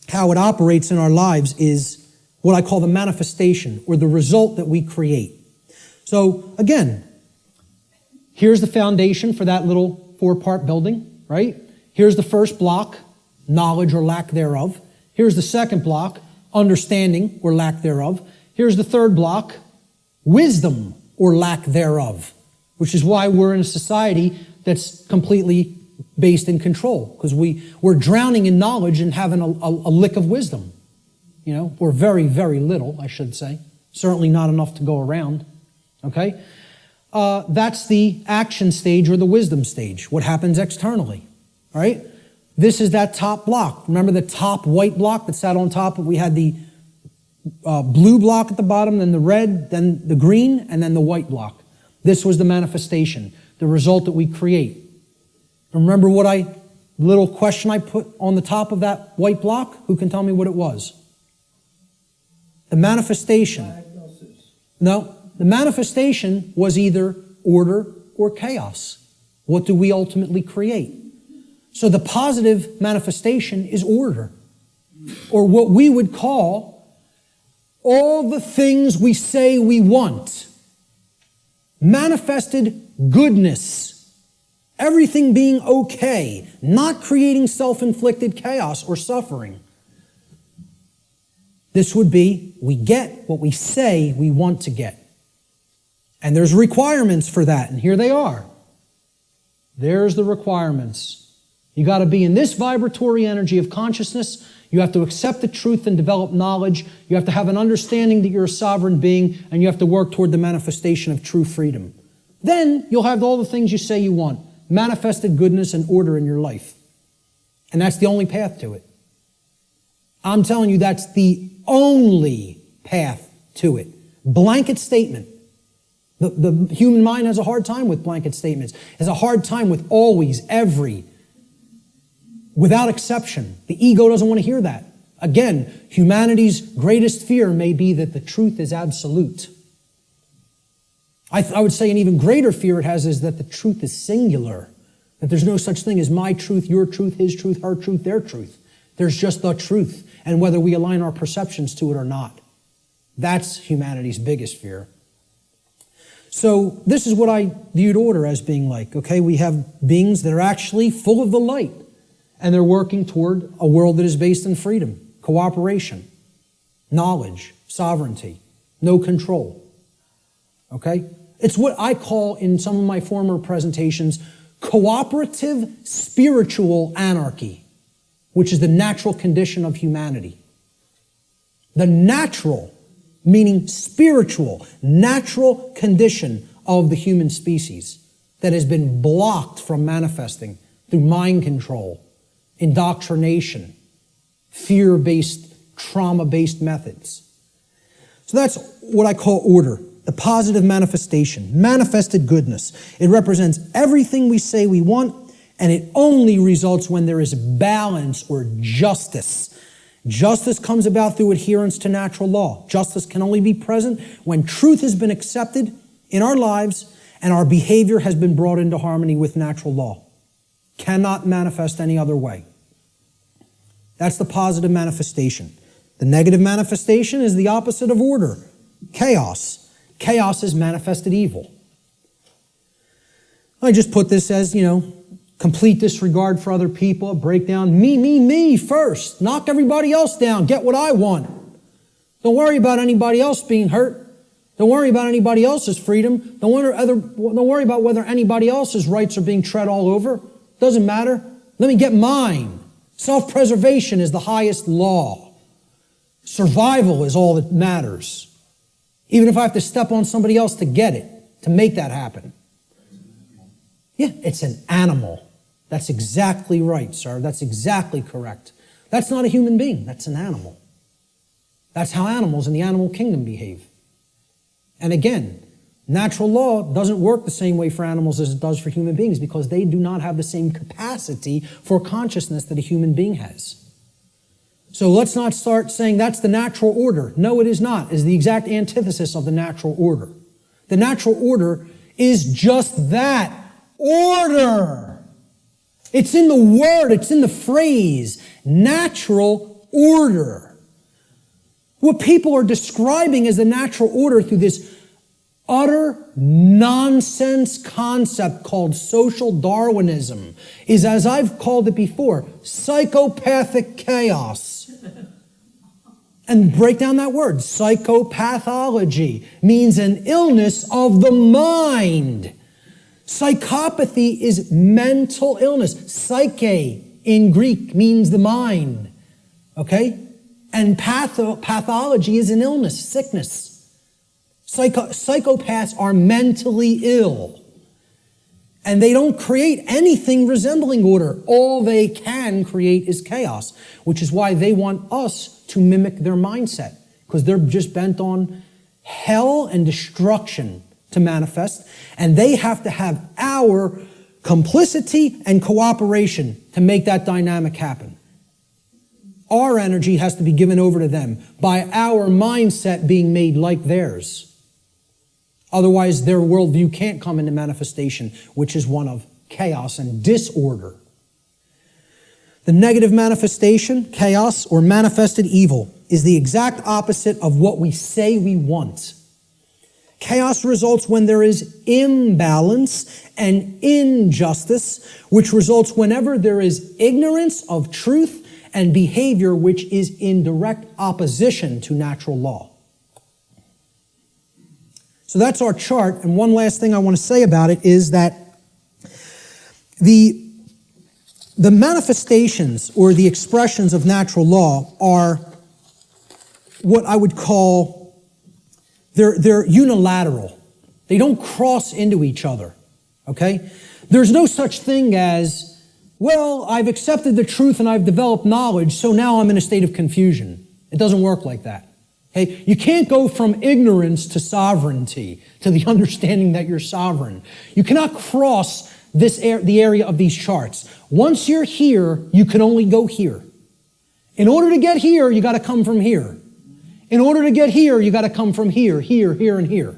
how it operates in our lives, is what I call the manifestation, or the result that we create. So again, here's the foundation for that little 4-part building, right? Here's the first block, knowledge or lack thereof. Here's the second block, understanding or lack thereof. Here's the third block, wisdom or lack thereof, which is why we're in a society that's completely based in control, because we're drowning in knowledge and having a lick of wisdom. Or very, very little, I should say. Certainly not enough to go around. Okay? That's the action stage or the wisdom stage, what happens externally. Right? This is that top block. Remember the top white block that sat on top? We had the blue block at the bottom, then the red, then the green, and then the white block. This was the manifestation, the result that we create. Remember the little question I put on the top of that white block? Who can tell me what it was? The manifestation. No, the manifestation was either order or chaos. What do we ultimately create? So the positive manifestation is order, or what we would call all the things we say we want. Manifested goodness. Everything being okay, not creating self-inflicted chaos or suffering. This would be, we get what we say we want to get. And there's requirements for that, and here they are. There's the requirements. You got to be in this vibratory energy of consciousness. You have to accept the truth and develop knowledge. You have to have an understanding that you're a sovereign being, and you have to work toward the manifestation of true freedom. Then you'll have all the things you say you want. Manifested goodness and order in your life. And that's the only path to it. I'm telling you, that's the only path to it. Blanket statement. The human mind has a hard time with blanket statements. Has a hard time with always, every, without exception. The ego doesn't want to hear that. Again, humanity's greatest fear may be that the truth is absolute. I would say an even greater fear it has is that the truth is singular. That there's no such thing as my truth, your truth, his truth, her truth, their truth. There's just the truth, and whether we align our perceptions to it or not. That's humanity's biggest fear. So this is what I viewed order as being like. Okay, we have beings that are actually full of the light, and they're working toward a world that is based in freedom, cooperation, knowledge, sovereignty, no control. Okay? It's what I call in some of my former presentations cooperative spiritual anarchy, which is the natural condition of humanity. The natural, meaning spiritual, natural condition of the human species that has been blocked from manifesting through mind control, indoctrination, fear-based, trauma-based methods. So that's what I call order, the positive manifestation, manifested goodness. It represents everything we say we want, and it only results when there is balance or justice. Justice comes about through adherence to natural law. Justice can only be present when truth has been accepted in our lives and our behavior has been brought into harmony with natural law. Cannot manifest any other way. That's the positive manifestation. The negative manifestation is the opposite of order, chaos. Chaos is manifested evil. I just put this as, complete disregard for other people, a breakdown, me first. Knock everybody else down, get what I want. Don't worry about anybody else being hurt. Don't worry about anybody else's freedom. Don't worry about whether anybody else's rights are being tread all over. Doesn't matter. Let me get mine. Self-preservation is the highest law. Survival is all that matters. Even if I have to step on somebody else to get it, to make that happen. Yeah, it's an animal. That's exactly right, sir. That's exactly correct. That's not a human being. That's an animal. That's how animals in the animal kingdom behave. And again, natural law doesn't work the same way for animals as it does for human beings because they do not have the same capacity for consciousness that a human being has. So let's not start saying that's the natural order. No, it is not. It's the exact antithesis of the natural order. The natural order is just that. Order. It's in the word. It's in the phrase. Natural order. What people are describing as the natural order through this utter nonsense concept called social Darwinism is, as I've called it before, psychopathic chaos. And break down that word. Psychopathology means an illness of the mind. Psychopathy is mental illness. Psyche in Greek means the mind. Okay? And pathology is an illness, sickness. Psychopaths are mentally ill. And they don't create anything resembling order. All they can create is chaos, which is why they want us to mimic their mindset, because they're just bent on hell and destruction to manifest, and they have to have our complicity and cooperation to make that dynamic happen. Our energy has to be given over to them by our mindset being made like theirs. Otherwise, their worldview can't come into manifestation, which is one of chaos and disorder. The negative manifestation, chaos, or manifested evil, is the exact opposite of what we say we want. Chaos results when there is imbalance and injustice, which results whenever there is ignorance of truth and behavior which is in direct opposition to natural law. So that's our chart, and one last thing I want to say about it is that the manifestations or the expressions of natural law are what I would call, they're unilateral. They don't cross into each other, okay? There's no such thing as, well, I've accepted the truth and I've developed knowledge, so now I'm in a state of confusion. It doesn't work like that. Okay? You can't go from ignorance to sovereignty, to the understanding that you're sovereign. You cannot cross the area of these charts. Once you're here, you can only go here. In order to get here, you got to come from here. In order to get here, you got to come from here, here, and here.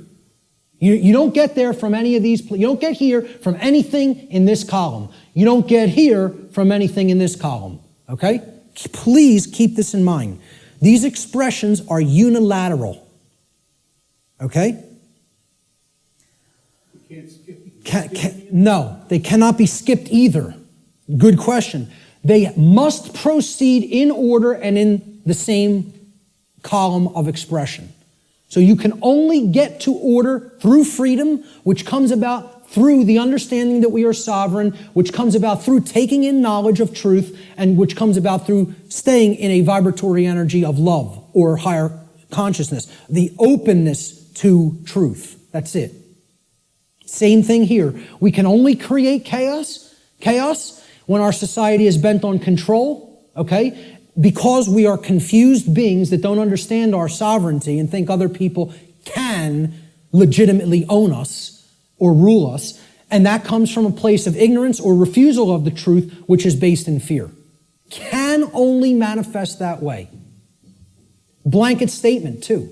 You don't get there from any of these. You don't get here from anything in this column. You don't get here from anything in this column. Okay? Please keep this in mind. These expressions are unilateral. Okay? You can't skip. No, they cannot be skipped either. Good question. They must proceed in order and in the same column of expression. So you can only get to order through freedom, which comes about through the understanding that we are sovereign, which comes about through taking in knowledge of truth, and which comes about through staying in a vibratory energy of love or higher consciousness. The openness to truth. That's it. Same thing here. We can only create chaos when our society is bent on control, okay? Because we are confused beings that don't understand our sovereignty and think other people can legitimately own us or rule us. And that comes from a place of ignorance or refusal of the truth, which is based in fear. Can only manifest that way. Blanket statement, too.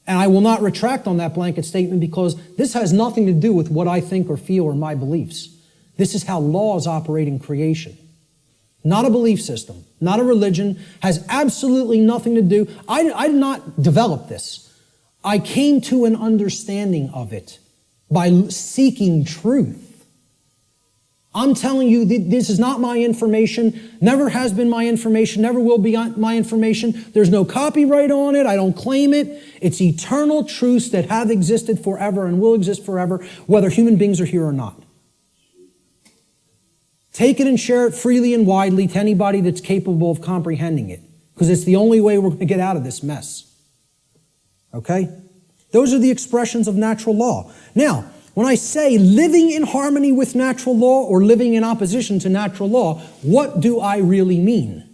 And I will not retract on that blanket statement because this has nothing to do with what I think or feel or my beliefs. This is how laws operate in creation. Not a belief system, not a religion, has absolutely nothing to do. I did not develop this. I came to an understanding of it by seeking truth. I'm telling you, this is not my information, never has been my information, never will be my information. There's no copyright on it. I don't claim it. It's eternal truths that have existed forever and will exist forever, whether human beings are here or not. Take it and share it freely and widely to anybody that's capable of comprehending it, because it's the only way we're going to get out of this mess. Okay? Those are the expressions of natural law. Now, when I say living in harmony with natural law or living in opposition to natural law, what do I really mean?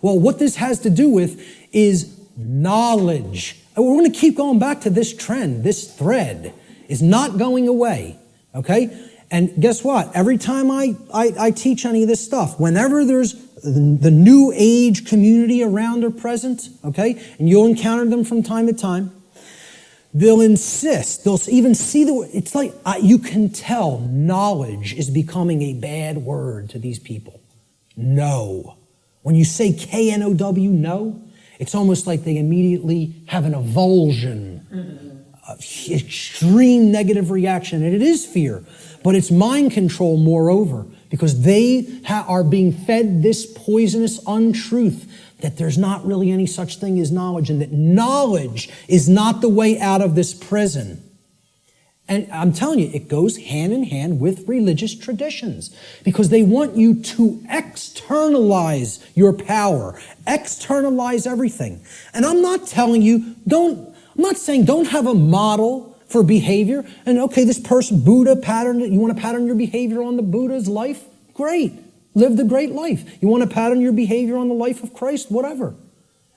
Well, what this has to do with is knowledge. And we're going to keep going back to this trend. This thread is not going away. Okay? And guess what? Every time I teach any of this stuff, whenever there's the new age community around or present, okay, and you'll encounter them from time to time, they'll insist, they'll even see it's like, you can tell knowledge is becoming a bad word to these people. No. When you say K-N-O-W, no, it's almost like they immediately have an avulsion, extreme negative reaction, and it is fear. But it's mind control, moreover, because they are being fed this poisonous untruth that there's not really any such thing as knowledge, and that knowledge is not the way out of this prison. And I'm telling you, it goes hand in hand with religious traditions, because they want you to externalize your power, externalize everything. And I'm not telling you, I'm not saying don't have a model for behavior. And okay, this person, Buddha patterned it. You want to pattern your behavior on the Buddha's life? Great. Live the great life. You want to pattern your behavior on the life of Christ? Whatever.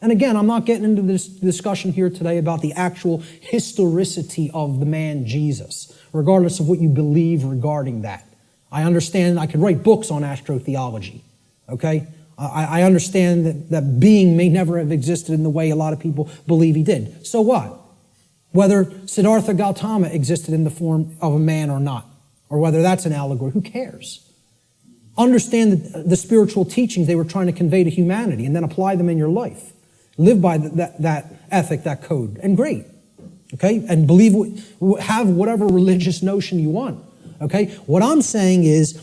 And again, I'm not getting into this discussion here today about the actual historicity of the man Jesus, regardless of what you believe regarding that. I understand I could write books on astrotheology. Okay? I understand that being may never have existed in the way a lot of people believe he did. So what? Whether Siddhartha Gautama existed in the form of a man or not, or whether that's an allegory, who cares? Understand the spiritual teachings they were trying to convey to humanity and then apply them in your life. Live by that ethic, that code, and great. Okay? And have whatever religious notion you want. Okay? What I'm saying is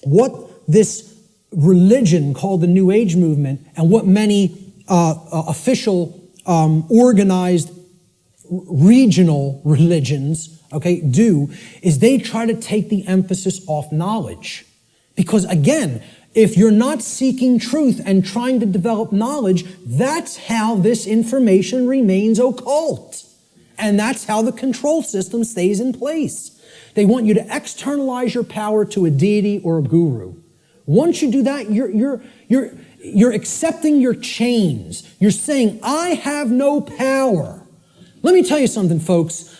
what this religion called the New Age movement and what many official organized regional religions, okay, do is they try to take the emphasis off knowledge. Because again, if you're not seeking truth and trying to develop knowledge, that's how this information remains occult. And that's how the control system stays in place. They want you to externalize your power to a deity or a guru. Once you do that, you're accepting your chains. You're saying, I have no power. Let me tell you something, folks.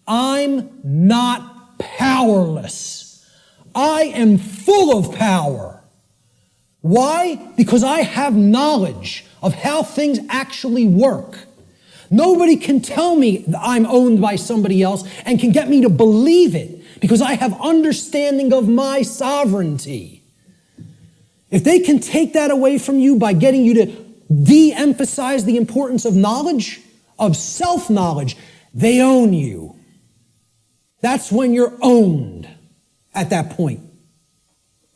I'm not powerless. I am full of power. Why? Because I have knowledge of how things actually work. Nobody can tell me that I'm owned by somebody else and can get me to believe it because I have understanding of my sovereignty. If they can take that away from you by getting you to de-emphasize the importance of knowledge, of self-knowledge, they own you. That's when you're owned at that point.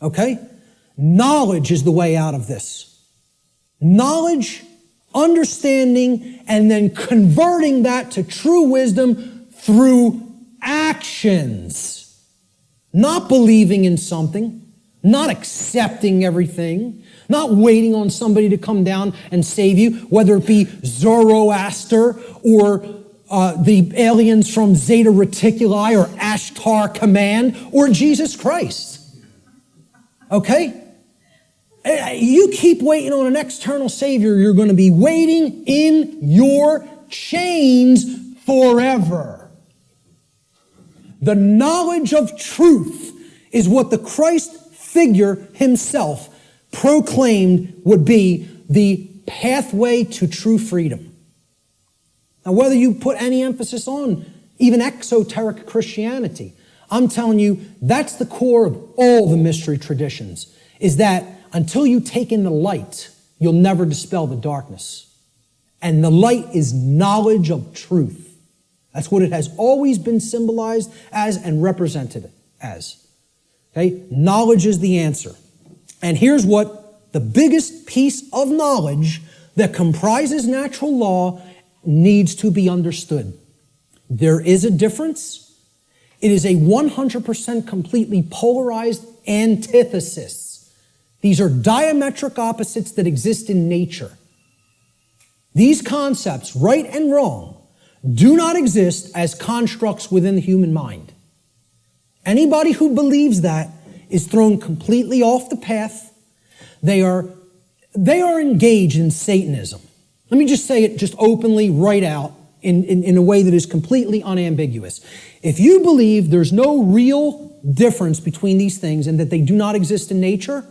Okay? Knowledge is the way out of this. Knowledge, understanding, and then converting that to true wisdom through actions. Not believing in something, not accepting everything, not waiting on somebody to come down and save you, whether it be Zoroaster or the aliens from Zeta Reticuli or Ashtar Command or Jesus Christ. Okay? You keep waiting on an external Savior, you're going to be waiting in your chains forever. The knowledge of truth is what the Christ figure himself proclaimed would be the pathway to true freedom. Now, whether you put any emphasis on even exoteric Christianity, I'm telling you, that's the core of all the mystery traditions, is that until you take in the light, you'll never dispel the darkness. And the light is knowledge of truth. That's what it has always been symbolized as and represented as. Okay? Knowledge is the answer. And here's what the biggest piece of knowledge that comprises natural law needs to be understood. There is a difference. It is a 100% completely polarized antithesis. These are diametric opposites that exist in nature. These concepts, right and wrong, do not exist as constructs within the human mind. Anybody who believes that is thrown completely off the path. They are engaged in Satanism. Let me just say it just openly, right out, in a way that is completely unambiguous. If you believe there's no real difference between these things and that they do not exist in nature,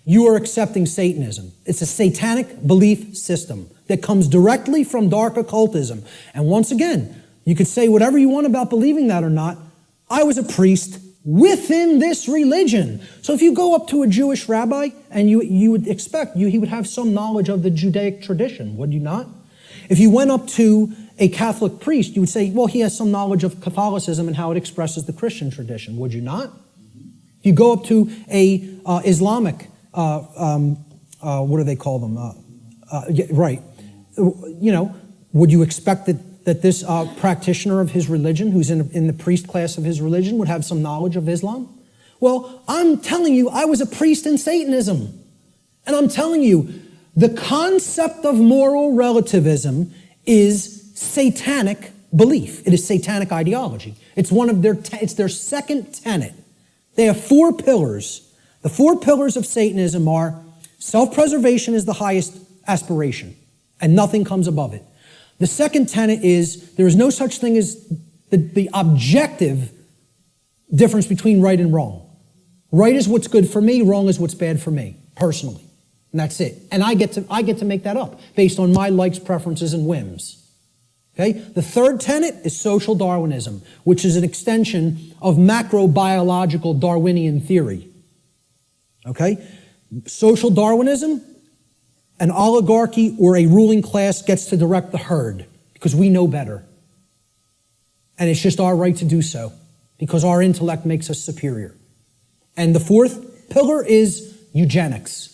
you are accepting Satanism. It's a satanic belief system that comes directly from dark occultism. And once again, you could say whatever you want about believing that or not. I was a priest within this religion. So if you go up to a Jewish rabbi, and you would expect he would have some knowledge of the Judaic tradition, would you not? If you went up to a Catholic priest, you would say, well, he has some knowledge of Catholicism and how it expresses the Christian tradition, would you not? If you go up to a Islamic, what do they call them? Right. You know, would you expect that this practitioner of his religion, who's in the priest class of his religion, would have some knowledge of Islam? Well, I'm telling you, I was a priest in Satanism. And I'm telling you, the concept of moral relativism is satanic belief. It is satanic ideology. It's it's their second tenet. They have 4 pillars. The 4 pillars of Satanism are self-preservation is the highest aspiration, and nothing comes above it. The second tenet is there is no such thing as the objective difference between right and wrong. Right is what's good for me, wrong is what's bad for me, personally. And that's it. And I get to make that up based on my likes, preferences, and whims. Okay? The third tenet is social Darwinism, which is an extension of macrobiological Darwinian theory. Okay? Social Darwinism, an oligarchy or a ruling class gets to direct the herd because we know better. And it's just our right to do so because our intellect makes us superior. And the fourth pillar is eugenics.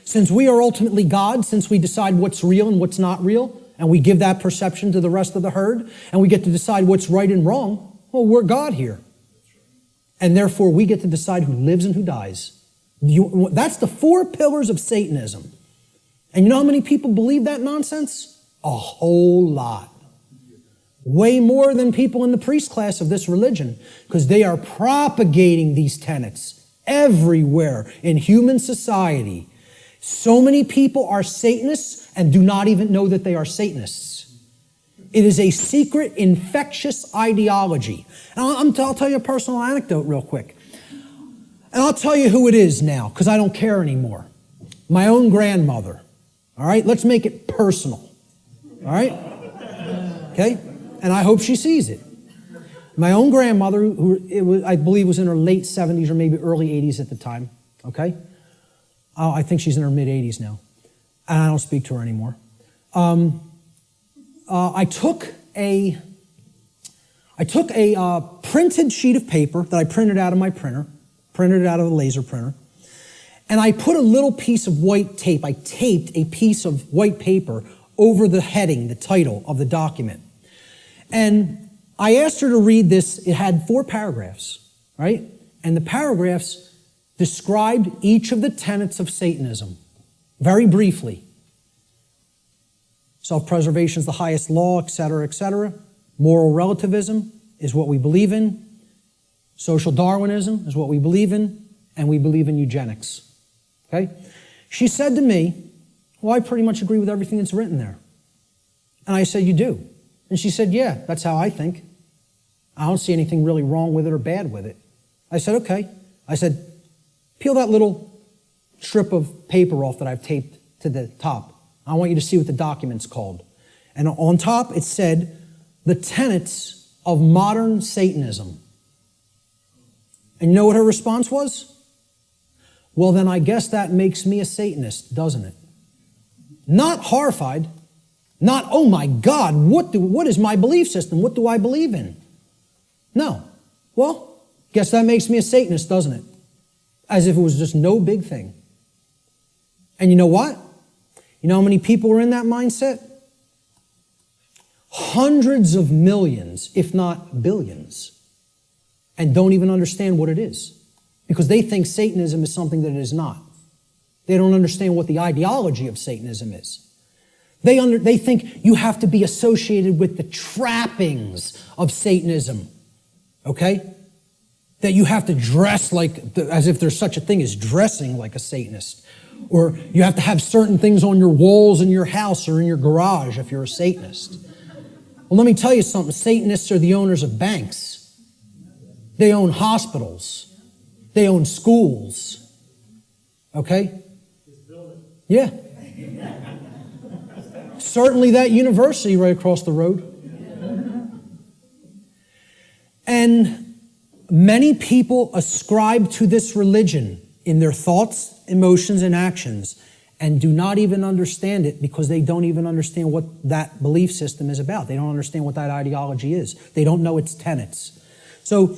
Since we are ultimately God, since we decide what's real and what's not real, and we give that perception to the rest of the herd, and we get to decide what's right and wrong, well, we're God here. And therefore, we get to decide who lives and who dies. That's the 4 pillars of Satanism. And you know how many people believe that nonsense? A whole lot. Way more than people in the priest class of this religion, because they are propagating these tenets everywhere in human society. So many people are Satanists and do not even know that they are Satanists. It is a secret, infectious ideology. And I'll tell you a personal anecdote real quick. And I'll tell you who it is now, because I don't care anymore. My own grandmother. All right? Let's make it personal. All right? Okay? And I hope she sees it. My own grandmother, I believe was in her late 70s or maybe early 80s at the time. Okay? I think she's in her mid-80s now. And I don't speak to her anymore. I took a printed sheet of paper that I printed out of my printer, printed it out of the laser printer, and I put a little piece of white tape. I taped a piece of white paper over the heading, the title of the document. And I asked her to read this. It had 4 paragraphs, right? And the paragraphs described each of the tenets of Satanism, very briefly. Self-preservation is the highest law, etc., etc. Moral relativism is what we believe in. Social Darwinism is what we believe in. And we believe in eugenics. Okay? She said to me, well, I pretty much agree with everything that's written there. And I said, you do? And she said, yeah, that's how I think. I don't see anything really wrong with it or bad with it. I said, okay. I said, peel that little strip of paper off that I've taped to the top. I want you to see what the document's called. And on top it said, the tenets of modern Satanism. And you know what her response was? Well, then I guess that makes me a Satanist, doesn't it? Not horrified. Not, oh my God, what is my belief system? What do I believe in? No. Well, guess that makes me a Satanist, doesn't it? As if it was just no big thing. And you know what? You know how many people are in that mindset? Hundreds of millions, if not billions, and don't even understand what it is. Because they think Satanism is something that it is not. They don't understand what the ideology of Satanism is. They think you have to be associated with the trappings of Satanism, okay? That you have to dress like, as if there's such a thing as dressing like a Satanist. Or you have to have certain things on your walls in your house or in your garage if you're a Satanist. Well, let me tell you something. Satanists are the owners of banks. They own hospitals. They own schools. Okay? Yeah. Certainly that university right across the road. And many people ascribe to this religion in their thoughts, emotions, and actions, and do not even understand it because they don't even understand what that belief system is about. They don't understand what that ideology is. They don't know its tenets. So,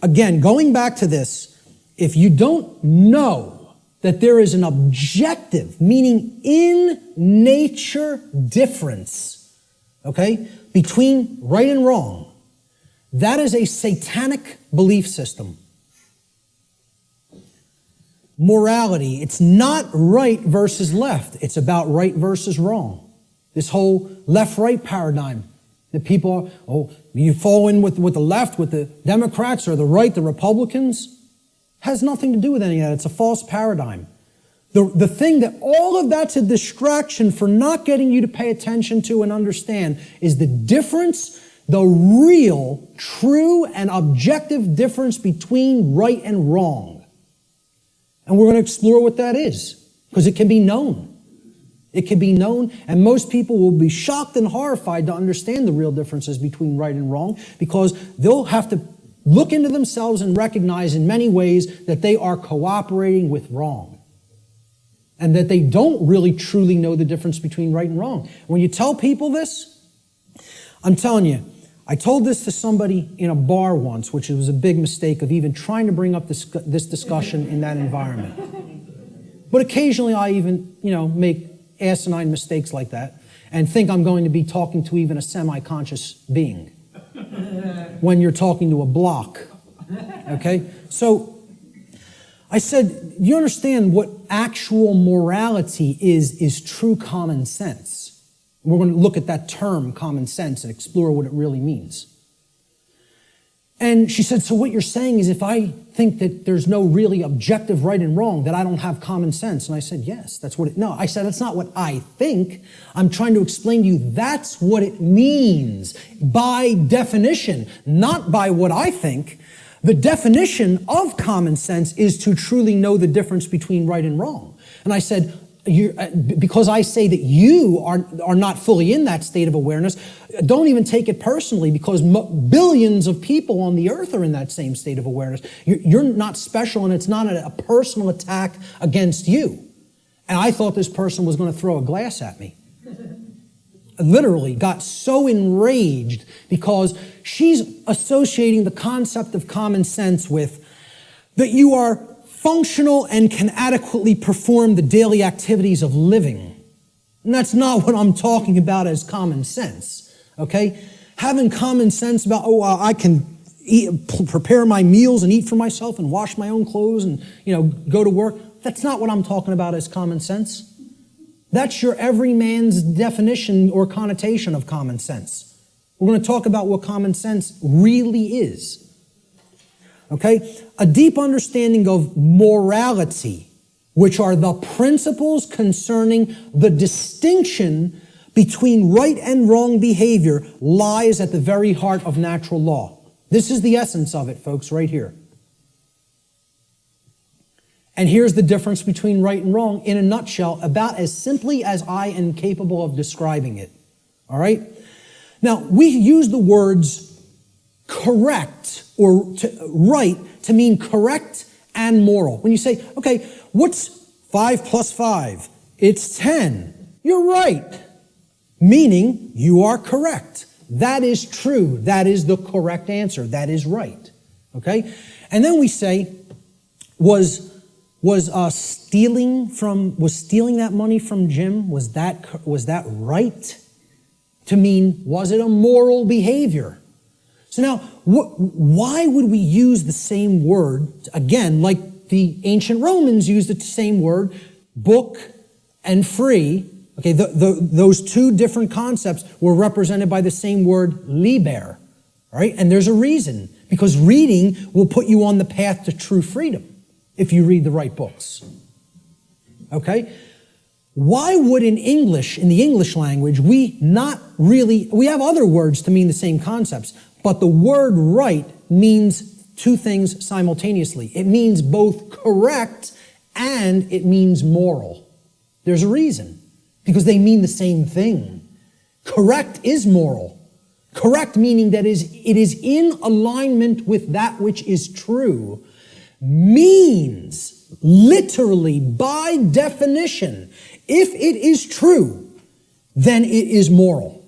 again, going back to this, if you don't know that there is an objective, meaning in nature difference, okay, between right and wrong, that is a satanic belief system. Morality, it's not right versus left. It's about right versus wrong. This whole left-right paradigm that people are, oh, you fall in with the left, with the Democrats, or the right, the Republicans, has nothing to do with any of that. It's a false paradigm. The thing that all of that's a distraction for not getting you to pay attention to and understand is the difference, the real, true, and objective difference between right and wrong. And we're going to explore what that is, because it can be known. It can be known, and most people will be shocked and horrified to understand the real differences between right and wrong, because they'll have to look into themselves and recognize in many ways that they are cooperating with wrong, and that they don't really truly know the difference between right and wrong. When you tell people this, I'm telling you, I told this to somebody in a bar once, which was a big mistake of even trying to bring up this discussion in that environment. But occasionally I even, make asinine mistakes like that and think I'm going to be talking to even a semi-conscious being when you're talking to a block. Okay? So I said, you understand what actual morality is true common sense. We're going to look at that term, common sense, and explore what it really means. And she said, so what you're saying is if I think that there's no really objective right and wrong, that I don't have common sense. And I said, yes, that's what it, no, I said, that's not what I think. I'm trying to explain to you that's what it means by definition, not by what I think. The definition of common sense is to truly know the difference between right and wrong. And I said, because I say that you are not fully in that state of awareness, don't even take it personally, because billions of people on the earth are in that same state of awareness. You're not special, and it's not a personal attack against you. And I thought this person was going to throw a glass at me. Literally got so enraged because she's associating the concept of common sense with that you are functional and can adequately perform the daily activities of living. And that's not what I'm talking about as common sense, okay? having common sense about, I can prepare my meals and eat for myself and wash my own clothes and, go to work. That's not what I'm talking about as common sense. That's your everyman's definition or connotation of common sense. We're going to talk about what common sense really is. Okay? A deep understanding of morality, which are the principles concerning the distinction between right and wrong behavior, lies at the very heart of natural law. This is the essence of it, folks, right here. And here's the difference between right and wrong in a nutshell, about as simply as I am capable of describing it. All right? Now, we use the words correct or right to mean correct and moral. When you say, okay, what's 5 plus 5? It's 10. You're right. Meaning you are correct. That is true. That is the correct answer. That is right. Okay? And then we say, was stealing that money from Jim, was that right? To mean, was it a moral behavior? So now, why would we use the same word, again, like the ancient Romans used the same word, book and free? Okay, those two different concepts were represented by the same word, liber, right? And there's a reason, because reading will put you on the path to true freedom if you read the right books. Okay? Why would in the English language, we have other words to mean the same concepts, but the word right means two things simultaneously. It means both correct and it means moral. There's a reason, because they mean the same thing. Correct is moral. Correct meaning that it is in alignment with that which is true, means literally by definition, if it is true, then it is moral.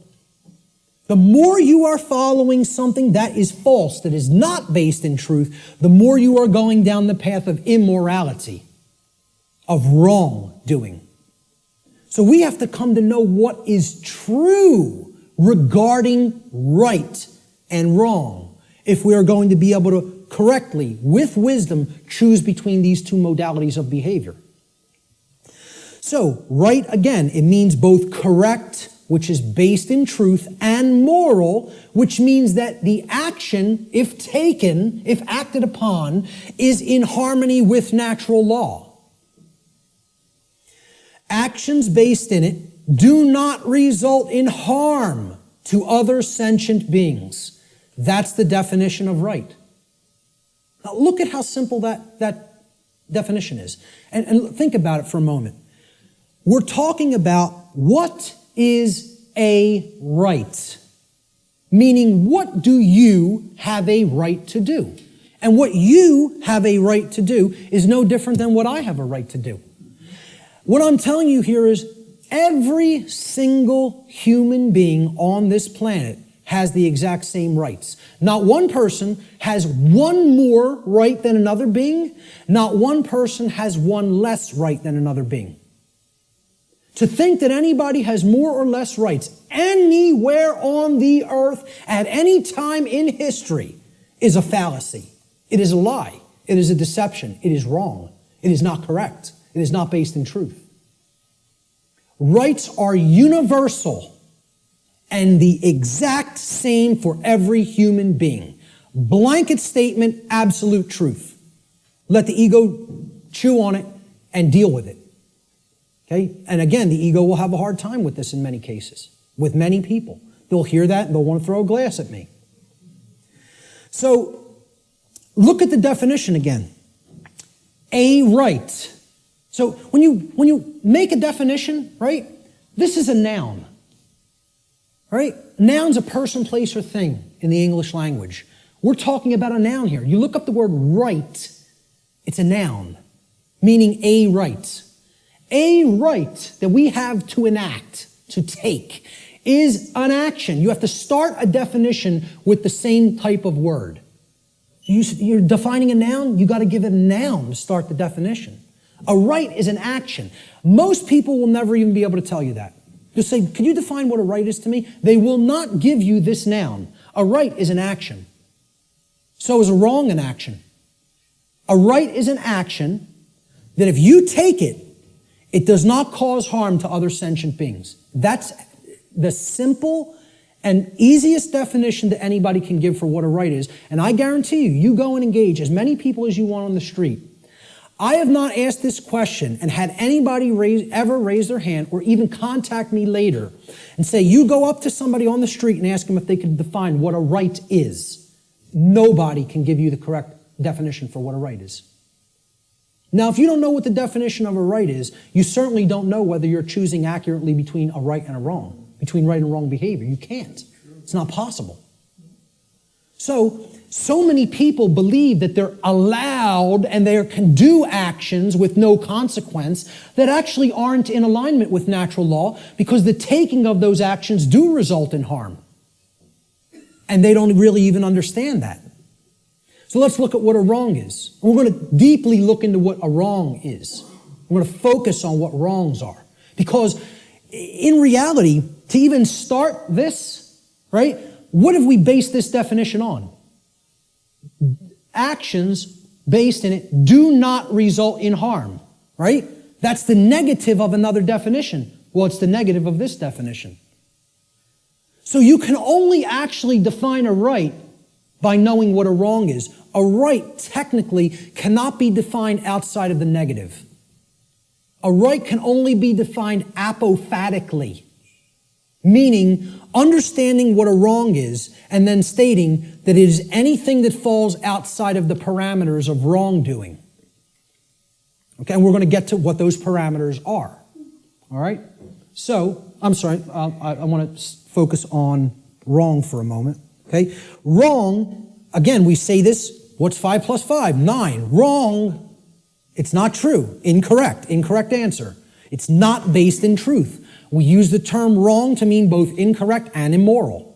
The more you are following something that is false, that is not based in truth, the more you are going down the path of immorality, of wrongdoing. So we have to come to know what is true regarding right and wrong if we are going to be able to correctly, with wisdom, choose between these two modalities of behavior. So, right, again, it means both correct, which is based in truth, and moral, which means that the action, if taken, if acted upon, is in harmony with natural law. Actions based in it do not result in harm to other sentient beings. That's the definition of right. Now look at how simple that definition is. And think about it for a moment. We're talking about what is a right. Meaning, what do you have a right to do? And what you have a right to do is no different than what I have a right to do. What I'm telling you here is every single human being on this planet has the exact same rights. Not one person has one more right than another being. Not one person has one less right than another being. To think that anybody has more or less rights anywhere on the earth at any time in history is a fallacy. It is a lie. It is a deception. It is wrong. It is not correct. It is not based in truth. Rights are universal and the exact same for every human being. Blanket statement, absolute truth. Let the ego chew on it and deal with it. Okay? And again, the ego will have a hard time with this in many cases, with many people. They'll hear that and they'll want to throw a glass at me. So, look at the definition again. A right. So when you make a definition, right, this is a noun, right? Noun's a person, place, or thing in the English language. We're talking about a noun here. You look up the word right, it's a noun, meaning a right. A right that we have to enact, to take, is an action. You have to start a definition with the same type of word. You're defining a noun, you got to give it a noun to start the definition. A right is an action. Most people will never even be able to tell you that. You'll say, could you define what a right is to me? They will not give you this noun. A right is an action. So is a wrong an action. A right is an action that if you take it, it does not cause harm to other sentient beings. That's the simple and easiest definition that anybody can give for what a right is. And I guarantee you, you go and engage as many people as you want on the street. I have not asked this question and had anybody ever raise their hand or even contact me later and say, you go up to somebody on the street and ask them if they could define what a right is. Nobody can give you the correct definition for what a right is. Now, if you don't know what the definition of a right is, you certainly don't know whether you're choosing accurately between a right and a wrong, between right and wrong behavior. You can't. It's not possible. So many people believe that they're allowed and they can do actions with no consequence that actually aren't in alignment with natural law because the taking of those actions do result in harm. And they don't really even understand that. So let's look at what a wrong is. And we're going to deeply look into what a wrong is. We're going to focus on what wrongs are. Because in reality, to even start this, right, what have we based this definition on? Actions based in it do not result in harm, right? That's the negative of another definition. Well, it's the negative of this definition. So you can only actually define a right by knowing what a wrong is. A right technically cannot be defined outside of the negative. A right can only be defined apophatically, meaning understanding what a wrong is and then stating that it is anything that falls outside of the parameters of wrongdoing. Okay, and we're going to get to what those parameters are. All right? So, I'm sorry, I want to focus on wrong for a moment. Okay? Wrong, again, we say this, what's 5 plus 5? 9. Wrong, it's not true. Incorrect. Incorrect answer. It's not based in truth. We use the term wrong to mean both incorrect and immoral.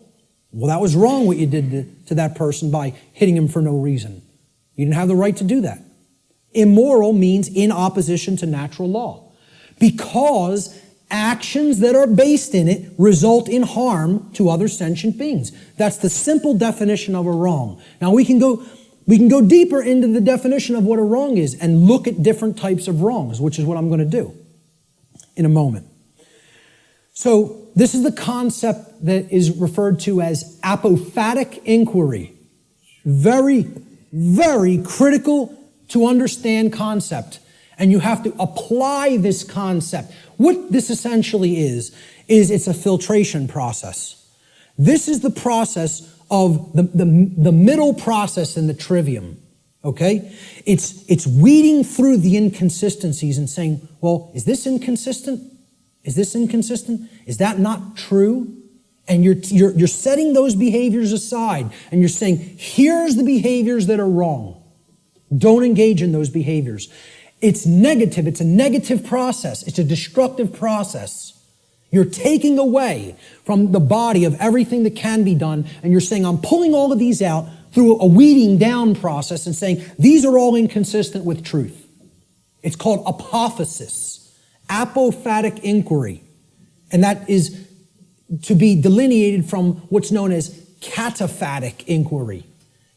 Well, that was wrong what you did to that person by hitting him for no reason. You didn't have the right to do that. Immoral means in opposition to natural law. Because actions that are based in it result in harm to other sentient beings. That's the simple definition of a wrong. Now we can go deeper into the definition of what a wrong is and look at different types of wrongs, which is what I'm going to do in a moment. So this is the concept that is referred to as apophatic inquiry. Very, very critical to understand concept. And you have to apply this concept. What this essentially is it's a filtration process. This is the process of the middle process in the trivium. Okay? It's weeding through the inconsistencies and saying, well, is this inconsistent? Is this inconsistent? Is that not true? And you're setting those behaviors aside and you're saying, here's the behaviors that are wrong. Don't engage in those behaviors. It's negative. It's a negative process. It's a destructive process. You're taking away from the body of everything that can be done and you're saying, I'm pulling all of these out through a weeding down process and saying, these are all inconsistent with truth. It's called apophasis. Apophatic inquiry. And that is to be delineated from what's known as cataphatic inquiry.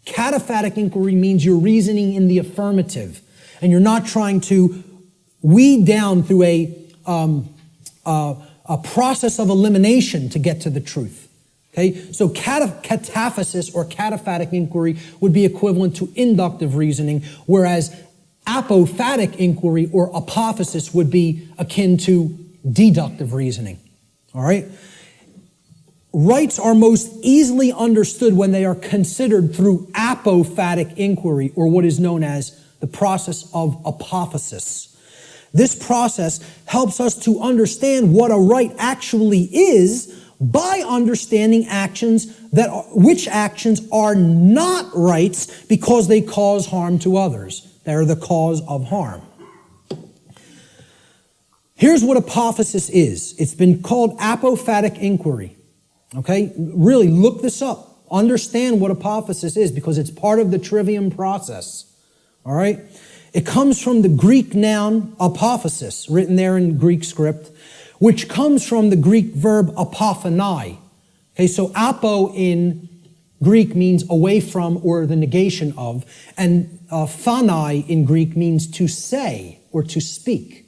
Cataphatic inquiry means you're reasoning in the affirmative and you're not trying to weed down through a process of elimination to get to the truth. Okay? So cataphasis or cataphatic inquiry would be equivalent to inductive reasoning, whereas apophatic inquiry or apophasis would be akin to deductive reasoning. All right? Rights are most easily understood when they are considered through apophatic inquiry, or what is known as the process of apophasis. This process helps us to understand what a right actually is by understanding which actions are not rights because they cause harm to others. They're the cause of harm. Here's what apophasis is. It's been called apophatic inquiry. Okay? Really look this up. Understand what apophasis is because it's part of the trivium process. All right? It comes from the Greek noun apophasis, written there in Greek script, which comes from the Greek verb apophanai. Okay, so apo in Greek means away from or the negation of, and phanai in Greek means to say or to speak.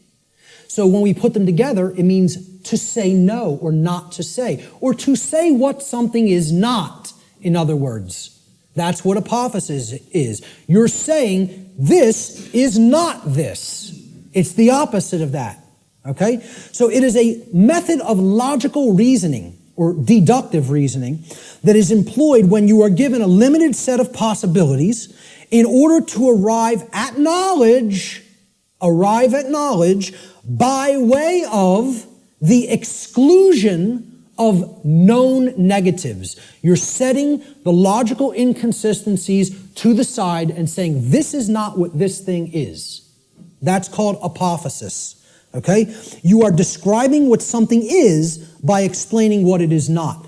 So when we put them together, it means to say no or not to say, or to say what something is not, in other words. That's what apophasis is. You're saying this is not this. It's the opposite of that. Okay? So it is a method of logical reasoning or deductive reasoning that is employed when you are given a limited set of possibilities in order to arrive at knowledge by way of the exclusion of known negatives. You're setting the logical inconsistencies to the side and saying, this is not what this thing is. That's called apophasis. Okay? You are describing what something is by explaining what it is not.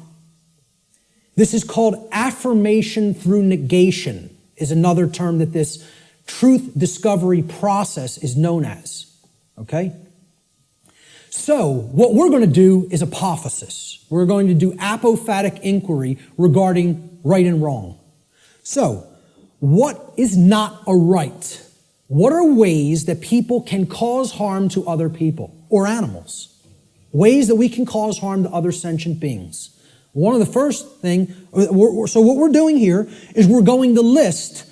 This is called affirmation through negation, is another term that this truth discovery process is known as. Okay? So, what we're going to do is apophasis. We're going to do apophatic inquiry regarding right and wrong. So, what is not a right? What are ways that people can cause harm to other people or animals? Ways that we can cause harm to other sentient beings. One of the first thing, so what we're doing here is we're going to list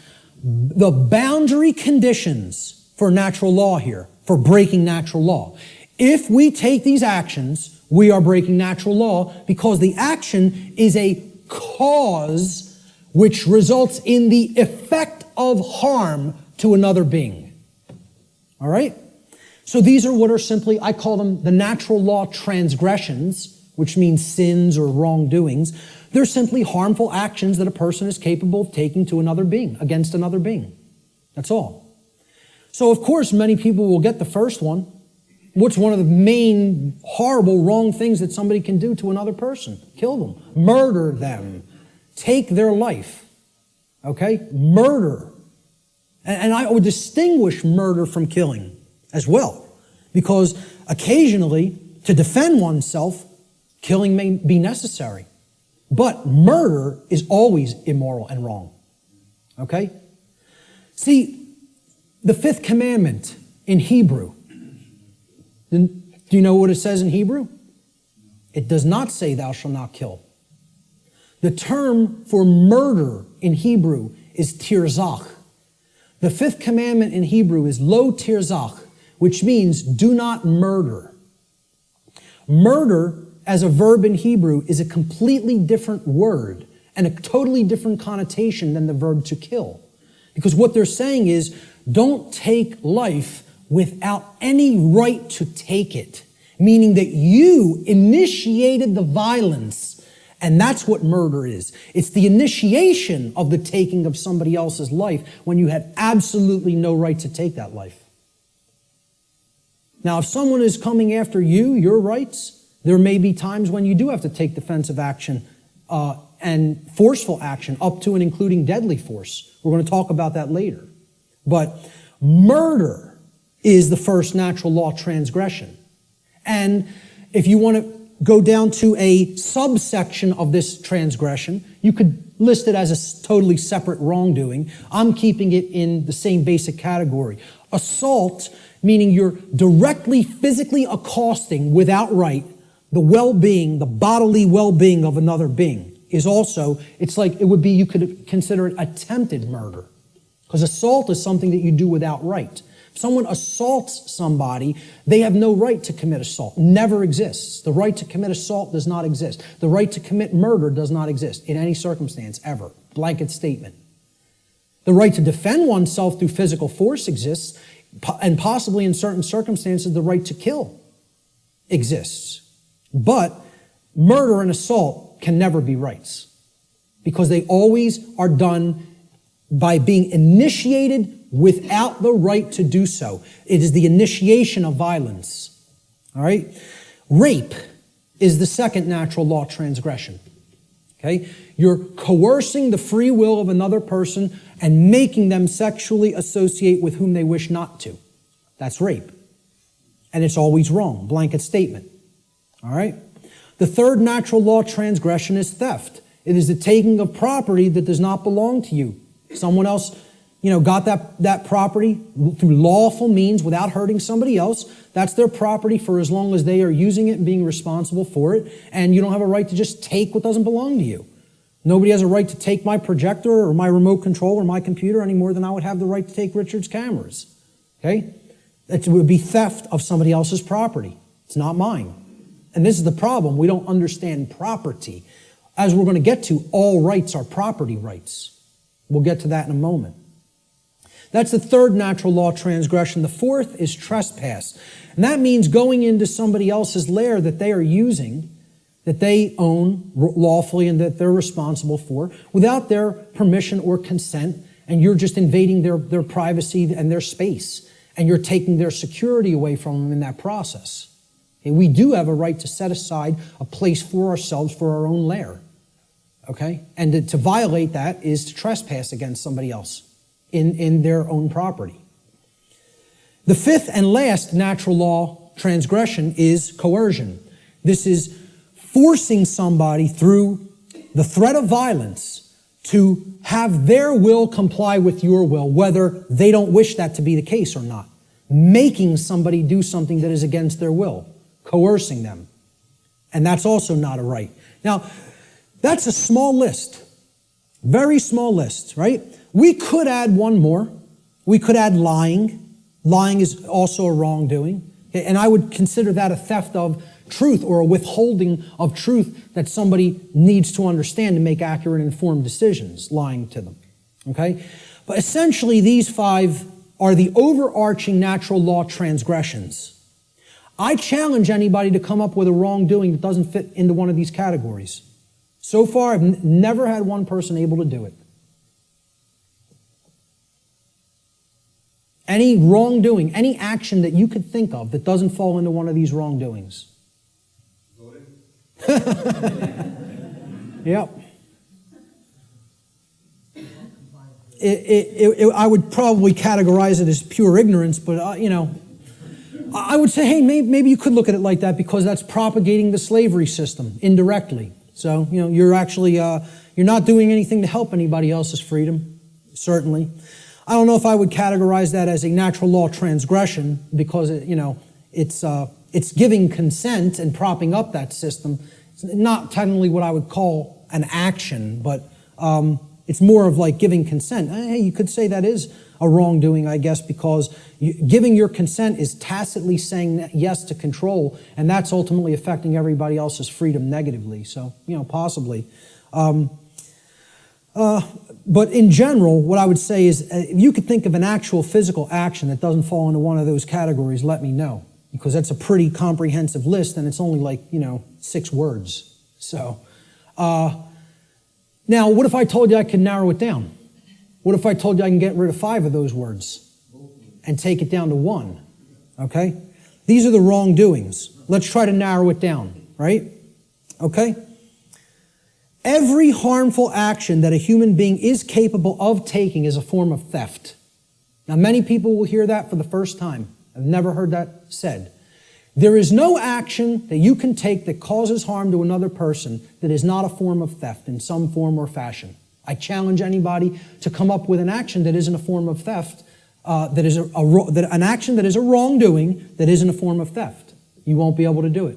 the boundary conditions for natural law here, for breaking natural law. If we take these actions, we are breaking natural law because the action is a cause which results in the effect of harm to another being. All right? So these are what are simply, I call them the natural law transgressions, which means sins or wrongdoings. They're simply harmful actions that a person is capable of taking to another being, against another being. That's all. So of course, many people will get the first one. What's one of the main horrible, wrong things that somebody can do to another person? Kill them. Murder them. Take their life. Okay? Murder. And I would distinguish murder from killing as well. Because occasionally, to defend oneself, killing may be necessary. But murder is always immoral and wrong. Okay? See, the fifth commandment in Hebrew, do you know what it says in Hebrew? It does not say thou shalt not kill. The term for murder in Hebrew is tirzach. The fifth commandment in Hebrew is lo tirzach, which means do not murder. Murder as a verb in Hebrew is a completely different word and a totally different connotation than the verb to kill. Because what they're saying is don't take life without any right to take it, meaning that you initiated the violence. And that's what murder is. It's the initiation of the taking of somebody else's life when you had absolutely no right to take that life. Now, if someone is coming after you, your rights, there may be times when you do have to take defensive action and forceful action up to and including deadly force. We're going to talk about that later. But murder is the first natural law transgression. And if you want to go down to a subsection of this transgression, you could list it as a totally separate wrongdoing. I'm keeping it in the same basic category. Assault, meaning you're directly physically accosting without right the well-being, the bodily well-being of another being, is also, it's like it would be, you could consider it attempted murder. Because assault is something that you do without right. If someone assaults somebody, they have no right to commit assault. Never exists. The right to commit assault does not exist. The right to commit murder does not exist in any circumstance, ever. Blanket statement. The right to defend oneself through physical force exists, and possibly in certain circumstances, the right to kill exists. But murder and assault can never be rights, because they always are done by being initiated without the right to do so. It is the initiation of violence. All right? Rape is the second natural law transgression. Okay? You're coercing the free will of another person and making them sexually associate with whom they wish not to. That's rape. And it's always wrong. Blanket statement. All right? The third natural law transgression is theft. It is the taking of property that does not belong to you. Someone else, got that property through lawful means without hurting somebody else. That's their property for as long as they are using it and being responsible for it. And you don't have a right to just take what doesn't belong to you. Nobody has a right to take my projector or my remote control or my computer any more than I would have the right to take Richard's cameras. Okay? It would be theft of somebody else's property. It's not mine. And this is the problem. We don't understand property. As we're going to get to, all rights are property rights. We'll get to that in a moment. That's the third natural law transgression. The fourth is trespass. And that means going into somebody else's lair that they are using, that they own lawfully and that they're responsible for, without their permission or consent, and you're just invading their privacy and their space, and you're taking their security away from them in that process. Okay? We do have a right to set aside a place for ourselves for our own lair. Okay? And to violate that is to trespass against somebody else in their own property. The fifth and last natural law transgression is coercion. This is forcing somebody through the threat of violence to have their will comply with your will, whether they don't wish that to be the case or not. Making somebody do something that is against their will, coercing them. And that's also not a right. Now, that's a small list, very small list, right? We could add one more. We could add lying. Lying is also a wrongdoing. And I would consider that a theft of truth or a withholding of truth that somebody needs to understand to make accurate, informed decisions, lying to them. Okay? But essentially, these five are the overarching natural law transgressions. I challenge anybody to come up with a wrongdoing that doesn't fit into one of these categories. So far, I've never had one person able to do it. Any wrongdoing, any action that you could think of that doesn't fall into one of these wrongdoings. Yep. I would probably categorize it as pure ignorance, but I would say, hey, maybe you could look at it like that because that's propagating the slavery system indirectly. So, you're actually, you're not doing anything to help anybody else's freedom, certainly. I don't know if I would categorize that as a natural law transgression because, it's giving consent and propping up that system. It's not technically what I would call an action, but it's more of like giving consent. Hey, you could say that is a wrongdoing, I guess, because giving your consent is tacitly saying yes to control, and that's ultimately affecting everybody else's freedom negatively. So, possibly. But in general, what I would say is if you could think of an actual physical action that doesn't fall into one of those categories, let me know. Because that's a pretty comprehensive list, and it's only 6 words. So, now, what if I told you I could narrow it down? What if I told you I can get rid of 5 of those words and take it down to 1? Okay? These are the wrongdoings. Let's try to narrow it down, right? Okay? Every harmful action that a human being is capable of taking is a form of theft. Now, many people will hear that for the first time. I've never heard that said. There is no action that you can take that causes harm to another person that is not a form of theft in some form or fashion. I challenge anybody to come up with an action that isn't a form of theft, that is an action that is a wrongdoing that isn't a form of theft. You won't be able to do it.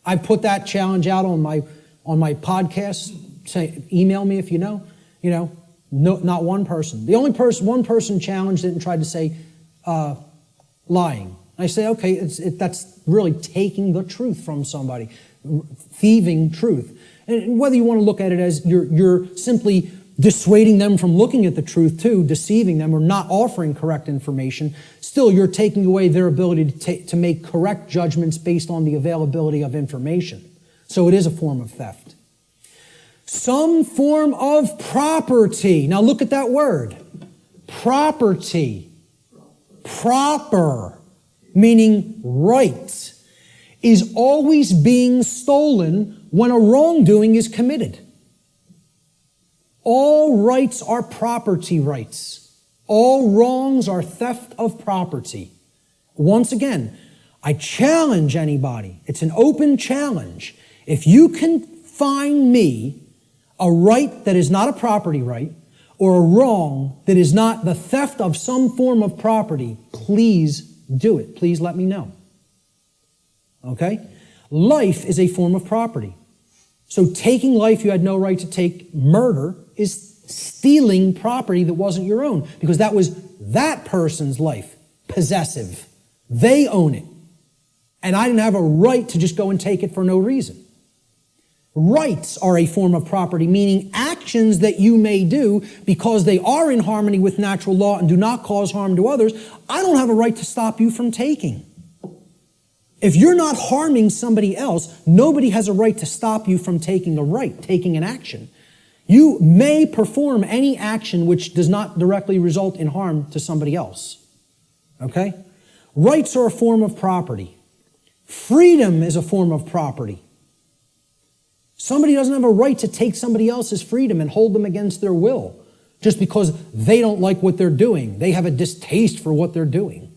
I put that challenge out on my podcast. Say, email me if you know. No, not one person. The only one person challenged it and tried to say lying. I say, okay, that's really taking the truth from somebody, thieving truth. And whether you want to look at it as you're simply dissuading them from looking at the truth too, deceiving them or not offering correct information, still you're taking away their ability to make correct judgments based on the availability of information. So it is a form of theft. Some form of property. Now look at that word. Property. Proper, meaning right, is always being stolen when a wrongdoing is committed. All rights are property rights. All wrongs are theft of property. Once again, I challenge anybody. It's an open challenge. If you can find me a right that is not a property right, or a wrong that is not the theft of some form of property, please do it. Please let me know. Okay? Life is a form of property. So taking life you had no right to take, murder, is stealing property that wasn't your own, because that was that person's life, possessive. They own it. And I didn't have a right to just go and take it for no reason. Rights are a form of property, meaning actions that you may do because they are in harmony with natural law and do not cause harm to others. I don't have a right to stop you from taking. If you're not harming somebody else, nobody has a right to stop you from taking a right, taking an action. You may perform any action which does not directly result in harm to somebody else. Okay? Rights are a form of property. Freedom is a form of property. Somebody doesn't have a right to take somebody else's freedom and hold them against their will just because they don't like what they're doing. They have a distaste for what they're doing.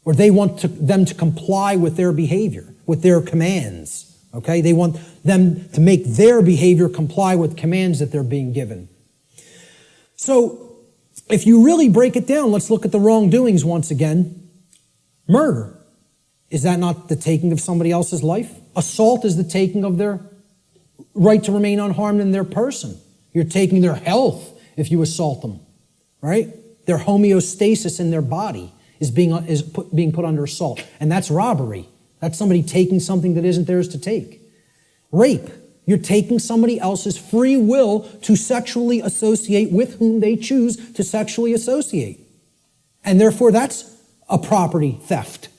Or they want them to comply with their behavior, with their commands. Okay? They want them to make their behavior comply with commands that they're being given. So, if you really break it down, let's look at the wrongdoings once again. Murder. Is that not the taking of somebody else's life? Assault is the taking of their right to remain unharmed in their person. You're taking their health if you assault them, right? Their homeostasis in their body is being put under assault. And that's robbery. That's somebody taking something that isn't theirs to take. Rape. You're taking somebody else's free will to sexually associate with whom they choose to sexually associate. And therefore that's a property theft,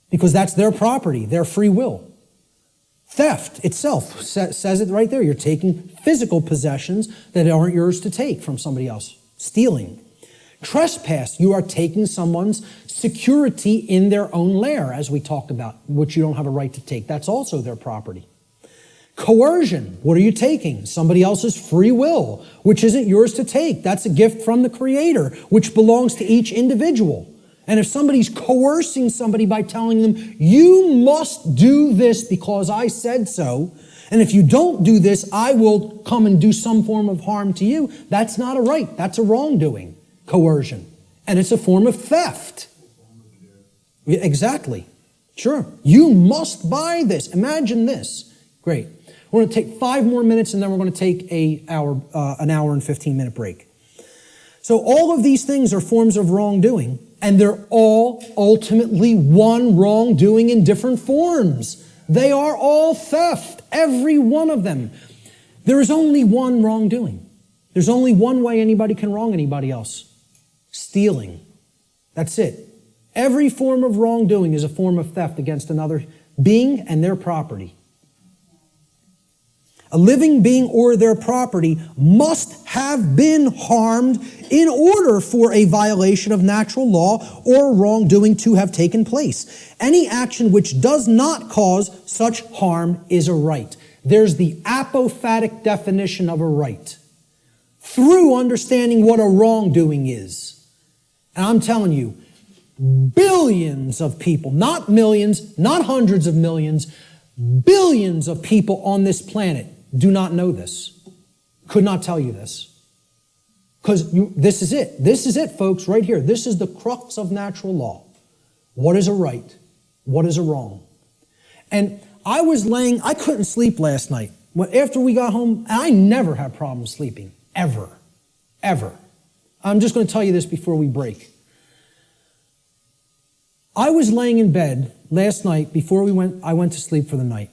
because that's their property, their free will. Theft itself says it right there. You're taking physical possessions that aren't yours to take from somebody else. Stealing. Trespass. You are taking someone's security in their own lair, as we talked about, which you don't have a right to take. That's also their property. Coercion. What are you taking? Somebody else's free will, which isn't yours to take. That's a gift from the Creator, which belongs to each individual. And if somebody's coercing somebody by telling them, you must do this because I said so, and if you don't do this, I will come and do some form of harm to you, that's not a right. That's a wrongdoing, coercion. And it's a form of theft. Exactly. Sure. You must buy this. Imagine this. Great. We're going to take 5 more minutes, and then we're going to take an hour and 15-minute break. So all of these things are forms of wrongdoing. And they're all ultimately one wrongdoing in different forms. They are all theft, every one of them. There is only one wrongdoing. There's only one way anybody can wrong anybody else. Stealing. That's it. Every form of wrongdoing is a form of theft against another being and their property. A living being or their property must have been harmed in order for a violation of natural law or wrongdoing to have taken place. Any action which does not cause such harm is a right. There's the apophatic definition of a right. Through understanding what a wrongdoing is. And I'm telling you, billions of people, not millions, not hundreds of millions, billions of people on this planet do not know this. Could not tell you this. Because this is it. This is it, folks, right here. This is the crux of natural law. What is a right? What is a wrong? And I couldn't sleep last night. After we got home, I never had problems sleeping. Ever. Ever. I'm just going to tell you this before we break. I was laying in bed last night before I went to sleep for the night.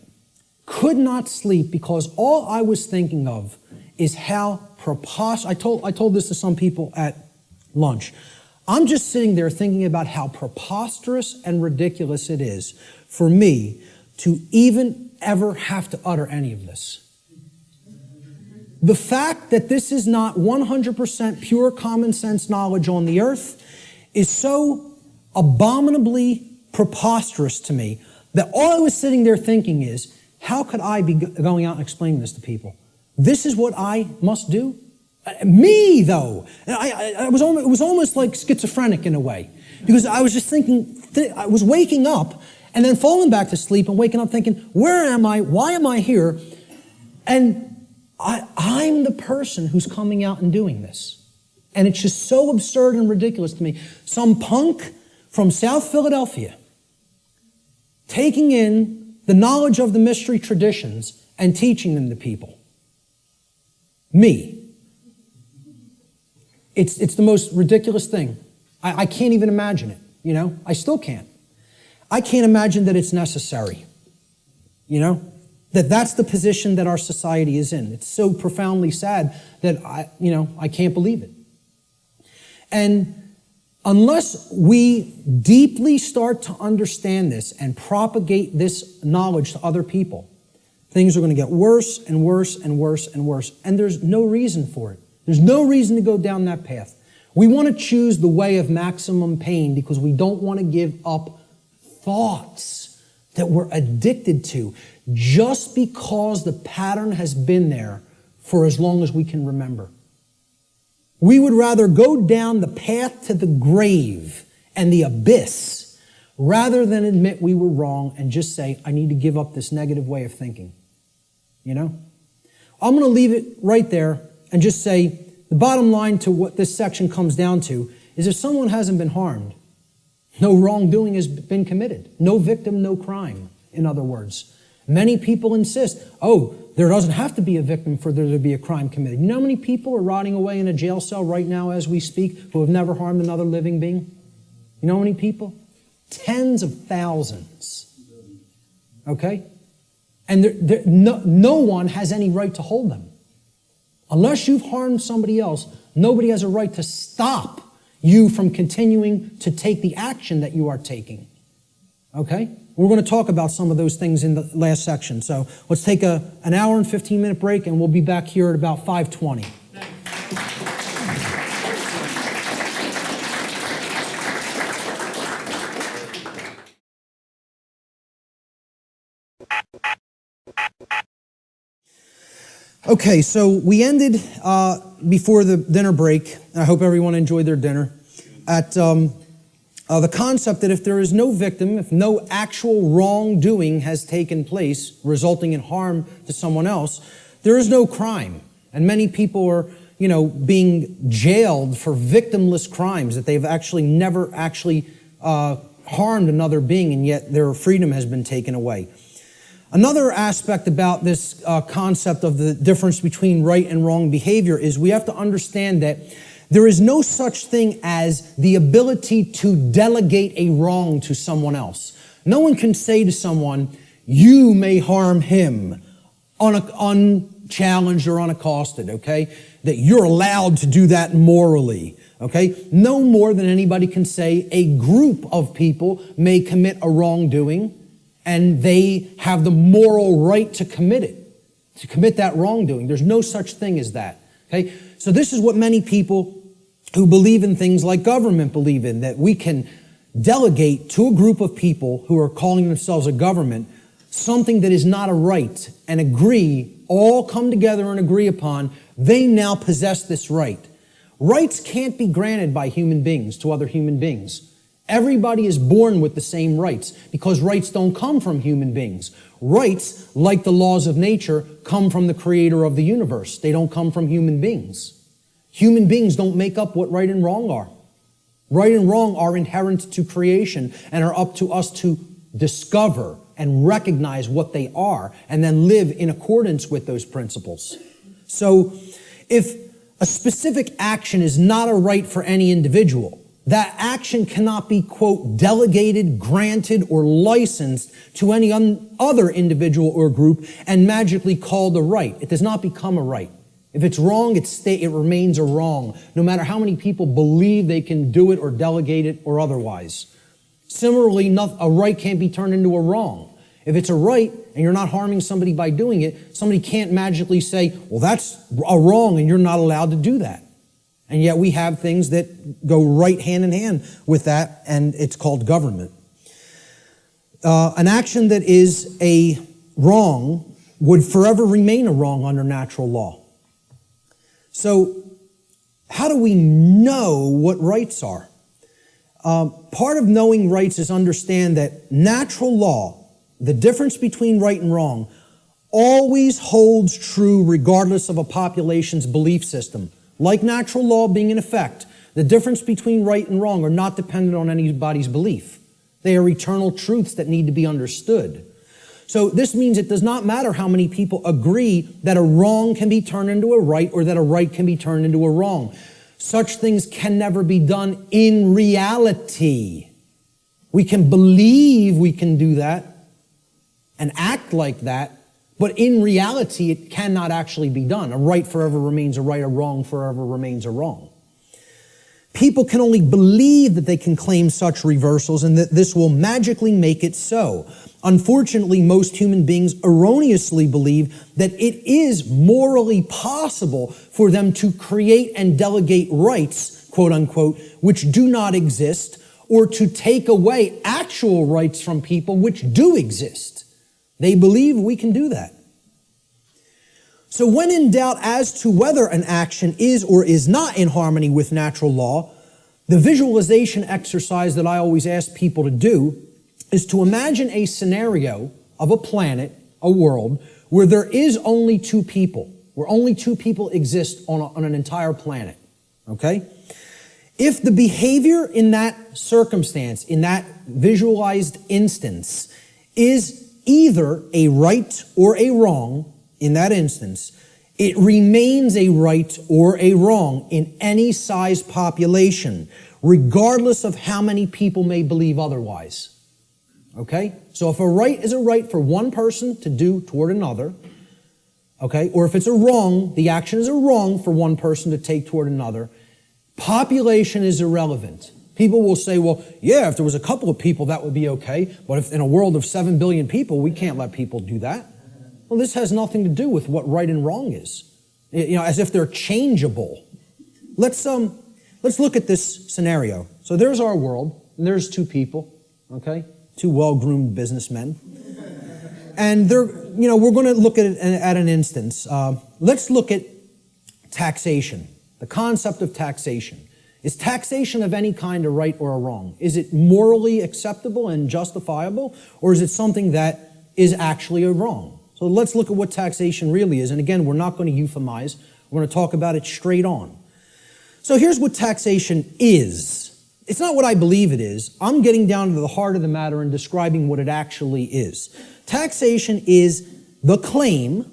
Could not sleep because all I was thinking of is how preposterous. I told this to some people at lunch. I'm just sitting there thinking about how preposterous and ridiculous it is for me to even ever have to utter any of this. The fact that this is not 100% pure common sense knowledge on the earth is so abominably preposterous to me that all I was sitting there thinking is, how could I be going out and explaining this to people? This is what I must do? Me, though. It was almost like schizophrenic in a way. Because I was just thinking, I was waking up And then falling back to sleep and waking up thinking, where am I? Why am I here? And I'm the person who's coming out and doing this. And it's just so absurd and ridiculous to me. Some punk from South Philadelphia taking in the knowledge of the mystery traditions and teaching them to people. Me. It's the most ridiculous thing. I can't even imagine it, you know? I still can't. I can't imagine that it's necessary, you know? That's the position that our society is in. It's so profoundly sad that I can't believe it. And unless we deeply start to understand this and propagate this knowledge to other people, things are going to get worse and worse and worse and worse. And there's no reason for it. There's no reason to go down that path. We want to choose the way of maximum pain because we don't want to give up thoughts that we're addicted to just because the pattern has been there for as long as we can remember. We would rather go down the path to the grave and the abyss rather than admit we were wrong and just say, I need to give up this negative way of thinking. You know? I'm going to leave it right there and just say the bottom line to what this section comes down to is if someone hasn't been harmed, no wrongdoing has been committed. No victim, no crime, in other words. Many people insist, there doesn't have to be a victim for there to be a crime committed. You know how many people are rotting away in a jail cell right now as we speak who have never harmed another living being? You know how many people? Tens of thousands. Okay? And no one has any right to hold them. Unless you've harmed somebody else, nobody has a right to stop you from continuing to take the action that you are taking. Okay? We're going to talk about some of those things in the last section. So let's take an hour and 15-minute break, and we'll be back here at about 5:20. Okay, so we ended before the dinner break. I hope everyone enjoyed their dinner. At the concept that if there is no victim, if no actual wrongdoing has taken place resulting in harm to someone else, there is no crime. And many people are, being jailed for victimless crimes that they've actually never harmed another being, and yet their freedom has been taken away. Another aspect about this concept of the difference between right and wrong behavior is we have to understand that there is no such thing as the ability to delegate a wrong to someone else. No one can say to someone, you may harm him, unchallenged or unaccosted, okay? That you're allowed to do that morally, okay? No more than anybody can say a group of people may commit a wrongdoing and they have the moral right to commit it, to commit that wrongdoing. There's no such thing as that, okay? So this is what many people who believe in things like government believe in, that we can delegate to a group of people who are calling themselves a government something that is not a right and all come together and agree upon, they now possess this right. Rights can't be granted by human beings to other human beings. Everybody is born with the same rights because rights don't come from human beings. Rights, like the laws of nature, come from the creator of the universe. They don't come from human beings. Human beings don't make up what right and wrong are. Right and wrong are inherent to creation and are up to us to discover and recognize what they are and then live in accordance with those principles. So if a specific action is not a right for any individual, that action cannot be, quote, delegated, granted, or licensed to any other individual or group and magically called a right. It does not become a right. If it's wrong, it remains a wrong, no matter how many people believe they can do it or delegate it or otherwise. Similarly, a right can't be turned into a wrong. If it's a right and you're not harming somebody by doing it, somebody can't magically say, well, that's a wrong and you're not allowed to do that. And yet we have things that go right hand in hand with that, and it's called government. An action that is a wrong would forever remain a wrong under natural law. So how do we know what rights are? Part of knowing rights is understand that natural law, the difference between right and wrong, always holds true regardless of a population's belief system. Like natural law being in effect, the difference between right and wrong are not dependent on anybody's belief. They are eternal truths that need to be understood. So this means it does not matter how many people agree that a wrong can be turned into a right or that a right can be turned into a wrong. Such things can never be done in reality. We can believe we can do that and act like that, but in reality, it cannot actually be done. A right forever remains a right, a wrong forever remains a wrong. People can only believe that they can claim such reversals and that this will magically make it so. Unfortunately, most human beings erroneously believe that it is morally possible for them to create and delegate rights, quote unquote, which do not exist, or to take away actual rights from people which do exist. They believe we can do that. So when in doubt as to whether an action is or is not in harmony with natural law, the visualization exercise that I always ask people to do is to imagine a scenario of a planet, a world, where there is only two people, where only two people exist on an entire planet, okay? If the behavior in that circumstance, in that visualized instance, is either a right or a wrong in that instance, it remains a right or a wrong in any size population, regardless of how many people may believe otherwise. Okay? So if a right is a right for one person to do toward another, okay, or if it's a wrong, the action is a wrong for one person to take toward another, population is irrelevant. People will say, well, yeah, if there was a couple of people, that would be okay. But if in a world of 7 billion people, we can't let people do that. Well, this has nothing to do with what right and wrong is. You know, as if they're changeable. Let's look at this scenario. So there's our world, and there's two people, okay? Two well-groomed businessmen. And they're, you know, we're going to look at an instance. Let's look at taxation, the concept of taxation. Is taxation of any kind a right or a wrong? Is it morally acceptable and justifiable, or is it something that is actually a wrong? So let's look at what taxation really is. And again, we're not going to euphemize. We're going to talk about it straight on. So here's what taxation is. It's not what I believe it is. I'm getting down to the heart of the matter and describing what it actually is. Taxation is the claim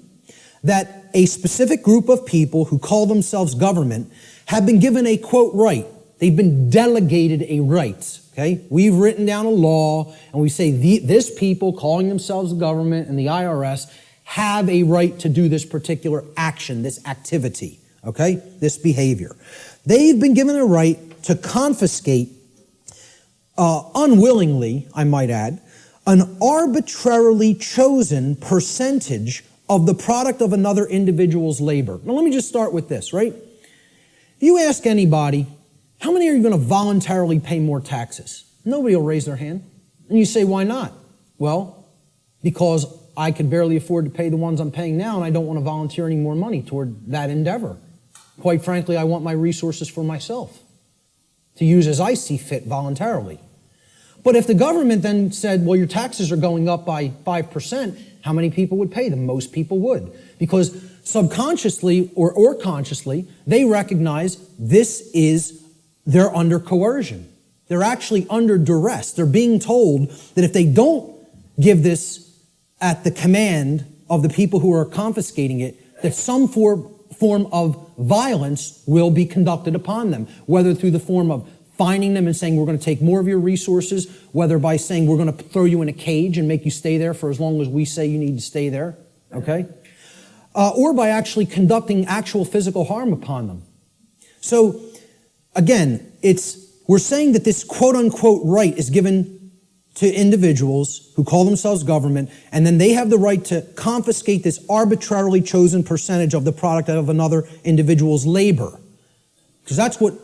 that a specific group of people who call themselves government have been given a, quote, right. They've been delegated a right, okay? We've written down a law, and we say this people calling themselves the government and the IRS have a right to do this particular action, this activity, okay? This behavior. They've been given a right to confiscate, unwillingly, I might add, an arbitrarily chosen percentage of the product of another individual's labor. Now let me just start with this, right? If you ask anybody, how many are you going to voluntarily pay more taxes? Nobody will raise their hand. And you say, why not? Well, because I could barely afford to pay the ones I'm paying now, and I don't want to volunteer any more money toward that endeavor. Quite frankly, I want my resources for myself to use as I see fit voluntarily. But if the government then said, well, your taxes are going up by 5%, how many people would pay them? Most people would. Because subconsciously or consciously, they recognize they're under coercion. They're actually under duress. They're being told that if they don't give this at the command of the people who are confiscating it, that some form of violence will be conducted upon them, whether through the form of fining them and saying, we're going to take more of your resources, whether by saying, we're going to throw you in a cage and make you stay there for as long as we say you need to stay there, okay? Or by actually conducting actual physical harm upon them. So, again, we're saying that this quote-unquote right is given to individuals who call themselves government, and then they have the right to confiscate this arbitrarily chosen percentage of the product of another individual's labor. Because that's what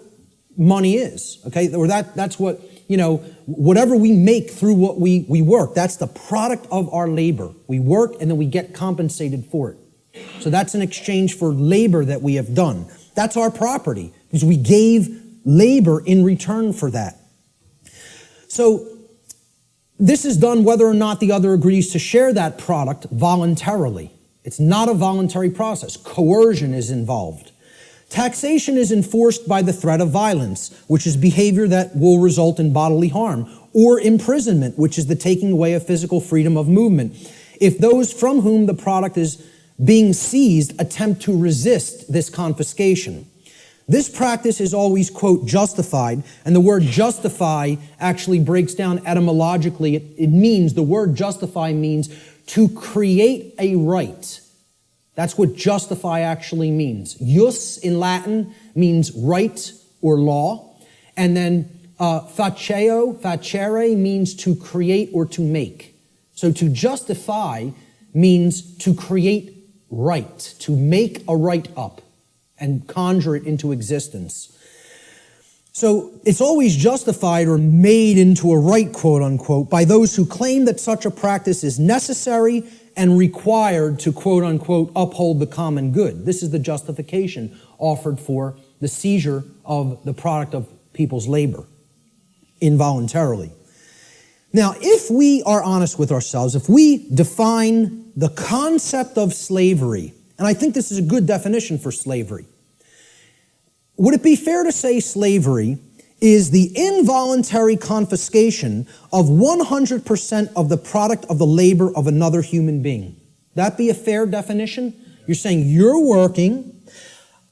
money is, okay? Or that's what, you know, whatever we make through what we work, that's the product of our labor. We work and then we get compensated for it. So that's an exchange for labor that we have done. That's our property, because we gave labor in return for that. So this is done whether or not the other agrees to share that product voluntarily. It's not a voluntary process. Coercion is involved. Taxation is enforced by the threat of violence, which is behavior that will result in bodily harm, or imprisonment, which is the taking away of physical freedom of movement, if those from whom the product is being seized attempt to resist this confiscation. This practice is always, quote, justified, and the word justify actually breaks down etymologically. It means, the word justify means to create a right. That's what justify actually means. Jus in Latin means right or law, and then facere means to create or to make. So to justify means to create right, to make a right up and conjure it into existence. So it's always justified or made into a right, quote unquote, by those who claim that such a practice is necessary and required to, quote unquote, uphold the common good. This is the justification offered for the seizure of the product of people's labor involuntarily. Now, if we are honest with ourselves, if we define the concept of slavery, and I think this is a good definition for slavery, would it be fair to say slavery is the involuntary confiscation of 100% of the product of the labor of another human being? That be a fair definition? You're saying you're working,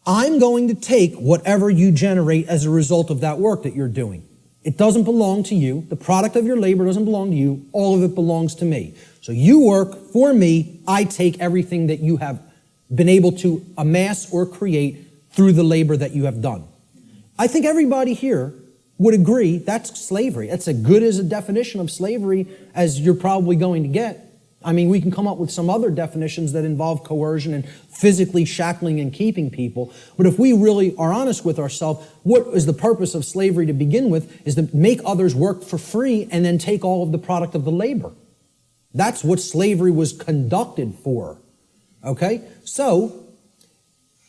I'm going to take whatever you generate as a result of that work that you're doing. It doesn't belong to you. The product of your labor doesn't belong to you. All of it belongs to me. So you work for me. I take everything that you have been able to amass or create through the labor that you have done. I think everybody here would agree that's slavery. That's as good as a definition of slavery as you're probably going to get. I mean, we can come up with some other definitions that involve coercion and physically shackling and keeping people. But if we really are honest with ourselves, what is the purpose of slavery to begin with is to make others work for free and then take all of the product of the labor. That's what slavery was conducted for. Okay? So,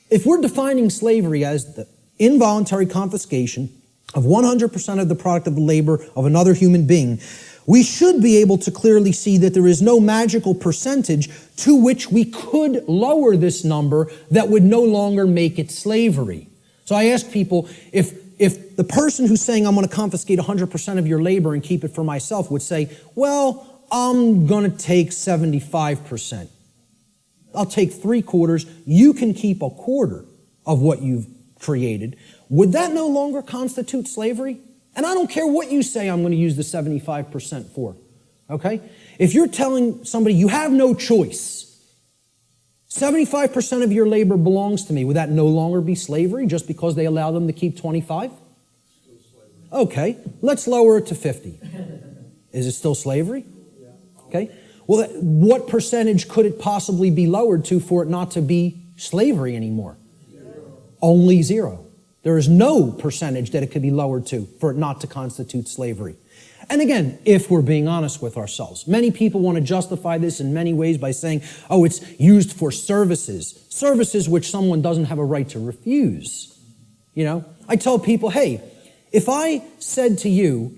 if we're defining slavery as the involuntary confiscation of 100% of the product of the labor of another human being, we should be able to clearly see that there is no magical percentage to which we could lower this number that would no longer make it slavery. So I ask people, if the person who's saying I'm going to confiscate 100% of your labor and keep it for myself would say, well, I'm going to take 75%. I'll take 3/4. You can keep 1/4 of what you've created. Would that no longer constitute slavery? And I don't care what you say I'm going to use the 75% for, okay? If you're telling somebody you have no choice, 75% of your labor belongs to me, would that no longer be slavery just because they allow them to keep 25? Okay, let's lower it to 50. Is it still slavery? Okay. Well, what percentage could it possibly be lowered to for it not to be slavery anymore? Only 0. There is no percentage that it could be lowered to for it not to constitute slavery. And again, if we're being honest with ourselves, many people want to justify this in many ways by saying, oh, it's used for services which someone doesn't have a right to refuse. You know, I tell people, hey, if I said to you,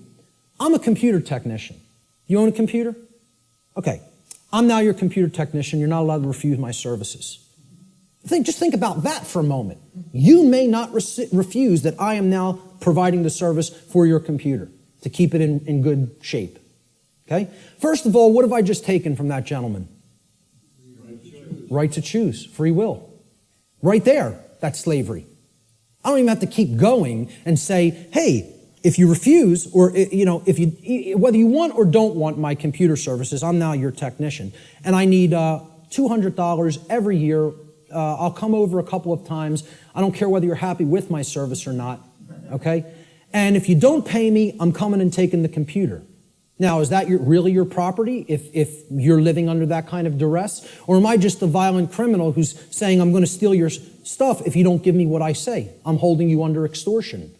I'm a computer technician. You own a computer? Okay, I'm now your computer technician. You're not allowed to refuse my services. Just think about that for a moment. You may not refuse that I am now providing the service for your computer to keep it in good shape. Okay? First of all, what have I just taken from that gentleman? Right to choose. Free will. Right there, that's slavery. I don't even have to keep going and say, hey, if you refuse, or if you, whether you want or don't want my computer services, I'm now your technician, and I need $200 every year. I'll come over a couple of times. I don't care whether you're happy with my service or not, okay? And if you don't pay me, I'm coming and taking the computer. Now, is that really your property if you're living under that kind of duress? Or am I just a violent criminal who's saying I'm going to steal your stuff if you don't give me what I say? I'm holding you under extortion.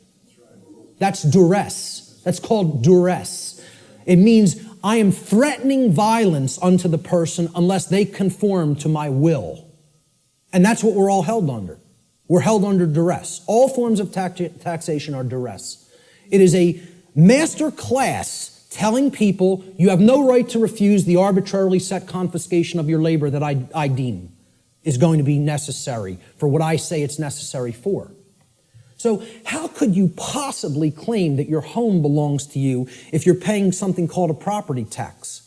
That's duress. That's called duress. It means I am threatening violence unto the person unless they conform to my will. And that's what we're all held under. We're held under duress. All forms of taxation are duress. It is a master class telling people you have no right to refuse the arbitrarily set confiscation of your labor that I deem is going to be necessary for what I say it's necessary for. So how could you possibly claim that your home belongs to you if you're paying something called a property tax?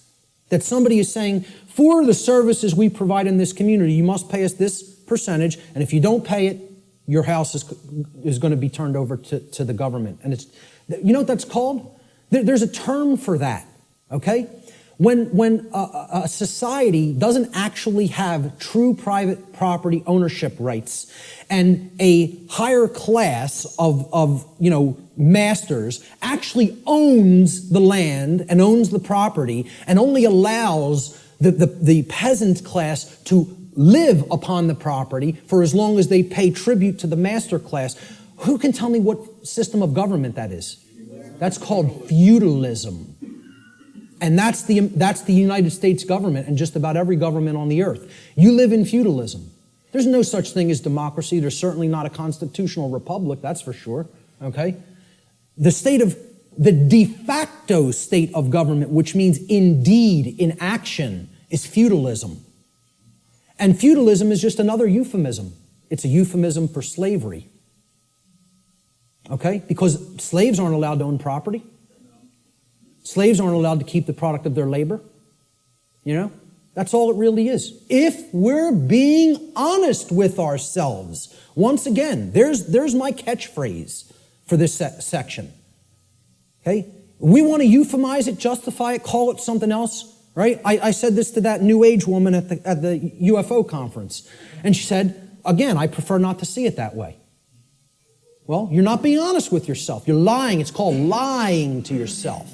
That somebody is saying, for the services we provide in this community, you must pay us this percentage, and if you don't pay it, your house is going to be turned over to the government. And you know what that's called? There's a term for that, okay? When a society doesn't actually have true private property ownership rights and a higher class of masters actually owns the land and owns the property and only allows the peasant class to live upon the property for as long as they pay tribute to the master class, who can tell me what system of government that is? That's called feudalism. And that's the United States government and just about every government on the earth. You live in feudalism. There's no such thing as democracy. There's certainly not a constitutional republic, that's for sure, okay? The de facto state of government, which means indeed in action, is feudalism. And feudalism is just another euphemism. It's a euphemism for slavery, okay? Because slaves aren't allowed to own property. Slaves aren't allowed to keep the product of their labor. That's all it really is. If we're being honest with ourselves, once again, there's my catchphrase for this section. Okay? We want to euphemize it, justify it, call it something else, right? I said this to that New Age woman at the UFO conference, and she said, again, I prefer not to see it that way. Well, you're not being honest with yourself. You're lying. It's called lying to yourself.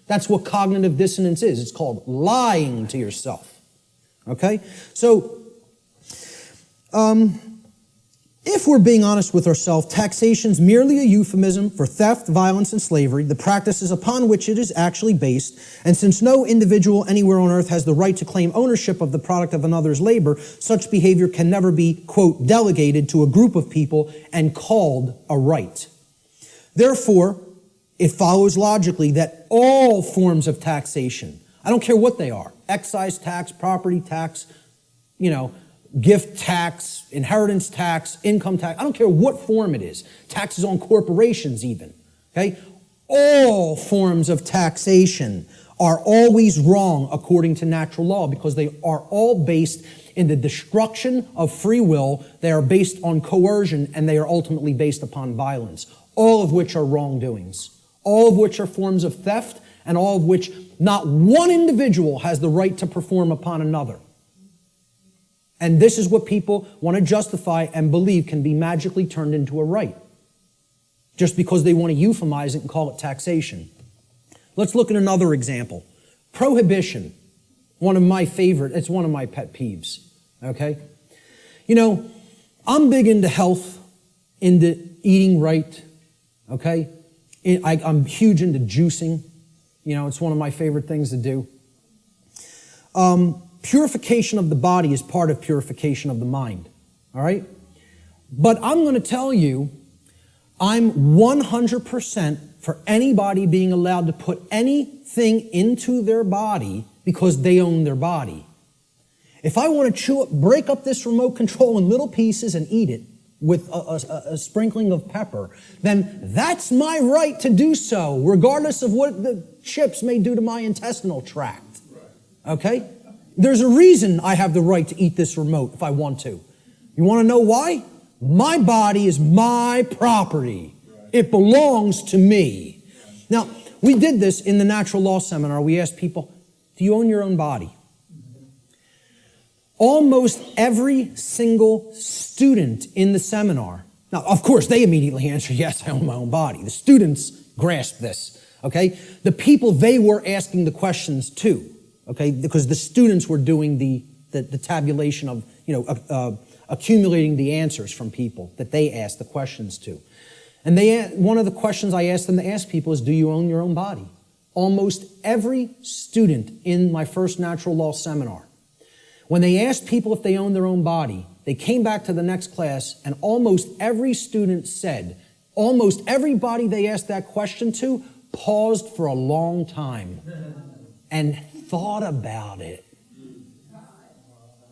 That's what cognitive dissonance is. It's called lying to yourself. Okay? So, if we're being honest with ourselves, taxation's merely a euphemism for theft, violence, and slavery, the practices upon which it is actually based, and since no individual anywhere on earth has the right to claim ownership of the product of another's labor, such behavior can never be, quote, delegated to a group of people and called a right. Therefore, it follows logically that all forms of taxation, I don't care what they are, excise tax, property tax, gift tax, inheritance tax, income tax, I don't care what form it is, taxes on corporations even, okay? All forms of taxation are always wrong according to natural law because they are all based in the destruction of free will, they are based on coercion, and they are ultimately based upon violence, all of which are wrongdoings. All of which are forms of theft, and all of which not one individual has the right to perform upon another. And this is what people want to justify and believe can be magically turned into a right, just because they want to euphemize it and call it taxation. Let's look at another example. Prohibition, one of my pet peeves, okay? I'm big into health, into eating right, okay? I'm huge into juicing. It's one of my favorite things to do. Purification of the body is part of purification of the mind. All right? But I'm going to tell you, I'm 100% for anybody being allowed to put anything into their body because they own their body. If I want to break up this remote control in little pieces and eat it, with a sprinkling of pepper, then that's my right to do so, regardless of what the chips may do to my intestinal tract. Okay? There's a reason I have the right to eat this remote if I want to. You want to know why? My body is my property. It belongs to me. Now, we did this in the natural law seminar. We asked people, do you own your own body? Almost every single student in the seminar, now, of course, they immediately answered, yes, I own my own body. The students grasped this, okay? The people they were asking the questions to, okay, because the students were doing the tabulation of, accumulating the answers from people that they asked the questions to. And one of the questions I asked them to ask people is, do you own your own body? Almost every student in my first natural law seminar, when they asked people if they owned their own body, they came back to the next class and almost every student said, almost everybody they asked that question to paused for a long time and thought about it.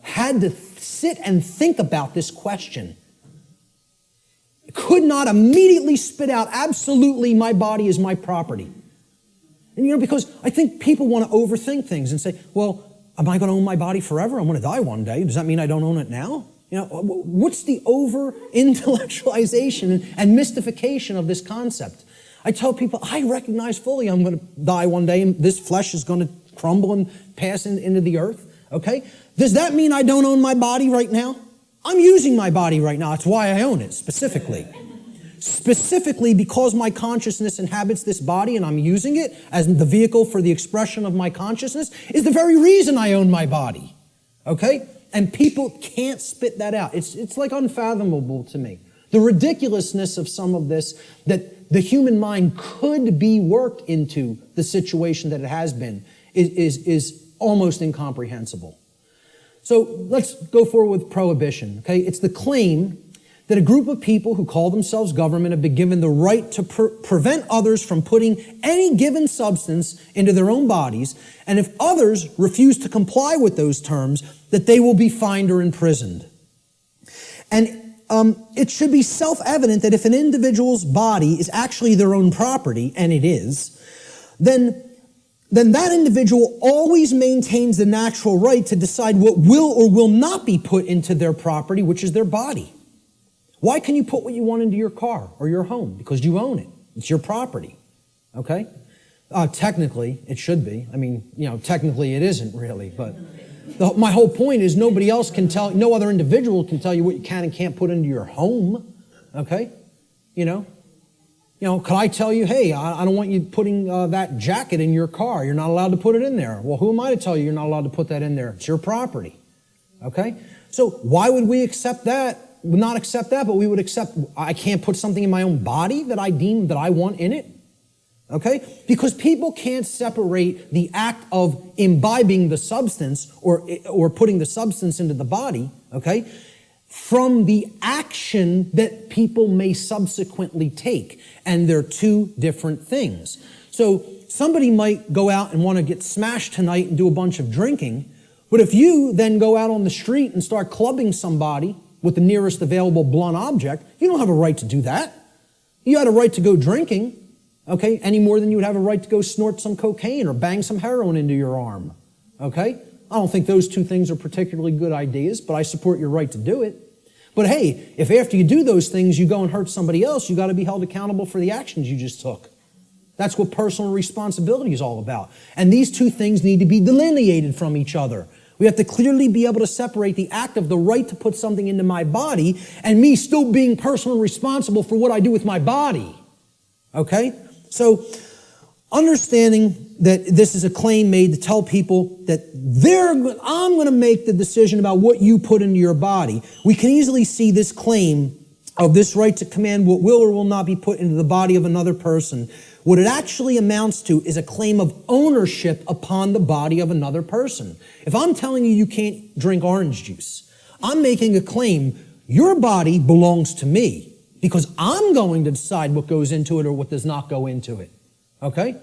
Had to sit and think about this question. Could not immediately spit out, absolutely, my body is my property. And because I think people want to overthink things and say, well, am I going to own my body forever? I'm going to die one day. Does that mean I don't own it now? What's the over-intellectualization and mystification of this concept? I tell people, I recognize fully I'm going to die one day and this flesh is going to crumble and pass into the earth. Okay? Does that mean I don't own my body right now? I'm using my body right now. That's why I own it, specifically. Specifically because my consciousness inhabits this body and I'm using it as the vehicle for the expression of my consciousness is the very reason I own my body. Okay? And people can't spit that out. It's like unfathomable to me. The ridiculousness of some of this, that the human mind could be worked into the situation that it has been, is almost incomprehensible. So let's go forward with prohibition. Okay? It's the claim that a group of people who call themselves government have been given the right to prevent others from putting any given substance into their own bodies, and if others refuse to comply with those terms, that they will be fined or imprisoned. And it should be self-evident that if an individual's body is actually their own property, and it is, then that individual always maintains the natural right to decide what will or will not be put into their property, which is their body. Why can you put what you want into your car or your home? Because you own it. It's your property. Okay? Technically, it should be. I mean, technically it isn't really, but my whole point is nobody else can tell, no other individual can tell you what you can and can't put into your home. Okay? Could I tell you, hey, I don't want you putting that jacket in your car. You're not allowed to put it in there. Well, who am I to tell you you're not allowed to put that in there? It's your property. Okay? So why would we accept that? Not accept that, but we would accept I can't put something in my own body that I deem that I want in it. Okay? Because people can't separate the act of imbibing the substance or putting the substance into the body, okay, from the action that people may subsequently take. And they're two different things. So somebody might go out and want to get smashed tonight and do a bunch of drinking, but if you then go out on the street and start clubbing somebody with the nearest available blunt object, you don't have a right to do that. You had a right to go drinking, okay, any more than you would have a right to go snort some cocaine or bang some heroin into your arm, okay? I don't think those two things are particularly good ideas, but I support your right to do it. But hey, if after you do those things you go and hurt somebody else, you got to be held accountable for the actions you just took. That's what personal responsibility is all about. And these two things need to be delineated from each other. We have to clearly be able to separate the act of the right to put something into my body and me still being personally responsible for what I do with my body. Okay? So, understanding that this is a claim made to tell people that I'm going to make the decision about what you put into your body, we can easily see this claim of this right to command what will or will not be put into the body of another person. What it actually amounts to is a claim of ownership upon the body of another person. If I'm telling you you can't drink orange juice, I'm making a claim, your body belongs to me because I'm going to decide what goes into it or what does not go into it. Okay?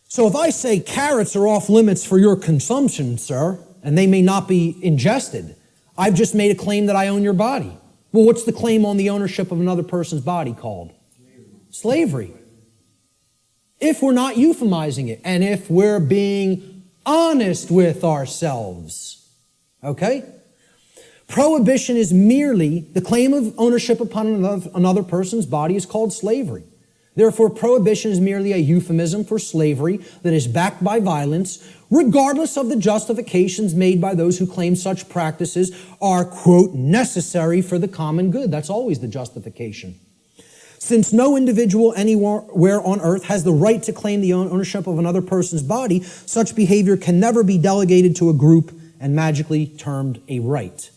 So if I say carrots are off limits for your consumption, sir, and they may not be ingested, I've just made a claim that I own your body. Well, what's the claim on the ownership of another person's body called? Slavery. If we're not euphemizing it, and if we're being honest with ourselves. Okay? Prohibition is merely the claim of ownership upon another person's body is called slavery. Therefore, prohibition is merely a euphemism for slavery that is backed by violence, regardless of the justifications made by those who claim such practices are, quote, necessary for the common good. That's always the justification. Since no individual anywhere on earth has the right to claim the ownership of another person's body, such behavior can never be delegated to a group and magically termed a right.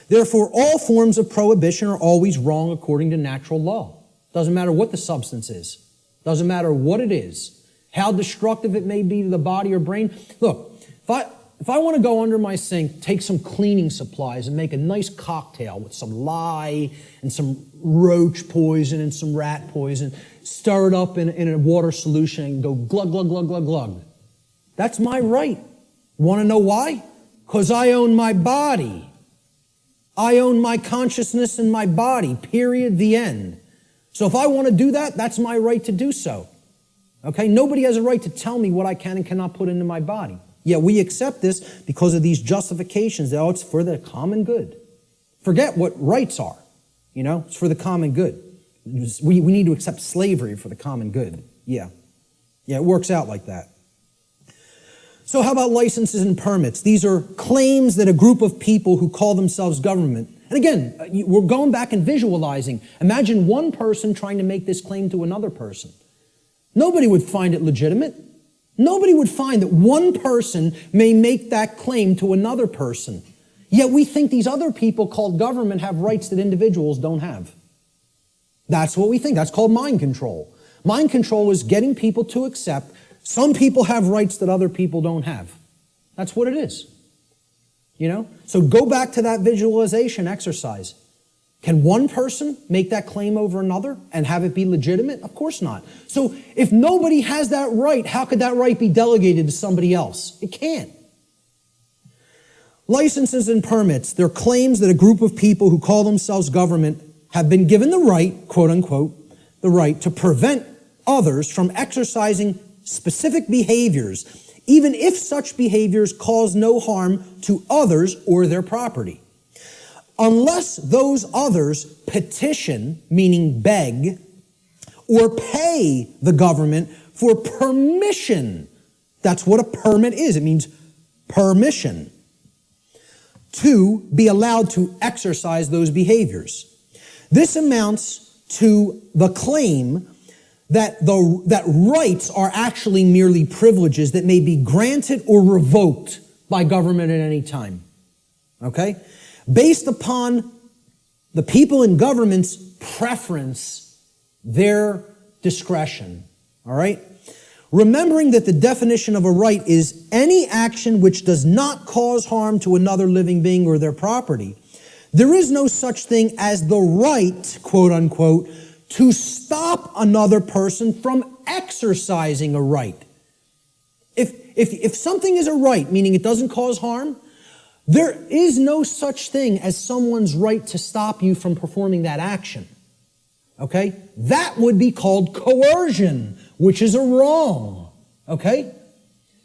Therefore, all forms of prohibition are always wrong according to natural law. Doesn't matter what the substance is. Doesn't matter what it is. How destructive it may be to the body or brain. Look, if I want to go under my sink, take some cleaning supplies and make a nice cocktail with some lye and some roach poison and some rat poison, stir it up in a water solution and go glug, glug, glug, glug, glug. That's my right. Want to know why? Because I own my body. I own my consciousness and my body, period, the end. So if I want to do that, that's my right to do so. Okay? Nobody has a right to tell me what I can and cannot put into my body. Yet we accept this because of these justifications that, it's for the common good. Forget what rights are. It's for the common good. We need to accept slavery for the common good. Yeah, it works out like that. So how about licenses and permits? These are claims that a group of people who call themselves government, and again, we're going back and visualizing. Imagine one person trying to make this claim to another person. Nobody would find it legitimate. Nobody would find that one person may make that claim to another person. Yet we think these other people called government have rights that individuals don't have. That's what we think. That's called mind control. Mind control is getting people to accept some people have rights that other people don't have. That's what it is. So go back to that visualization exercise. Can one person make that claim over another and have it be legitimate? Of course not. So if nobody has that right, how could that right be delegated to somebody else? It can't. Licenses and permits, they're claims that a group of people who call themselves government have been given the right, quote unquote, the right to prevent others from exercising specific behaviors, even if such behaviors cause no harm to others or their property. Unless those others petition, meaning beg, or pay the government for permission. That's what a permit is. It means permission to be allowed to exercise those behaviors. This amounts to the claim that rights are actually merely privileges that may be granted or revoked by government at any time. Okay? Based upon the people in government's preference, their discretion. All right? Remembering that the definition of a right is any action which does not cause harm to another living being or their property, there is no such thing as the right, quote unquote, to stop another person from exercising a right. If something is a right, meaning it doesn't cause harm, there is no such thing as someone's right to stop you from performing that action. Okay? That would be called coercion, which is a wrong. Okay?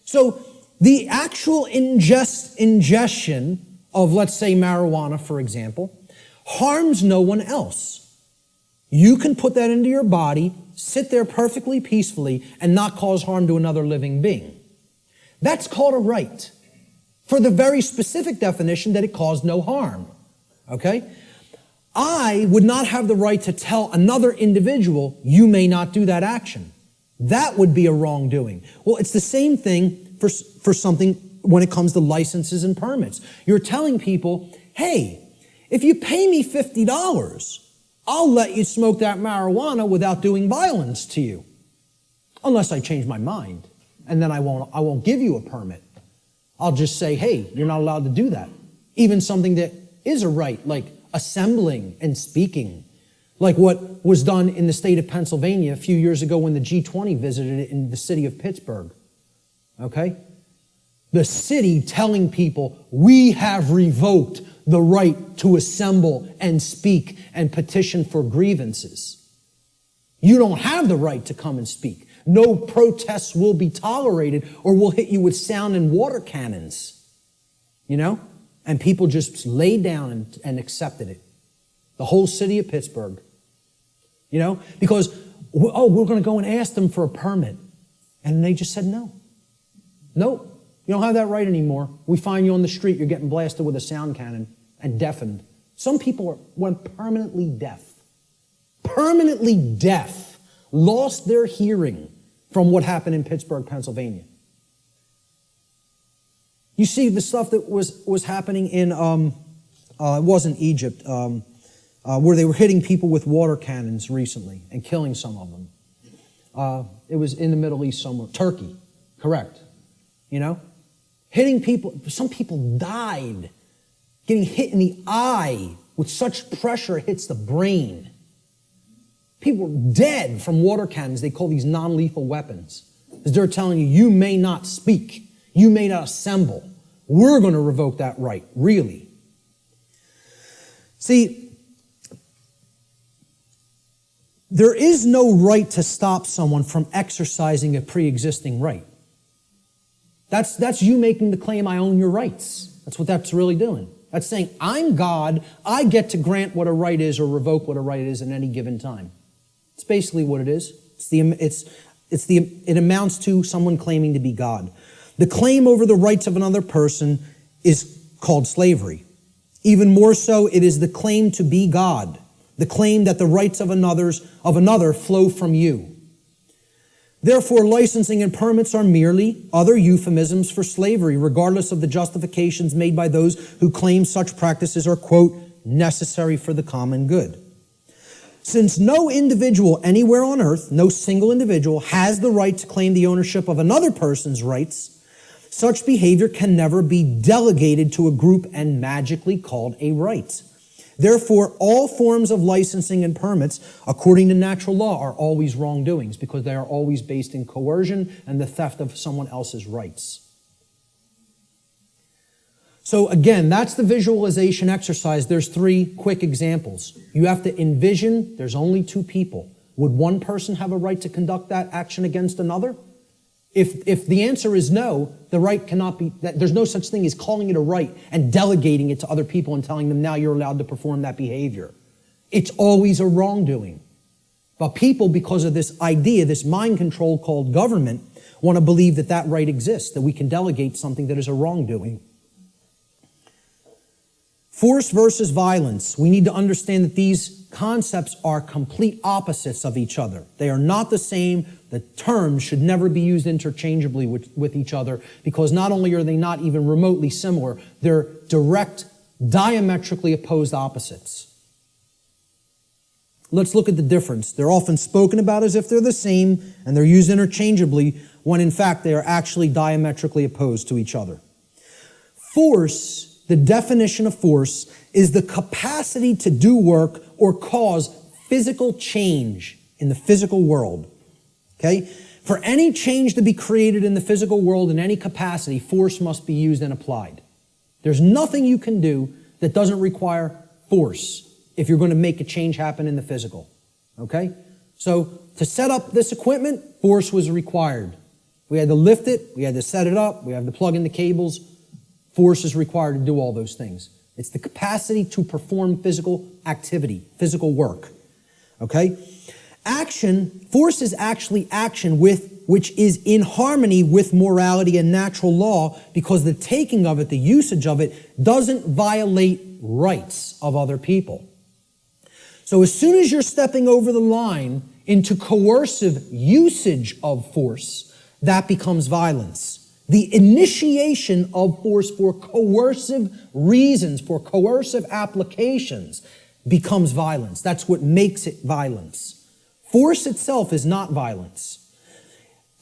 So the actual ingestion of, let's say, marijuana, for example, harms no one else. You can put that into your body, sit there perfectly peacefully, and not cause harm to another living being. That's called a right, for the very specific definition that it caused no harm. Okay? I would not have the right to tell another individual, you may not do that action. That would be a wrongdoing. Well, it's the same thing for something when it comes to licenses and permits. You're telling people, hey, if you pay me $50, I'll let you smoke that marijuana without doing violence to you. Unless I change my mind. And then I won't give you a permit. I'll just say, hey, you're not allowed to do that. Even something that is a right, like assembling and speaking. Like what was done in the state of Pennsylvania a few years ago when the G20 visited it in the city of Pittsburgh. Okay? The city telling people, we have revoked the right to assemble and speak and petition for grievances. You don't have the right to come and speak. No protests will be tolerated or we'll hit you with sound and water cannons. And people just laid down and accepted it. The whole city of Pittsburgh. Because, we're going to go and ask them for a permit. And they just said no. Nope. You don't have that right anymore. We find you on the street, you're getting blasted with a sound cannon and deafened. Some people went permanently deaf. Permanently deaf. Lost their hearing from what happened in Pittsburgh, Pennsylvania. You see the stuff that was happening in, it wasn't Egypt, where they were hitting people with water cannons recently and killing some of them. It was in the Middle East somewhere. Turkey, correct. Hitting people, some people died getting hit in the eye with such pressure it hits the brain. People are dead from water cannons. They call these non-lethal weapons. Because they're telling you, you may not speak. You may not assemble. We're going to revoke that right, really. See, there is no right to stop someone from exercising a pre-existing right. That's you making the claim, I own your rights. That's what that's really doing. That's saying, I'm God, I get to grant what a right is or revoke what a right is at any given time. It's basically what it is. It amounts to someone claiming to be God. The claim over the rights of another person is called slavery. Even more so, it is the claim to be God, the claim that the rights of another flow from you. Therefore, licensing and permits are merely other euphemisms for slavery, regardless of the justifications made by those who claim such practices are, quote, necessary for the common good. Since no individual anywhere on earth, no single individual, has the right to claim the ownership of another person's rights, such behavior can never be delegated to a group and magically called a right. Therefore, all forms of licensing and permits, according to natural law, are always wrongdoings because they are always based in coercion and the theft of someone else's rights. So again, that's the visualization exercise. There's 3 quick examples. You have to envision there's only 2 people. Would one person have a right to conduct that action against another? If the answer is no, the right cannot be, there's no such thing as calling it a right and delegating it to other people and telling them now you're allowed to perform that behavior. It's always a wrongdoing. But people, because of this idea, this mind control called government, want to believe that that right exists, that we can delegate something that is a wrongdoing. Force versus violence. We need to understand that these concepts are complete opposites of each other. They are not the same. The terms should never be used interchangeably with each other because not only are they not even remotely similar, they're direct, diametrically opposed opposites. Let's look at the difference. They're often spoken about as if they're the same and they're used interchangeably when in fact they are actually diametrically opposed to each other. Force, the definition of force, is the capacity to do work or cause physical change in the physical world. Okay? For any change to be created in the physical world in any capacity, force must be used and applied. There's nothing you can do that doesn't require force if you're going to make a change happen in the physical. Okay? So to set up this equipment, force was required. We had to lift it, we had to set it up, we had to plug in the cables. Force is required to do all those things. It's the capacity to perform physical activity, physical work. Okay? Action, force is actually action which is in harmony with morality and natural law because the taking of it, the usage of it, doesn't violate rights of other people. So as soon as you're stepping over the line into coercive usage of force, that becomes violence. The initiation of force for coercive reasons, for coercive applications, becomes violence. That's what makes it violence. Force itself is not violence.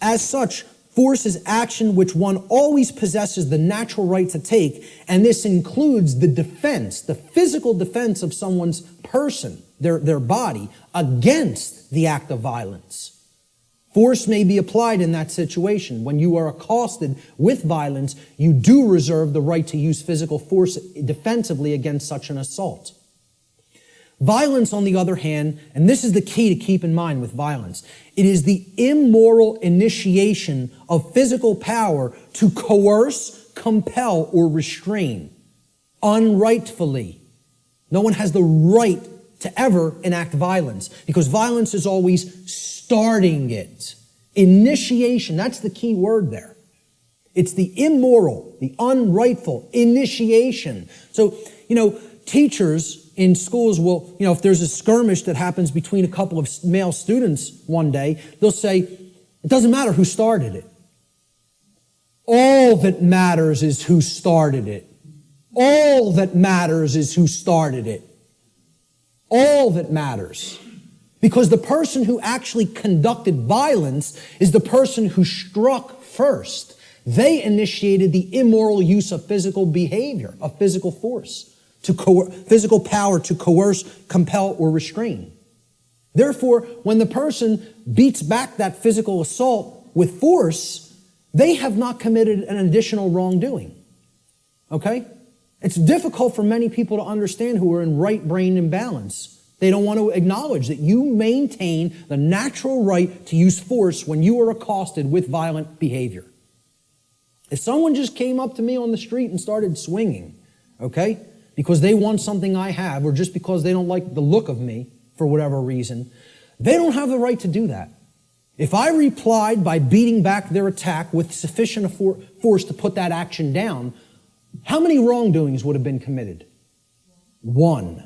As such, force is action which one always possesses the natural right to take, and this includes the defense, the physical defense of someone's person, their body, against the act of violence. Force may be applied in that situation. When you are accosted with violence, you do reserve the right to use physical force defensively against such an assault. Violence, on the other hand, and this is the key to keep in mind with violence, it is the immoral initiation of physical power to coerce, compel, or restrain unrightfully. No one has the right to ever enact violence because violence is always starting it. Initiation, that's the key word there. It's the immoral, the unrightful initiation. So, teachers in schools will, if there's a skirmish that happens between a couple of male students one day, they'll say, it doesn't matter who started it. All that matters is who started it. All that matters is who started it. All that matters. Because the person who actually conducted violence is the person who struck first. They initiated the immoral use of physical behavior, of physical force, physical power to coerce, compel, or restrain. Therefore, when the person beats back that physical assault with force, they have not committed an additional wrongdoing. Okay? It's difficult for many people to understand who are in right brain imbalance. They don't want to acknowledge that you maintain the natural right to use force when you are accosted with violent behavior. If someone just came up to me on the street and started swinging, okay, because they want something I have, or just because they don't like the look of me for whatever reason, they don't have the right to do that. If I replied by beating back their attack with sufficient force to put that action down, how many wrongdoings would have been committed? One.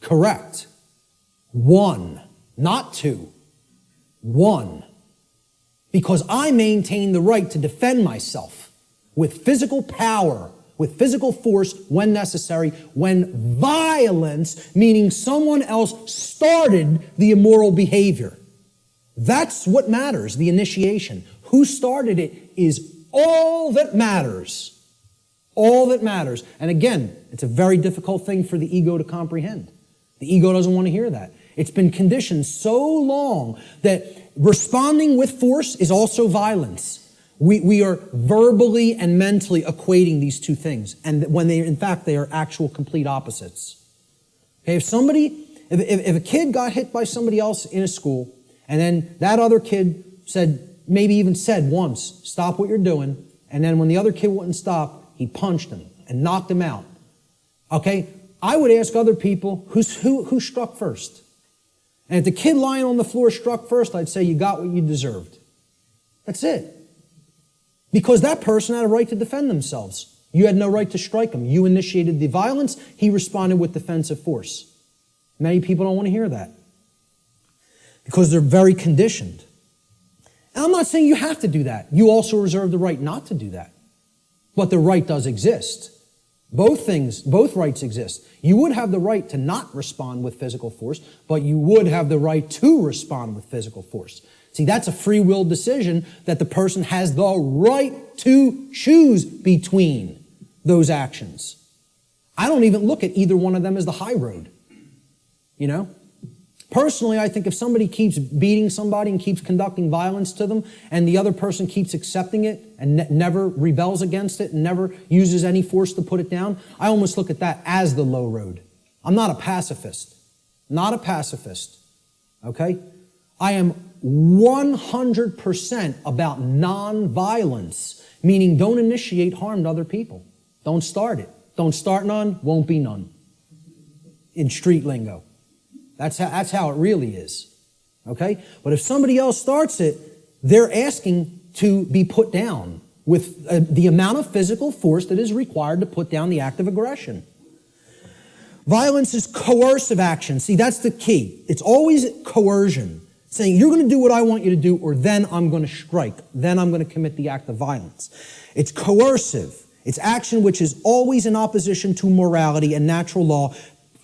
Correct. One. Not two. One. Because I maintain the right to defend myself with physical power, with physical force when necessary, when violence, meaning someone else started the immoral behavior. That's what matters, the initiation. Who started it is all that matters. All that matters. And again, it's a very difficult thing for the ego to comprehend. The ego doesn't want to hear that. It's been conditioned so long that responding with force is also violence. We are verbally and mentally equating these two things, and when in fact they are actual complete opposites. Okay, if a kid got hit by somebody else in a school, and then that other kid maybe even said once, "Stop what you're doing," and then when the other kid wouldn't stop, he punched him and knocked him out. Okay, I would ask other people who struck first. And if the kid lying on the floor struck first, I'd say you got what you deserved. That's it. Because that person had a right to defend themselves. You had no right to strike him. You initiated the violence. He responded with defensive force. Many people don't want to hear that because they're very conditioned. And I'm not saying you have to do that. You also reserve the right not to do that. But the right does exist. Both rights exist. You would have the right to not respond with physical force, but you would have the right to respond with physical force. See, that's a free will decision that the person has the right to choose between those actions. I don't even look at either one of them as the high road. You know? Personally, I think if somebody keeps beating somebody and keeps conducting violence to them, and the other person keeps accepting it and never rebels against it and never uses any force to put it down, I almost look at that as the low road. I'm not a pacifist. Not a pacifist. Okay? I am 100% about non-violence, meaning don't initiate harm to other people. Don't start it. Don't start none, won't be none. In street lingo. That's how it really is. Okay? But if somebody else starts it, they're asking to be put down with the amount of physical force that is required to put down the act of aggression. Violence is coercive action. See, that's the key. It's always coercion. Saying, you're going to do what I want you to do, or then I'm going to strike. Then I'm going to commit the act of violence. It's coercive. It's action which is always in opposition to morality and natural law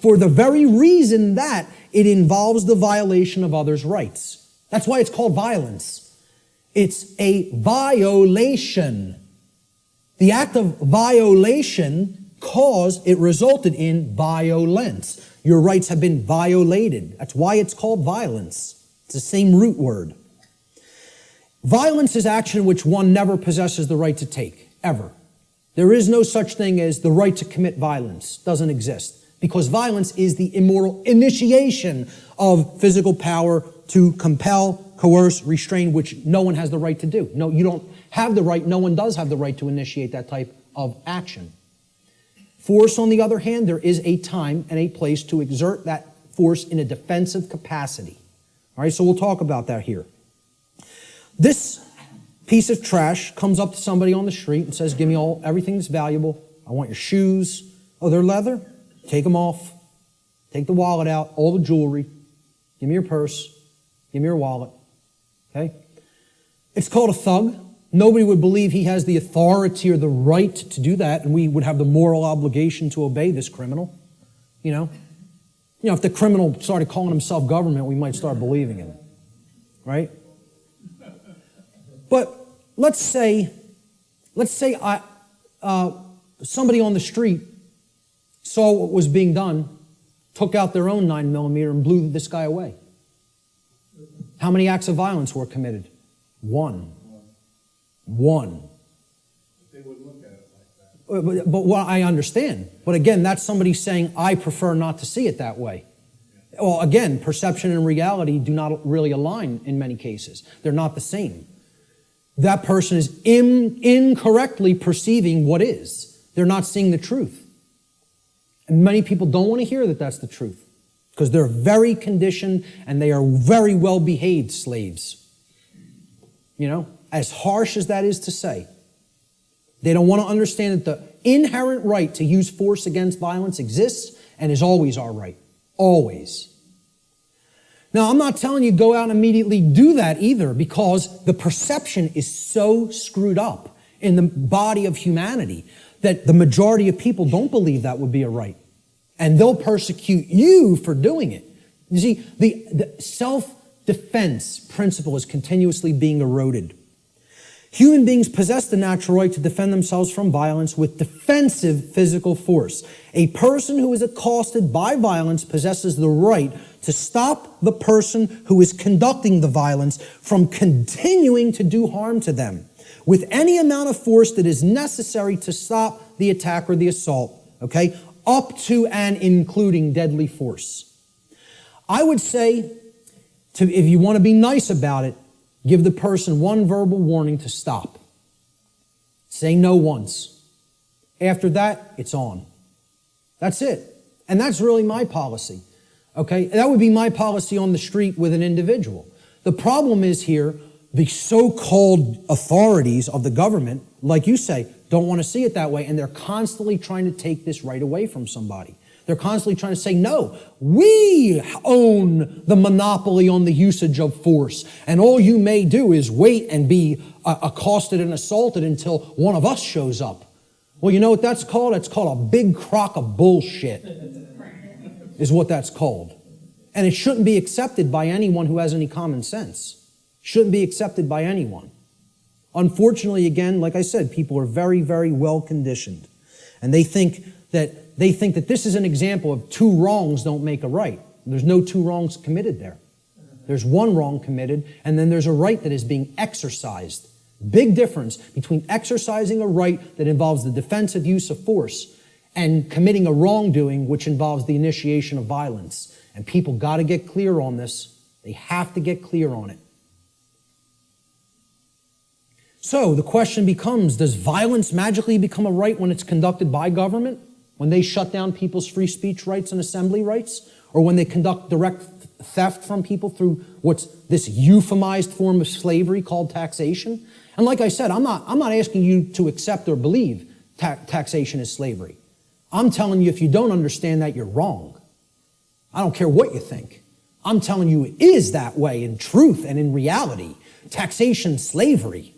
for the very reason that it involves the violation of others' rights. That's why it's called violence. It's a violation. The act of violation resulted in violence. Your rights have been violated. That's why it's called violence. It's the same root word. Violence is action which one never possesses the right to take, ever. There is no such thing as the right to commit violence. Doesn't exist. Because violence is the immoral initiation of physical power to compel, coerce, restrain, which no one has the right to do. No, you don't have the right, no one does have the right to initiate that type of action. Force, on the other hand, there is a time and a place to exert that force in a defensive capacity. All right, so we'll talk about that here. This piece of trash comes up to somebody on the street and says, give me everything that's valuable. I want your shoes. Oh, they're leather? Take them off. Take the wallet out, all the jewelry. Give me your purse. Give me your wallet. Okay? It's called a thug. Nobody would believe he has the authority or the right to do that, and we would have the moral obligation to obey this criminal. You know, if the criminal started calling himself government, we might start believing him. Right? But let's say somebody on the street saw what was being done, took out their own 9mm and blew this guy away. How many acts of violence were committed? One. One. They would look at it like that. But what I understand. But again, that's somebody saying, I prefer not to see it that way. Well, again, perception and reality do not really align in many cases. They're not the same. That person is incorrectly perceiving what is. They're not seeing the truth. And many people don't want to hear that that's the truth because they're very conditioned and they are very well-behaved slaves. You know, as harsh as that is to say. They don't want to understand that the inherent right to use force against violence exists and is always our right. Always. Now, I'm not telling you go out and immediately do that either because the perception is so screwed up in the body of humanity that the majority of people don't believe that would be a right. And they'll persecute you for doing it. You see, the self-defense principle is continuously being eroded. Human beings possess the natural right to defend themselves from violence with defensive physical force. A person who is accosted by violence possesses the right to stop the person who is conducting the violence from continuing to do harm to them with any amount of force that is necessary to stop the attack or the assault, okay, up to and including deadly force. I would say, if you want to be nice about it, give the person one verbal warning to stop. Say no once. After that, it's on. That's it. And that's really my policy. Okay? That would be my policy on the street with an individual. The problem is here, the so-called authorities of the government, like you say, don't want to see it that way, and they're constantly trying to take this right away from somebody. They're constantly trying to say, no, we own the monopoly on the usage of force, and all you may do is wait and be accosted and assaulted until one of us shows up. Well, you know what that's called? It's called a big crock of bullshit, is what that's called. And it shouldn't be accepted by anyone who has any common sense. Shouldn't be accepted by anyone. Unfortunately, again, like I said, people are very, very well conditioned, and they think that this is an example of two wrongs don't make a right. There's no two wrongs committed there. There's one wrong committed, and then there's a right that is being exercised. Big difference between exercising a right that involves the defensive use of force and committing a wrongdoing which involves the initiation of violence. And people got to get clear on this. They have to get clear on it. So the question becomes, does violence magically become a right when it's conducted by government? When they shut down people's free speech rights and assembly rights? Or when they conduct direct theft from people through what's this euphemized form of slavery called taxation? And like I said, I'm not asking you to accept or believe taxation is slavery. I'm telling you, if you don't understand that, you're wrong. I don't care what you think. I'm telling you it is that way in truth and in reality. Taxation's slavery.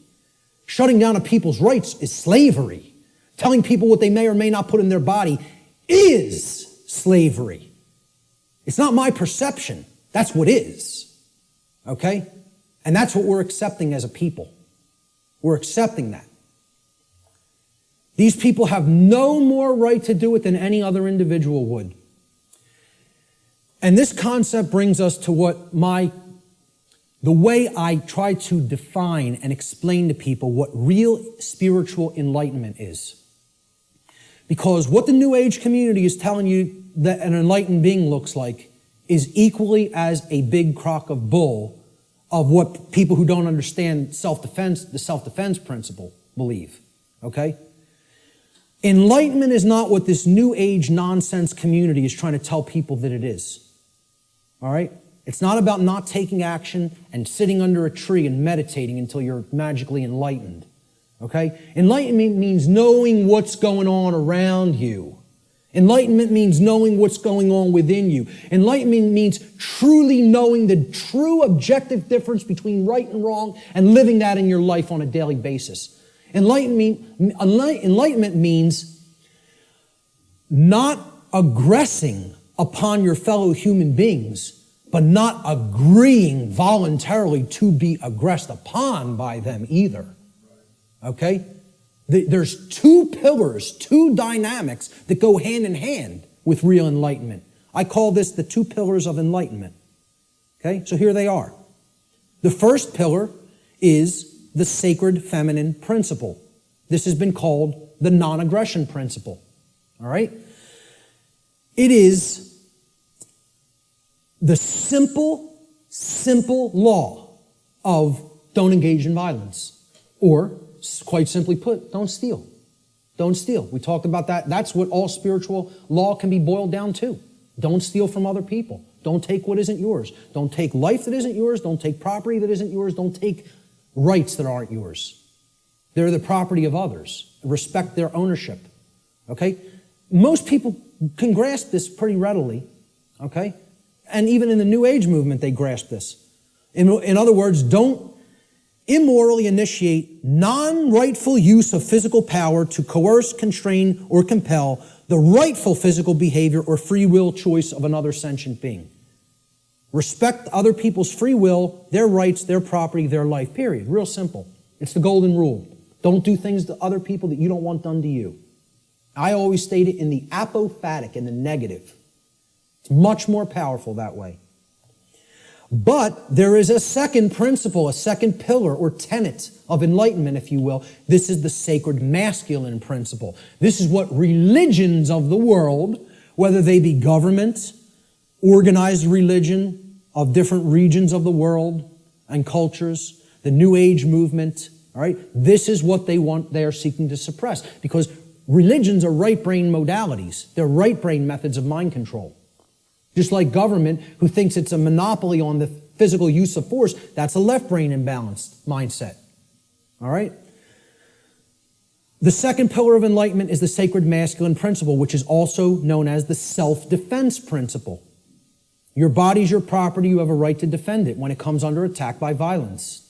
Shutting down of people's rights is slavery. Telling people what they may or may not put in their body is slavery. It's not my perception. That's what is. Okay? And that's what we're accepting as a people. We're accepting that. These people have no more right to do it than any other individual would. And this concept brings us to the way I try to define and explain to people what real spiritual enlightenment is. Because what the New Age community is telling you that an enlightened being looks like is equally as a big crock of bull of what people who don't understand self-defense, the self-defense principle, believe. Okay? Enlightenment is not what this New Age nonsense community is trying to tell people that it is. All right? It's not about not taking action and sitting under a tree and meditating until you're magically enlightened. Okay? Enlightenment means knowing what's going on around you. Enlightenment means knowing what's going on within you. Enlightenment means truly knowing the true objective difference between right and wrong and living that in your life on a daily basis. Enlightenment means not aggressing upon your fellow human beings, but not agreeing voluntarily to be aggressed upon by them either. Okay? There's two pillars, two dynamics that go hand in hand with real enlightenment. I call this the two pillars of enlightenment. Okay? So here they are. The first pillar is the sacred feminine principle. This has been called the non-aggression principle. All right? It is the simple law of don't engage in violence. Or, quite simply put, don't steal. Don't steal. We talked about that. That's what all spiritual law can be boiled down to. Don't steal from other people. Don't take what isn't yours. Don't take life that isn't yours. Don't take property that isn't yours. Don't take rights that aren't yours. They're the property of others. Respect their ownership. Okay? Most people can grasp this pretty readily. Okay? And even in the New Age movement, they grasp this. In other words, don't immorally initiate non-rightful use of physical power to coerce, constrain, or compel the rightful physical behavior or free will choice of another sentient being. Respect other people's free will, their rights, their property, their life, period. Real simple. It's the golden rule. Don't do things to other people that you don't want done to you. I always state it in the apophatic, in the negative. It's much more powerful that way. But there is a second principle, a second pillar or tenet of enlightenment, if you will. This is the sacred masculine principle. This is what religions of the world, whether they be government, organized religion of different regions of the world and cultures, the New Age movement, all right, this is what they are seeking to suppress. Because religions are right brain modalities. They're right brain methods of mind control. Just like government, who thinks it's a monopoly on the physical use of force, that's a left brain imbalanced mindset. All right? The second pillar of enlightenment is the sacred masculine principle, which is also known as the self-defense principle. Your body's your property. You have a right to defend it when it comes under attack by violence.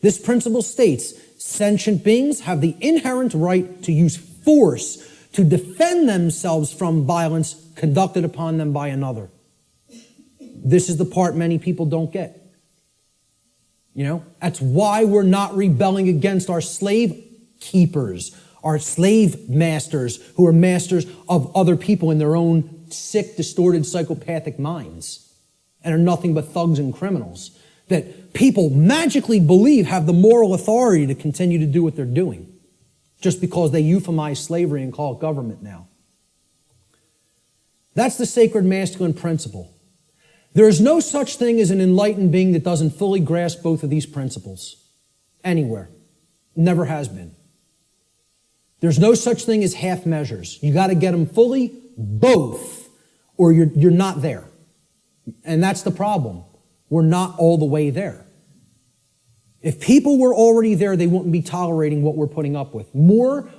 This principle states, sentient beings have the inherent right to use force to defend themselves from violence conducted upon them by another. This is the part many people don't get. You know, that's why we're not rebelling against our slave keepers, our slave masters who are masters of other people in their own sick, distorted, psychopathic minds and are nothing but thugs and criminals that people magically believe have the moral authority to continue to do what they're doing just because they euphemize slavery and call it government now. That's the sacred masculine principle. There is no such thing as an enlightened being that doesn't fully grasp both of these principles. Anywhere. Never has been. There's no such thing as half measures. You got to get them fully, both, or you're not there. And that's the problem. We're not all the way there. If people were already there, they wouldn't be tolerating what we're putting up with. More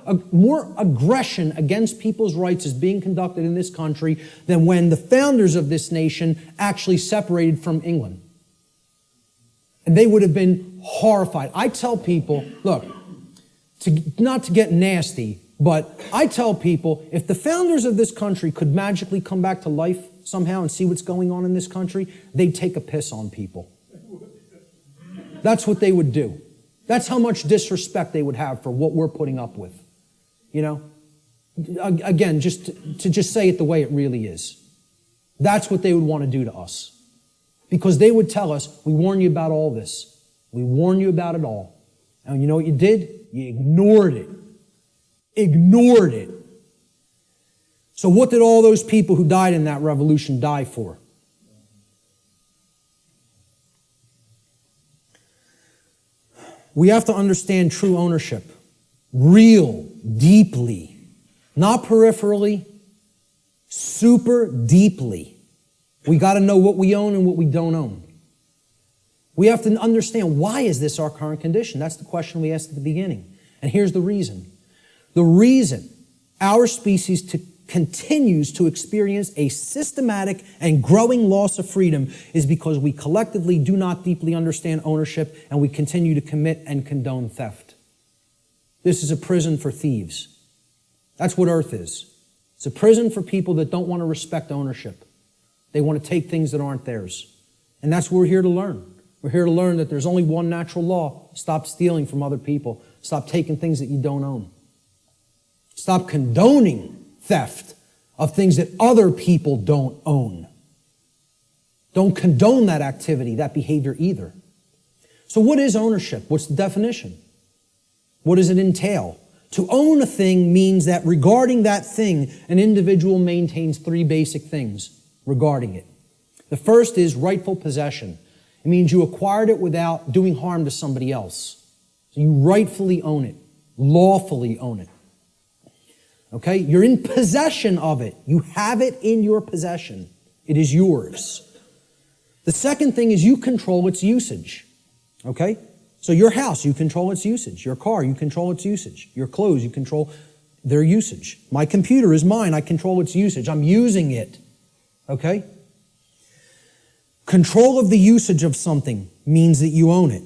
aggression against people's rights is being conducted in this country than when the founders of this nation actually separated from England. And they would have been horrified. I tell people, look, not to get nasty, but I tell people, if the founders of this country could magically come back to life somehow and see what's going on in this country, they'd take a piss on people. That's what they would do. That's how much disrespect they would have for what we're putting up with. You know? Again, just to say it the way it really is. That's what they would want to do to us. Because they would tell us, we warn you about all this. We warn you about it all. And you know what you did? You ignored it. Ignored it. So what did all those people who died in that revolution die for? We have to understand true ownership. Real, deeply. Not peripherally. Super deeply. We got to know what we own and what we don't own. We have to understand, why is this our current condition? That's the question we asked at the beginning. And here's the reason. The reason our species continues to experience a systematic and growing loss of freedom is because we collectively do not deeply understand ownership and we continue to commit and condone theft. This is a prison for thieves. That's what Earth is. It's a prison for people that don't want to respect ownership. They want to take things that aren't theirs. And that's what we're here to learn. We're here to learn that there's only one natural law. Stop stealing from other people. Stop taking things that you don't own. Stop condoning theft of things that other people don't own. Don't condone that activity, that behavior either. So what is ownership? What's the definition? What does it entail? To own a thing means that regarding that thing, an individual maintains three basic things regarding it. The first is rightful possession. It means you acquired it without doing harm to somebody else. So you rightfully own it, lawfully own it. Okay? You're in possession of it. You have it in your possession. It is yours. The second thing is you control its usage. Okay? So your house, you control its usage. Your car, you control its usage. Your clothes, you control their usage. My computer is mine. I control its usage. I'm using it. Okay? Control of the usage of something means that you own it.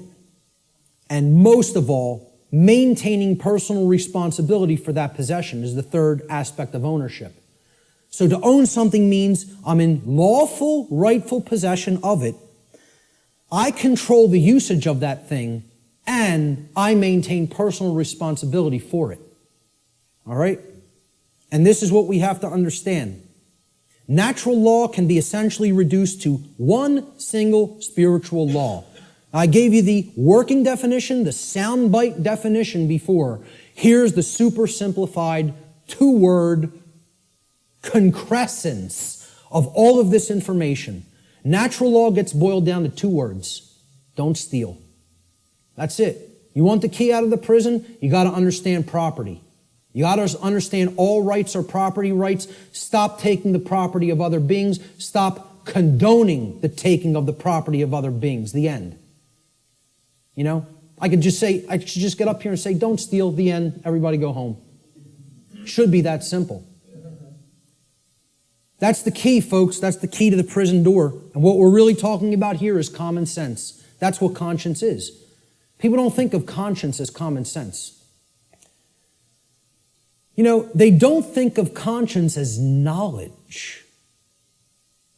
And most of all, maintaining personal responsibility for that possession is the third aspect of ownership. So to own something means I'm in lawful, rightful possession of it. I control the usage of that thing, and I maintain personal responsibility for it. All right? And this is what we have to understand. Natural law can be essentially reduced to one single spiritual law. I gave you the working definition, the soundbite definition before. Here's the super simplified two-word concrescence of all of this information. Natural law gets boiled down to two words. Don't steal. That's it. You want the key out of the prison? You got to understand property. You got to understand all rights are property rights. Stop taking the property of other beings. Stop condoning the taking of the property of other beings. The end. You know, I should just get up here and say, don't steal, the end, everybody go home. Should be that simple. That's the key, folks. That's the key to the prison door. And what we're really talking about here is common sense. That's what conscience is. People don't think of conscience as common sense. You know, they don't think of conscience as knowledge.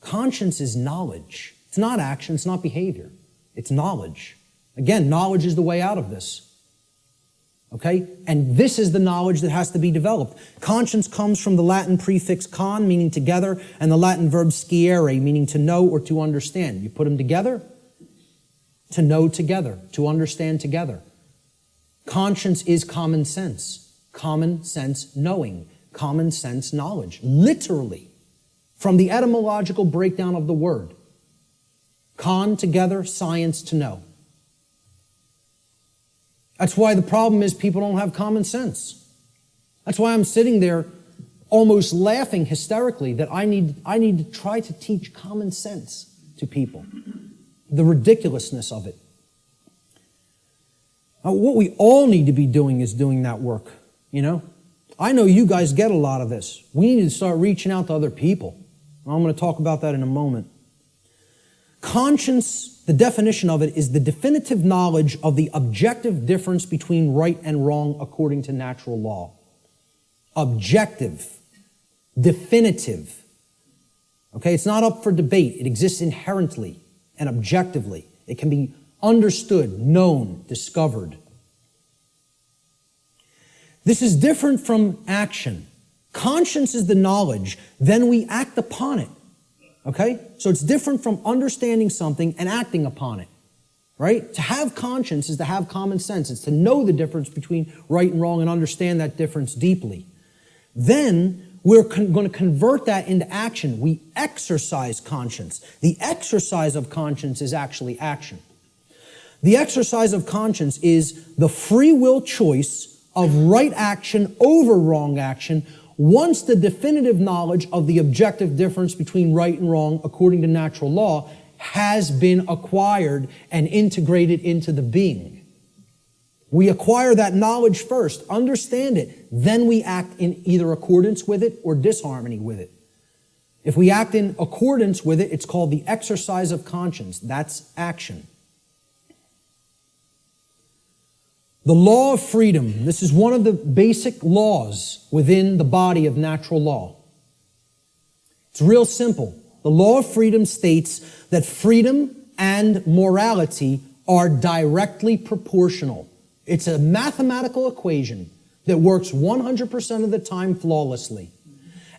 Conscience is knowledge. It's not action, it's not behavior. It's knowledge. Again, knowledge is the way out of this. Okay? And this is the knowledge that has to be developed. Conscience comes from the Latin prefix con, meaning together, and the Latin verb sciere, meaning to know or to understand. You put them together, to know together, to understand together. Conscience is common sense. Common sense knowing. Common sense knowledge. Literally. From the etymological breakdown of the word. Con, together, science, to know. That's why the problem is people don't have common sense. That's why I'm sitting there almost laughing hysterically that I need to try to teach common sense to people. The ridiculousness of it. Now, what we all need to be doing is doing that work, you know? I know you guys get a lot of this. We need to start reaching out to other people. I'm going to talk about that in a moment. Conscience, the definition of it, is the definitive knowledge of the objective difference between right and wrong according to natural law. Objective. Definitive. Okay, it's not up for debate. It exists inherently and objectively. It can be understood, known, discovered. This is different from action. Conscience is the knowledge, then we act upon it. Okay? So it's different from understanding something and acting upon it. Right? To have conscience is to have common sense. It's to know the difference between right and wrong and understand that difference deeply. Then we're going to convert that into action. We exercise conscience. The exercise of conscience is actually action. The exercise of conscience is the free will choice of right action over wrong action once the definitive knowledge of the objective difference between right and wrong according to natural law has been acquired and integrated into the being. We acquire that knowledge first, understand it, then we act in either accordance with it or disharmony with it. If we act in accordance with it, it's called the exercise of conscience. That's action. The law of freedom. This is one of the basic laws within the body of natural law. It's real simple. The law of freedom states that freedom and morality are directly proportional. It's a mathematical equation that works 100% of the time flawlessly.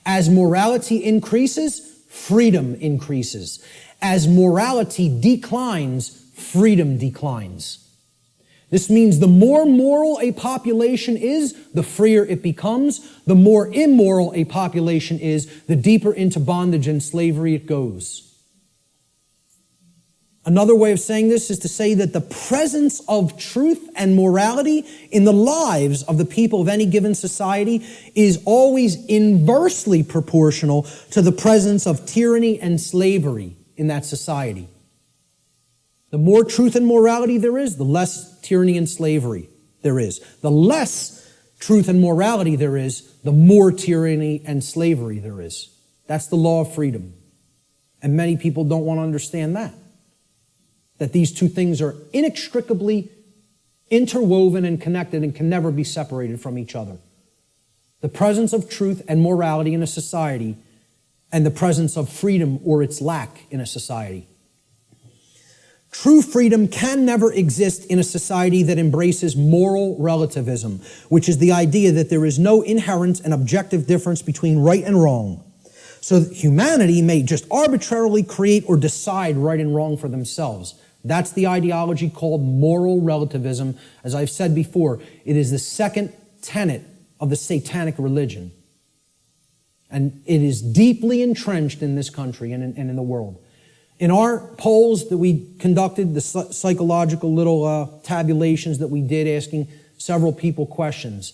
As morality increases, freedom increases. As morality declines, freedom declines. This means the more moral a population is, the freer it becomes. The more immoral a population is, the deeper into bondage and slavery it goes. Another way of saying this is to say that the presence of truth and morality in the lives of the people of any given society is always inversely proportional to the presence of tyranny and slavery in that society. The more truth and morality there is, the less tyranny and slavery there is. The less truth and morality there is, the more tyranny and slavery there is. That's the law of freedom. And many people don't want to understand that. That these two things are inextricably interwoven and connected and can never be separated from each other. The presence of truth and morality in a society and the presence of freedom or its lack in a society. True freedom can never exist in a society that embraces moral relativism, which is the idea that there is no inherent and objective difference between right and wrong. So that humanity may just arbitrarily create or decide right and wrong for themselves. That's the ideology called moral relativism. As I've said before, it is the second tenet of the satanic religion. And it is deeply entrenched in this country and in the world. In our polls that we conducted, the psychological little tabulations that we did asking several people questions,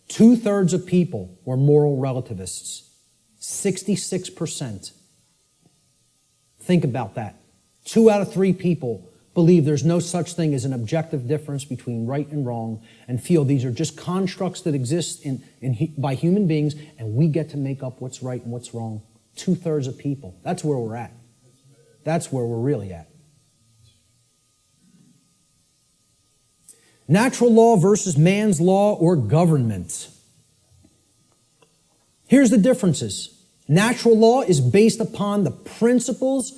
2/3 of people were moral relativists. 66%. Think about that. 2 out of 3 people believe there's no such thing as an objective difference between right and wrong and feel these are just constructs that exist by human beings and we get to make up what's right and what's wrong. 2/3 of people. That's where we're at. That's where we're really at. Natural law versus man's law or government. Here's the differences. Natural law is based upon principles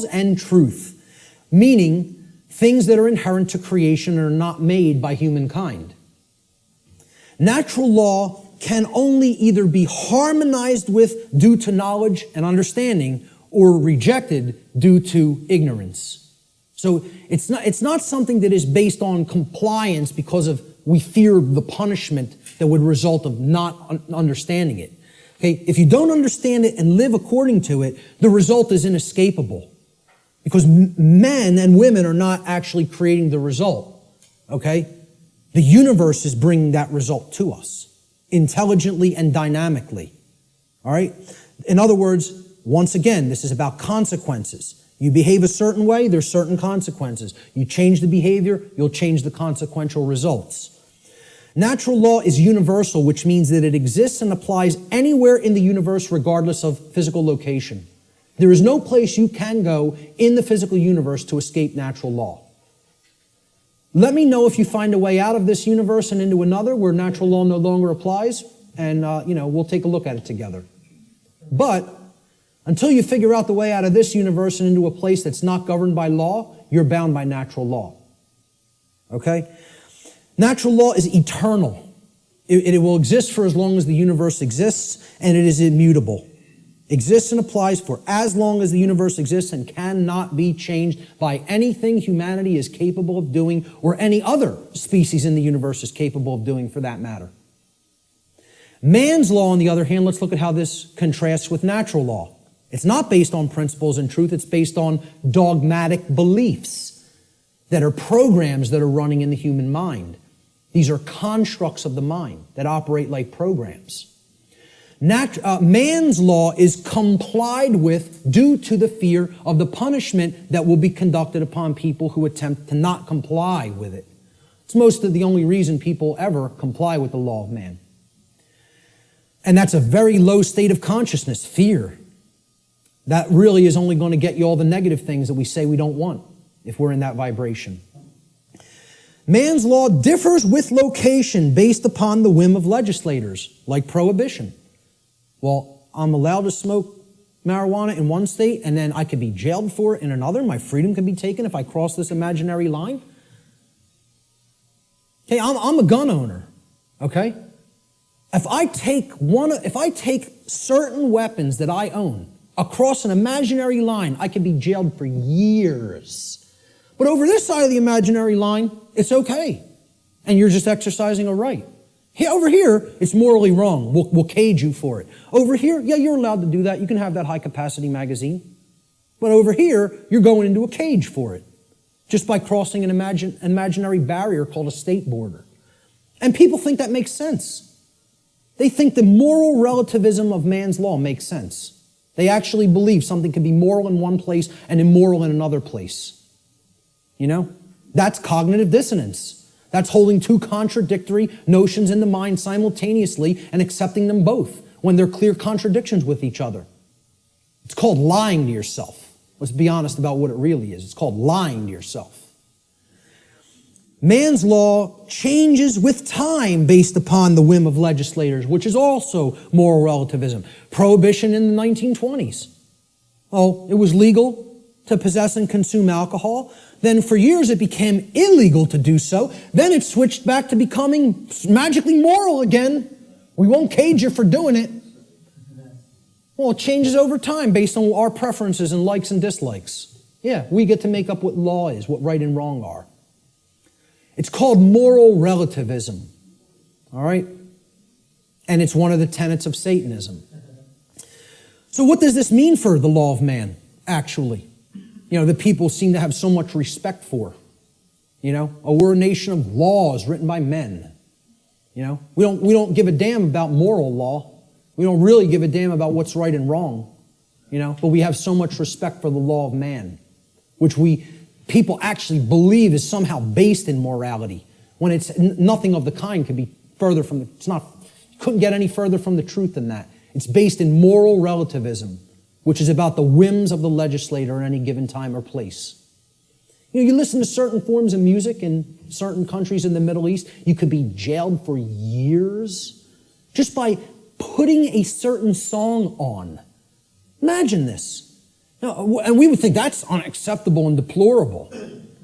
and truth, meaning things that are inherent to creation and are not made by humankind. Natural law can only either be harmonized with due to knowledge and understanding or rejected due to ignorance. So it's not something that is based on compliance because of we fear the punishment that would result of not understanding it. Okay, if you don't understand it and live according to it, the result is inescapable. Because men and women are not actually creating the result. Okay? The universe is bringing that result to us intelligently and dynamically. All right? In other words, once again, this is about consequences. You behave a certain way, there's certain consequences. You change the behavior, you'll change the consequential results. Natural law is universal, which means that it exists and applies anywhere in the universe regardless of physical location. There is no place you can go in the physical universe to escape natural law. Let me know if you find a way out of this universe and into another where natural law no longer applies, and we'll take a look at it together. But until you figure out the way out of this universe and into a place that's not governed by law, you're bound by natural law. Okay? Natural law is eternal. It will exist for as long as the universe exists, and it is immutable. Exists and applies for as long as the universe exists and cannot be changed by anything humanity is capable of doing or any other species in the universe is capable of doing for that matter. Man's law, on the other hand, let's look at how this contrasts with natural law. It's not based on principles and truth. It's based on dogmatic beliefs that are programs that are running in the human mind. These are constructs of the mind that operate like programs. Man's law is complied with due to the fear of the punishment that will be conducted upon people who attempt to not comply with it. It's most of the only reason people ever comply with the law of man. And that's a very low state of consciousness, fear. That really is only going to get you all the negative things that we say we don't want if we're in that vibration. Man's law differs with location based upon the whim of legislators, like prohibition. Well, I'm allowed to smoke marijuana in one state, and then I could be jailed for it in another. My freedom can be taken if I cross this imaginary line. Okay, I'm a gun owner, okay? If I take certain weapons that I own, across an imaginary line, I could be jailed for years. But over this side of the imaginary line, it's okay. And you're just exercising a right. Over here, it's morally wrong. We'll cage you for it. Over here, yeah, you're allowed to do that. You can have that high-capacity magazine. But over here, you're going into a cage for it, just by crossing an imaginary barrier called a state border. And people think that makes sense. They think the moral relativism of man's law makes sense. They actually believe something can be moral in one place and immoral in another place. You know? That's cognitive dissonance. That's holding two contradictory notions in the mind simultaneously and accepting them both when they're clear contradictions with each other. It's called lying to yourself. Let's be honest about what it really is. It's called lying to yourself. Man's law changes with time based upon the whim of legislators, which is also moral relativism. Prohibition in the 1920s. Oh, it was legal to possess and consume alcohol. Then for years it became illegal to do so. Then it switched back to becoming magically moral again. We won't cage you for doing it. Well, it changes over time based on our preferences and likes and dislikes. Yeah, we get to make up what law is, what right and wrong are. It's called moral relativism. All right? And it's one of the tenets of Satanism. So what does this mean for the law of man, actually? You know, that people seem to have so much respect for. You know, we're a nation of laws written by men. You know, we don't give a damn about moral law. We don't really give a damn about what's right and wrong. You know, but we have so much respect for the law of man, which people actually believe is somehow based in morality, when it's nothing of the kind could be further from couldn't get any further from the truth than that. It's based in moral relativism, which is about the whims of the legislator at any given time or place. You know, you listen to certain forms of music in certain countries in the Middle East, you could be jailed for years just by putting a certain song on. Imagine this. Now, and we would think that's unacceptable and deplorable.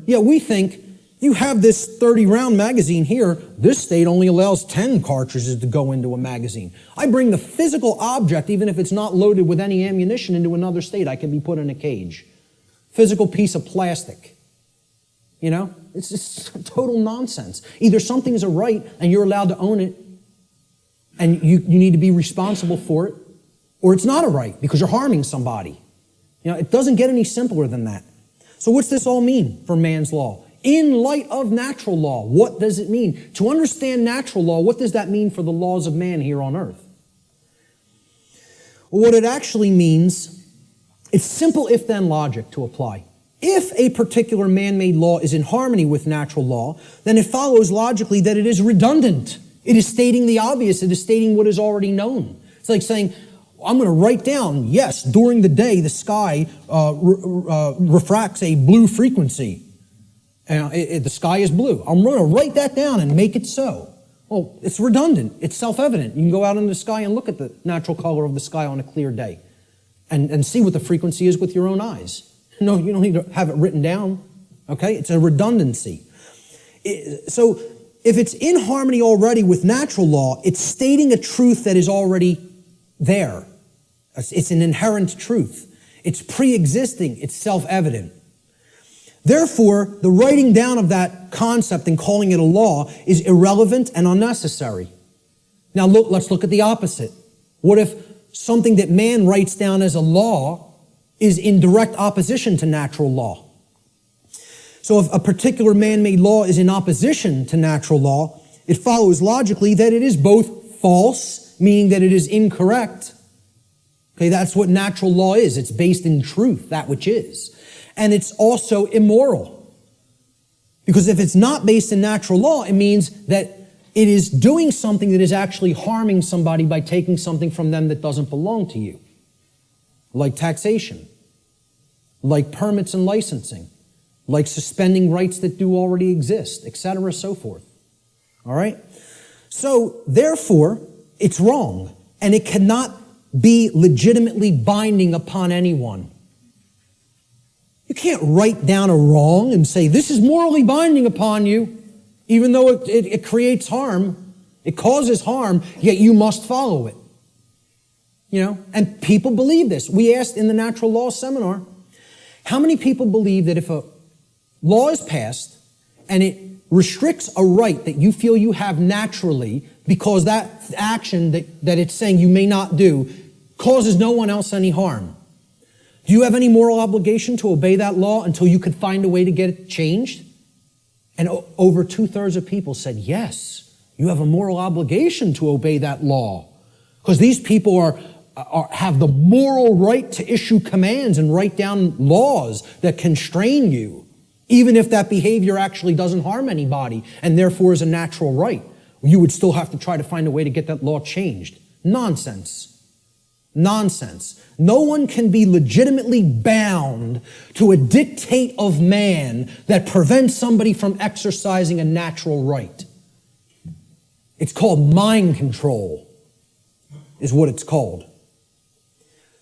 Yeah, we think you have this 30-round magazine here. This state only allows 10 cartridges to go into a magazine. I bring the physical object, even if it's not loaded with any ammunition, into another state. I can be put in a cage. Physical piece of plastic. You know, it's just total nonsense. Either something's a right and you're allowed to own it and you need to be responsible for it, or it's not a right because you're harming somebody. You know, it doesn't get any simpler than that. So what's this all mean for man's law? In light of natural law, what does it mean? To understand natural law, what does that mean for the laws of man here on earth? Well, what it actually means, it's simple if-then logic to apply. If a particular man-made law is in harmony with natural law, then it follows logically that it is redundant. It is stating the obvious. It is stating what is already known. It's like saying, I'm going to write down, yes, during the day the sky refracts a blue frequency. The sky is blue. I'm going to write that down and make it so. Well, it's redundant. It's self-evident. You can go out in the sky and look at the natural color of the sky on a clear day and see what the frequency is with your own eyes. No, you don't need to have it written down. Okay? It's a redundancy. So if it's in harmony already with natural law, it's stating a truth that is already there. It's an inherent truth. It's pre-existing. It's self-evident. Therefore, the writing down of that concept and calling it a law is irrelevant and unnecessary. Now let's look at the opposite. What if something that man writes down as a law is in direct opposition to natural law? So if a particular man-made law is in opposition to natural law, it follows logically that it is both false, meaning that it is incorrect. Okay, that's what natural law is. It's based in truth, that which is. And it's also immoral. Because if it's not based in natural law, it means that it is doing something that is actually harming somebody by taking something from them that doesn't belong to you. Like taxation, like permits and licensing, like suspending rights that do already exist, etc., so forth. All right? So, therefore, it's wrong, and it cannot be legitimately binding upon anyone. You can't write down a wrong and say, this is morally binding upon you, even though it creates harm, it causes harm, yet you must follow it. And people believe this. We asked in the natural law seminar, how many people believe that if a law is passed and it restricts a right that you feel you have naturally because that action that it's saying you may not do causes no one else any harm, do you have any moral obligation to obey that law until you could find a way to get it changed? And over 2/3 of people said, yes, you have a moral obligation to obey that law. Because these people have the moral right to issue commands and write down laws that constrain you, even if that behavior actually doesn't harm anybody and therefore is a natural right. You would still have to try to find a way to get that law changed. Nonsense. Nonsense. No one can be legitimately bound to a dictate of man that prevents somebody from exercising a natural right. It's called mind control, is what it's called.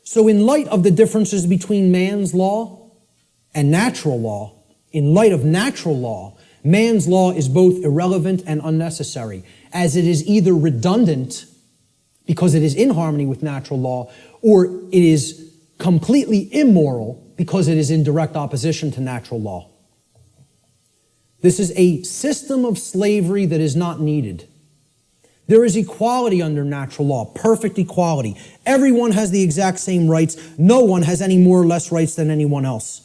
So in light of the differences between man's law and natural law, in light of natural law, man's law is both irrelevant and unnecessary, as it is either redundant because it is in harmony with natural law, or it is completely immoral because it is in direct opposition to natural law. This is a system of slavery that is not needed. There is equality under natural law, perfect equality. Everyone has the exact same rights. No one has any more or less rights than anyone else.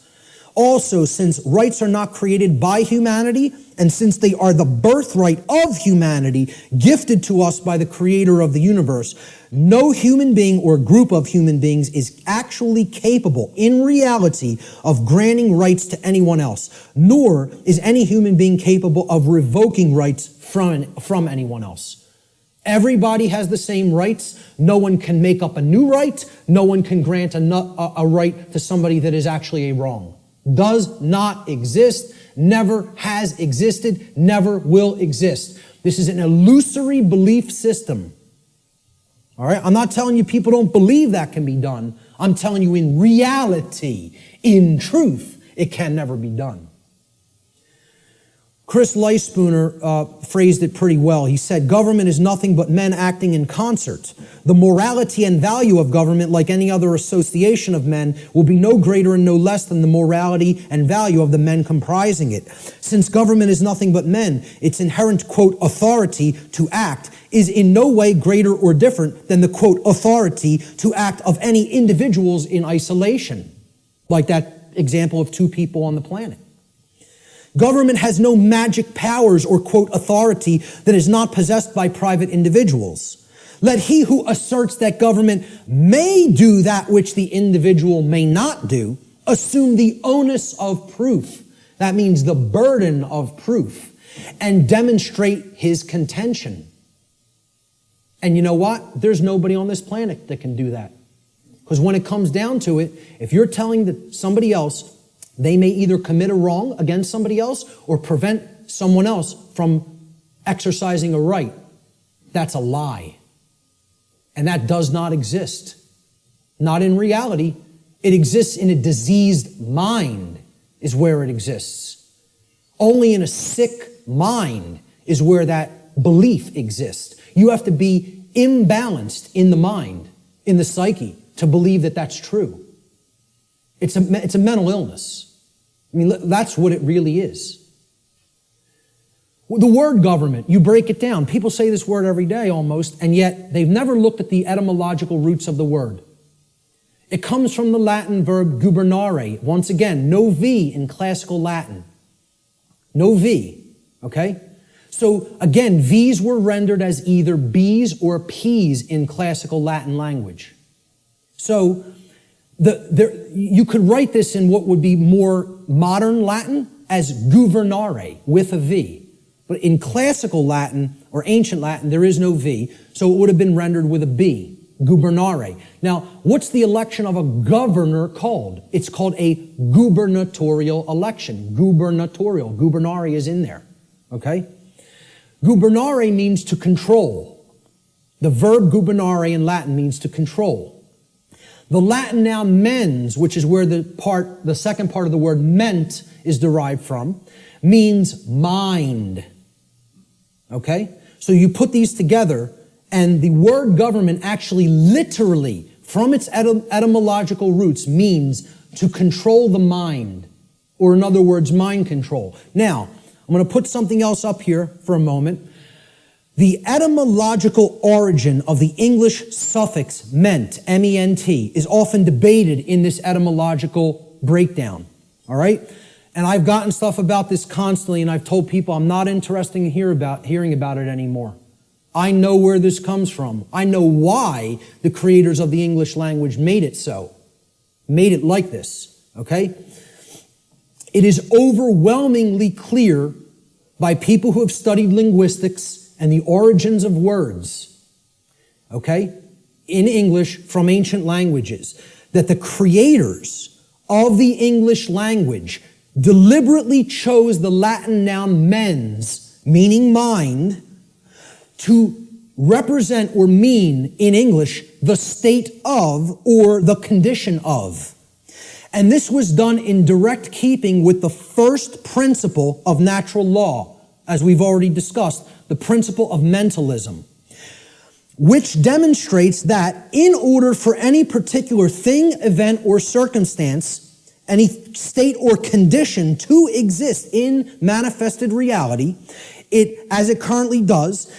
Also, since rights are not created by humanity, and since they are the birthright of humanity, gifted to us by the creator of the universe, no human being or group of human beings is actually capable, in reality, of granting rights to anyone else, nor is any human being capable of revoking rights from anyone else. Everybody has the same rights. No one can make up a new right. No one can grant a right to somebody that is actually a wrong. Does not exist, never has existed, never will exist. This is an illusory belief system. All right? I'm not telling you people don't believe that can be done. I'm telling you in reality, in truth, it can never be done. Chris Leispooner phrased it pretty well. He said, government is nothing but men acting in concert. The morality and value of government, like any other association of men, will be no greater and no less than the morality and value of the men comprising it. Since government is nothing but men, its inherent, quote, authority to act is in no way greater or different than the, quote, authority to act of any individuals in isolation, like that example of two people on the planet. Government has no magic powers or, quote, authority that is not possessed by private individuals. Let he who asserts that government may do that which the individual may not do assume the onus of proof. That means the burden of proof, and demonstrate his contention. And you know what? There's nobody on this planet that can do that. Because when it comes down to it, if you're telling somebody else they may either commit a wrong against somebody else or prevent someone else from exercising a right, that's a lie. And that does not exist. Not in reality. It exists in a diseased mind is where it exists. Only in a sick mind is where that belief exists. You have to be imbalanced in the mind, in the psyche, to believe that that's true. It's a mental illness. I mean, that's what it really is. The word government, you break it down. People say this word every day almost, and yet they've never looked at the etymological roots of the word. It comes from the Latin verb gubernare. Once again, no V in classical Latin. No V, okay? So again, V's were rendered as either B's or P's in classical Latin language. So you could write this in what would be more modern Latin as guvernare with a V. But in classical Latin or ancient Latin, there is no V, so it would have been rendered with a B, gubernare. Now, what's the election of a governor called? It's called a gubernatorial election. Gubernatorial. Gubernare is in there, okay? Gubernare means to control. The verb gubernare in Latin means to control. The Latin noun mens, which is where the second part of the word ment is derived from, means mind. Okay? So you put these together, and the word government actually literally, from its etymological roots, means to control the mind, or in other words, mind control. Now, I'm going to put something else up here for a moment. The etymological origin of the English suffix ment, M-E-N-T, is often debated in this etymological breakdown, all right? And I've gotten stuff about this constantly, and I've told people I'm not interested in hearing about it anymore. I know where this comes from. I know why the creators of the English language made it so, made it like this, okay? It is overwhelmingly clear by people who have studied linguistics and the origins of words, okay, in English from ancient languages, that the creators of the English language deliberately chose the Latin noun mens, meaning mind, to represent or mean in English the state of or the condition of. And this was done in direct keeping with the first principle of natural law, as we've already discussed, the principle of mentalism, which demonstrates that in order for any particular thing, event, or circumstance, any state or condition to exist in manifested reality, it, as it currently does,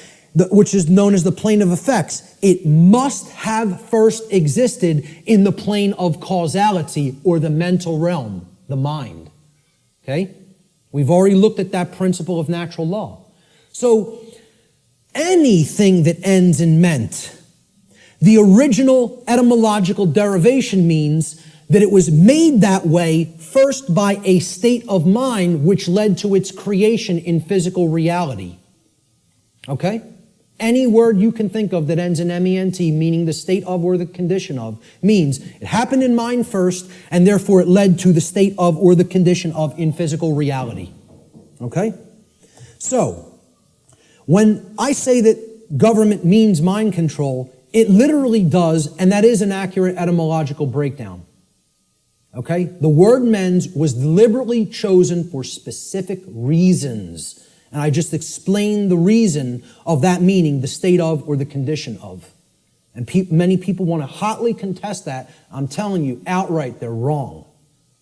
which is known as the plane of effects, it must have first existed in the plane of causality or the mental realm, the mind. Okay? We've already looked at that principle of natural law. So, anything that ends in ment, the original etymological derivation means that it was made that way first by a state of mind which led to its creation in physical reality. Okay? Any word you can think of that ends in M-E-N-T, meaning the state of or the condition of, means it happened in mind first, and therefore it led to the state of or the condition of in physical reality. Okay? So, when I say that government means mind control, it literally does, and that is an accurate etymological breakdown. Okay? The word mens was deliberately chosen for specific reasons. And I just explained the reason of that meaning, the state of or the condition of. And many people want to hotly contest that. I'm telling you outright, they're wrong.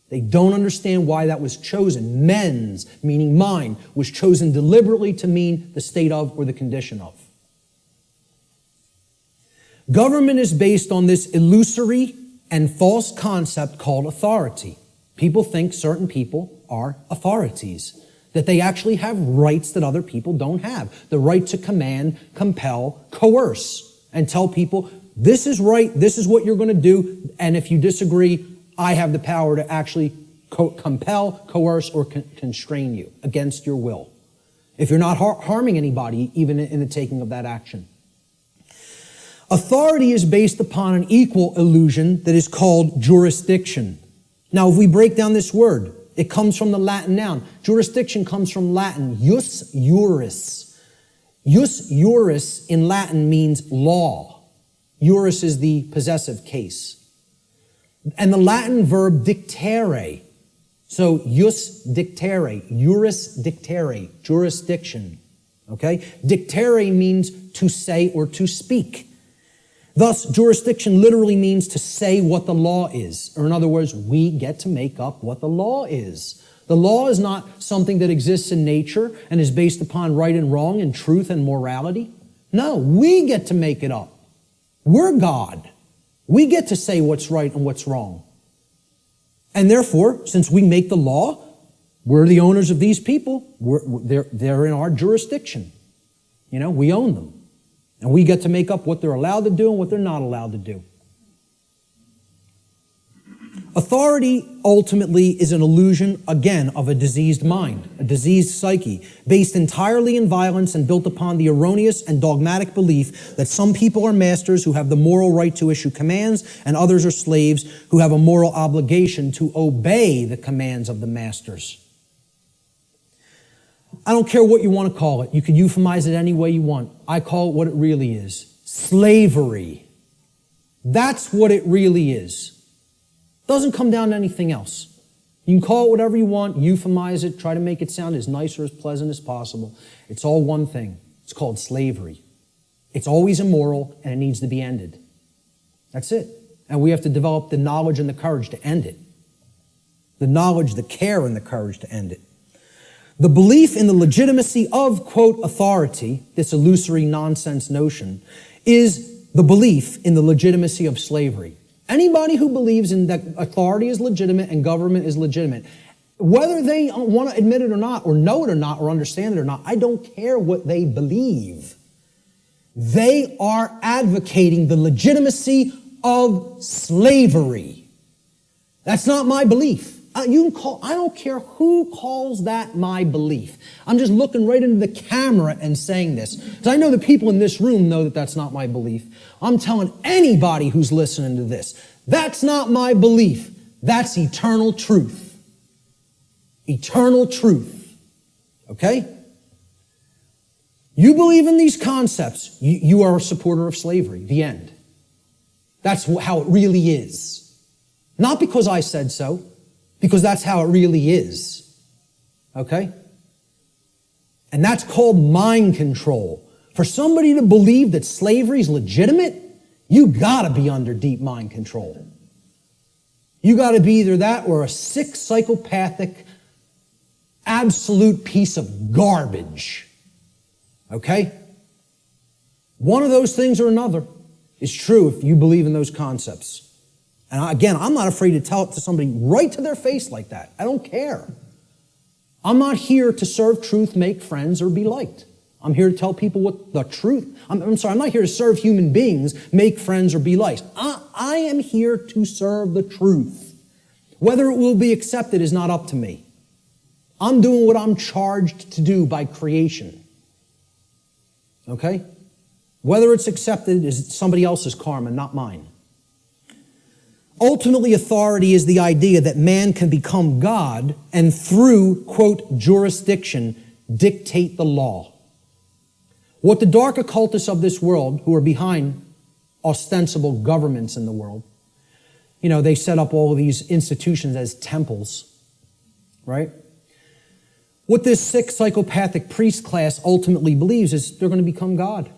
They don't understand why that was chosen. Mens, meaning mind, was chosen deliberately to mean the state of or the condition of. Government is based on this illusory and false concept called authority. People think certain people are authorities, that they actually have rights that other people don't have. The right to command, compel, coerce, and tell people, this is right, this is what you're going to do, and if you disagree, I have the power to actually compel, coerce, or constrain you against your will, if you're not harming anybody, even in the taking of that action. Authority is based upon an equal illusion that is called jurisdiction. Now, if we break down this word, it comes from the Latin noun. Jurisdiction comes from Latin, jus juris. Jus juris in Latin means law. Juris is the possessive case. And the Latin verb dictere. So jus dictere, juris dictere, jurisdiction. Okay? Dictere means to say or to speak. Thus, jurisdiction literally means to say what the law is. Or in other words, we get to make up what the law is. The law is not something that exists in nature and is based upon right and wrong and truth and morality. No, we get to make it up. We're God. We get to say what's right and what's wrong. And therefore, since we make the law, we're the owners of these people. They're in our jurisdiction. You know, we own them. And we get to make up what they're allowed to do and what they're not allowed to do. Authority ultimately is an illusion, again, of a diseased mind, a diseased psyche, based entirely in violence and built upon the erroneous and dogmatic belief that some people are masters who have the moral right to issue commands and others are slaves who have a moral obligation to obey the commands of the masters. I don't care what you want to call it. You can euphemize it any way you want. I call it what it really is. Slavery. That's what it really is. It doesn't come down to anything else. You can call it whatever you want, euphemize it, try to make it sound as nice or as pleasant as possible. It's all one thing. It's called slavery. It's always immoral and it needs to be ended. That's it. And we have to develop the knowledge and the courage to end it. The knowledge, the care, and the courage to end it. The belief in the legitimacy of, quote, authority, this illusory nonsense notion, is the belief in the legitimacy of slavery. Anybody who believes in that authority is legitimate and government is legitimate, whether they want to admit it or not, or know it or not, or understand it or not, I don't care what they believe. They are advocating the legitimacy of slavery. That's not my belief. I don't care who calls that my belief. I'm just looking right into the camera and saying this. Because I know the people in this room know that that's not my belief. I'm telling anybody who's listening to this, that's not my belief. That's eternal truth. Eternal truth. Okay? You believe in these concepts, you are a supporter of slavery. The end. That's how it really is. Not because I said so, because that's how it really is. Okay? And that's called mind control. For somebody to believe that slavery is legitimate, you gotta be under deep mind control. You gotta be either that or a sick, psychopathic, absolute piece of garbage. Okay? One of those things or another is true if you believe in those concepts. And again, I'm not afraid to tell it to somebody right to their face like that. I don't care. I'm not here to serve truth, make friends, or be liked. I'm here to tell people what the truth. I'm not here to serve human beings, make friends, or be liked. I am here to serve the truth. Whether it will be accepted is not up to me. I'm doing what I'm charged to do by creation. Okay? Whether it's accepted is somebody else's karma, not mine. Ultimately, authority is the idea that man can become God and through, quote, jurisdiction, dictate the law. What the dark occultists of this world, who are behind ostensible governments in the world, they set up all of these institutions as temples, right? What this sick psychopathic priest class ultimately believes is they're going to become God.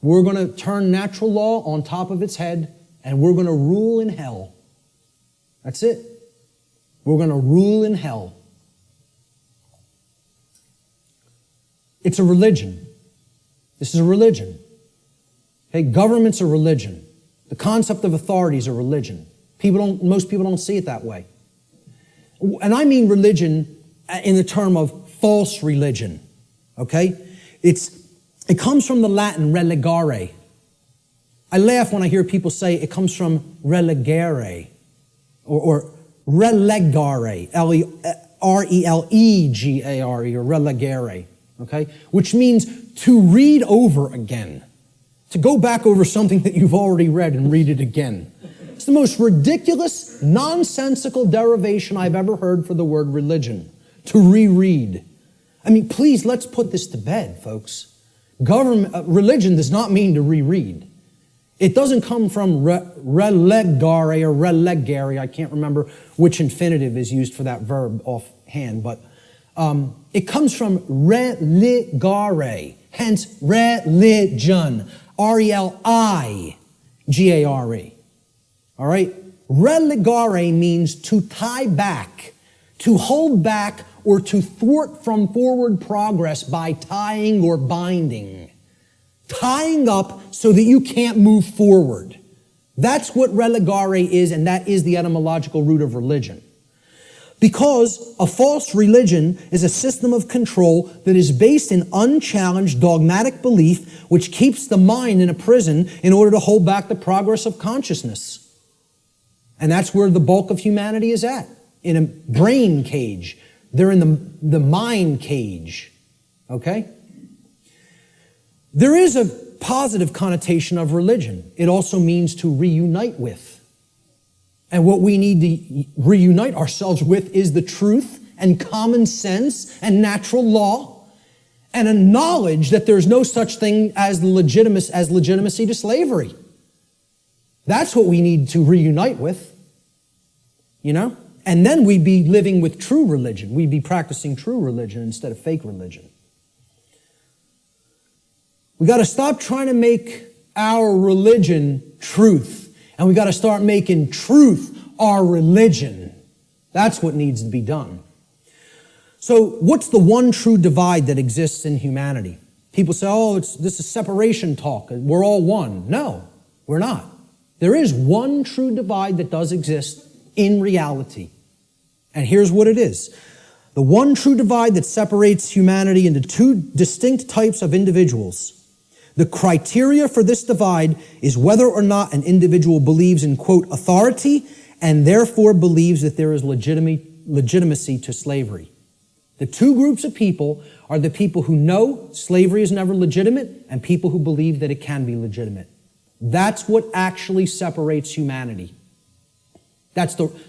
We're going to turn natural law on top of its head, and we're going to rule in hell. That's it. We're going to rule in hell. It's a religion. This is a religion. Okay, government's a religion. The concept of authority is a religion. Most people don't see it that way. And I mean religion in the term of false religion. Okay? It comes from the Latin religare. I laugh when I hear people say it comes from relegare. Or relegare, R-E-L-E-G-A-R-E, or relegare, okay? Which means to read over again. To go back over something that you've already read and read it again. It's the most ridiculous, nonsensical derivation I've ever heard for the word religion. To reread. I mean, please, let's put this to bed, folks. Religion does not mean to reread. It doesn't come from relegare or relegare. I can't remember which infinitive is used for that verb offhand, but it comes from religare, hence religion, R-E-L-I-G-A-R-E. All right? Relegare means to tie back, to hold back, or to thwart from forward progress by tying or binding. Tying up so that you can't move forward. That's what relegare is, and that is the etymological root of religion. Because a false religion is a system of control that is based in unchallenged dogmatic belief which keeps the mind in a prison in order to hold back the progress of consciousness. And that's where the bulk of humanity is at, in a brain cage. They're in the mind cage, okay? There is a positive connotation of religion. It also means to reunite with. And what we need to reunite ourselves with is the truth and common sense and natural law and a knowledge that there's no such thing as legitimacy to slavery. That's what we need to reunite with, And then we'd be living with true religion. We'd be practicing true religion instead of fake religion. We got to stop trying to make our religion truth And we got to start making truth our religion. That's what needs to be done. So what's the one true divide that exists in humanity? People say, oh, this is separation talk. We're all one. No, we're not. There is one true divide that does exist in reality. And here's what it is. The one true divide that separates humanity into two distinct types of individuals. The criteria for this divide is whether or not an individual believes in, quote, authority, and therefore believes that there is legitimacy to slavery. The two groups of people are the people who know slavery is never legitimate and people who believe that it can be legitimate. That's what actually separates humanity.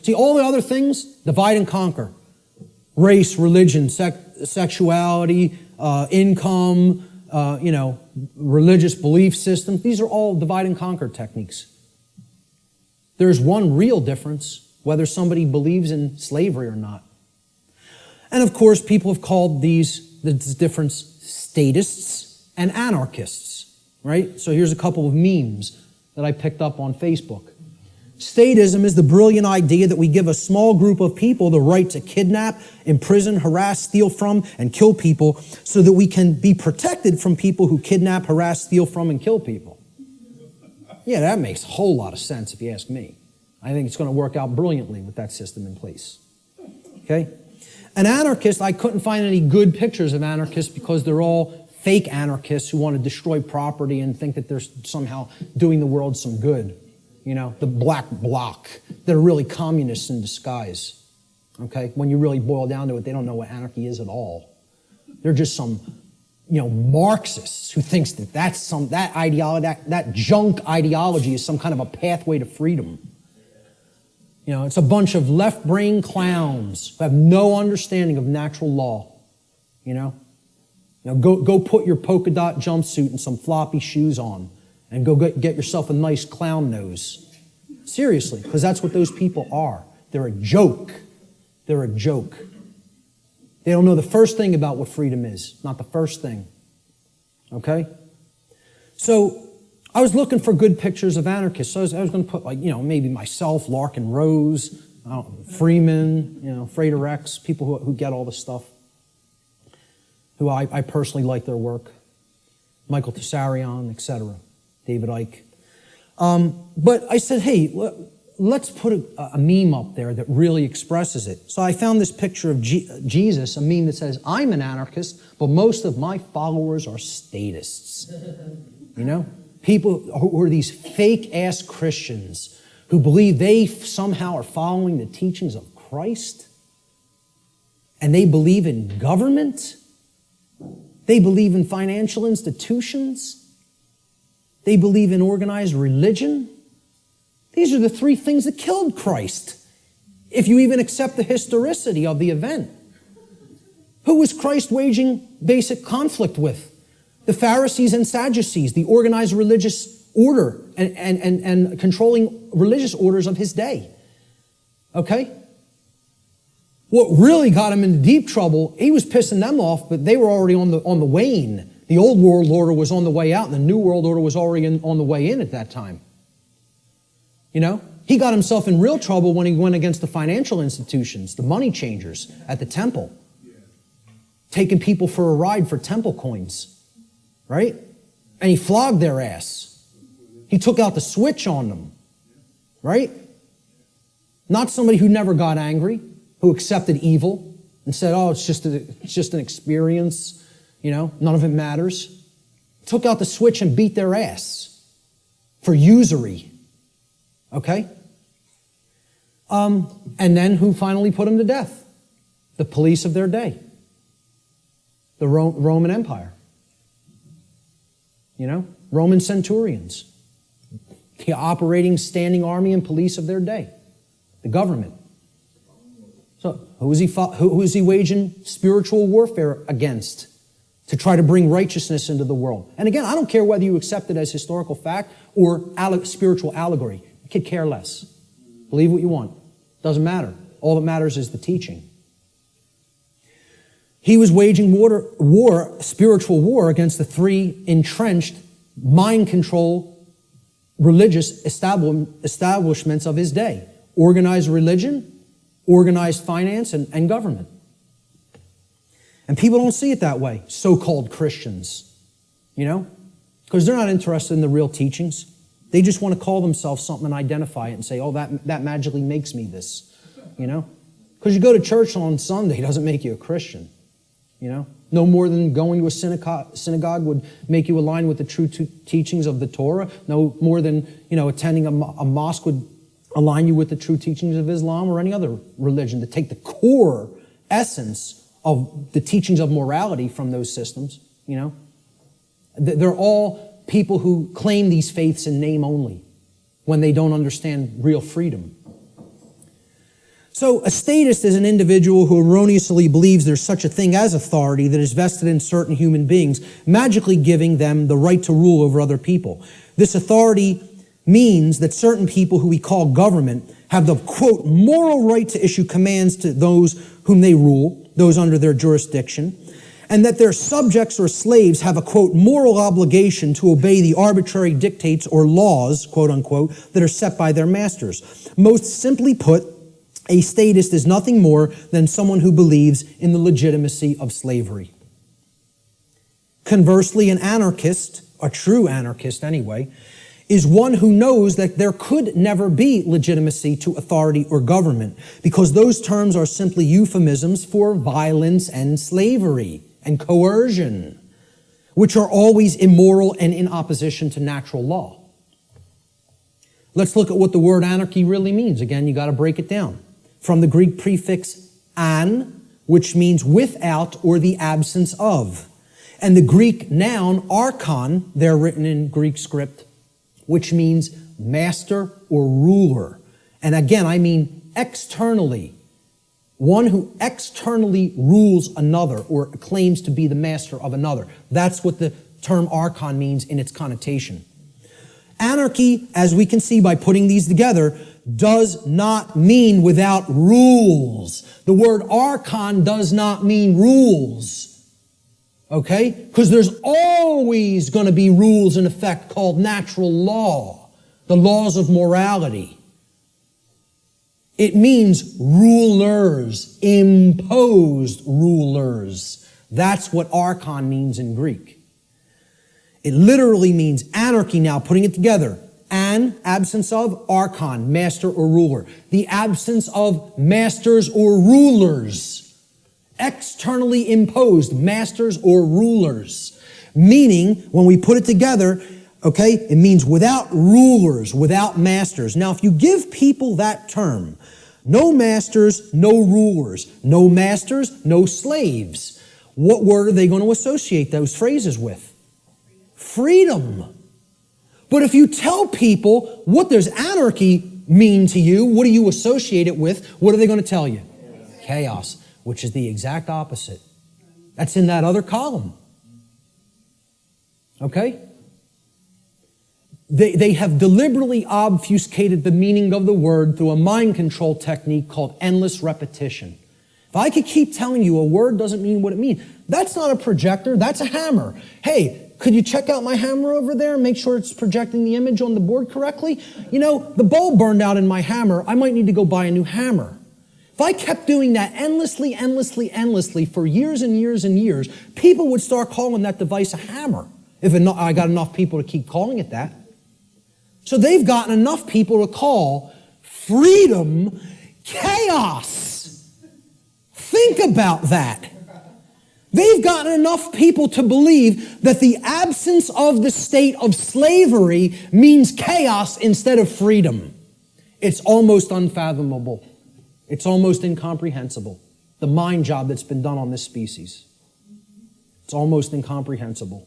See, all the other things, divide and conquer. Race, religion, sexuality, income, religious belief systems. These are all divide and conquer techniques. There's one real difference, whether somebody believes in slavery or not. And of course, people have called this difference statists and anarchists, right? So here's a couple of memes that I picked up on Facebook. Statism is the brilliant idea that we give a small group of people the right to kidnap, imprison, harass, steal from, and kill people so that we can be protected from people who kidnap, harass, steal from, and kill people. Yeah, that makes a whole lot of sense if you ask me. I think it's going to work out brilliantly with that system in place. Okay? An anarchist, I couldn't find any good pictures of anarchists because they're all fake anarchists who want to destroy property and think that they're somehow doing the world some good. You know, the black bloc. They're really communists in disguise. Okay? When you really boil down to it, they don't know what anarchy is at all. They're just some, Marxists who thinks that that ideology, that junk ideology is some kind of a pathway to freedom. It's a bunch of left-brain clowns who have no understanding of natural law. Go put your polka dot jumpsuit and some floppy shoes on and go get yourself a nice clown nose. Seriously, because that's what those people are. They're a joke. They're a joke. They don't know the first thing about what freedom is. Not the first thing. Okay? So I was looking for good pictures of anarchists. So I was going to put, maybe myself, Larkin Rose, Freeman, Frater X, people who get all this stuff, who I personally like their work, Michael Tessarion, etc., David Icke. But I said, hey, let's put a meme up there that really expresses it. So I found this picture of Jesus, a meme that says, I'm an anarchist, but most of my followers are statists. People who are these fake-ass Christians who believe they somehow are following the teachings of Christ, and they believe in government, they believe in financial institutions, they believe in organized religion. These are the three things that killed Christ, if you even accept the historicity of the event. Who was Christ waging basic conflict with? The Pharisees and Sadducees, the organized religious order and controlling religious orders of his day. Okay? What really got him into deep trouble, he was pissing them off, but they were already on the wane. The old world order was on the way out, and the new world order was already on the way in at that time. He got himself in real trouble when he went against the financial institutions, the money changers at the temple, taking people for a ride for temple coins, right? And he flogged their ass. He took out the switch on them, right? Not somebody who never got angry, who accepted evil and said, oh, it's just an experience, none of it matters. Took out the switch and beat their ass for usury, okay? And then who finally put him to death? The police of their day, the Roman Empire, Roman centurions, the operating standing army and police of their day, the government. So who is he waging spiritual warfare against to try to bring righteousness into the world? And again, I don't care whether you accept it as historical fact or spiritual allegory. I could care less. Believe what you want. Doesn't matter. All that matters is the teaching. He was waging spiritual war against the three entrenched mind control religious establishments of his day. Organized religion, organized finance, and government. And people don't see it that way, so-called Christians, you know? Because they're not interested in the real teachings. They just want to call themselves something and identify it and say, oh, that magically makes me this, you know? Because you go to church on Sunday doesn't make you a Christian, you know? No more than going to a synagogue would make you align with the true teachings of the Torah. No more than, attending a mosque would align you with the true teachings of Islam or any other religion, to take the core essence of the teachings of morality from those systems, you know. They're all people who claim these faiths in name only when they don't understand real freedom. So a statist is an individual who erroneously believes there's such a thing as authority that is vested in certain human beings, magically giving them the right to rule over other people. This authority means that certain people who we call government have the, quote, moral right to issue commands to those whom they rule, those under their jurisdiction, and that their subjects or slaves have a, quote, moral obligation to obey the arbitrary dictates or laws, quote unquote, that are set by their masters. Most simply put, a statist is nothing more than someone who believes in the legitimacy of slavery. Conversely, an anarchist, a true anarchist anyway, is one who knows that there could never be legitimacy to authority or government, because those terms are simply euphemisms for violence and slavery and coercion, which are always immoral and in opposition to natural law. Let's look at what the word anarchy really means. Again, you got to break it down. From the Greek prefix an, which means without or the absence of, and the Greek noun archon, they're written in Greek script, which means master or ruler. And again, I mean externally. One who externally rules another or claims to be the master of another. That's what the term archon means in its connotation. Anarchy, as we can see by putting these together, does not mean without rules. The word archon does not mean rules. Okay? Because there's always going to be rules in effect called natural law, the laws of morality. It means rulers, imposed rulers. That's what archon means in Greek. It literally means anarchy now, putting it together. An, absence of, archon, master or ruler. The absence of masters or rulers. Externally imposed masters or rulers. Meaning, when we put it together, okay, it means without rulers, without masters. Now, if you give people that term, no masters, no rulers, no masters, no slaves, what word are they going to associate those phrases with? Freedom. But if you tell people what does anarchy mean to you, what do you associate it with, what are they going to tell you? Chaos, which is the exact opposite. That's in that other column. Okay? They have deliberately obfuscated the meaning of the word through a mind control technique called endless repetition. If I could keep telling you a word doesn't mean what it means, that's not a projector, that's a hammer. Hey, could you check out my hammer over there and make sure it's projecting the image on the board correctly? You know, the bulb burned out in my hammer. I might need to go buy a new hammer. If I kept doing that endlessly for years and years and years, people would start calling that device a hammer. If I got enough people to keep calling it that. So they've gotten enough people to call freedom chaos. Think about that. They've gotten enough people to believe that the absence of the state of slavery means chaos instead of freedom. It's almost unfathomable. It's almost incomprehensible. The mind job that's been done on this species. It's almost incomprehensible.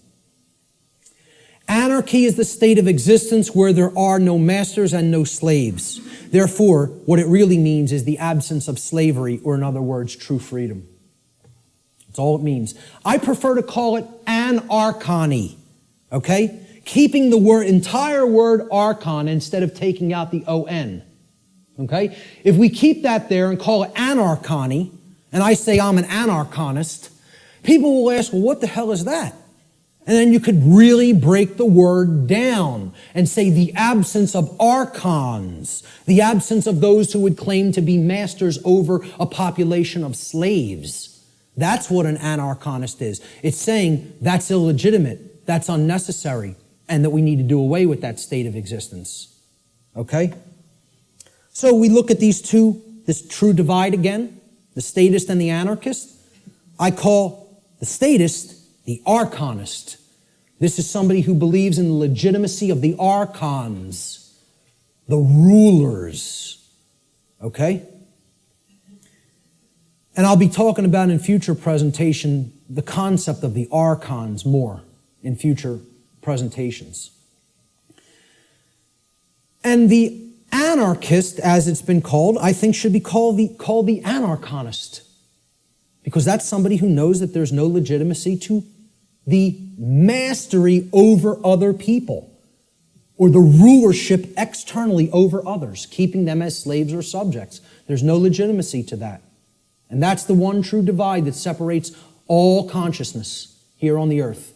Anarchy is the state of existence where there are no masters and no slaves. Therefore, what it really means is the absence of slavery, or in other words, true freedom. That's all it means. I prefer to call it anarchony, okay? Keeping the entire word archon instead of taking out the O-N, okay? If we keep that there and call it anarchony, and I say I'm an anarchonist, people will ask, well, what the hell is that? And then you could really break the word down and say the absence of archons, the absence of those who would claim to be masters over a population of slaves. That's what an anarchonist is. It's saying that's illegitimate, that's unnecessary, and that we need to do away with that state of existence. Okay? So we look at these two, this true divide again, the statist and the anarchist. I call the statist the archonist. This is somebody who believes in the legitimacy of the archons, the rulers. Okay? And I'll be talking about in future presentation the concept of the archons more in future presentations. And the anarchist, as it's been called, I think should be called the anarchonist. Because that's somebody who knows that there's no legitimacy to the mastery over other people, or the rulership externally over others, keeping them as slaves or subjects. There's no legitimacy to that. And that's the one true divide that separates all consciousness here on the earth.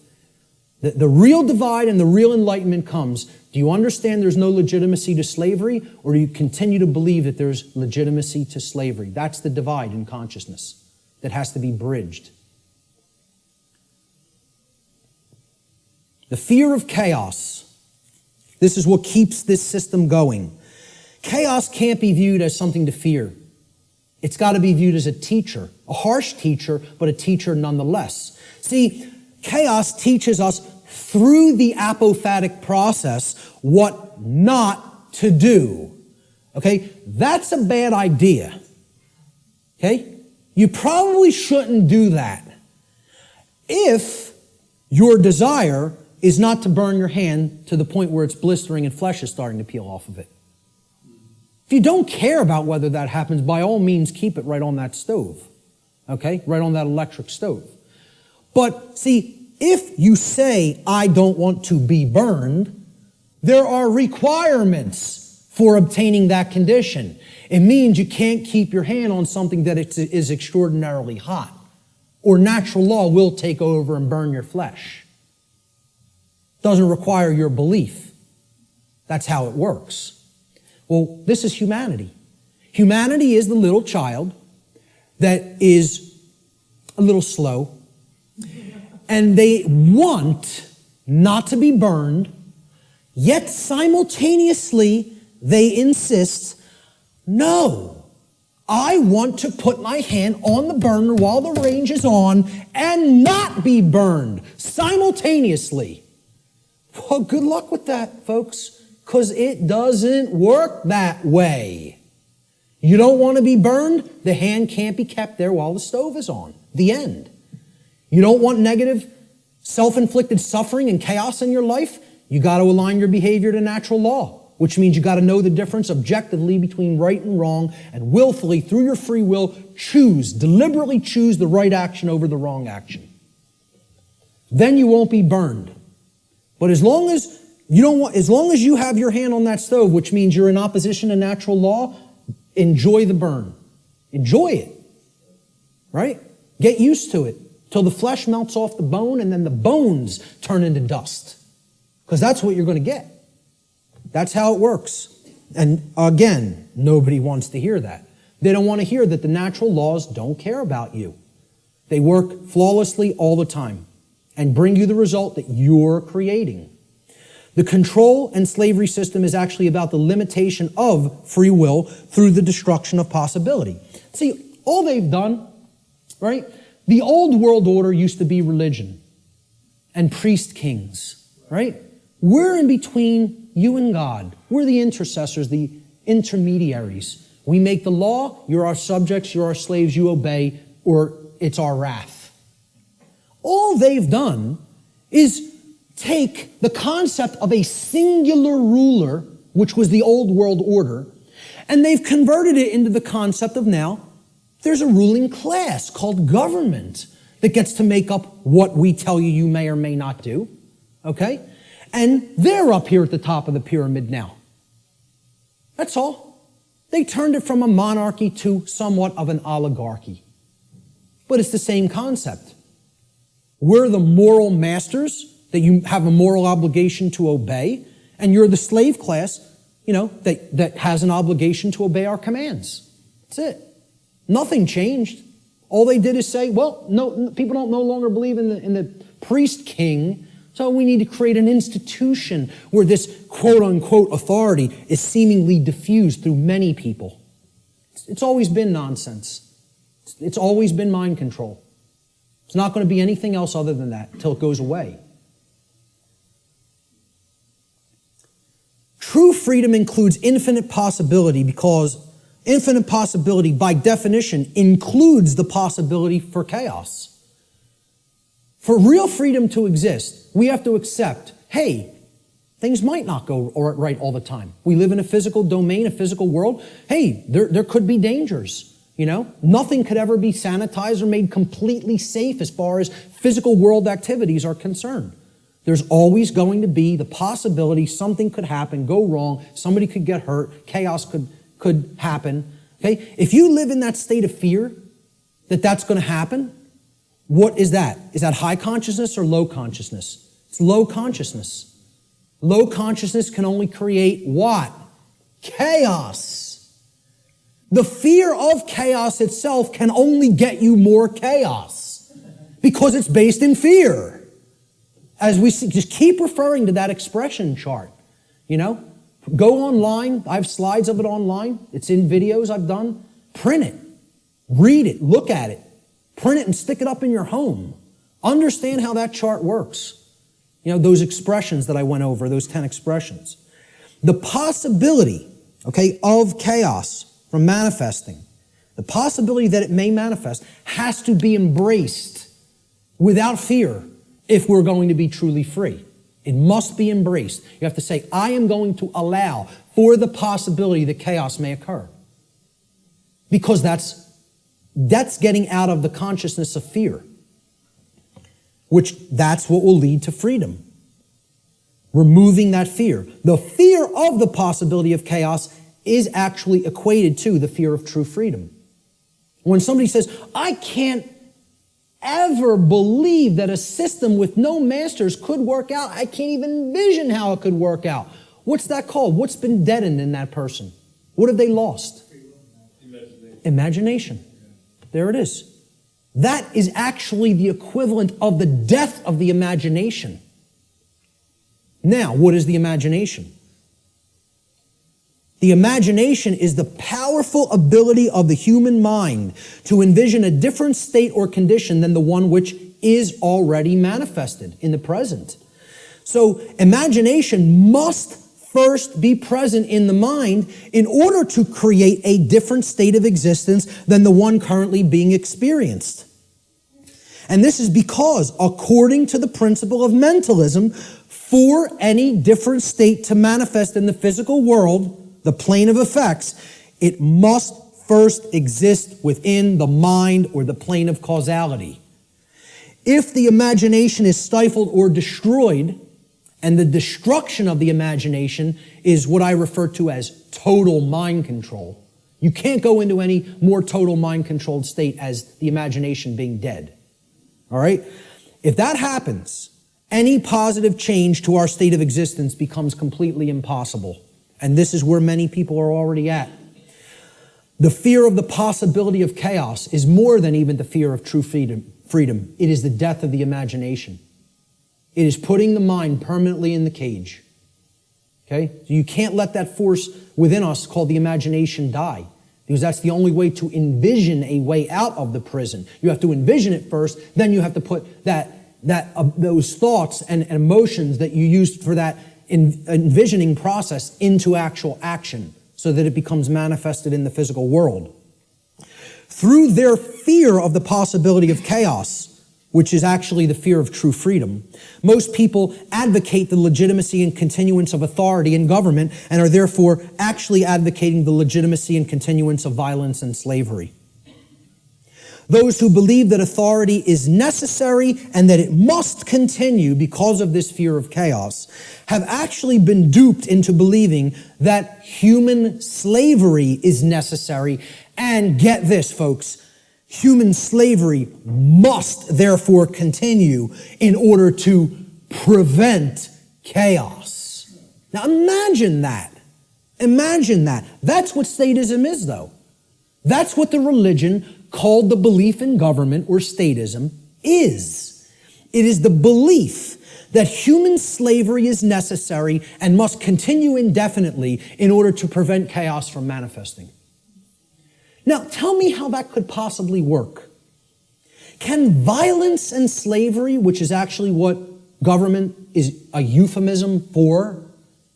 The real divide and the real enlightenment comes. Do you understand there's no legitimacy to slavery, or do you continue to believe that there's legitimacy to slavery? That's the divide in consciousness that has to be bridged. The fear of chaos. This is what keeps this system going. Chaos can't be viewed as something to fear. It's got to be viewed as a teacher, a harsh teacher, but a teacher nonetheless. See, chaos teaches us through the apophatic process what not to do. Okay? That's a bad idea. Okay? You probably shouldn't do that. If your desire is not to burn your hand to the point where it's blistering and flesh is starting to peel off of it. If you don't care about whether that happens, by all means, keep it right on that stove. Okay? Right on that electric stove. But see, if you say, I don't want to be burned, there are requirements for obtaining that condition. It means you can't keep your hand on something that is extraordinarily hot, or natural law will take over and burn your flesh. Doesn't require your belief. That's how it works. Well, this is humanity. Humanity is the little child that is a little slow, and they want not to be burned, yet simultaneously they insist, no, I want to put my hand on the burner while the range is on and not be burned simultaneously. Well, good luck with that, folks, because it doesn't work that way. You don't want to be burned, the hand can't be kept there while the stove is on. The end. You don't want negative, self-inflicted suffering and chaos in your life, you got to align your behavior to natural law, which means you got to know the difference objectively between right and wrong, and willfully, through your free will, deliberately choose the right action over the wrong action. Then you won't be burned. But as long as you have your hand on that stove, which means you're in opposition to natural law, enjoy the burn. Enjoy it. Right? Get used to it till the flesh melts off the bone and then the bones turn into dust. Because that's what you're going to get. That's how it works. And again, nobody wants to hear that. They don't want to hear that the natural laws don't care about you. They work flawlessly all the time and bring you the result that you're creating. The control and slavery system is actually about the limitation of free will through the destruction of possibility. See, all they've done, right? The old world order used to be religion and priest kings, right? We're in between you and God. We're the intercessors, the intermediaries. We make the law, you're our subjects, you're our slaves, you obey, or it's our wrath. All they've done is take the concept of a singular ruler, which was the old world order, and they've converted it into the concept of now there's a ruling class called government that gets to make up what we tell you you may or may not do, okay? And they're up here at the top of the pyramid now. That's all. They turned it from a monarchy to somewhat of an oligarchy. But it's the same concept. We're the moral masters that you have a moral obligation to obey, and you're the slave class, that has an obligation to obey our commands. That's it. Nothing changed. All they did is say, well, no, people don't no longer believe in the priest king, so we need to create an institution where this quote-unquote authority is seemingly diffused through many people. It's always been nonsense. It's always been mind control. It's not going to be anything else other than that until it goes away. True freedom includes infinite possibility because infinite possibility, by definition, includes the possibility for chaos. For real freedom to exist, we have to accept, hey, things might not go right all the time. We live in a physical domain, a physical world. Hey, there could be dangers. Nothing could ever be sanitized or made completely safe as far as physical world activities are concerned. There's always going to be the possibility something could happen, go wrong, somebody could get hurt, chaos could happen. Okay? If you live in that state of fear that that's going to happen, what is that? Is that high consciousness or low consciousness? It's low consciousness. Low consciousness can only create what? Chaos. The fear of chaos itself can only get you more chaos because it's based in fear. As we see, just keep referring to that expression chart. Go online. I have slides of it online. It's in videos I've done. Print it. Read it. Look at it. Print it and stick it up in your home. Understand how that chart works. Those expressions that I went over, those 10 expressions. The possibility, of chaos from manifesting, the possibility that it may manifest has to be embraced without fear if we're going to be truly free. It must be embraced. You have to say, I am going to allow for the possibility that chaos may occur. Because that's getting out of the consciousness of fear, which that's what will lead to freedom. Removing that fear. The fear of the possibility of chaos is actually equated to the fear of true freedom. When somebody says, I can't ever believe that a system with no masters could work out, I can't even envision how it could work out. What's that called? What's been deadened in that person? What have they lost? Imagination. There it is. That is actually the equivalent of the death of the imagination. Now, what is the imagination? The imagination is the powerful ability of the human mind to envision a different state or condition than the one which is already manifested in the present. So, imagination must first be present in the mind in order to create a different state of existence than the one currently being experienced. And this is because, according to the principle of mentalism, for any different state to manifest in the physical world, the plane of effects, it must first exist within the mind or the plane of causality. If the imagination is stifled or destroyed, and the destruction of the imagination is what I refer to as total mind control. You can't go into any more total mind controlled state as the imagination being dead. All right? If that happens, any positive change to our state of existence becomes completely impossible. And this is where many people are already at. The fear of the possibility of chaos is more than even the fear of true freedom. It is the death of the imagination. It is putting the mind permanently in the cage. Okay? So you can't let that force within us called the imagination die, because that's the only way to envision a way out of the prison. You have to envision it first, then you have to put those thoughts and emotions that you used for that envisioning process into actual action so that it becomes manifested in the physical world. Through their fear of the possibility of chaos, which is actually the fear of true freedom, most people advocate the legitimacy and continuance of authority in government and are therefore actually advocating the legitimacy and continuance of violence and slavery. Those who believe that authority is necessary and that it must continue because of this fear of chaos have actually been duped into believing that human slavery is necessary. And get this, folks, human slavery must therefore continue in order to prevent chaos. Now imagine that. Imagine that. That's what statism is, though. That's what the religion called the belief in government or statism is. It is the belief that human slavery is necessary and must continue indefinitely in order to prevent chaos from manifesting. Now, tell me how that could possibly work. Can violence and slavery, which is actually what government is a euphemism for,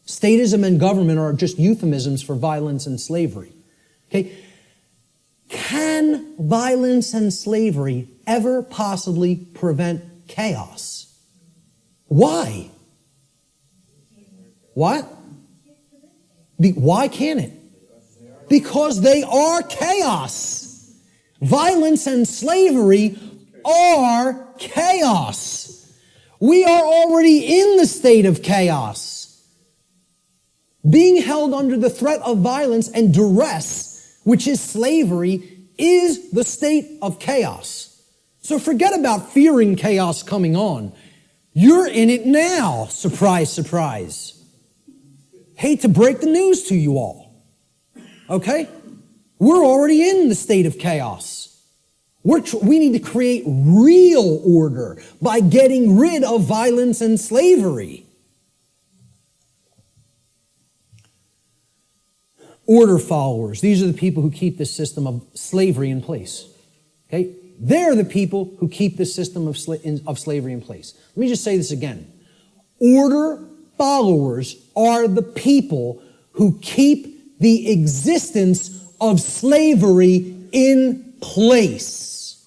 statism and government are just euphemisms for violence and slavery. Okay? Can violence and slavery ever possibly prevent chaos? Why? What? Why can't it? Because they are chaos. Violence and slavery are chaos. We are already in the state of chaos. Being held under the threat of violence and duress, which is slavery, is the state of chaos. So forget about fearing chaos coming on. You're in it now. Surprise, surprise. Hate to break the news to you all. Okay? We're already in the state of chaos. We need to create real order by getting rid of violence and slavery. Order followers. These are the people who keep this system of slavery in place. Okay? They're the people who keep this system of slavery in place. Let me just say this again. Order followers are the people who keep the existence of slavery in place.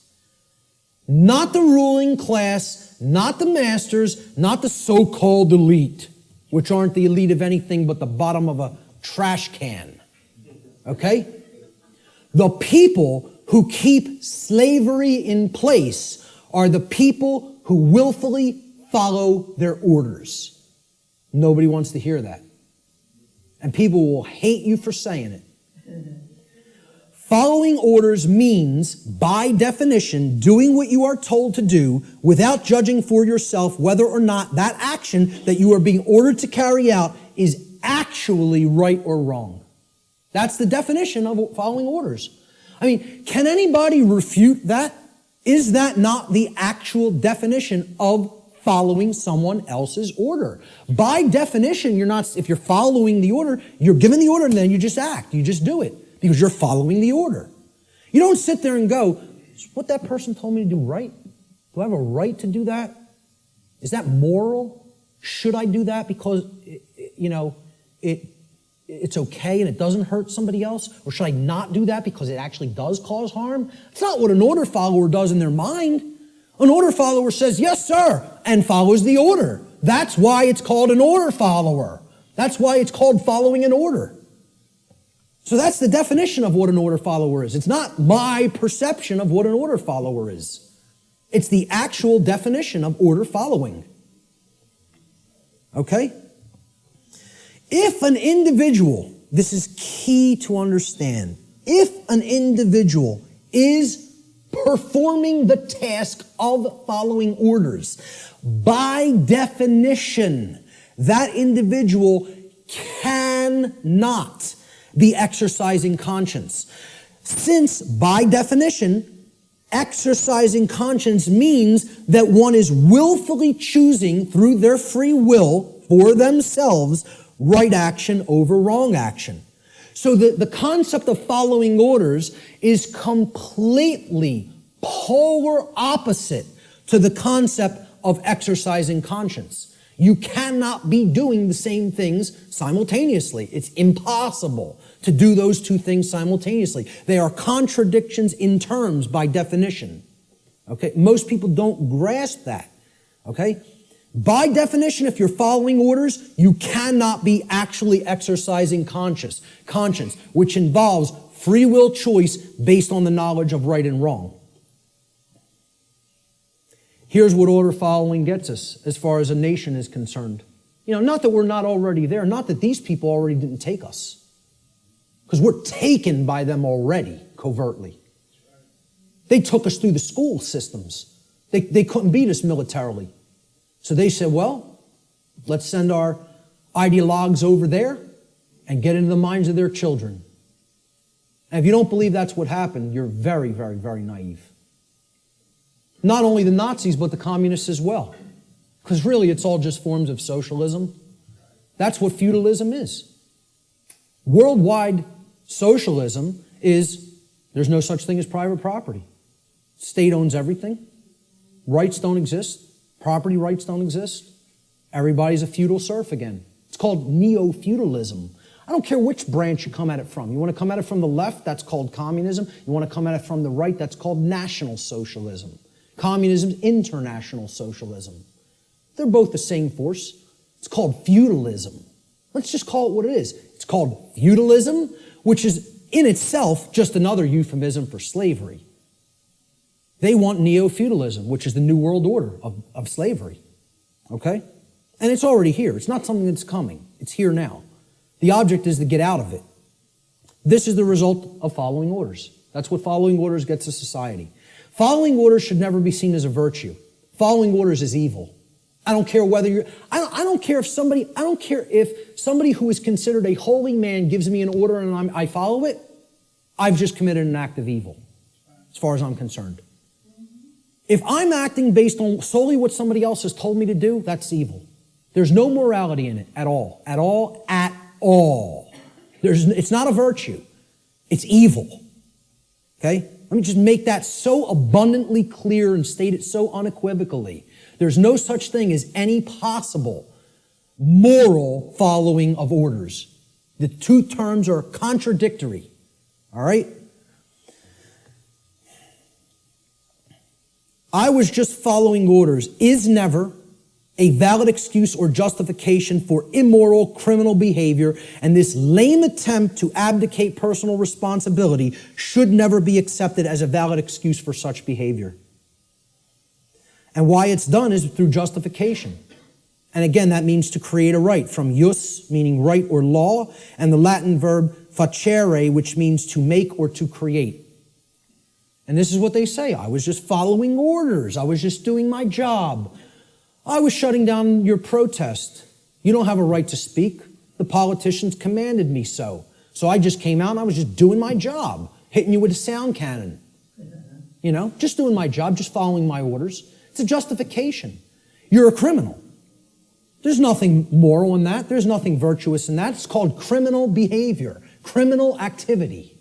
Not the ruling class, not the masters, not the so-called elite, which aren't the elite of anything but the bottom of a trash can. Okay? The people who keep slavery in place are the people who willfully follow their orders. Nobody wants to hear that. And people will hate you for saying it. Following orders means, by definition, doing what you are told to do without judging for yourself whether or not that action that you are being ordered to carry out is actually right or wrong. That's the definition of following orders. I mean, can anybody refute that? Is that not the actual definition of following someone else's order? By definition, if you're following the order, you're given the order and then you just act. You just do it because you're following the order. You don't sit there and go, is what that person told me to do right? Do I have a right to do that? Is that moral? Should I do that because, it's okay and it doesn't hurt somebody else? Or should I not do that because it actually does cause harm? It's not what an order follower does in their mind. An order follower says, yes, sir, and follows the order. That's why it's called an order follower. That's why it's called following an order. So that's the definition of what an order follower is. It's not my perception of what an order follower is. It's the actual definition of order following. Okay? If an individual, this is key to understand, if an individual is performing the task of following orders, by definition, that individual cannot be exercising conscience. Since, by definition, exercising conscience means that one is willfully choosing through their free will for themselves right action over wrong action. So the concept of following orders is completely polar opposite to the concept of exercising conscience. You cannot be doing the same things simultaneously. It's impossible to do those two things simultaneously. They are contradictions in terms by definition. Okay? Most people don't grasp that. Okay? By definition, if you're following orders, you cannot be actually exercising conscience, which involves free will choice based on the knowledge of right and wrong. Here's what order following gets us as far as a nation is concerned. Not that we're not already there, not that these people already didn't take us, because we're taken by them already, covertly. They took us through the school systems. They couldn't beat us militarily. So they said, well, let's send our ideologues over there and get into the minds of their children. And if you don't believe that's what happened, you're very, very, very naive. Not only the Nazis, but the communists as well. Because really, it's all just forms of socialism. That's what feudalism is. Worldwide socialism is, there's no such thing as private property. State owns everything. Rights don't exist. Property rights don't exist. Everybody's a feudal serf again. It's called neo-feudalism. I don't care which branch you come at it from. You want to come at it from the left, that's called communism. You want to come at it from the right, that's called National Socialism. Communism is international socialism. They're both the same force. It's called feudalism. Let's just call it what it is. It's called feudalism, which is in itself just another euphemism for slavery. They want neo-feudalism, which is the New World Order of slavery. Okay? And it's already here. It's not something that's coming. It's here now. The object is to get out of it. This is the result of following orders. That's what following orders gets to society. Following orders should never be seen as a virtue. Following orders is evil. I don't care whether you're, I don't care if somebody who is considered a holy man gives me an order and I follow it, I've just committed an act of evil, as far as I'm concerned. If I'm acting based on solely what somebody else has told me to do, that's evil. There's no morality in it at all. At all. At all. It's not a virtue. It's evil. Okay? Let me just make that so abundantly clear and state it so unequivocally. There's no such thing as any possible moral following of orders. The two terms are contradictory. All right? I was just following orders is never a valid excuse or justification for immoral criminal behavior, and this lame attempt to abdicate personal responsibility should never be accepted as a valid excuse for such behavior. And why it's done is through justification. And again, that means to create a right, from jus, meaning right or law, and the Latin verb facere, which means to make or to create. And this is what they say. I was just following orders. I was just doing my job. I was shutting down your protest. You don't have a right to speak. The politicians commanded me so. So I just came out and I was just doing my job, hitting you with a sound cannon. You know, just doing my job, just following my orders. It's a justification. You're a criminal. There's nothing moral in that. There's nothing virtuous in that. It's called criminal behavior, criminal activity.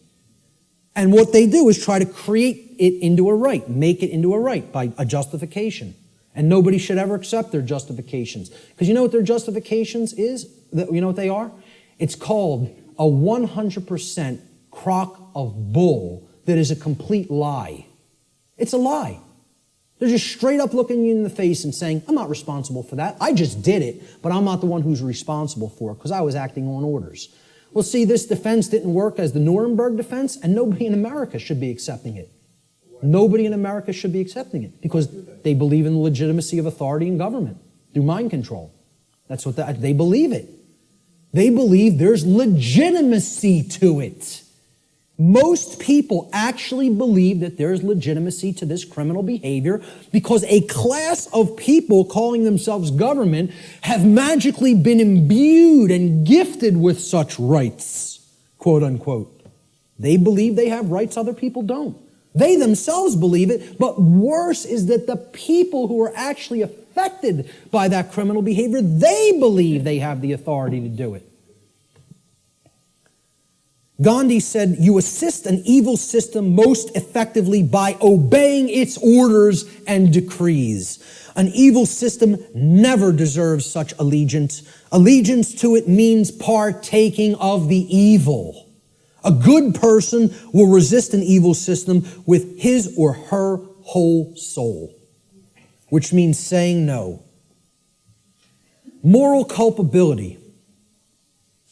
And what they do is try to create it into a right, make it into a right by a justification. And nobody should ever accept their justifications. Because you know what their justifications is? You know what they are? It's called a 100% crock of bull that is a complete lie. It's a lie. They're just straight up looking you in the face and saying, I'm not responsible for that. I just did it, but I'm not the one who's responsible for it because I was acting on orders. Well, see, this defense didn't work as the Nuremberg defense, and nobody in America should be accepting it. Nobody in America should be accepting it because they believe in the legitimacy of authority and government through mind control. That's what they believe it. They believe there's legitimacy to it. Most people actually believe that there's legitimacy to this criminal behavior because a class of people calling themselves government have magically been imbued and gifted with such rights, quote unquote. They believe they have rights other people don't. They themselves believe it, but worse is that the people who are actually affected by that criminal behavior, they believe they have the authority to do it. Gandhi said, you assist an evil system most effectively by obeying its orders and decrees. An evil system never deserves such allegiance. Allegiance to it means partaking of the evil. A good person will resist an evil system with his or her whole soul, which means saying no. Moral culpability.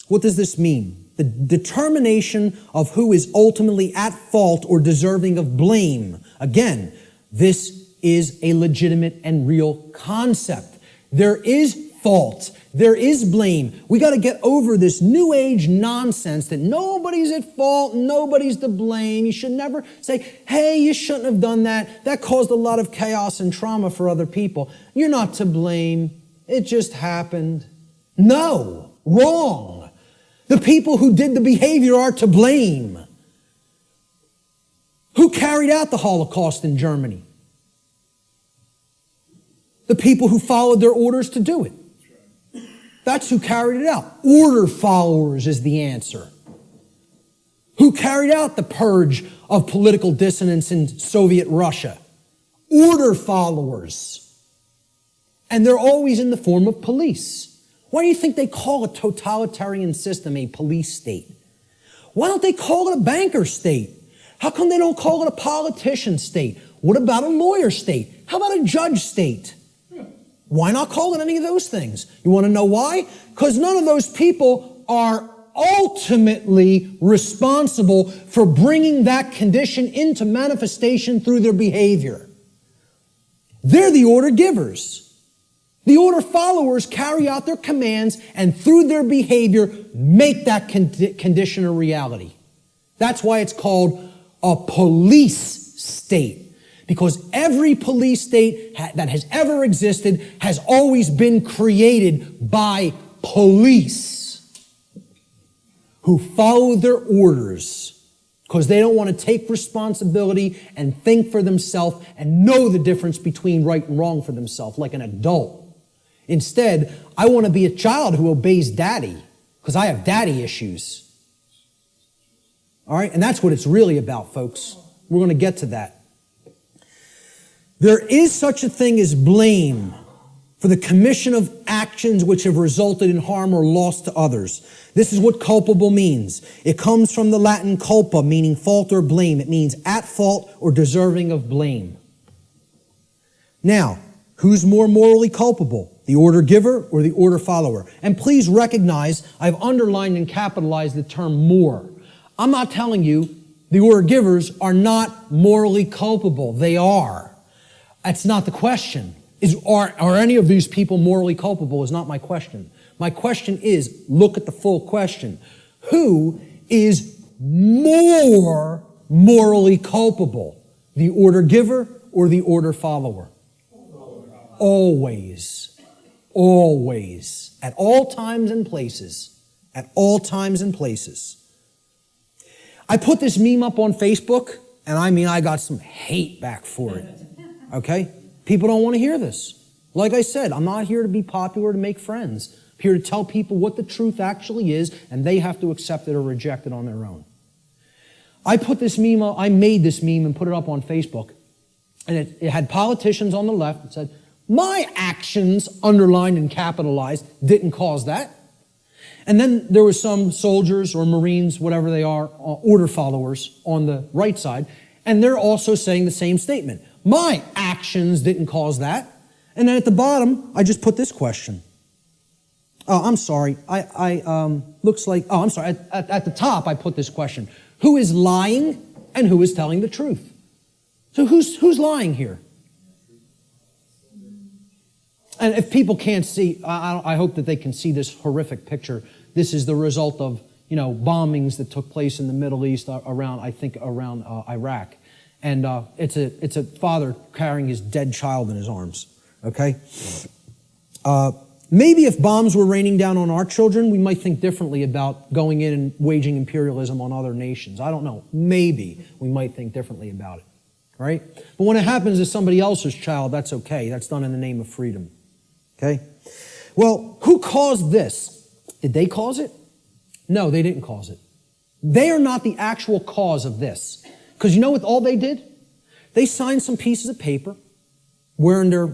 What does this mean? The determination of who is ultimately at fault or deserving of blame. Again, this is a legitimate and real concept. There is fault. There is blame. We got to get over this new age nonsense that nobody's at fault, nobody's to blame. You should never say, hey, you shouldn't have done that. That caused a lot of chaos and trauma for other people. You're not to blame. It just happened. No, wrong. The people who did the behavior are to blame. Who carried out the Holocaust in Germany? The people who followed their orders to do it. That's who carried it out. Order followers is the answer. Who carried out the purge of political dissonance in Soviet Russia? Order followers. And they're always in the form of police. Why do you think they call a totalitarian system a police state? Why don't they call it a banker state? How come they don't call it a politician state? What about a lawyer state? How about a judge state? Why not call it any of those things? You want to know why? Because none of those people are ultimately responsible for bringing that condition into manifestation through their behavior. They're the order givers. The order followers carry out their commands and through their behavior make that condition a reality. That's why it's called a police state. Because every police state that has ever existed has always been created by police who follow their orders because they don't want to take responsibility and think for themselves and know the difference between right and wrong for themselves like an adult. Instead, I want to be a child who obeys daddy because I have daddy issues. All right? And that's what it's really about, folks. We're going to get to that. There is such a thing as blame for the commission of actions which have resulted in harm or loss to others. This is what culpable means. It comes from the Latin culpa, meaning fault or blame. It means at fault or deserving of blame. Now, who's more morally culpable? The order giver or the order follower? And please recognize I've underlined and capitalized the term more. I'm not telling you the order givers are not morally culpable. They are. That's not the question. Are any of these people morally culpable is not my question. My question is, look at the full question. Who is more morally culpable? The order giver or the order follower? Always. Always. At all times and places. At all times and places. I put this meme up on Facebook, and I got some hate back for it. Okay? People don't want to hear this. Like I said, I'm not here to be popular to make friends. I'm here to tell people what the truth actually is, and they have to accept it or reject it on their own. I made this meme and put it up on Facebook, and it had politicians on the left that said, my actions, underlined and capitalized, didn't cause that. And then there was some soldiers or Marines, whatever they are, order followers on the right side, and they're also saying the same statement. My actions didn't cause that. And then at the bottom, I just put this question. Oh, I'm sorry. Looks like, I'm sorry. At the top, I put this question. Who is lying and who is telling the truth? So who's lying here? And if people can't see, I hope that they can see this horrific picture. This is the result of, bombings that took place in the Middle East around Iraq. And it's a father carrying his dead child in his arms, okay? Maybe if bombs were raining down on our children, we might think differently about going in and waging imperialism on other nations. I don't know. Maybe we might think differently about it, right? But when it happens to somebody else's child, that's okay. That's done in the name of freedom, okay? Well, who caused this? Did they cause it? No, they didn't cause it. They are not the actual cause of this. Because you know what all they did? They signed some pieces of paper, wearing their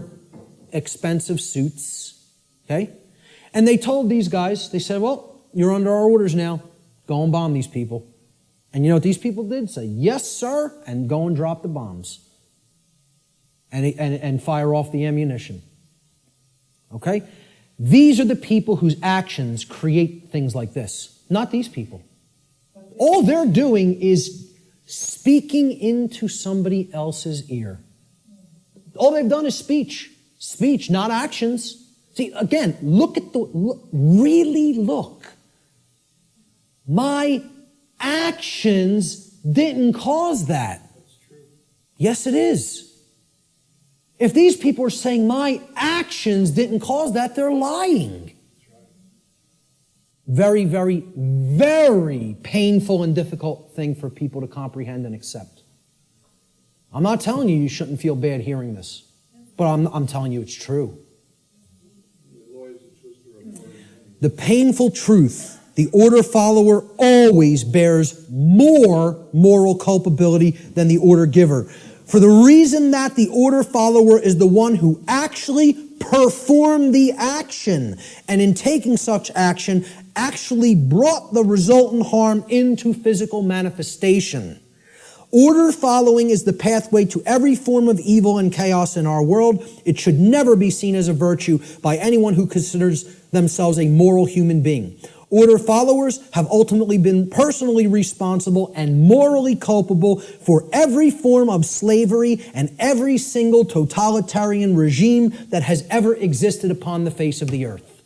expensive suits, okay? And they told these guys, they said, well, you're under our orders now. Go and bomb these people. And you know what these people did? Say, yes, sir, and go and drop the bombs. And fire off the ammunition. Okay? These are the people whose actions create things like this. Not these people. All they're doing is speaking into somebody else's ear. All they've done is speech. Speech, not actions. See, again, really look. My actions didn't cause that. Yes, it is. If these people are saying my actions didn't cause that, they're lying. Very, very, very painful and difficult thing for people to comprehend and accept. I'm not telling you shouldn't feel bad hearing this, but I'm telling you it's true. The painful truth, the order follower always bears more moral culpability than the order giver. For the reason that the order follower is the one who actually performed the action, and in taking such action, actually brought the resultant harm into physical manifestation. Order following is the pathway to every form of evil and chaos in our world. It should never be seen as a virtue by anyone who considers themselves a moral human being. Order followers have ultimately been personally responsible and morally culpable for every form of slavery and every single totalitarian regime that has ever existed upon the face of the earth.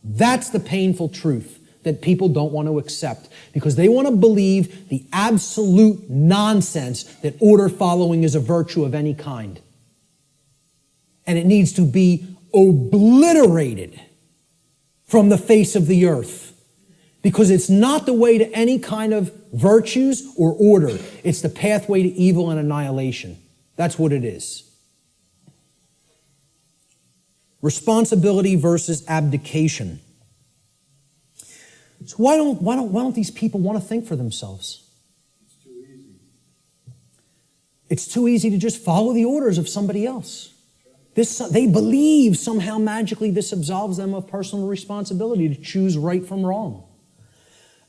That's the painful truth that people don't want to accept because they want to believe the absolute nonsense that order following is a virtue of any kind. And it needs to be obliterated from the face of the earth because it's not the way to any kind of virtues or order. It's the pathway to evil and annihilation. That's what it is. Responsibility versus abdication. So why don't these people want to think for themselves? It's too easy. It's too easy to just follow the orders of somebody else. They believe somehow magically this absolves them of personal responsibility to choose right from wrong.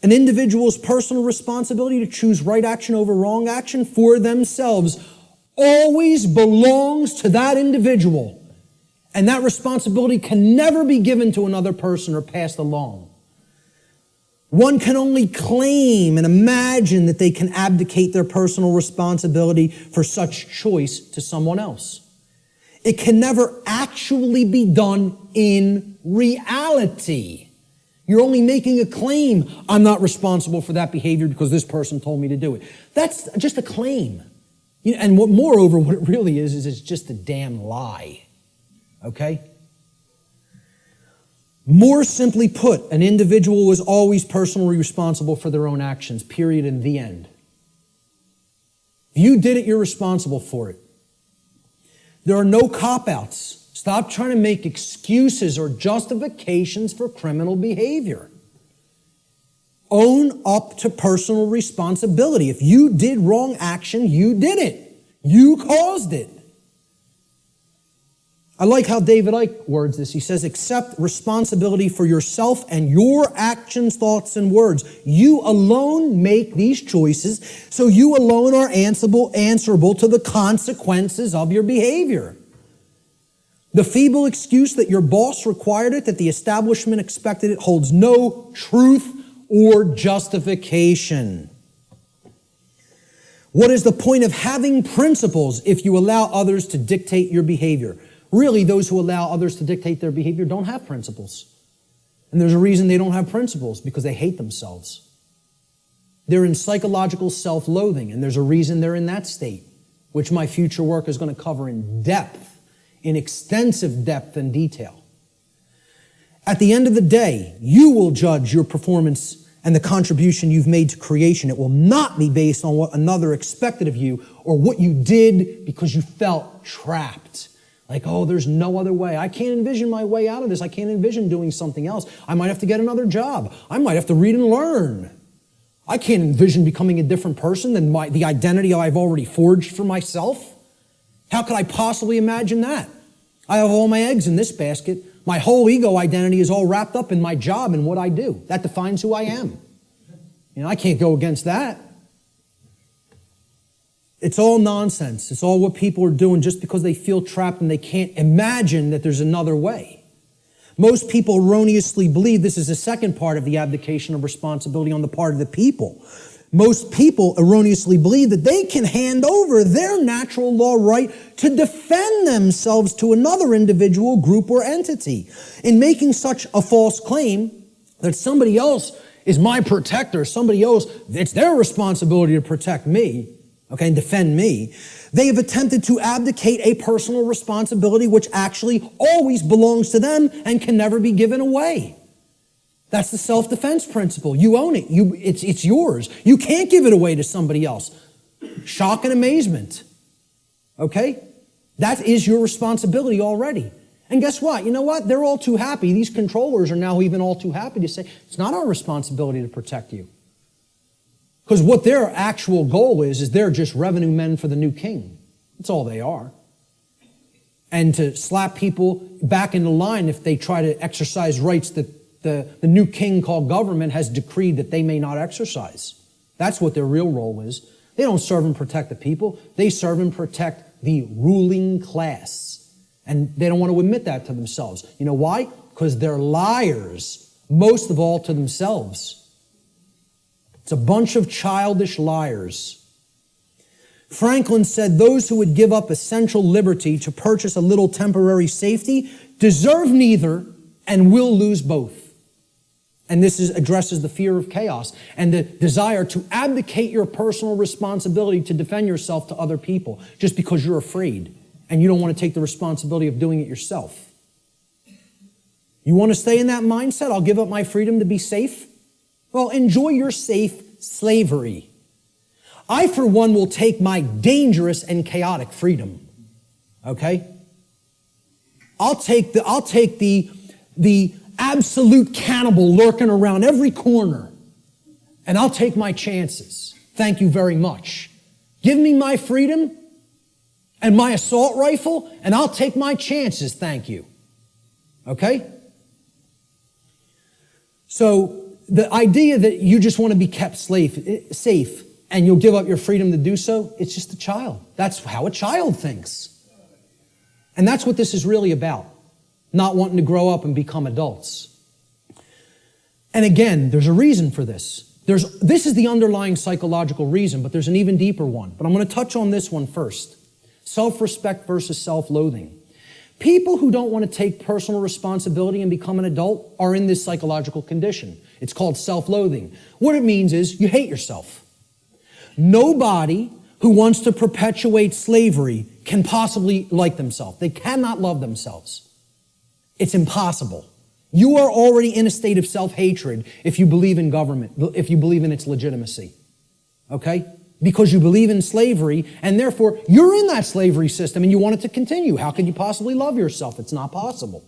An individual's personal responsibility to choose right action over wrong action for themselves always belongs to that individual. And that responsibility can never be given to another person or passed along. One can only claim and imagine that they can abdicate their personal responsibility for such choice to someone else. It can never actually be done in reality. You're only making a claim. I'm not responsible for that behavior because this person told me to do it. That's just a claim. And moreover, what it really is it's just a damn lie. Okay? More simply put, an individual is always personally responsible for their own actions, period, and the end. If you did it, you're responsible for it. There are no cop-outs. Stop trying to make excuses or justifications for criminal behavior. Own up to personal responsibility. If you did wrong action, you did it. You caused it. I like how David Icke words this. He says, accept responsibility for yourself and your actions, thoughts, and words. You alone make these choices, so you alone are answerable to the consequences of your behavior. The feeble excuse that your boss required it, that the establishment expected it, holds no truth or justification. What is the point of having principles if you allow others to dictate your behavior? Really, those who allow others to dictate their behavior don't have principles. And there's a reason they don't have principles, because they hate themselves. They're in psychological self-loathing, and there's a reason they're in that state, which my future work is going to cover in depth, in extensive depth and detail. At the end of the day, you will judge your performance and the contribution you've made to creation. It will not be based on what another expected of you or what you did because you felt trapped. Like, oh, there's no other way. I can't envision my way out of this. I can't envision doing something else. I might have to get another job. I might have to read and learn. I can't envision becoming a different person than the identity I've already forged for myself. How could I possibly imagine that? I have all my eggs in this basket. My whole ego identity is all wrapped up in my job and what I do. That defines who I am. I can't go against that. It's all nonsense. It's all what people are doing just because they feel trapped and they can't imagine that there's another way. Most people erroneously believe this is the second part of the abdication of responsibility on the part of the people. Most people erroneously believe that they can hand over their natural law right to defend themselves to another individual, group, or entity. In making such a false claim that somebody else is my protector, somebody else, it's their responsibility to protect me, okay, and defend me, they have attempted to abdicate a personal responsibility which actually always belongs to them and can never be given away. That's the self-defense principle. You own it. It's yours. You can't give it away to somebody else. Shock and amazement. Okay? That is your responsibility already. And guess what? You know what? They're all too happy. These controllers are now even all too happy to say, it's not our responsibility to protect you. Because what their actual goal is they're just revenue men for the new king. That's all they are. And to slap people back into line if they try to exercise rights that the new king called government has decreed that they may not exercise. That's what their real role is. They don't serve and protect the people. They serve and protect the ruling class. And they don't want to admit that to themselves. You know why? Because they're liars, most of all to themselves. It's a bunch of childish liars. Franklin said those who would give up essential liberty to purchase a little temporary safety deserve neither and will lose both. And this addresses the fear of chaos and the desire to abdicate your personal responsibility to defend yourself to other people just because you're afraid and you don't want to take the responsibility of doing it yourself. You want to stay in that mindset? I'll give up my freedom to be safe? Well, enjoy your safe slavery. I, for one, will take my dangerous and chaotic freedom. Okay? I'll take the absolute cannibal lurking around every corner, and I'll take my chances. Thank you very much. Give me my freedom and my assault rifle, and I'll take my chances. Thank you. Okay? So the idea that you just want to be kept safe and you'll give up your freedom to do so, it's just a child. That's how a child thinks. And that's what this is really about. Not wanting to grow up and become adults. And again, there's a reason for this. This is the underlying psychological reason, but there's an even deeper one. But I'm going to touch on this one first. Self-respect versus self-loathing. People who don't want to take personal responsibility and become an adult are in this psychological condition. It's called self-loathing. What it means is you hate yourself. Nobody who wants to perpetuate slavery can possibly like themselves. They cannot love themselves. It's impossible. You are already in a state of self-hatred if you believe in government, if you believe in its legitimacy. Okay? Because you believe in slavery, and therefore you're in that slavery system and you want it to continue. How can you possibly love yourself? It's not possible.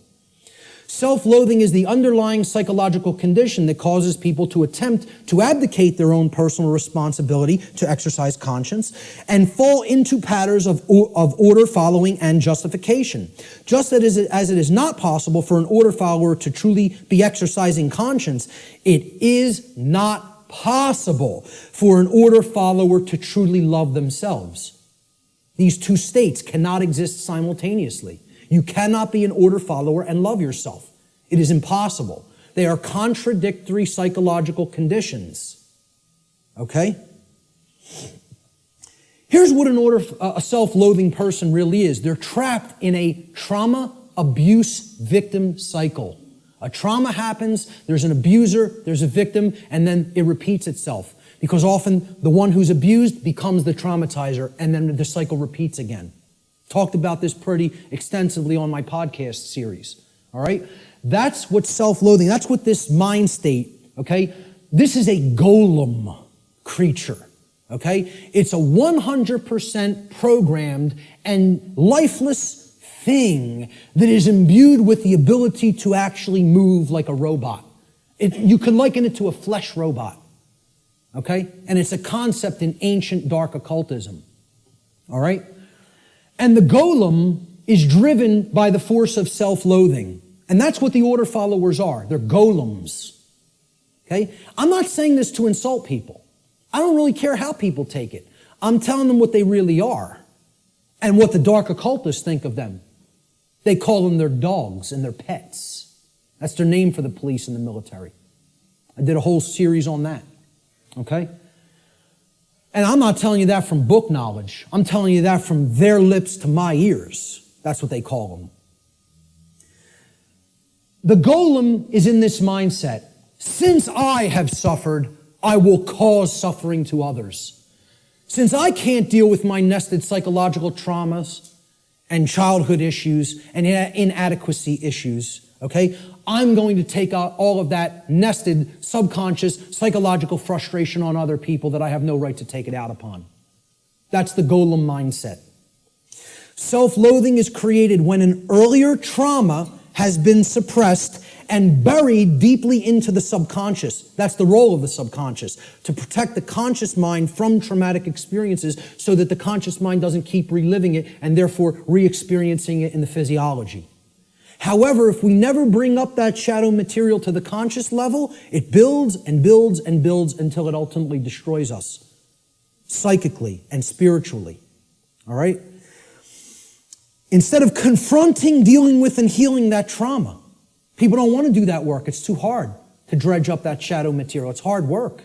Self-loathing is the underlying psychological condition that causes people to attempt to abdicate their own personal responsibility to exercise conscience and fall into patterns of order following and justification. Just as it is not possible for an order follower to truly be exercising conscience, it is not possible for an order follower to truly love themselves. These two states cannot exist simultaneously. You cannot be an order follower and love yourself. It is impossible. They are contradictory psychological conditions. Okay? Here's what a self-loathing person really is. They're trapped in a trauma abuse victim cycle. A trauma happens, there's an abuser, there's a victim, and then it repeats itself. Because often the one who's abused becomes the traumatizer, and then the cycle repeats again. Talked about this pretty extensively on my podcast series. All right? That's what self-loathing, that's what this mind state, okay? This is a golem creature, okay? It's a 100% programmed and lifeless thing that is imbued with the ability to actually move like a robot. You can liken it to a flesh robot, okay? And it's a concept in ancient dark occultism, all right? And the golem is driven by the force of self-loathing. And that's what the order followers are. They're golems. Okay? I'm not saying this to insult people. I don't really care how people take it. I'm telling them what they really are and what the dark occultists think of them. They call them their dogs and their pets. That's their name for the police and the military. I did a whole series on that. Okay? And I'm not telling you that from book knowledge. I'm telling you that from their lips to my ears. That's what they call them. The golem is in this mindset. Since I have suffered, I will cause suffering to others. Since I can't deal with my nested psychological traumas and childhood issues and inadequacy issues, okay, I'm going to take out all of that nested subconscious psychological frustration on other people that I have no right to take it out upon. That's the golem mindset. Self-loathing is created when an earlier trauma has been suppressed and buried deeply into the subconscious. That's the role of the subconscious, to protect the conscious mind from traumatic experiences so that the conscious mind doesn't keep reliving it and therefore re-experiencing it in the physiology. However, if we never bring up that shadow material to the conscious level, it builds and builds and builds until it ultimately destroys us, psychically and spiritually. All right? Instead of confronting, dealing with, and healing that trauma, people don't want to do that work. It's too hard to dredge up that shadow material. It's hard work.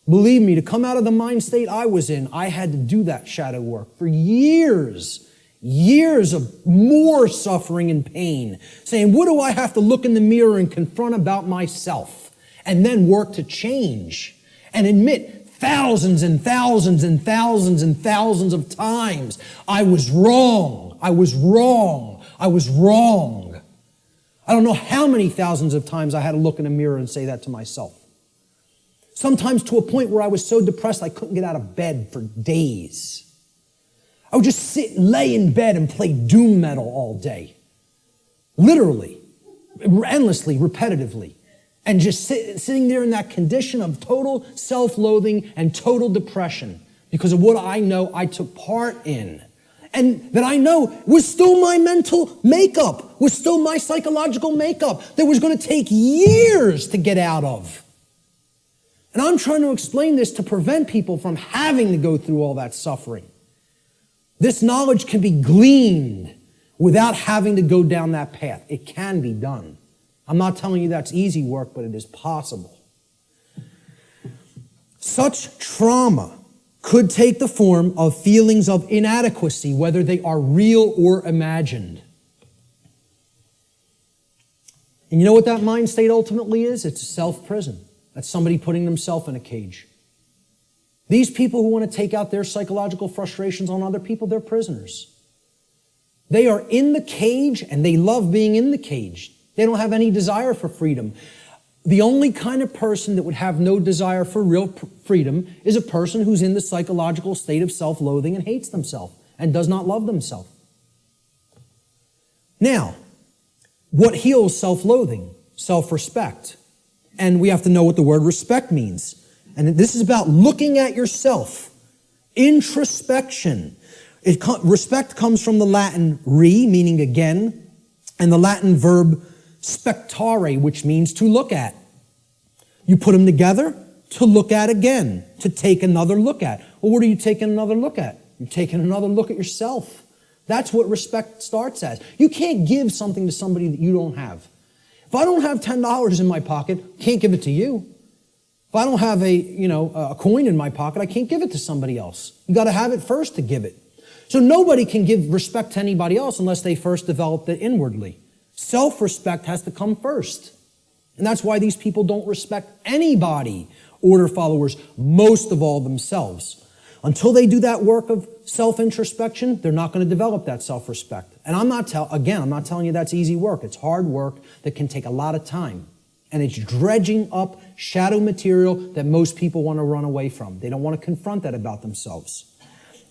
Believe me, to come out of the mind state I was in, I had to do that shadow work for years of more suffering and pain, saying, what do I have to look in the mirror and confront about myself? And then work to change and admit thousands and thousands and thousands and thousands of times, I was wrong, I was wrong, I was wrong. I don't know how many thousands of times I had to look in a mirror and say that to myself. Sometimes to a point where I was so depressed I couldn't get out of bed for days. I would just sit and lay in bed and play doom metal all day. Literally, endlessly, repetitively. And just sitting there in that condition of total self-loathing and total depression because of what I know I took part in. And that I know was still my mental makeup, was still my psychological makeup that was going to take years to get out of. And I'm trying to explain this to prevent people from having to go through all that suffering. This knowledge can be gleaned without having to go down that path. It can be done. I'm not telling you that's easy work, but it is possible. Such trauma could take the form of feelings of inadequacy, whether they are real or imagined. And you know what that mind state ultimately is? It's a self-prison. That's somebody putting themselves in a cage. These people who want to take out their psychological frustrations on other people, they're prisoners. They are in the cage and they love being in the cage. They don't have any desire for freedom. The only kind of person that would have no desire for real freedom is a person who's in the psychological state of self-loathing and hates themselves and does not love themselves. Now, what heals self-loathing? Self-respect. And we have to know what the word respect means. And this is about looking at yourself. Introspection. Respect comes from the Latin re, meaning again, and the Latin verb spectare, which means to look at. You put them together, to look at again, to take another look at. Well, what are you taking another look at? You're taking another look at yourself. That's what respect starts as. You can't give something to somebody that you don't have. If I don't have $10 in my pocket, I can't give it to you. If I don't have a coin in my pocket, I can't give it to somebody else. You got to have it first to give it. So nobody can give respect to anybody else unless they first developed it inwardly. Self-respect has to come first. And that's why these people don't respect anybody, order followers, most of all themselves. Until they do that work of self-introspection, they're not going to develop that self-respect. And I'm not telling you that's easy work. It's hard work that can take a lot of time. And it's dredging up shadow material that most people want to run away from. They don't want to confront that about themselves.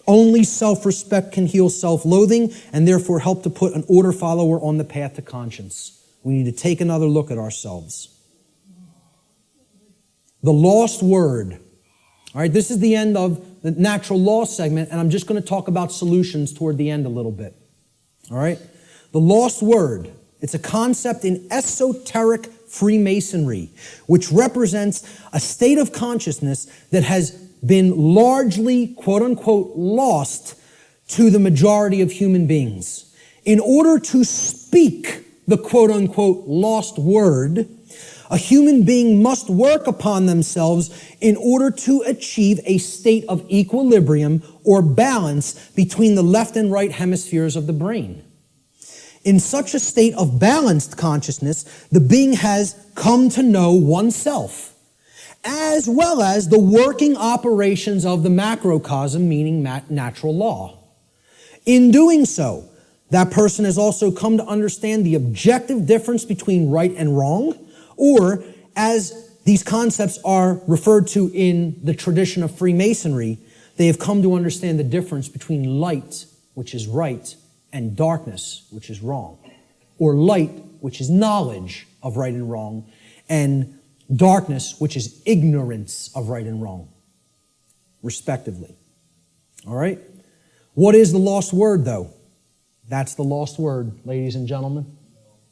Only self-respect can heal self-loathing and therefore help to put an order follower on the path to conscience. We need to take another look at ourselves. The lost word. All right, this is the end of the natural law segment, and I'm just going to talk about solutions toward the end a little bit. All right? The lost word. It's a concept in esoteric Freemasonry, which represents a state of consciousness that has been largely, quote-unquote, lost to the majority of human beings. In order to speak the quote-unquote lost word, A human being must work upon themselves in order to achieve a state of equilibrium or balance between the left and right hemispheres of the brain. In such a state of balanced consciousness, the being has come to know oneself, as well as the working operations of the macrocosm, meaning natural law. In doing so, that person has also come to understand the objective difference between right and wrong, or as these concepts are referred to in the tradition of Freemasonry, they have come to understand the difference between light, which is right, and darkness, which is wrong. Or light, which is knowledge of right and wrong, and darkness, which is ignorance of right and wrong, respectively. All right? What is the lost word, though? That's the lost word, ladies and gentlemen.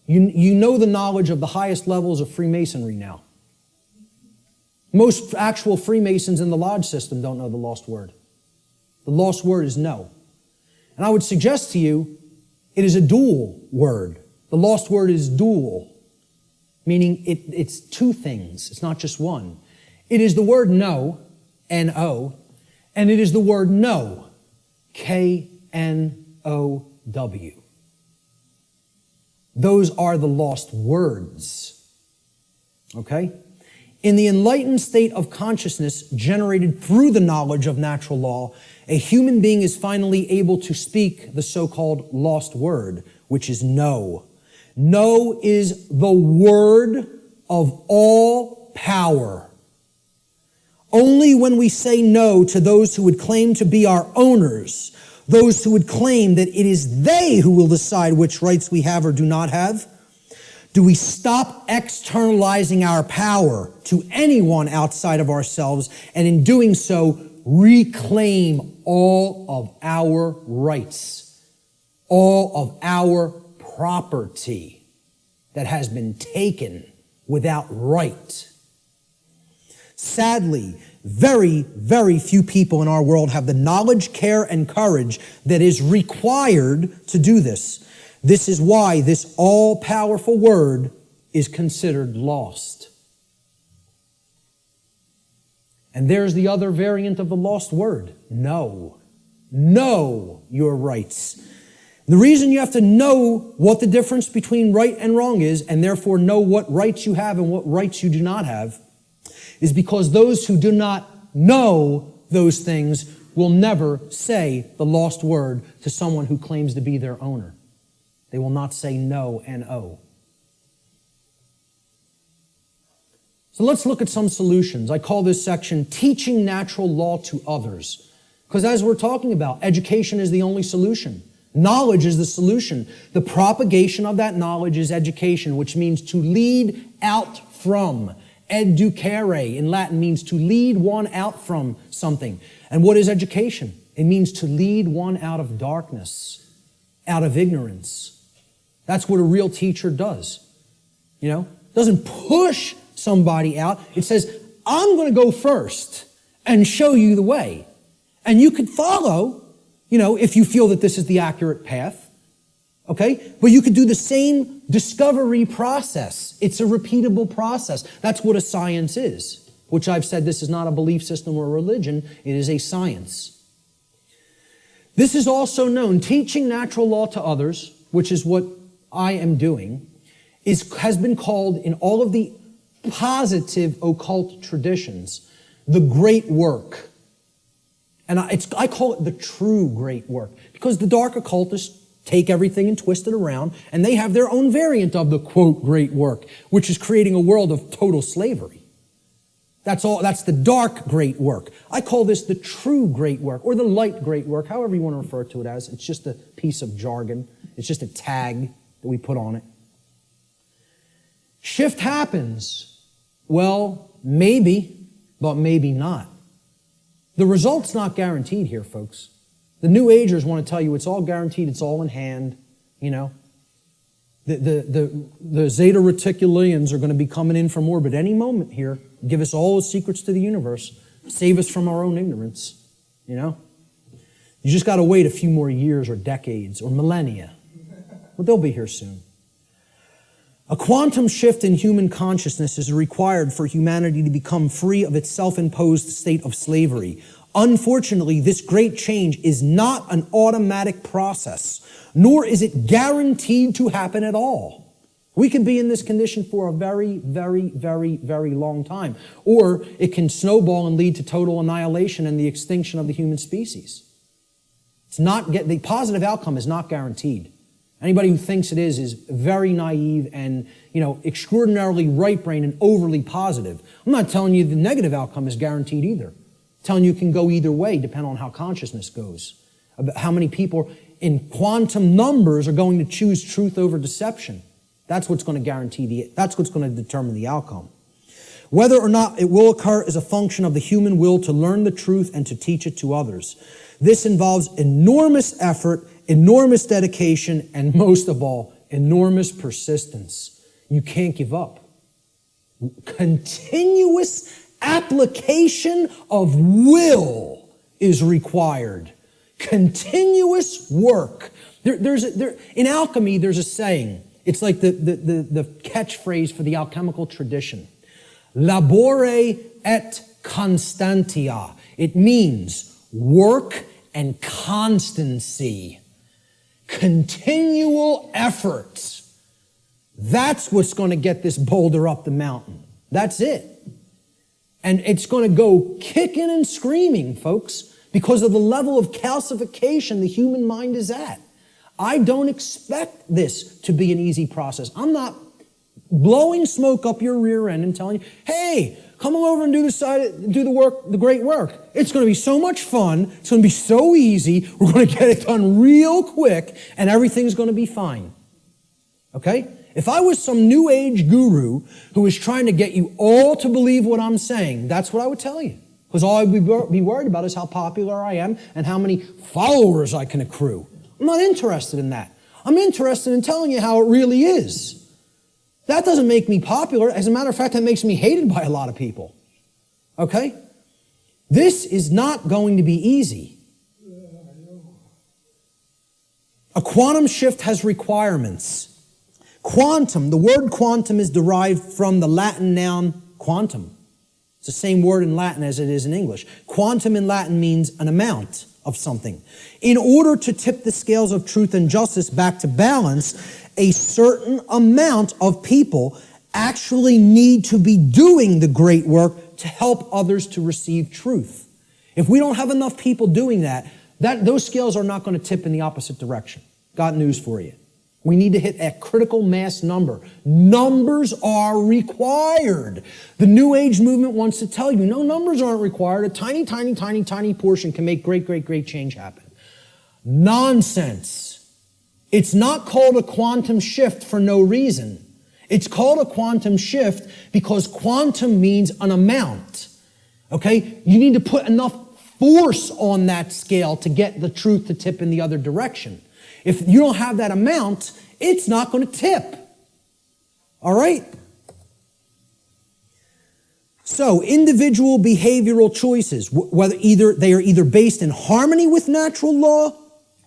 You know the knowledge of the highest levels of Freemasonry now. Most actual Freemasons in the lodge system don't know the lost word. The lost word is no. And I would suggest to you, it is a dual word. The lost word is dual, meaning it's two things. It's not just one. It is the word no, N-O, and it is the word know, K-N-O-W. Those are the lost words. Okay? In the enlightened state of consciousness generated through the knowledge of natural law, a human being is finally able to speak the so-called lost word, which is no. No is the word of all power. Only when we say no to those who would claim to be our owners, those who would claim that it is they who will decide which rights we have or do not have, do we stop externalizing our power to anyone outside of ourselves, and in doing so, reclaim all of our rights, all of our property that has been taken without right. Sadly, very, very few people in our world have the knowledge, care, and courage that is required to do this. This is why this all-powerful word is considered lost. And there's the other variant of the lost word, no. Know your rights. The reason you have to know what the difference between right and wrong is, and therefore know what rights you have and what rights you do not have, is because those who do not know those things will never say the lost word to someone who claims to be their owner. They will not say no, N-O. So let's look at some solutions. I call this section Teaching Natural Law to Others. Because as we're talking about, education is the only solution. Knowledge is the solution. The propagation of that knowledge is education, which means to lead out from. Educare in Latin means to lead one out from something. And what is education? It means to lead one out of darkness, out of ignorance. That's what a real teacher does. You know, doesn't push somebody out. It says, I'm going to go first and show you the way. And you could follow, you know, if you feel that this is the accurate path. Okay? But you could do the same discovery process. It's a repeatable process. That's what a science is, which I've said this is not a belief system or a religion. It is a science. This is also known, teaching natural law to others, which is what I am doing, has been called in all of the positive occult traditions, the great work. And I call it the true great work, because the dark occultists take everything and twist it around, and they have their own variant of the, quote, great work, which is creating a world of total slavery. That's the dark great work. I call this the true great work, or the light great work, however you want to refer to it as. It's just a piece of jargon. It's just a tag that we put on it. Shift happens. Well, maybe, but maybe not. The result's not guaranteed here, folks. The New Agers want to tell you it's all guaranteed, it's all in hand, you know. The Zeta Reticulians are going to be coming in from orbit any moment here, give us all the secrets to the universe, save us from our own ignorance, you know. You just got to wait a few more years or decades or millennia. But they'll be here soon. A quantum shift in human consciousness is required for humanity to become free of its self-imposed state of slavery. Unfortunately, this great change is not an automatic process, nor is it guaranteed to happen at all. We could be in this condition for a very, very, very, very long time. Or it can snowball and lead to total annihilation and the extinction of the human species. The positive outcome is not guaranteed. Anybody who thinks it is very naive and, extraordinarily right-brained and overly positive. I'm not telling you the negative outcome is guaranteed either. I'm telling you it can go either way depending on how consciousness goes. About how many people in quantum numbers are going to choose truth over deception. That's what's going to that's what's going to determine the outcome. Whether or not it will occur is a function of the human will to learn the truth and to teach it to others. This involves enormous effort, enormous dedication, and most of all, enormous persistence. You can't give up. Continuous application of will is required. Continuous work. In alchemy, there's a saying. It's like the catchphrase for the alchemical tradition. Labore et constantia. It means work and constancy. Continual efforts. That's what's going to get this boulder up the mountain. That's it. And it's going to go kicking and screaming, folks, because of the level of calcification the human mind is at. I don't expect this to be an easy process. I'm not blowing smoke up your rear end and telling you, hey, come over and do the work, the great work. It's going to be so much fun. It's going to be so easy. We're going to get it done real quick, and everything's going to be fine. Okay? If I was some new age guru who was trying to get you all to believe what I'm saying, that's what I would tell you. Because all I'd be worried about is how popular I am and how many followers I can accrue. I'm not interested in that. I'm interested in telling you how it really is. That doesn't make me popular. As a matter of fact, that makes me hated by a lot of people. Okay? This is not going to be easy. A quantum shift has requirements. Quantum, the word quantum is derived from the Latin noun quantum. It's the same word in Latin as it is in English. Quantum in Latin means an amount of something. In order to tip the scales of truth and justice back to balance, a certain amount of people actually need to be doing the great work to help others to receive truth. If we don't have enough people doing that, those scales are not going to tip in the opposite direction. Got news for you. We need to hit a critical mass number. Numbers are required. The New Age movement wants to tell you, no, numbers aren't required. A tiny, tiny, tiny, tiny portion can make great, great, great change happen. Nonsense. It's not called a quantum shift for no reason. It's called a quantum shift because quantum means an amount. Okay? You need to put enough force on that scale to get the truth to tip in the other direction. If you don't have that amount, it's not going to tip. All right? So, individual behavioral choices, whether they are either based in harmony with natural law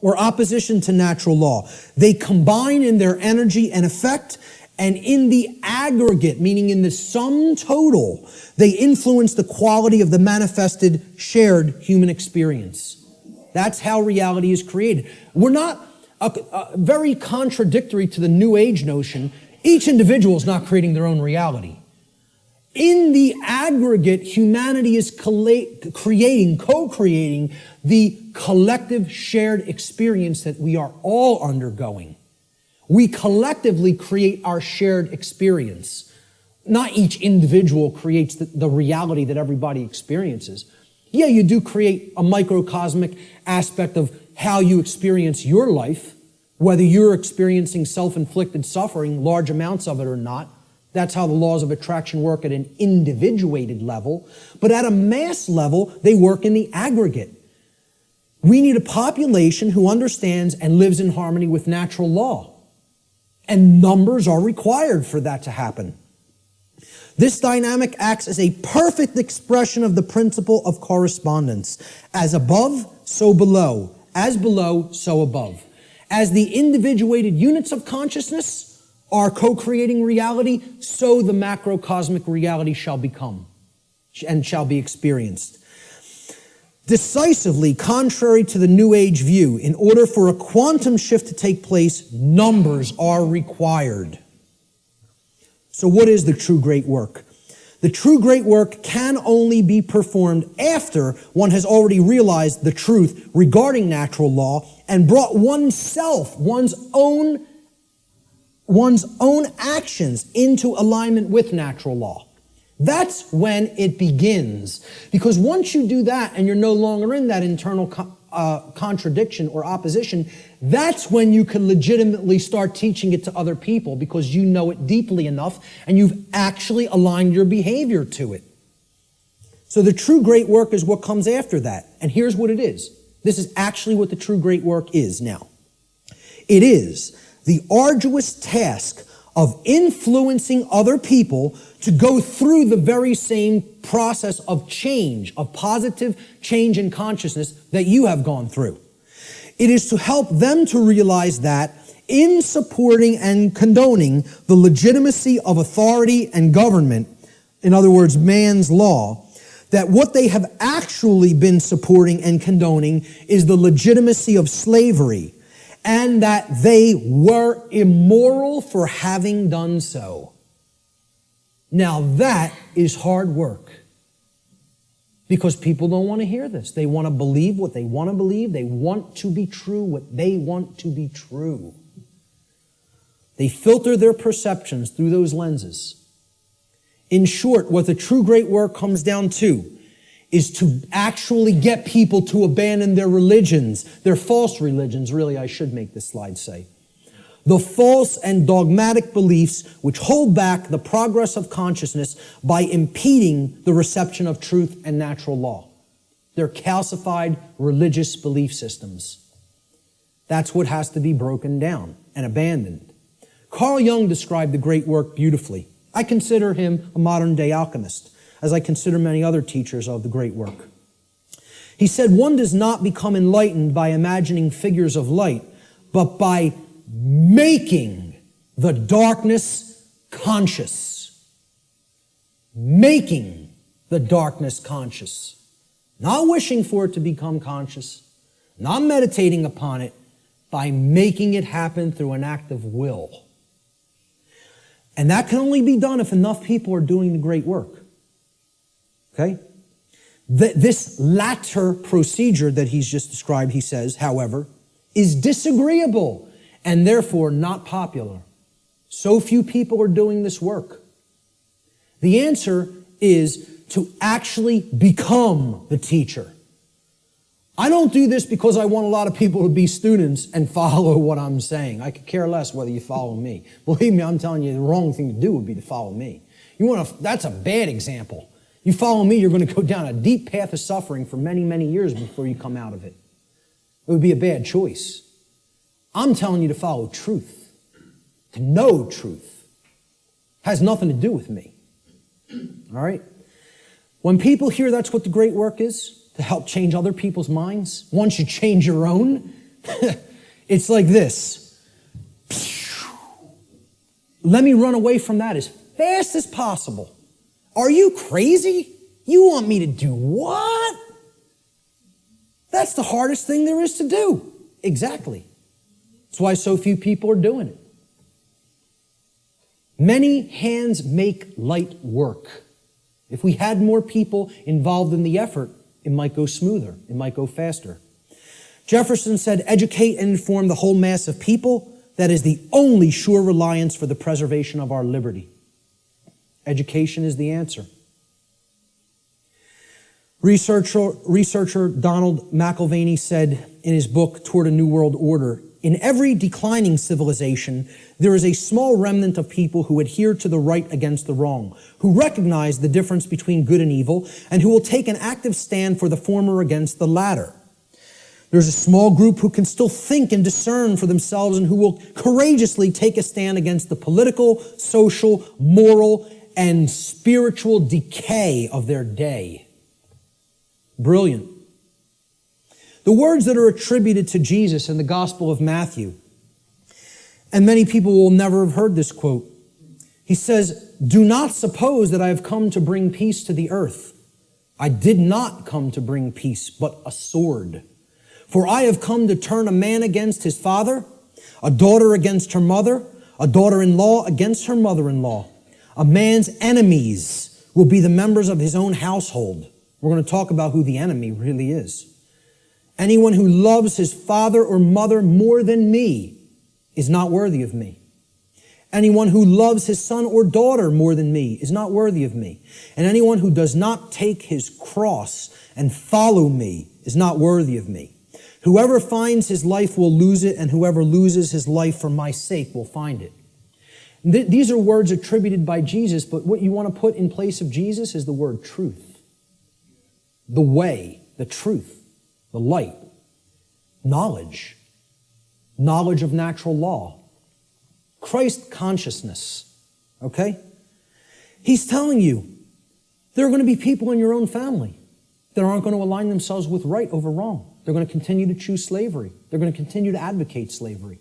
or opposition to natural law. They combine in their energy and effect, and in the aggregate, meaning in the sum total, they influence the quality of the manifested shared human experience. That's how reality is created. We're not very contradictory to the New Age notion. Each individual is not creating their own reality. In the aggregate, humanity is co-creating the collective shared experience that we are all undergoing. We collectively create our shared experience. Not each individual creates the reality that everybody experiences. Yeah, you do create a microcosmic aspect of how you experience your life, whether you're experiencing self-inflicted suffering, large amounts of it or not. That's how the laws of attraction work at an individuated level. But at a mass level, they work in the aggregate. We need a population who understands and lives in harmony with natural law. And numbers are required for that to happen. This dynamic acts as a perfect expression of the principle of correspondence. As above, so below. As below, so above. As the individuated units of consciousness are co-creating reality, so the macrocosmic reality shall become and shall be experienced. Decisively contrary to the New Age view, in order for a quantum shift to take place, numbers are required. So what is the true great work? The true great work can only be performed after one has already realized the truth regarding natural law and brought oneself, one's own actions into alignment with natural law. That's when it begins. Because once you do that and you're no longer in that internal contradiction or opposition, that's when you can legitimately start teaching it to other people, because you know it deeply enough and you've actually aligned your behavior to it. So the true great work is what comes after that. And here's what it is. This is actually what the true great work is now. It is the arduous task of influencing other people to go through the very same process of change, of positive change in consciousness that you have gone through. It is to help them to realize that in supporting and condoning the legitimacy of authority and government, in other words, man's law, that what they have actually been supporting and condoning is the legitimacy of slavery, and that they were immoral for having done so. Now that is hard work, because people don't want to hear this. They want to believe what they want to believe. They want to be true what they want to be true. They filter their perceptions through those lenses. In short, what the true great work comes down to is to actually get people to abandon their religions, their false religions, really, I should make this slide say. The false and dogmatic beliefs which hold back the progress of consciousness by impeding the reception of truth and natural law. They're calcified religious belief systems. That's what has to be broken down and abandoned. Carl Jung described the great work beautifully. I consider him a modern-day alchemist, as I consider many other teachers of the great work. He said, one does not become enlightened by imagining figures of light, but by making the darkness conscious. Making the darkness conscious. Not wishing for it to become conscious, not meditating upon it, by making it happen through an act of will. And that can only be done if enough people are doing the great work. Okay? This latter procedure that he's just described, he says, however, is disagreeable and therefore not popular. So few people are doing this work. The answer is to actually become the teacher. I don't do this because I want a lot of people to be students and follow what I'm saying. I could care less whether you follow me. Believe me, I'm telling you, the wrong thing to do would be to follow me. That's a bad example. You follow me, you're going to go down a deep path of suffering for many, many years before you come out of it. It would be a bad choice. I'm telling you to follow truth, to know truth. It has nothing to do with me. All right? When people hear that's what the great work is, to help change other people's minds, once you change your own, it's like this. Let me run away from that as fast as possible. Are you crazy? You want me to do what? That's the hardest thing there is to do. Exactly. That's why so few people are doing it. Many hands make light work. If we had more people involved in the effort, it might go smoother. It might go faster. Jefferson said, educate and inform the whole mass of people. That is the only sure reliance for the preservation of our liberty. Education is the answer. Researcher Donald McIlvaney said in his book, Toward a New World Order, in every declining civilization, there is a small remnant of people who adhere to the right against the wrong, who recognize the difference between good and evil, and who will take an active stand for the former against the latter. There's a small group who can still think and discern for themselves and who will courageously take a stand against the political, social, moral, and spiritual decay of their day. Brilliant. The words that are attributed to Jesus in the Gospel of Matthew, And many people will never have heard this quote. He says, "Do not suppose that I have come to bring peace to the earth. I did not come to bring peace, but a sword. For I have come to turn a man against his father, a daughter against her mother, a daughter-in-law against her mother-in-law. A man's enemies will be the members of his own household." We're going to talk about who the enemy really is. "Anyone who loves his father or mother more than me is not worthy of me. Anyone who loves his son or daughter more than me is not worthy of me. And anyone who does not take his cross and follow me is not worthy of me. Whoever finds his life will lose it, and whoever loses his life for my sake will find it." These are words attributed by Jesus, but what you want to put in place of Jesus is the word truth. The way, the truth, the light, knowledge, knowledge of natural law, Christ consciousness, okay? He's telling you there are going to be people in your own family that aren't going to align themselves with right over wrong. They're going to continue to choose slavery. They're going to continue to advocate slavery.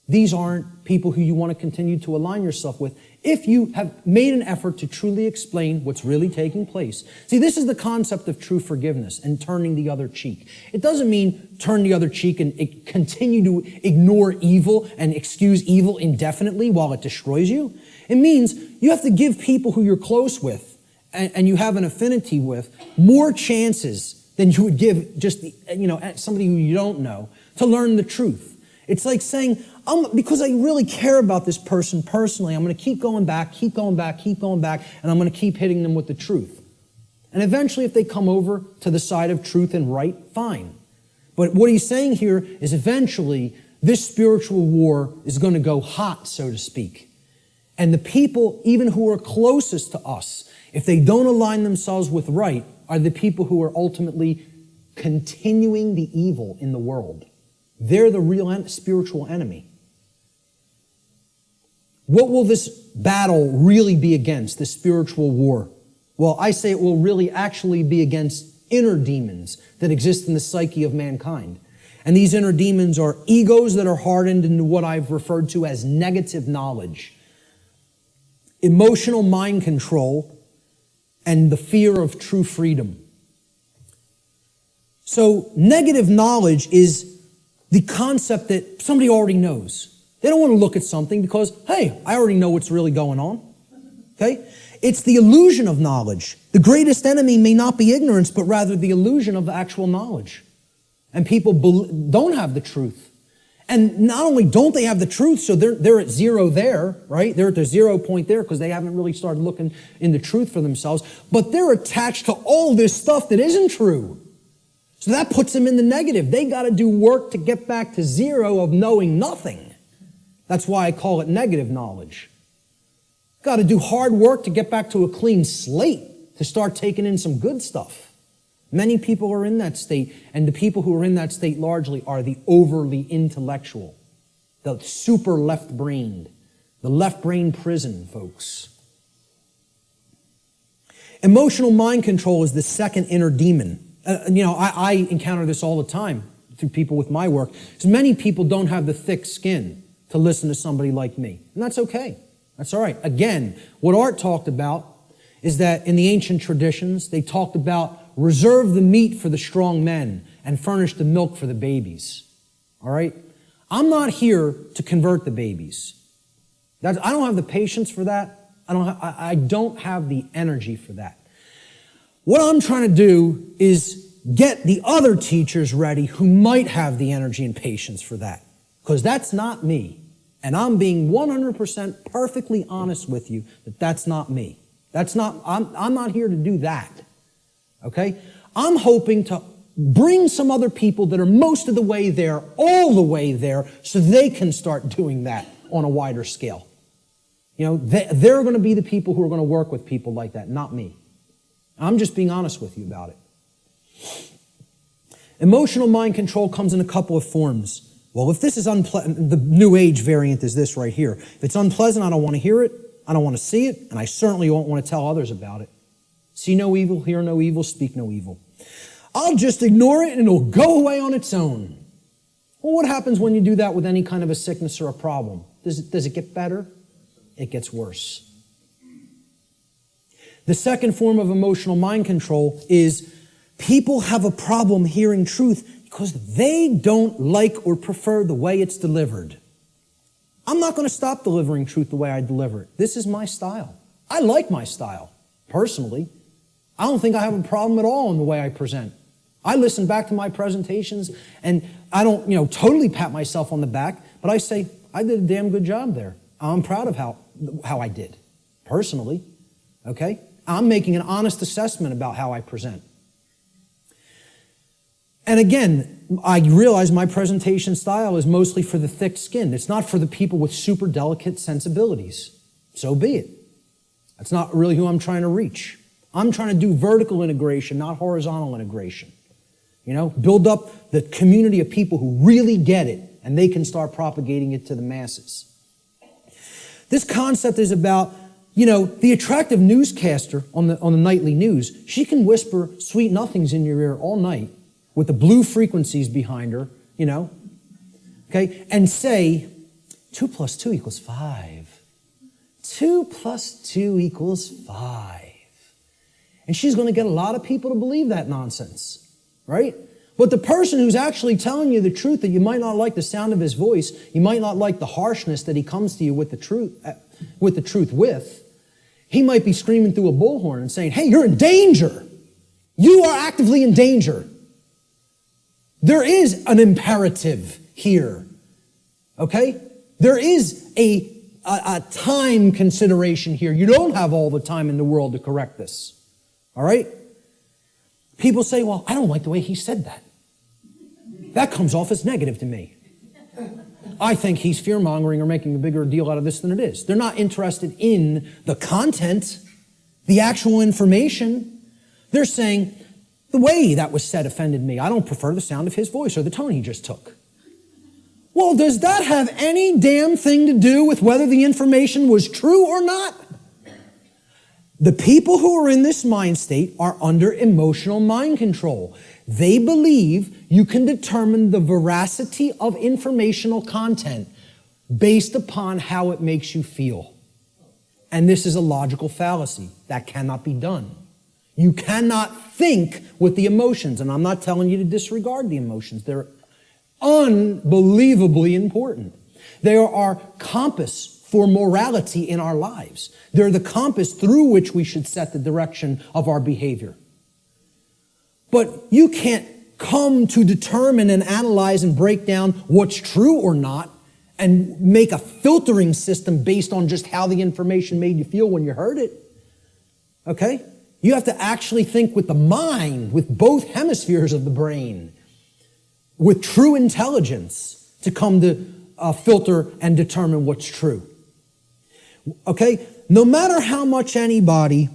These aren't people who you want to continue to align yourself with if you have made an effort to truly explain what's really taking place. See, this is the concept of true forgiveness and turning the other cheek. It doesn't mean turn the other cheek and continue to ignore evil and excuse evil indefinitely while it destroys you. It means you have to give people who you're close with and you have an affinity with more chances than you would give just somebody who you don't know to learn the truth. It's like saying, because I really care about this person personally, I'm going to keep going back, and I'm going to keep hitting them with the truth. And eventually, if they come over to the side of truth and right, fine. But what he's saying here is eventually, this spiritual war is going to go hot, so to speak. And the people, even who are closest to us, if they don't align themselves with right, are the people who are ultimately continuing the evil in the world. They're the real spiritual enemy. What will this battle really be against, this spiritual war? Well, I say it will really actually be against inner demons that exist in the psyche of mankind. And these inner demons are egos that are hardened into what I've referred to as negative knowledge, emotional mind control, and the fear of true freedom. So negative knowledge is the concept that somebody already knows. They don't want to look at something because, hey, I already know what's really going on. Okay? It's the illusion of knowledge. The greatest enemy may not be ignorance, but rather the illusion of actual knowledge. And people don't have the truth. And not only don't they have the truth, so they're at zero there, right? They're at the 0 point there because they haven't really started looking into truth for themselves, but they're attached to all this stuff that isn't true. So that puts them in the negative. They got to do work to get back to zero of knowing nothing. That's why I call it negative knowledge. Got to do hard work to get back to a clean slate, to start taking in some good stuff. Many people are in that state, and the people who are in that state largely are the overly intellectual, the super left-brained, the left-brain prison folks. Emotional mind control is the second inner demon. I encounter this all the time through people with my work, because many people don't have the thick skin to listen to somebody like me. And that's okay. That's all right. Again, what Art talked about is that in the ancient traditions, they talked about reserve the meat for the strong men and furnish the milk for the babies. All right? I'm not here to convert the babies. I don't have the patience for that. I don't have the energy for that. What I'm trying to do is get the other teachers ready who might have the energy and patience for that. Because that's not me. And I'm being 100% perfectly honest with you that that's not me. I'm not here to do that. Okay? I'm hoping to bring some other people that are most of the way there, all the way there, so they can start doing that on a wider scale. They're going to be the people who are going to work with people like that, not me. I'm just being honest with you about it. Emotional mind control comes in a couple of forms. Well, if this is unpleasant, the New Age variant is this right here. If it's unpleasant, I don't want to hear it, I don't want to see it, and I certainly won't want to tell others about it. See no evil, hear no evil, speak no evil. I'll just ignore it and it'll go away on its own. Well, what happens when you do that with any kind of a sickness or a problem? Does it get better? It gets worse. The second form of emotional mind control is people have a problem hearing truth because they don't like or prefer the way it's delivered. I'm not going to stop delivering truth the way I deliver it. This is my style. I like my style, personally. I don't think I have a problem at all in the way I present. I listen back to my presentations, and I don't, totally pat myself on the back, but I say, I did a damn good job there. I'm proud of how I did, personally, okay? I'm making an honest assessment about how I present. And again, I realize my presentation style is mostly for the thick-skinned. It's not for the people with super delicate sensibilities. So be it. That's not really who I'm trying to reach. I'm trying to do vertical integration, not horizontal integration. Build up the community of people who really get it, and they can start propagating it to the masses. This concept is about, the attractive newscaster on the nightly news. She can whisper sweet nothings in your ear all night with the blue frequencies behind her, okay, and say, 2 + 2 = 5. 2 + 2 = 5. And she's going to get a lot of people to believe that nonsense, right? But the person who's actually telling you the truth, that you might not like the sound of his voice, you might not like the harshness that he comes to you with the truth with, he might be screaming through a bullhorn and saying, hey, you're in danger. You are actively in danger. There is an imperative here, okay? There is a time consideration here. You don't have all the time in the world to correct this, all right? People say, well, I don't like the way he said that. That comes off as negative to me. I think he's fear-mongering or making a bigger deal out of this than it is. They're not interested in the content, the actual information. They're saying, the way that was said offended me. I don't prefer the sound of his voice or the tone he just took. Well, does that have any damn thing to do with whether the information was true or not? The people who are in this mind state are under emotional mind control. They believe you can determine the veracity of informational content based upon how it makes you feel. And this is a logical fallacy. That cannot be done. You cannot think with the emotions, and I'm not telling you to disregard the emotions. They're unbelievably important. They are our compass for morality in our lives. They're the compass through which we should set the direction of our behavior. But you can't come to determine and analyze and break down what's true or not and make a filtering system based on just how the information made you feel when you heard it. Okay? You have to actually think with the mind, with both hemispheres of the brain, with true intelligence to come to filter and determine what's true. Okay? No matter how much anybody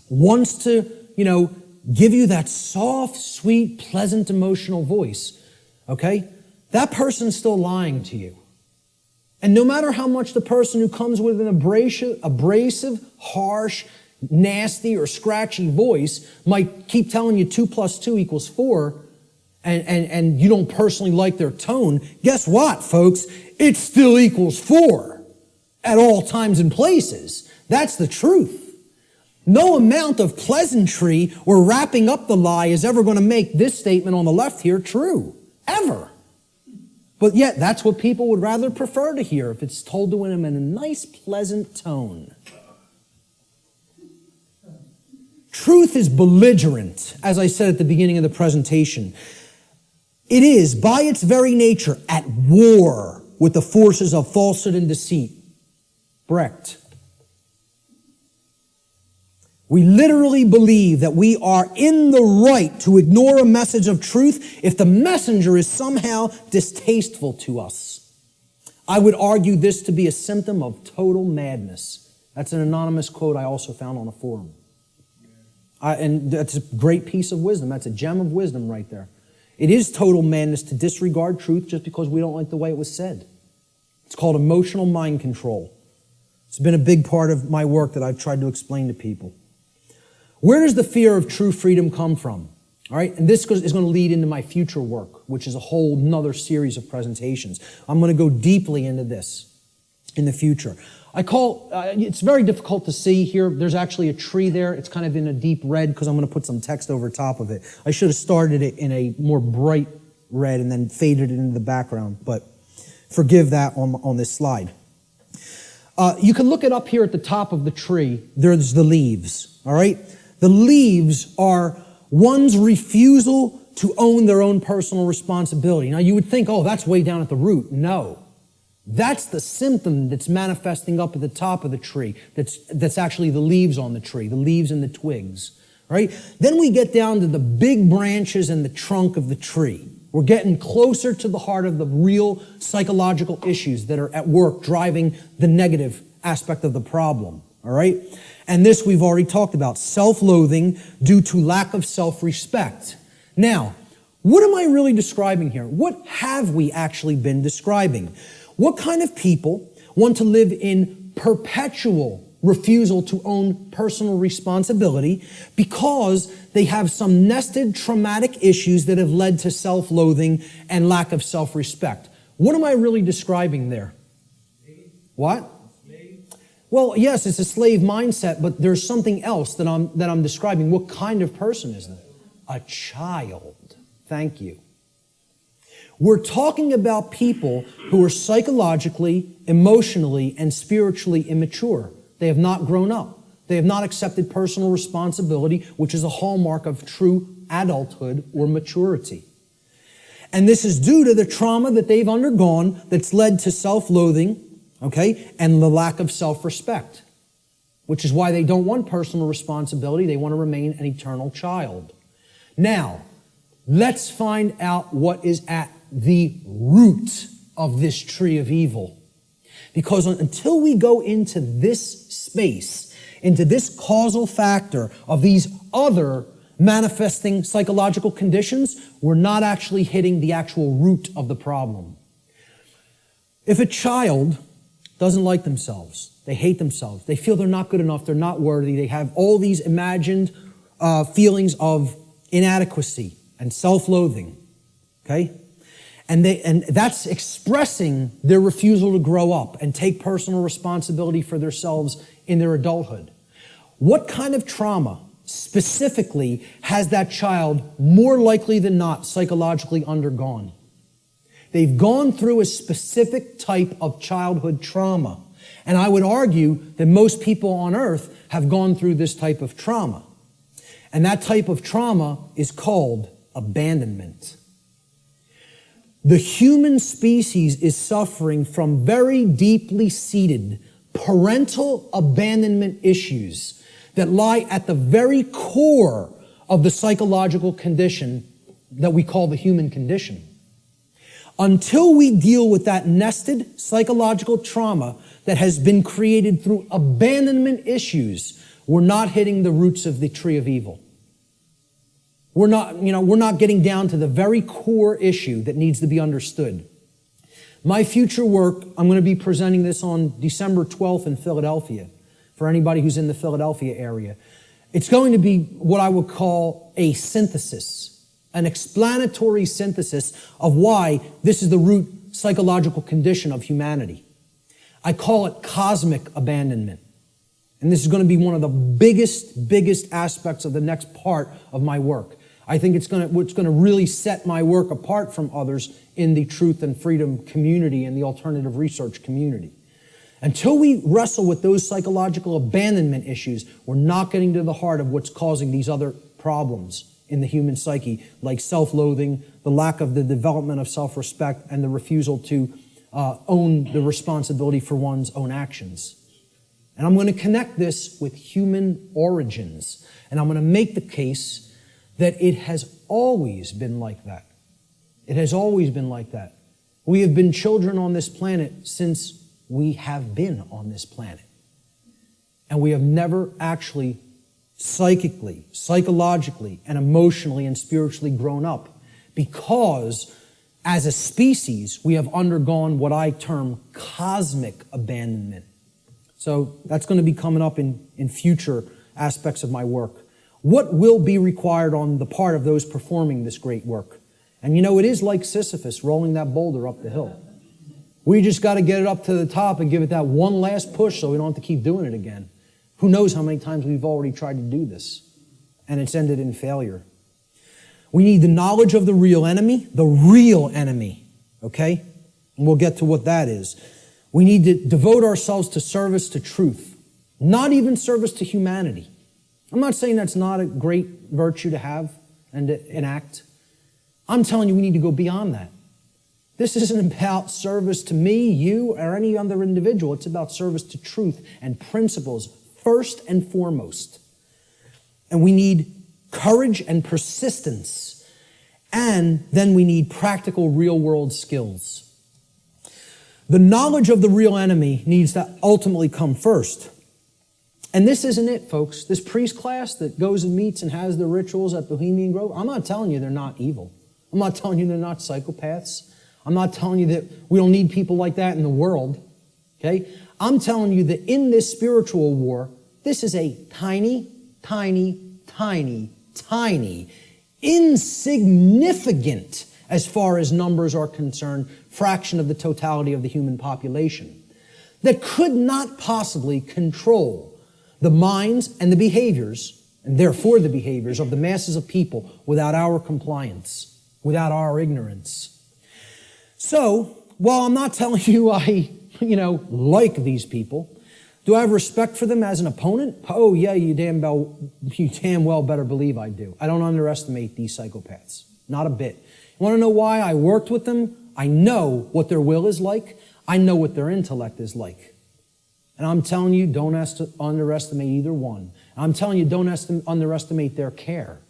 wants to, give you that soft, sweet, pleasant, emotional voice, okay? That person's still lying to you. And no matter how much the person who comes with an abrasive, harsh, nasty, or scratchy voice might keep telling you 2 + 2 = 4, and you don't personally like their tone, guess what, folks? It still equals 4 at all times and places. That's the truth. No amount of pleasantry or wrapping up the lie is ever going to make this statement on the left here true. Ever. But yet, that's what people would rather prefer to hear if it's told to them in a nice, pleasant tone. Truth is belligerent, as I said at the beginning of the presentation. It is, by its very nature, at war with the forces of falsehood and deceit. Brecht. We literally believe that we are in the right to ignore a message of truth if the messenger is somehow distasteful to us. I would argue this to be a symptom of total madness. That's an anonymous quote I also found on a forum. And that's a great piece of wisdom. That's a gem of wisdom right there. It is total madness to disregard truth just because we don't like the way it was said. It's called emotional mind control. It's been a big part of my work that I've tried to explain to people. Where does the fear of true freedom come from? All right, and this is going to lead into my future work, which is a whole nother series of presentations. I'm going to go deeply into this in the future. It's very difficult to see here. There's actually a tree there. It's kind of in a deep red because I'm going to put some text over top of it. I should have started it in a more bright red and then faded it into the background, but forgive that on this slide. You can look it up here at the top of the tree. There's the leaves, all right? The leaves are one's refusal to own their own personal responsibility. Now, you would think, oh, that's way down at the root. No. That's the symptom that's manifesting up at the top of the tree. That's actually the leaves on the tree, the leaves and the twigs, right? Then we get down to the big branches and the trunk of the tree. We're getting closer to the heart of the real psychological issues that are at work driving the negative aspect of the problem, all right? And this we've already talked about, self-loathing due to lack of self-respect. Now, what am I really describing here? What have we actually been describing? What kind of people want to live in perpetual refusal to own personal responsibility because they have some nested traumatic issues that have led to self-loathing and lack of self-respect? What am I really describing there? What? Well, yes, it's a slave mindset, but there's something else that I'm describing. What kind of person is that? A child. Thank you. We're talking about people who are psychologically, emotionally, and spiritually immature. They have not grown up. They have not accepted personal responsibility, which is a hallmark of true adulthood or maturity. And this is due to the trauma that they've undergone that's led to self-loathing, okay, and the lack of self-respect, which is why they don't want personal responsibility. They want to remain an eternal child. Now, let's find out what is at the root of this tree of evil. Because until we go into this space, into this causal factor of these other manifesting psychological conditions, we're not actually hitting the actual root of the problem. If a child doesn't like themselves, they hate themselves, they feel they're not good enough, they're not worthy, they have all these imagined feelings of inadequacy and self-loathing, okay? And that's expressing their refusal to grow up and take personal responsibility for themselves in their adulthood. What kind of trauma specifically has that child more likely than not psychologically undergone? They've gone through a specific type of childhood trauma. And I would argue that most people on earth have gone through this type of trauma. And that type of trauma is called abandonment. The human species is suffering from very deeply seated parental abandonment issues that lie at the very core of the psychological condition that we call the human condition. Until we deal with that nested psychological trauma that has been created through abandonment issues, we're not hitting the roots of the tree of evil. We're not getting down to the very core issue that needs to be understood. My future work, I'm going to be presenting this on December 12th in Philadelphia, for anybody who's in the Philadelphia area. It's going to be what I would call a synthesis, an explanatory synthesis of why this is the root psychological condition of humanity. I call it cosmic abandonment. And this is going to be one of the biggest aspects of the next part of my work. I think it's going to really set my work apart from others in the truth and freedom community and the alternative research community. Until we wrestle with those psychological abandonment issues, we're not getting to the heart of what's causing these other problems in the human psyche, like self-loathing, the lack of the development of self-respect, and the refusal to own the responsibility for one's own actions. And I'm going to connect this with human origins. And I'm going to make the case that it has always been like that. It has always been like that. We have been children on this planet since we have been on this planet. And we have never actually psychically, psychologically, and emotionally and spiritually grown up because as a species, we have undergone what I term cosmic abandonment. So that's going to be coming up in future aspects of my work. What will be required on the part of those performing this great work? And you know, it is like Sisyphus rolling that boulder up the hill. We just got to get it up to the top and give it that one last push so we don't have to keep doing it again. Who knows how many times we've already tried to do this, and it's ended in failure. We need the knowledge of the real enemy, okay? And we'll get to what that is. We need to devote ourselves to service to truth, not even service to humanity. I'm not saying that's not a great virtue to have and to enact. I'm telling you we need to go beyond that. This isn't about service to me, you, or any other individual. It's about service to truth and principles first and foremost. And we need courage and persistence. And then we need practical real-world skills. The knowledge of the real enemy needs to ultimately come first. And this isn't it, folks. This priest class that goes and meets and has the rituals at Bohemian Grove, I'm not telling you they're not evil. I'm not telling you they're not psychopaths. I'm not telling you that we don't need people like that in the world. Okay? I'm telling you that in this spiritual war, this is a tiny, insignificant, as far as numbers are concerned, fraction of the totality of the human population that could not possibly control the minds and the behaviors, and therefore the behaviors of the masses of people without our compliance, without our ignorance. So, while I'm not telling you I, like these people, do I have respect for them as an opponent? Oh yeah, you damn well better believe I do. I don't underestimate these psychopaths. Not a bit. You want to know why I worked with them? I know what their will is like. I know what their intellect is like. And I'm telling you, don't underestimate either one. I'm telling you, don't underestimate their care.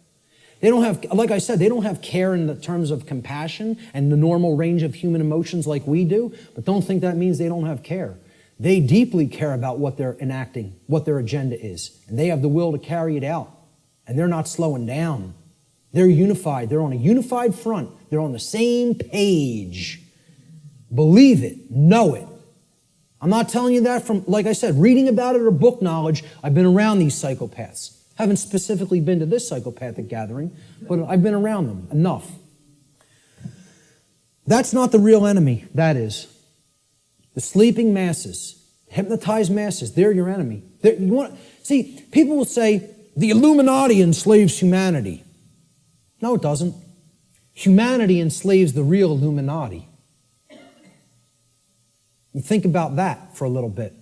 They don't have, like I said, they don't have care in the terms of compassion and the normal range of human emotions like we do, but don't think that means they don't have care. They deeply care about what they're enacting, what their agenda is, and they have the will to carry it out, and they're not slowing down. They're unified. They're on a unified front. They're on the same page. Believe it. Know it. I'm not telling you that from, like I said, reading about it or book knowledge. I've been around these psychopaths. Haven't specifically been to this psychopathic gathering, but I've been around them enough. That's not the real enemy, that is. The sleeping masses, hypnotized masses, they're your enemy. See, people will say, the Illuminati enslaves humanity. No, it doesn't. Humanity enslaves the real Illuminati. You think about that for a little bit.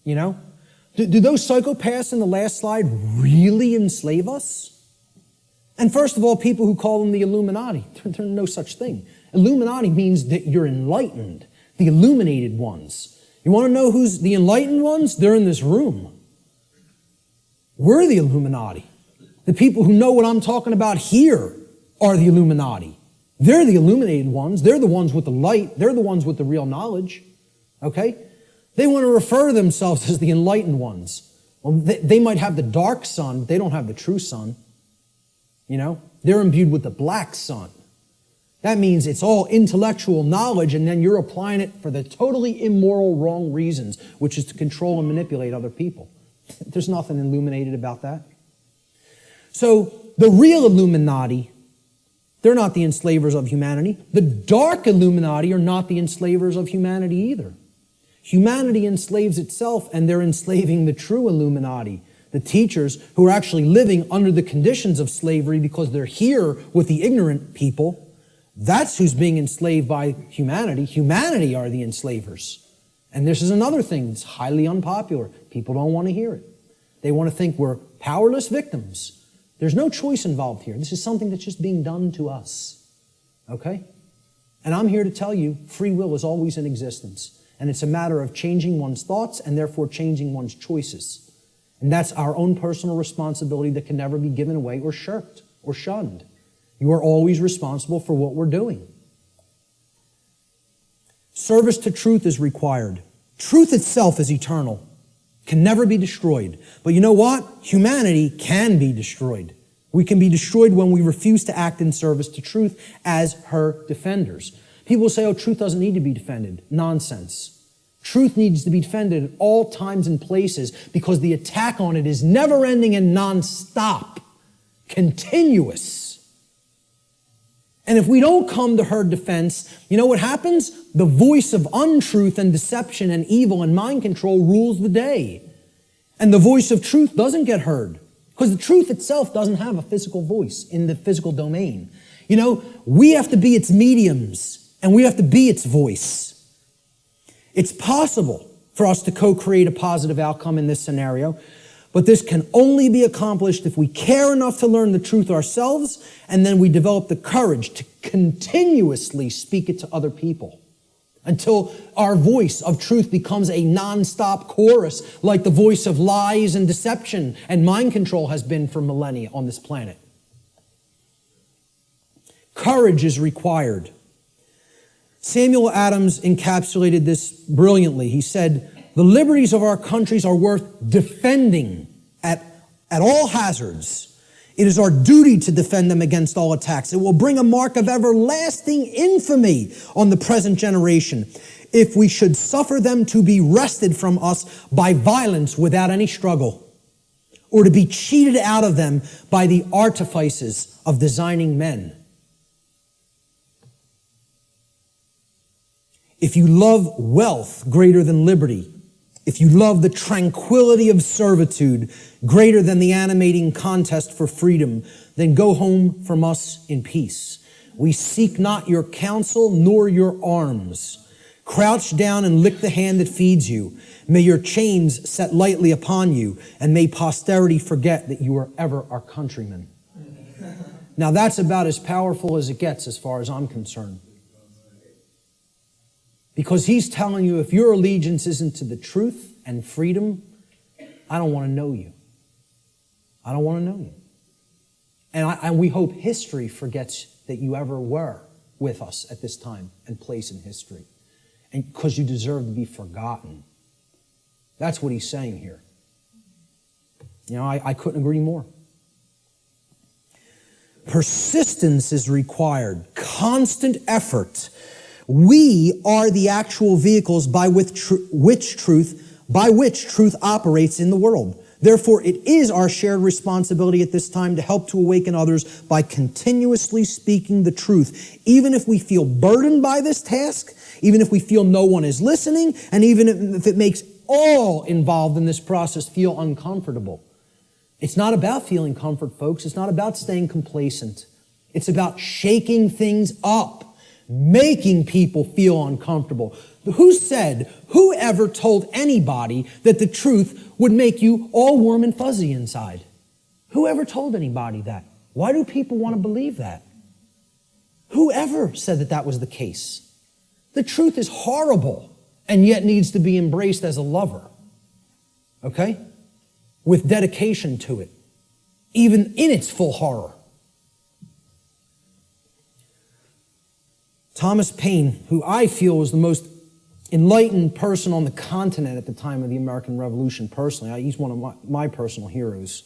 Do those psychopaths in the last slide really enslave us? And first of all, people who call them the Illuminati, there's no such thing. Illuminati means that you're enlightened, the illuminated ones. You want to know who's the enlightened ones? They're in this room. We're the Illuminati. The people who know what I'm talking about here are the Illuminati. They're the illuminated ones. They're the ones with the light. They're the ones with the real knowledge. Okay? They want to refer to themselves as the enlightened ones. Well, they might have the dark sun, but they don't have the true sun. They're imbued with the black sun. That means it's all intellectual knowledge, and then you're applying it for the totally immoral, wrong reasons, which is to control and manipulate other people. There's nothing illuminated about that. So the real Illuminati, they're not the enslavers of humanity. The dark Illuminati are not the enslavers of humanity either. Humanity enslaves itself, and they're enslaving the true Illuminati, the teachers who are actually living under the conditions of slavery because they're here with the ignorant people. That's who's being enslaved by humanity. Humanity are the enslavers. And this is another thing that's highly unpopular. People don't want to hear it. They want to think we're powerless victims. There's no choice involved here. This is something that's just being done to us. Okay? And I'm here to tell you, free will is always in existence. And it's a matter of changing one's thoughts and therefore changing one's choices. And that's our own personal responsibility that can never be given away or shirked or shunned. You are always responsible for what we're doing. Service to truth is required. Truth itself is eternal, can never be destroyed. But you know what? Humanity can be destroyed. We can be destroyed when we refuse to act in service to truth as her defenders. People say, oh, truth doesn't need to be defended. Nonsense. Truth needs to be defended at all times and places because the attack on it is never-ending and non-stop, continuous. And if we don't come to her defense, you know what happens? The voice of untruth and deception and evil and mind control rules the day. And the voice of truth doesn't get heard because the truth itself doesn't have a physical voice in the physical domain. You know, we have to be its mediums and we have to be its voice. It's possible for us to co-create a positive outcome in this scenario, but this can only be accomplished if we care enough to learn the truth ourselves, and then we develop the courage to continuously speak it to other people until our voice of truth becomes a non-stop chorus like the voice of lies and deception and mind control has been for millennia on this planet. Courage is required. Samuel Adams encapsulated this brilliantly. He said, "The liberties of our countries are worth defending at all hazards. It is our duty to defend them against all attacks. It will bring a mark of everlasting infamy on the present generation if we should suffer them to be wrested from us by violence without any struggle, or to be cheated out of them by the artifices of designing men. If you love wealth greater than liberty, if you love the tranquility of servitude greater than the animating contest for freedom, then go home from us in peace. We seek not your counsel nor your arms. Crouch down and lick the hand that feeds you. May your chains set lightly upon you, and may posterity forget that you were ever our countrymen." Now that's about as powerful as it gets as far as I'm concerned. Because he's telling you, if your allegiance isn't to the truth and freedom, I don't want to know you. I don't want to know you. And we hope history forgets that you ever were with us at this time and place in history. And because you deserve to be forgotten. That's what he's saying here. You know, I couldn't agree more. Persistence is required. Constant effort. We are the actual vehicles by which truth operates in the world. Therefore, it is our shared responsibility at this time to help to awaken others by continuously speaking the truth, even if we feel burdened by this task, even if we feel no one is listening, and even if it makes all involved in this process feel uncomfortable. It's not about feeling comfort, folks. It's not about staying complacent. It's about shaking things up. Making people feel uncomfortable. Who ever told anybody that the truth would make you all warm and fuzzy inside? Who ever told anybody that? Why do people want to believe that? Who ever said that that was the case? The truth is horrible and yet needs to be embraced as a lover. Okay? With dedication to it, even in its full horror. Thomas Paine, who I feel was the most enlightened person on the continent at the time of the American Revolution personally. He's one of my personal heroes.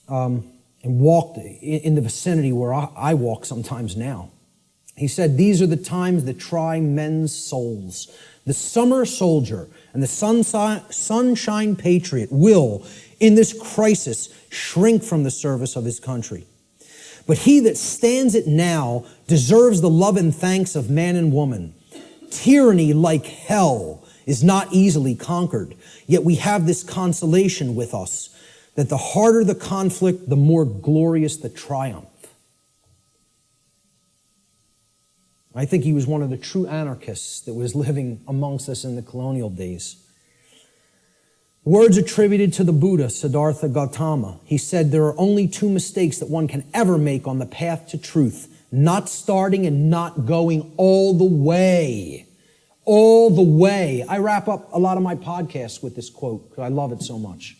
And walked in the vicinity where I walk sometimes now. He said, "These are the times that try men's souls. The summer soldier and the sunshine patriot will, in this crisis, shrink from the service of his country. But he that stands it now deserves the love and thanks of man and woman. Tyranny, like hell, is not easily conquered. Yet we have this consolation with us, that the harder the conflict, the more glorious the triumph." I think he was one of the true anarchists that was living amongst us in the colonial days. Words attributed to the Buddha, Siddhartha Gautama. He said, "There are only two mistakes that one can ever make on the path to truth. Not starting and not going all the way." All the way. I wrap up a lot of my podcasts with this quote because I love it so much.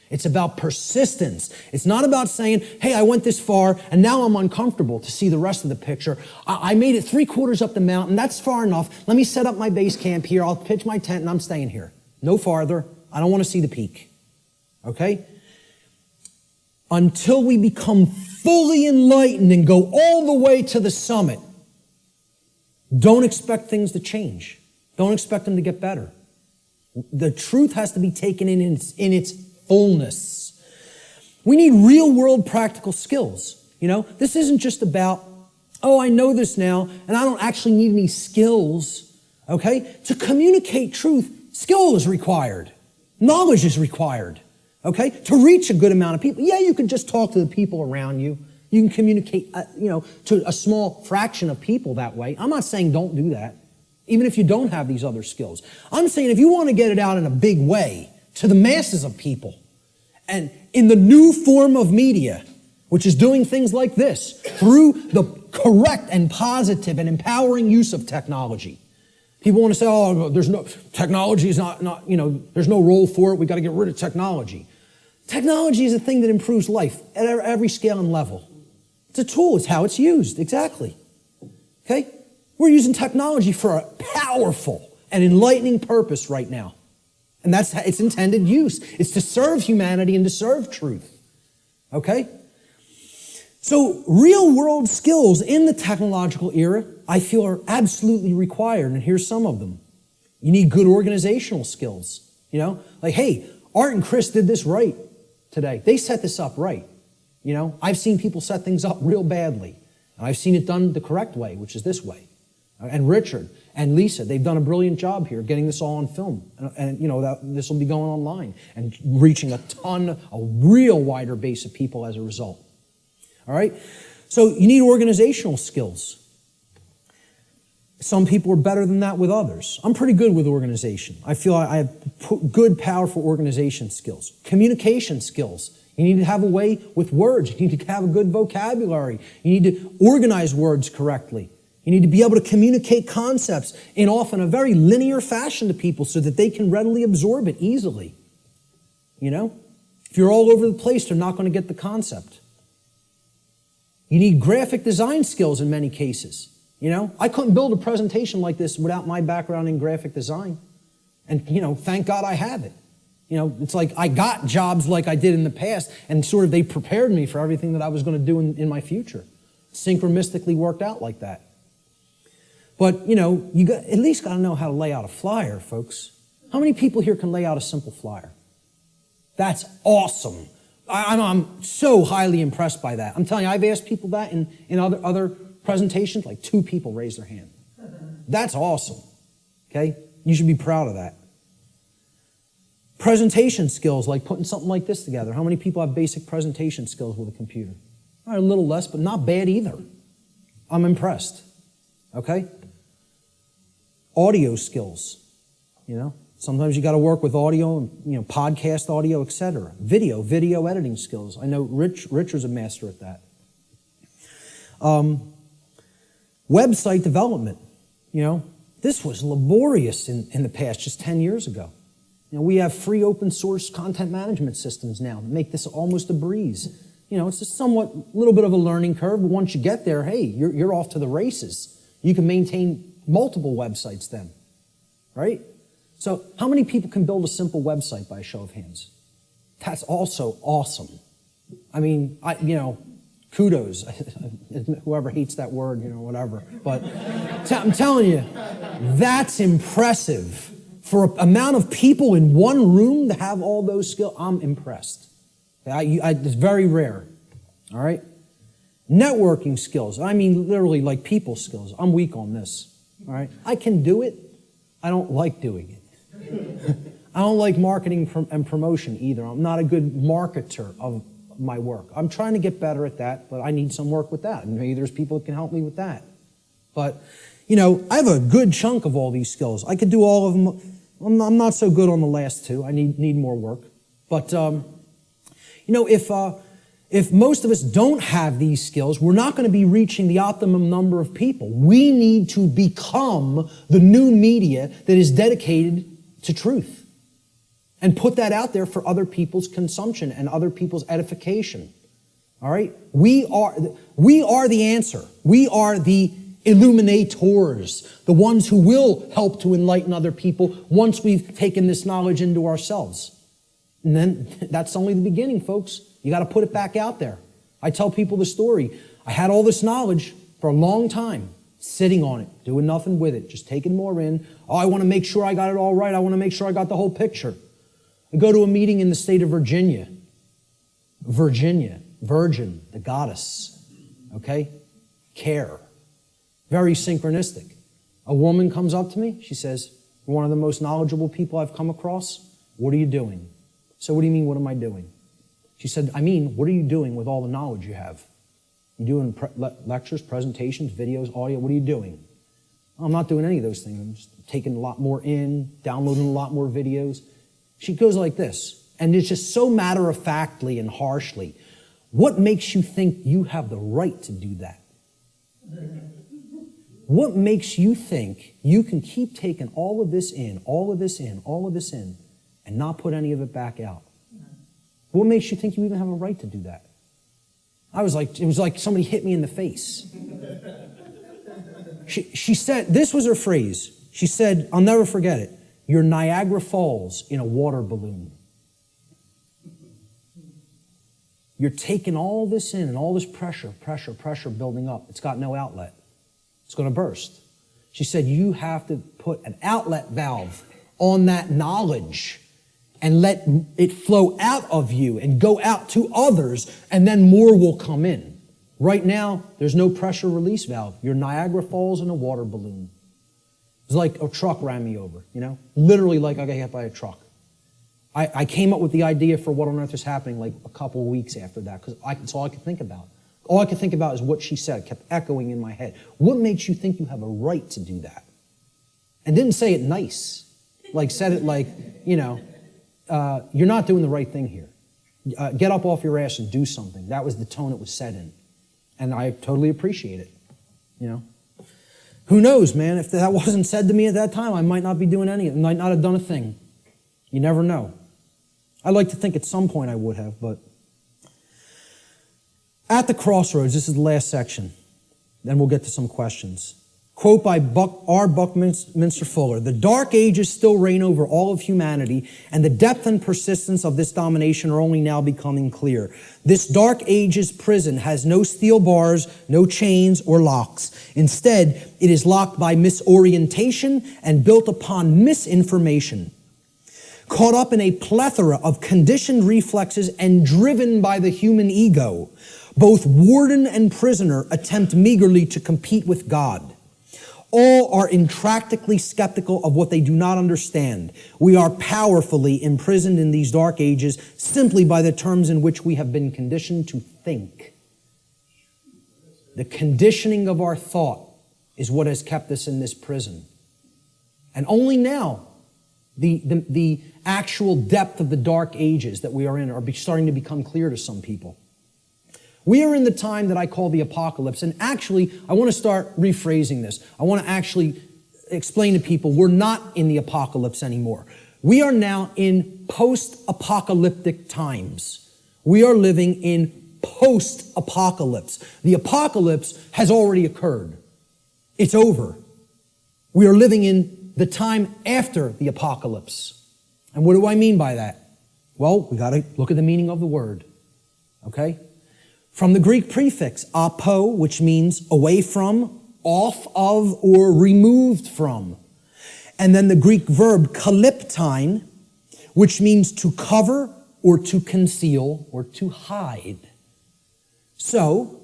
It's about persistence. It's not about saying, "Hey, I went this far and now I'm uncomfortable to see the rest of the picture. I made it 3/4 up the mountain. That's far enough. Let me set up my base camp here. I'll pitch my tent and I'm staying here. No farther. I don't want to see the peak." Okay? Until we become fully enlightened and go all the way to the summit, don't expect things to change. Don't expect them to get better. The truth has to be taken in its fullness. We need real-world practical skills. This isn't just about, I know this now, and I don't actually need any skills, okay? To communicate truth, skill is required. Knowledge is required, okay? To reach a good amount of people. Yeah, you can just talk to the people around you. You can communicate, to a small fraction of people that way. I'm not saying don't do that, even if you don't have these other skills. I'm saying if you want to get it out in a big way to the masses of people, and in the new form of media, which is doing things like this, through the correct and positive and empowering use of technology. People want to say, technology is not, there's no role for it, we got to get rid of technology. Technology is a thing that improves life at every scale and level. It's a tool, it's how it's used, exactly. Okay? We're using technology for a powerful and enlightening purpose right now. And that's its intended use. It's to serve humanity and to serve truth. Okay? So real-world skills in the technological era, I feel, are absolutely required, and here's some of them. You need good organizational skills. Like, hey, Art and Chris did this right today. They set this up right. I've seen people set things up real badly, and I've seen it done the correct way, which is this way. And Richard and Lisa, they've done a brilliant job here getting this all on film. And this will be going online and reaching a real wider base of people as a result. All right? So you need organizational skills. Some people are better than that with others. I'm pretty good with organization. I feel I have good, powerful organization skills. Communication skills. You need to have a way with words. You need to have a good vocabulary. You need to organize words correctly. You need to be able to communicate concepts in often a very linear fashion to people so that they can readily absorb it easily. If you're all over the place, they're not going to get the concept. You need graphic design skills in many cases. I couldn't build a presentation like this without my background in graphic design. And, thank God I have it. It's like I got jobs like I did in the past, and sort of they prepared me for everything that I was going to do in my future. Synchronistically worked out like that. But, you at least got to know how to lay out a flyer, folks. How many people here can lay out a simple flyer? That's awesome. I'm so highly impressed by that. I'm telling you, I've asked people that in other presentations, like 2 people raised their hand. That's awesome, okay? You should be proud of that. Presentation skills, like putting something like this together. How many people have basic presentation skills with a computer? All right, a little less, but not bad either. I'm impressed, okay? Audio skills, Sometimes you got to work with audio, and, podcast audio, etc. Video editing skills. I know Richard's a master at that. Website development. This was laborious in the past, just 10 years ago. We have free open source content management systems now that make this almost a breeze. It's a little bit of a learning curve, but once you get there, hey, you're off to the races. You can maintain multiple websites then, right? So how many people can build a simple website by a show of hands? That's also awesome. I mean, kudos. Whoever hates that word, whatever. But I'm telling you, that's impressive. For an amount of people in one room to have all those skills, I'm impressed. It's very rare. All right? Networking skills. I mean, literally like people skills. I'm weak on this. All right? I can do it. I don't like doing it. I don't like marketing and promotion either. I'm not a good marketer of my work. I'm trying to get better at that, but I need some work with that. And maybe there's people that can help me with that. But, I have a good chunk of all these skills. I could do all of them. I'm not so good on the last 2. I need more work. But, if most of us don't have these skills, we're not going to be reaching the optimum number of people. We need to become the new media that is dedicated to truth and put that out there for other people's consumption and other people's edification. All right? We are the answer. We are the illuminators, the ones who will help to enlighten other people once we've taken this knowledge into ourselves. And then that's only the beginning, folks. You got to put it back out there. I tell people the story. I had all this knowledge for a long time, sitting on it, doing nothing with it, just taking more in. Oh, I want to make sure I got it all right. I want to make sure I got the whole picture. I go to a meeting in the state of Virginia. Virginia, virgin, the goddess, okay? Care. Very synchronistic. A woman comes up to me. She says, "You're one of the most knowledgeable people I've come across. What are you doing?" So what do you mean, what am I doing? She said, "I mean, what are you doing with all the knowledge you have? You doing lectures, presentations, videos, audio? What are you doing?" "I'm not doing any of those things. I'm just taking a lot more in, downloading a lot more videos." She goes like this, and it's just so matter-of-factly and harshly. "What makes you think you have the right to do that? What makes you think you can keep taking all of this in, all of this in, all of this in, and not put any of it back out? What makes you think you even have a right to do that?" I was like, it was like somebody hit me in the face. She said, this was her phrase. She said, I'll never forget it, "You're Niagara Falls in a water balloon. You're taking all this in and all this pressure building up. It's got no outlet. It's going to burst." She said, "You have to put an outlet valve on that knowledge and let it flow out of you and go out to others, and then more will come in. Right now, there's no pressure release valve. You're Niagara Falls in a water balloon." It's like a truck ran me over, literally like I got hit by a truck. I came up with the idea for what on earth is happening like a couple of weeks after that, because that's all I could think about. All I could think about is what she said. It kept echoing in my head. What makes you think you have a right to do that? And didn't say it nice. Like said it like, you're not doing the right thing here. Get up off your ass and do something. That was the tone it was said in. And I totally appreciate it, Who knows, man? If that wasn't said to me at that time, I might not be doing anything. Might not have done a thing. You never know. I like to think at some point I would have, but at the crossroads, this is the last section. Then we'll get to some questions. Quote by R. Buckminster Fuller, "The dark ages still reign over all of humanity, and the depth and persistence of this domination are only now becoming clear. This dark ages prison has no steel bars, no chains or locks. Instead, it is locked by misorientation and built upon misinformation. Caught up in a plethora of conditioned reflexes and driven by the human ego, both warden and prisoner attempt meagerly to compete with God. All are intractably skeptical of what they do not understand. We are powerfully imprisoned in these dark ages simply by the terms in which we have been conditioned to think. The conditioning of our thought is what has kept us in this prison. And only now, the actual depth of the dark ages that we are in are starting to become clear to some people. We are in the time that I call the apocalypse. And actually, I want to start rephrasing this. I want to actually explain to people we're not in the apocalypse anymore. We are now in post-apocalyptic times. We are living in post-apocalypse. The apocalypse has already occurred. It's over. We are living in the time after the apocalypse. And what do I mean by that? Well, we got to look at the meaning of the word. Okay? From the Greek prefix apo, which means away from, off of, or removed from. And then the Greek verb kaliptine, which means to cover or to conceal or to hide. So,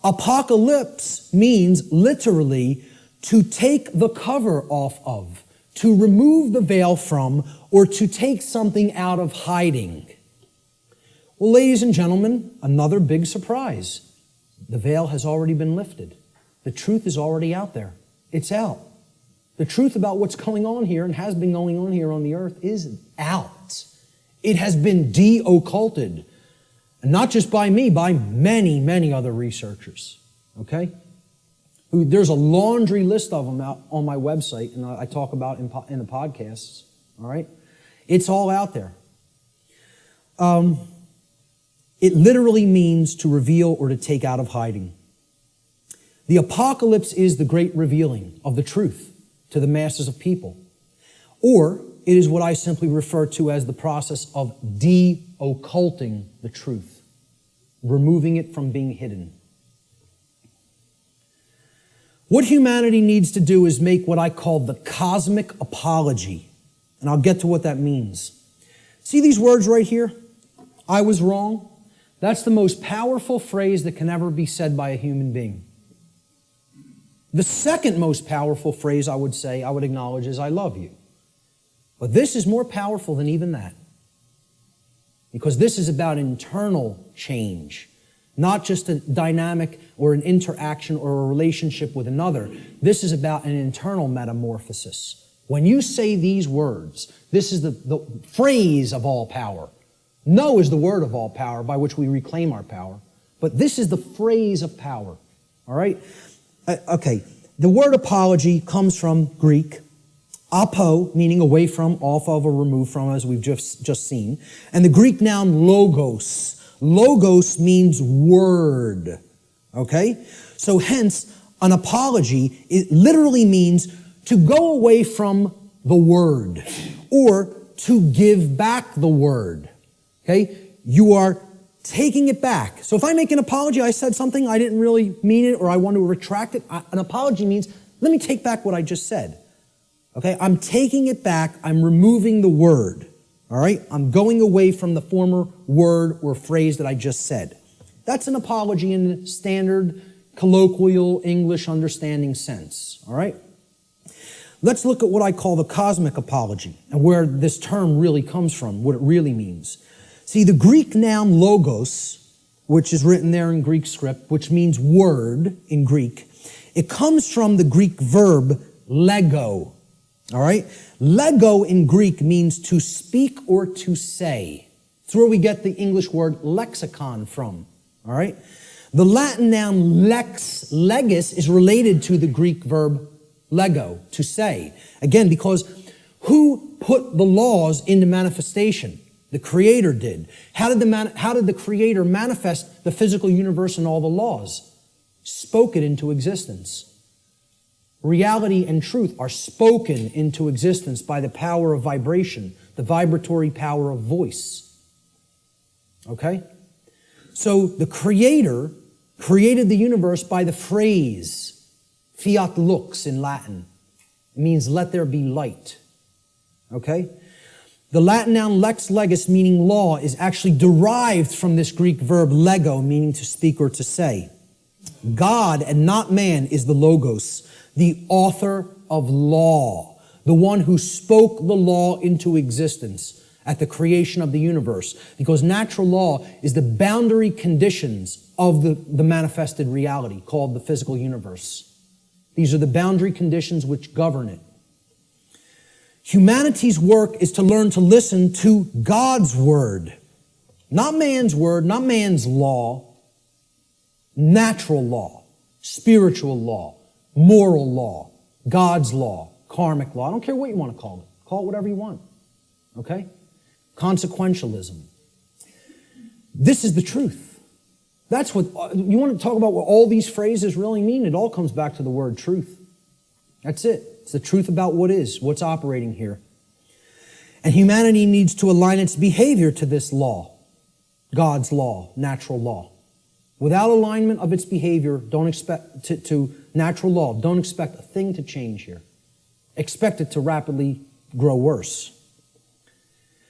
apocalypse means literally to take the cover off of, to remove the veil from, or to take something out of hiding. Well, ladies and gentlemen, another big surprise. The veil has already been lifted. The truth is already out there. It's out. The truth about what's going on here and has been going on here on the earth is out. It has been de-occulted. And not just by me, by many, many other researchers. Okay? There's a laundry list of them out on my website, and I talk about in the podcasts. All right? It's all out there. It literally means to reveal or to take out of hiding. The apocalypse is the great revealing of the truth to the masses of people. Or it is what I simply refer to as the process of de-occulting the truth, removing it from being hidden. What humanity needs to do is make what I call the cosmic apology. And I'll get to what that means. See these words right here? I was wrong. That's the most powerful phrase that can ever be said by a human being. The second most powerful phrase I would say, I would acknowledge, is I love you. But this is more powerful than even that. Because this is about internal change. Not just a dynamic or an interaction or a relationship with another. This is about an internal metamorphosis. When you say these words, this is the phrase of all power. No is the word of all power by which we reclaim our power. But this is the phrase of power. All right? Okay. The word apology comes from Greek. Apo, meaning away from, off of, or removed from, as we've just seen. And the Greek noun logos. Logos means word. Okay? So hence, an apology, it literally means to go away from the word or to give back the word. Okay? You are taking it back. So if I make an apology, I said something, I didn't really mean it, or I want to retract it. An apology means, let me take back what I just said. Okay? I'm taking it back. I'm removing the word. All right? I'm going away from the former word or phrase that I just said. That's an apology in the standard colloquial English understanding sense. All right? Let's look at what I call the cosmic apology and where this term really comes from, what it really means. See, the Greek noun logos, which is written there in Greek script, which means word in Greek, it comes from the Greek verb lego. All right? Lego in Greek means to speak or to say. It's where we get the English word lexicon from. All right? The Latin noun lex legis is related to the Greek verb lego, to say. Again, because who put the laws into manifestation? The Creator did. How did the Creator manifest the physical universe and all the laws? Spoke it into existence. Reality and truth are spoken into existence by the power of vibration, the vibratory power of voice. Okay? So the Creator created the universe by the phrase, fiat lux in Latin. It means let there be light. Okay? The Latin noun lex legis, meaning law, is actually derived from this Greek verb lego, meaning to speak or to say. God and not man is the logos, the author of law, the one who spoke the law into existence at the creation of the universe, because natural law is the boundary conditions of the manifested reality called the physical universe. These are the boundary conditions which govern it. Humanity's work is to learn to listen to God's word, not man's word, not man's law, natural law, spiritual law, moral law, God's law, karmic law. I don't care what you want to call it. Call it whatever you want. Okay? Consequentialism. This is the truth. That's what, you want to talk about what all these phrases really mean? It all comes back to the word truth. That's it. It's the truth about what is, what's operating here. And humanity needs to align its behavior to this law, God's law, natural law. Without alignment of its behavior, don't expect to natural law, don't expect a thing to change here. Expect it to rapidly grow worse.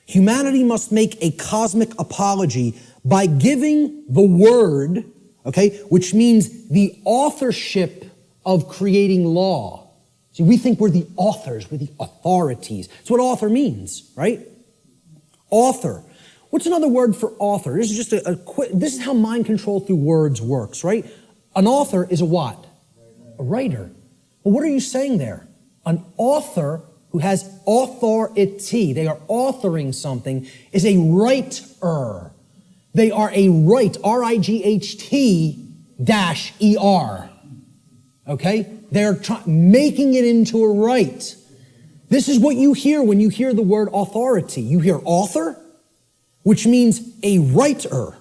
Humanity must make a cosmic apology by giving the word, okay, which means the authorship of creating law. See, we think we're the authors, we're the authorities. That's what author means, right? Author. What's another word for author? This is just this is how mind control through words works, right? An author is a what? A writer. Well, what are you saying there? An author who has authority, they are authoring something, is a writer. They are a right, R-I-G-H-T-E-R. Okay? They're making it into a right. This is what you hear when you hear the word authority. You hear author, which means a writer,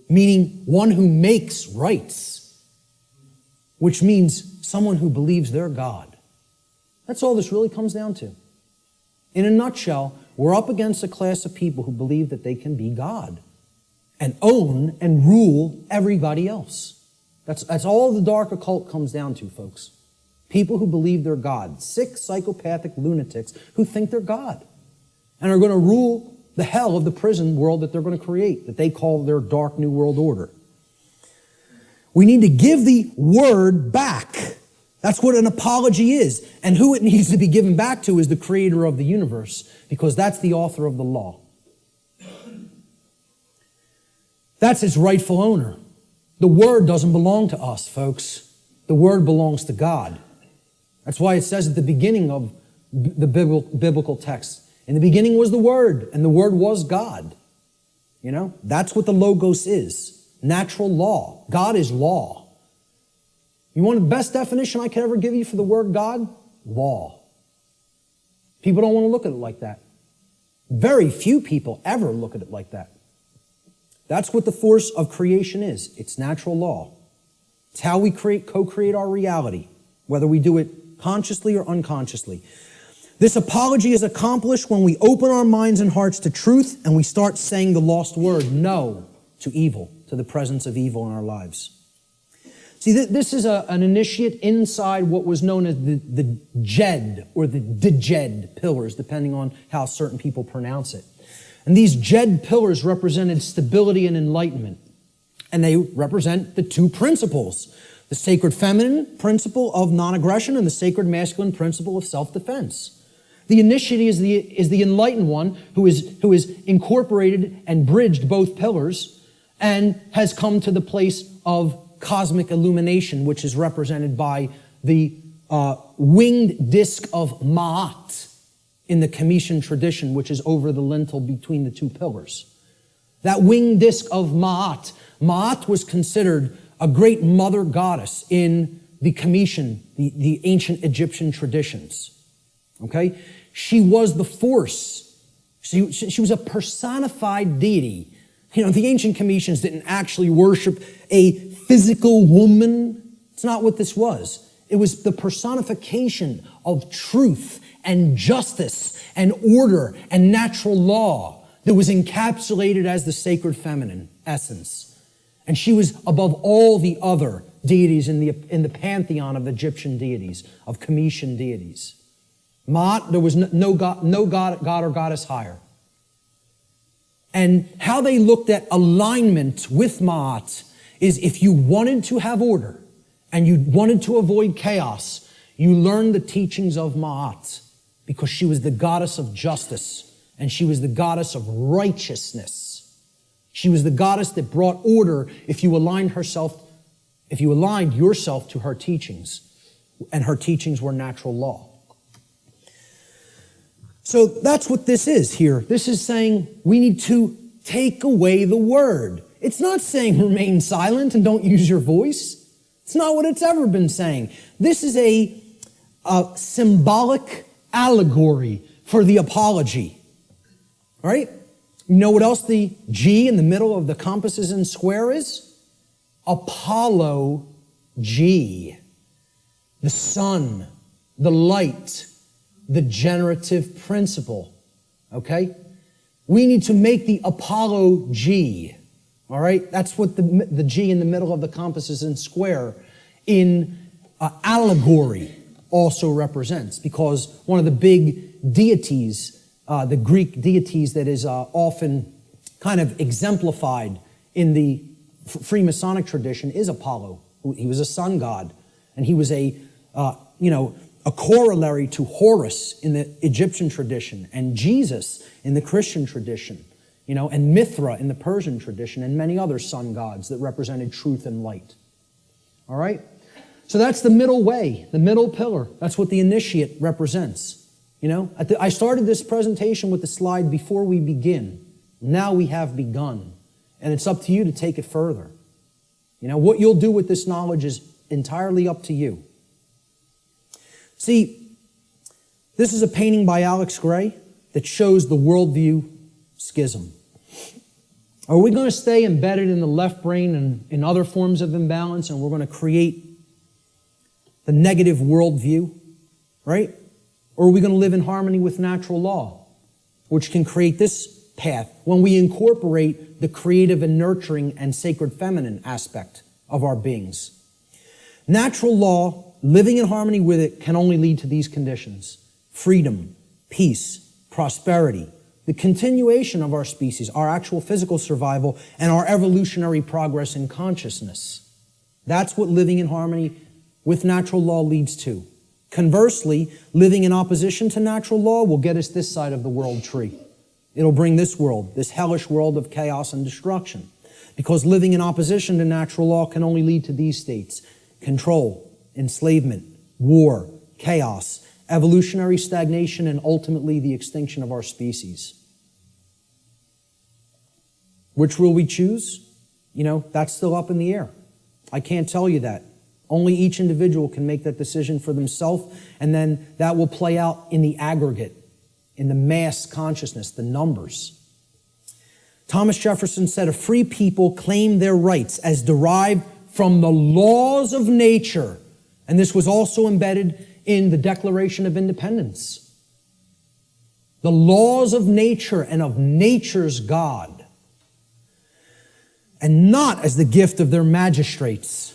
meaning one who makes rights, which means someone who believes they're God. That's all this really comes down to. In a nutshell, we're up against a class of people who believe that they can be God and own and rule everybody else. That's all the dark occult comes down to, folks. People who believe they're God. Sick, psychopathic lunatics who think they're God and are going to rule the hell of the prison world that they're going to create, that they call their dark new world order. We need to give the word back. That's what an apology is. And who it needs to be given back to is the creator of the universe, because that's the author of the law. That's its rightful owner. The word doesn't belong to us, folks. The word belongs to God. That's why it says at the beginning of the biblical text, in the beginning was the Word, and the Word was God. You know, that's what the Logos is. Natural law. God is law. You want the best definition I could ever give you for the word God? Law. People don't want to look at it like that. Very few people ever look at it like that. That's what the force of creation is. It's natural law. It's how we co-create our reality, whether we do it consciously or unconsciously. This apology is accomplished when we open our minds and hearts to truth and we start saying the lost word, no to evil, to the presence of evil in our lives. See, this is an initiate inside what was known as the Jed or the Djed pillars, depending on how certain people pronounce it. And these Jed pillars represented stability and enlightenment. And they represent the two principles, the sacred feminine principle of non-aggression and the sacred masculine principle of self-defense. The initiate is the enlightened one who is incorporated and bridged both pillars and has come to the place of cosmic illumination, which is represented by the winged disc of Ma'at in the Comitian tradition, which is over the lintel between the two pillars. That winged disc of Ma'at. Ma'at was considered a great mother goddess in the Comitian, the ancient Egyptian traditions. Okay? She was the force. She was a personified deity. You know, the ancient Comitians didn't actually worship a physical woman. It's not what this was. It was the personification of truth and justice and order and natural law that was encapsulated as the sacred feminine essence. And she was above all the other deities in the pantheon of Egyptian deities, of Comitian deities. Ma'at, there was no god or goddess higher. And how they looked at alignment with Ma'at is if you wanted to have order and you wanted to avoid chaos, you learned the teachings of Ma'at because she was the goddess of justice and she was the goddess of righteousness. She was the goddess that brought order if you aligned yourself to her teachings, and her teachings were natural law. So that's what this is here. This is saying we need to take away the word. It's not saying remain silent and don't use your voice. It's not what it's ever been saying. This is a symbolic allegory for the apology. All right? You know what else the G in the middle of the compasses and square is? Apollo G. The sun, the light, the generative principle. Okay? We need to make the Apollo G. All right? That's what the G in the middle of the compasses and square in allegory also represents, because one of the big deities, the Greek deities that is often kind of exemplified in the Freemasonic tradition is Apollo. He was a sun god, and he was a corollary to Horus in the Egyptian tradition, and Jesus in the Christian tradition, and Mithra in the Persian tradition, and many other sun gods that represented truth and light. All right? So that's the middle way, the middle pillar. That's what the initiate represents. I started this presentation with the slide before we begin. Now we have begun. And it's up to you to take it further. What you'll do with this knowledge is entirely up to you. See, this is a painting by Alex Gray that shows the worldview schism. Are we going to stay embedded in the left brain and in other forms of imbalance, and we're going to create the negative worldview, right? Or are we going to live in harmony with natural law, which can create this path when we incorporate the creative and nurturing and sacred feminine aspect of our beings? Natural law, living in harmony with it, can only lead to these conditions: freedom, peace, prosperity, the continuation of our species, our actual physical survival, and our evolutionary progress in consciousness. That's what living in harmony with natural law leads to. Conversely, living in opposition to natural law will get us this side of the world tree. It'll bring this world, this hellish world of chaos and destruction. Because living in opposition to natural law can only lead to these states: control, enslavement, war, chaos, evolutionary stagnation, and ultimately the extinction of our species. Which will we choose? That's still up in the air. I can't tell you that. Only each individual can make that decision for themselves, and then that will play out in the aggregate, in the mass consciousness, the numbers. Thomas Jefferson said, "A free people claim their rights as derived from the laws of nature." And this was also embedded in the Declaration of Independence. The laws of nature and of nature's God, and not as the gift of their magistrates.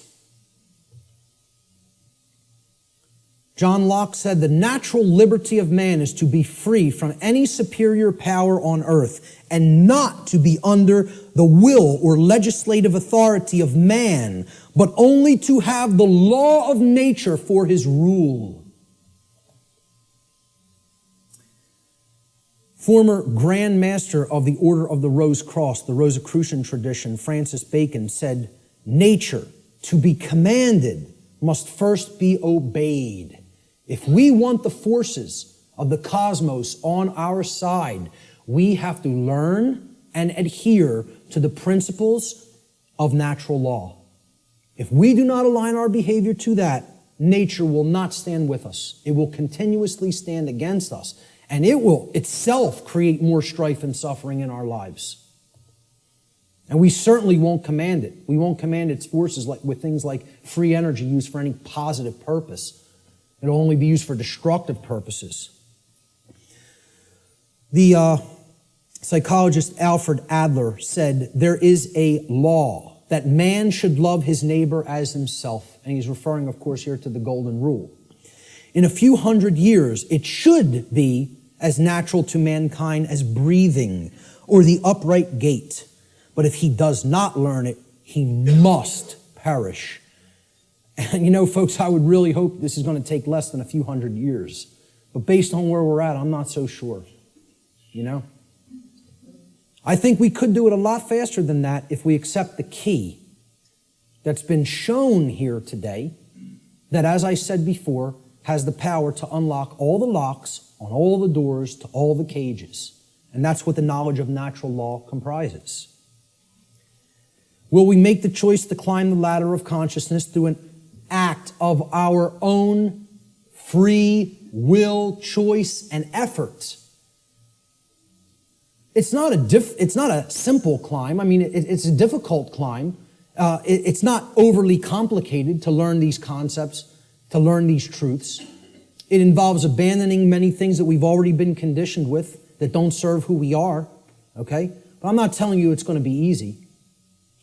John Locke said, "The natural liberty of man is to be free from any superior power on earth, and not to be under the will or legislative authority of man, but only to have the law of nature for his rule." Former Grand Master of the Order of the Rose Cross, the Rosicrucian tradition, Francis Bacon, said, "Nature, to be commanded, must first be obeyed." If we want the forces of the cosmos on our side, we have to learn and adhere to the principles of natural law. If we do not align our behavior to that, nature will not stand with us. It will continuously stand against us, and it will itself create more strife and suffering in our lives. And we certainly won't command it. We won't command its forces with things like free energy used for any positive purpose. It'll only be used for destructive purposes. The psychologist Alfred Adler said, "There is a law that man should love his neighbor as himself." And he's referring, of course, here to the Golden Rule. "In a few hundred years, it should be as natural to mankind as breathing or the upright gait. But if he does not learn it, he must perish." And folks, I would really hope this is going to take less than a few hundred years. But based on where we're at, I'm not so sure. I think we could do it a lot faster than that if we accept the key that's been shown here today, that, as I said before, has the power to unlock all the locks on all the doors to all the cages. And that's what the knowledge of natural law comprises. Will we make the choice to climb the ladder of consciousness through an act of our own free will, choice, and effort? It's not a simple climb. I mean, it's a difficult climb. It's not overly complicated to learn these concepts, to learn these truths. It involves abandoning many things that we've already been conditioned with that don't serve who we are, okay? But I'm not telling you it's going to be easy,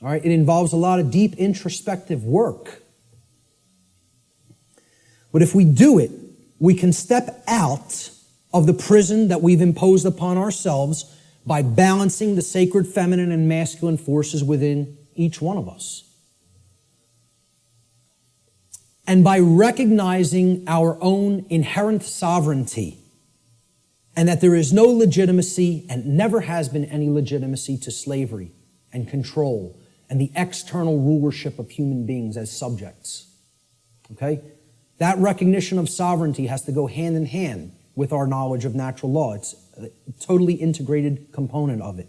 all right? It involves a lot of deep introspective work. But if we do it, we can step out of the prison that we've imposed upon ourselves by balancing the sacred feminine and masculine forces within each one of us. And by recognizing our own inherent sovereignty, and that there is no legitimacy and never has been any legitimacy to slavery and control and the external rulership of human beings as subjects. Okay? That recognition of sovereignty has to go hand in hand with our knowledge of natural law. It's a totally integrated component of it.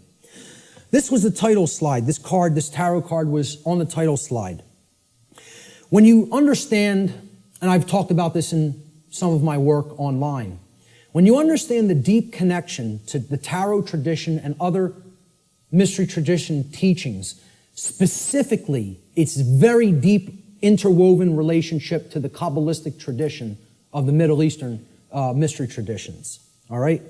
This was the title slide. This tarot card was on the title slide. When you understand, and I've talked about this in some of my work online, when you understand the deep connection to the tarot tradition and other mystery tradition teachings, specifically its very deep interwoven relationship to the Kabbalistic tradition of the Middle Eastern mystery traditions, all right?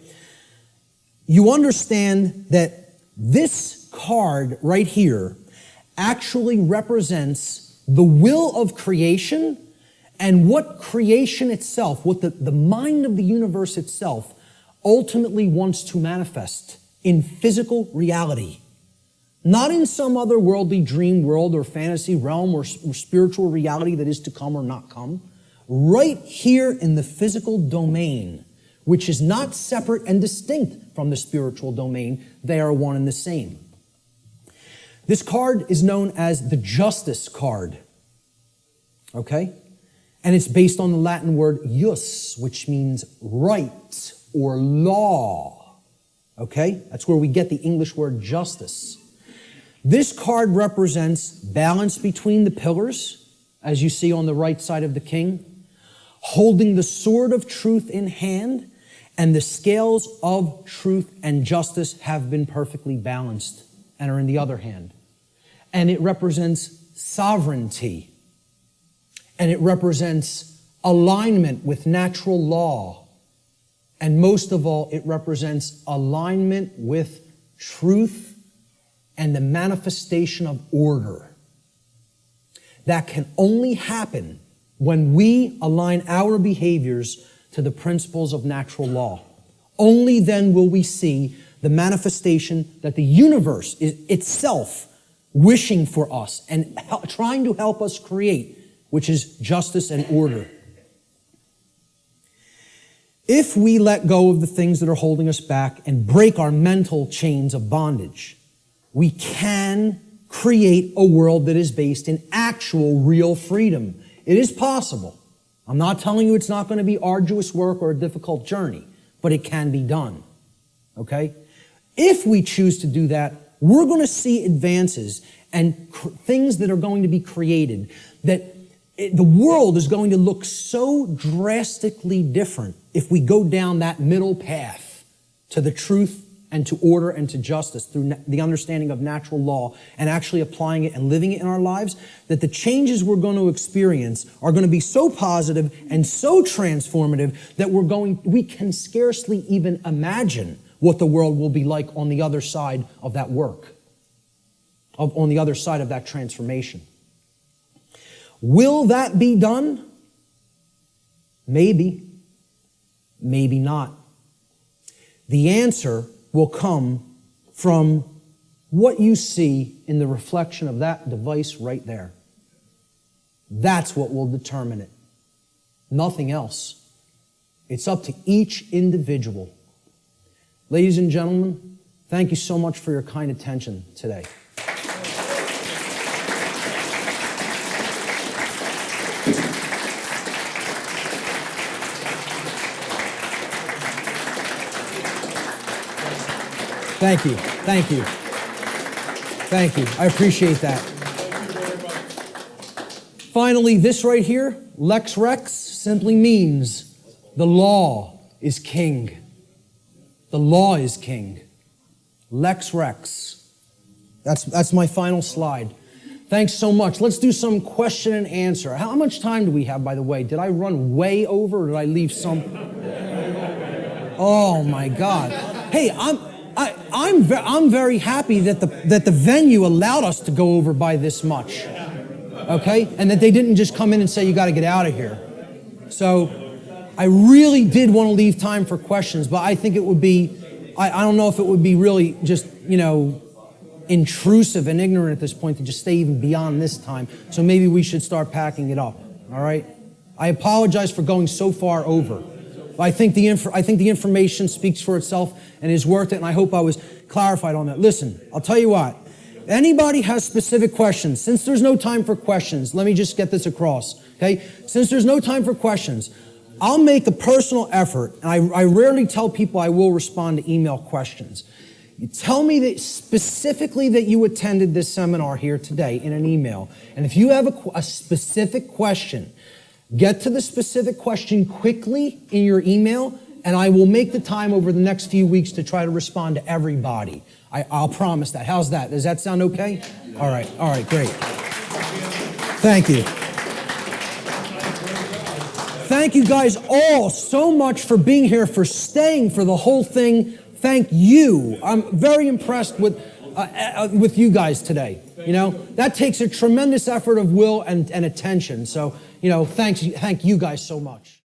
You understand that this card right here actually represents the will of creation and what creation itself, what the mind of the universe itself ultimately wants to manifest in physical reality. Not in some other worldly dream world or fantasy realm or spiritual reality that is to come or not come. Right here in the physical domain, which is not separate and distinct from the spiritual domain. They are one and the same. This card is known as the Justice card. Okay? And it's based on the Latin word jus, which means right or law. Okay? That's where we get the English word justice. This card represents balance between the pillars, as you see on the right side of the king, holding the sword of truth in hand, and the scales of truth and justice have been perfectly balanced and are in the other hand. And it represents sovereignty. And it represents alignment with natural law. And most of all, it represents alignment with truth and the manifestation of order. That can only happen when we align our behaviors to the principles of natural law. Only then will we see the manifestation that the universe is itself wishing for us and trying to help us create, which is justice and order. If we let go of the things that are holding us back and break our mental chains of bondage, we can create a world that is based in actual, real freedom. It is possible. I'm not telling you it's not going to be arduous work or a difficult journey, but it can be done. Okay? If we choose to do that, we're going to see advances and things that are going to be created that the world is going to look so drastically different if we go down that middle path to the truth and to order and to justice through the understanding of natural law and actually applying it and living it in our lives, that the changes we're going to experience are going to be so positive and so transformative that we can scarcely even imagine what the world will be like on the other side of that work, on the other side of that transformation. Will that be done? Maybe. Maybe not. The answer will come from what you see in the reflection of that device right there. That's what will determine it. Nothing else. It's up to each individual. Ladies and gentlemen, thank you so much for your kind attention today. Thank you. Thank you. Thank you. I appreciate that. Finally, this right here, Lex Rex, simply means the law is king. The law is king. Lex Rex. That's my final slide. Thanks so much. Let's do some question and answer. How much time do we have, by the way? Did I run way over or did I leave some? Oh my God. Hey, I'm very happy that the venue allowed us to go over by this much, okay? And that they didn't just come in and say, you got to get out of here. So I really did want to leave time for questions, but I think it would be, I don't know if it would be really just, intrusive and ignorant at this point to just stay even beyond this time. So maybe we should start packing it up, all right? I apologize for going so far over. I think the information speaks for itself and is worth it, and I hope I was clarified on that. Listen, I'll tell you what. Anybody has specific questions, since there's no time for questions, let me just get this across, okay? Since there's no time for questions, I'll make a personal effort, and I rarely tell people I will respond to email questions. You tell me that specifically that you attended this seminar here today in an email, and if you have a specific question, get to the specific question quickly in your email, and I will make the time over the next few weeks to try to respond to everybody. I'll promise that. How's that? Does that sound okay? All right, great. Thank you. Thank you guys all so much for being here, for staying for the whole thing. Thank you. I'm very impressed with with you guys today. That takes a tremendous effort of will and attention. So, thank you guys so much.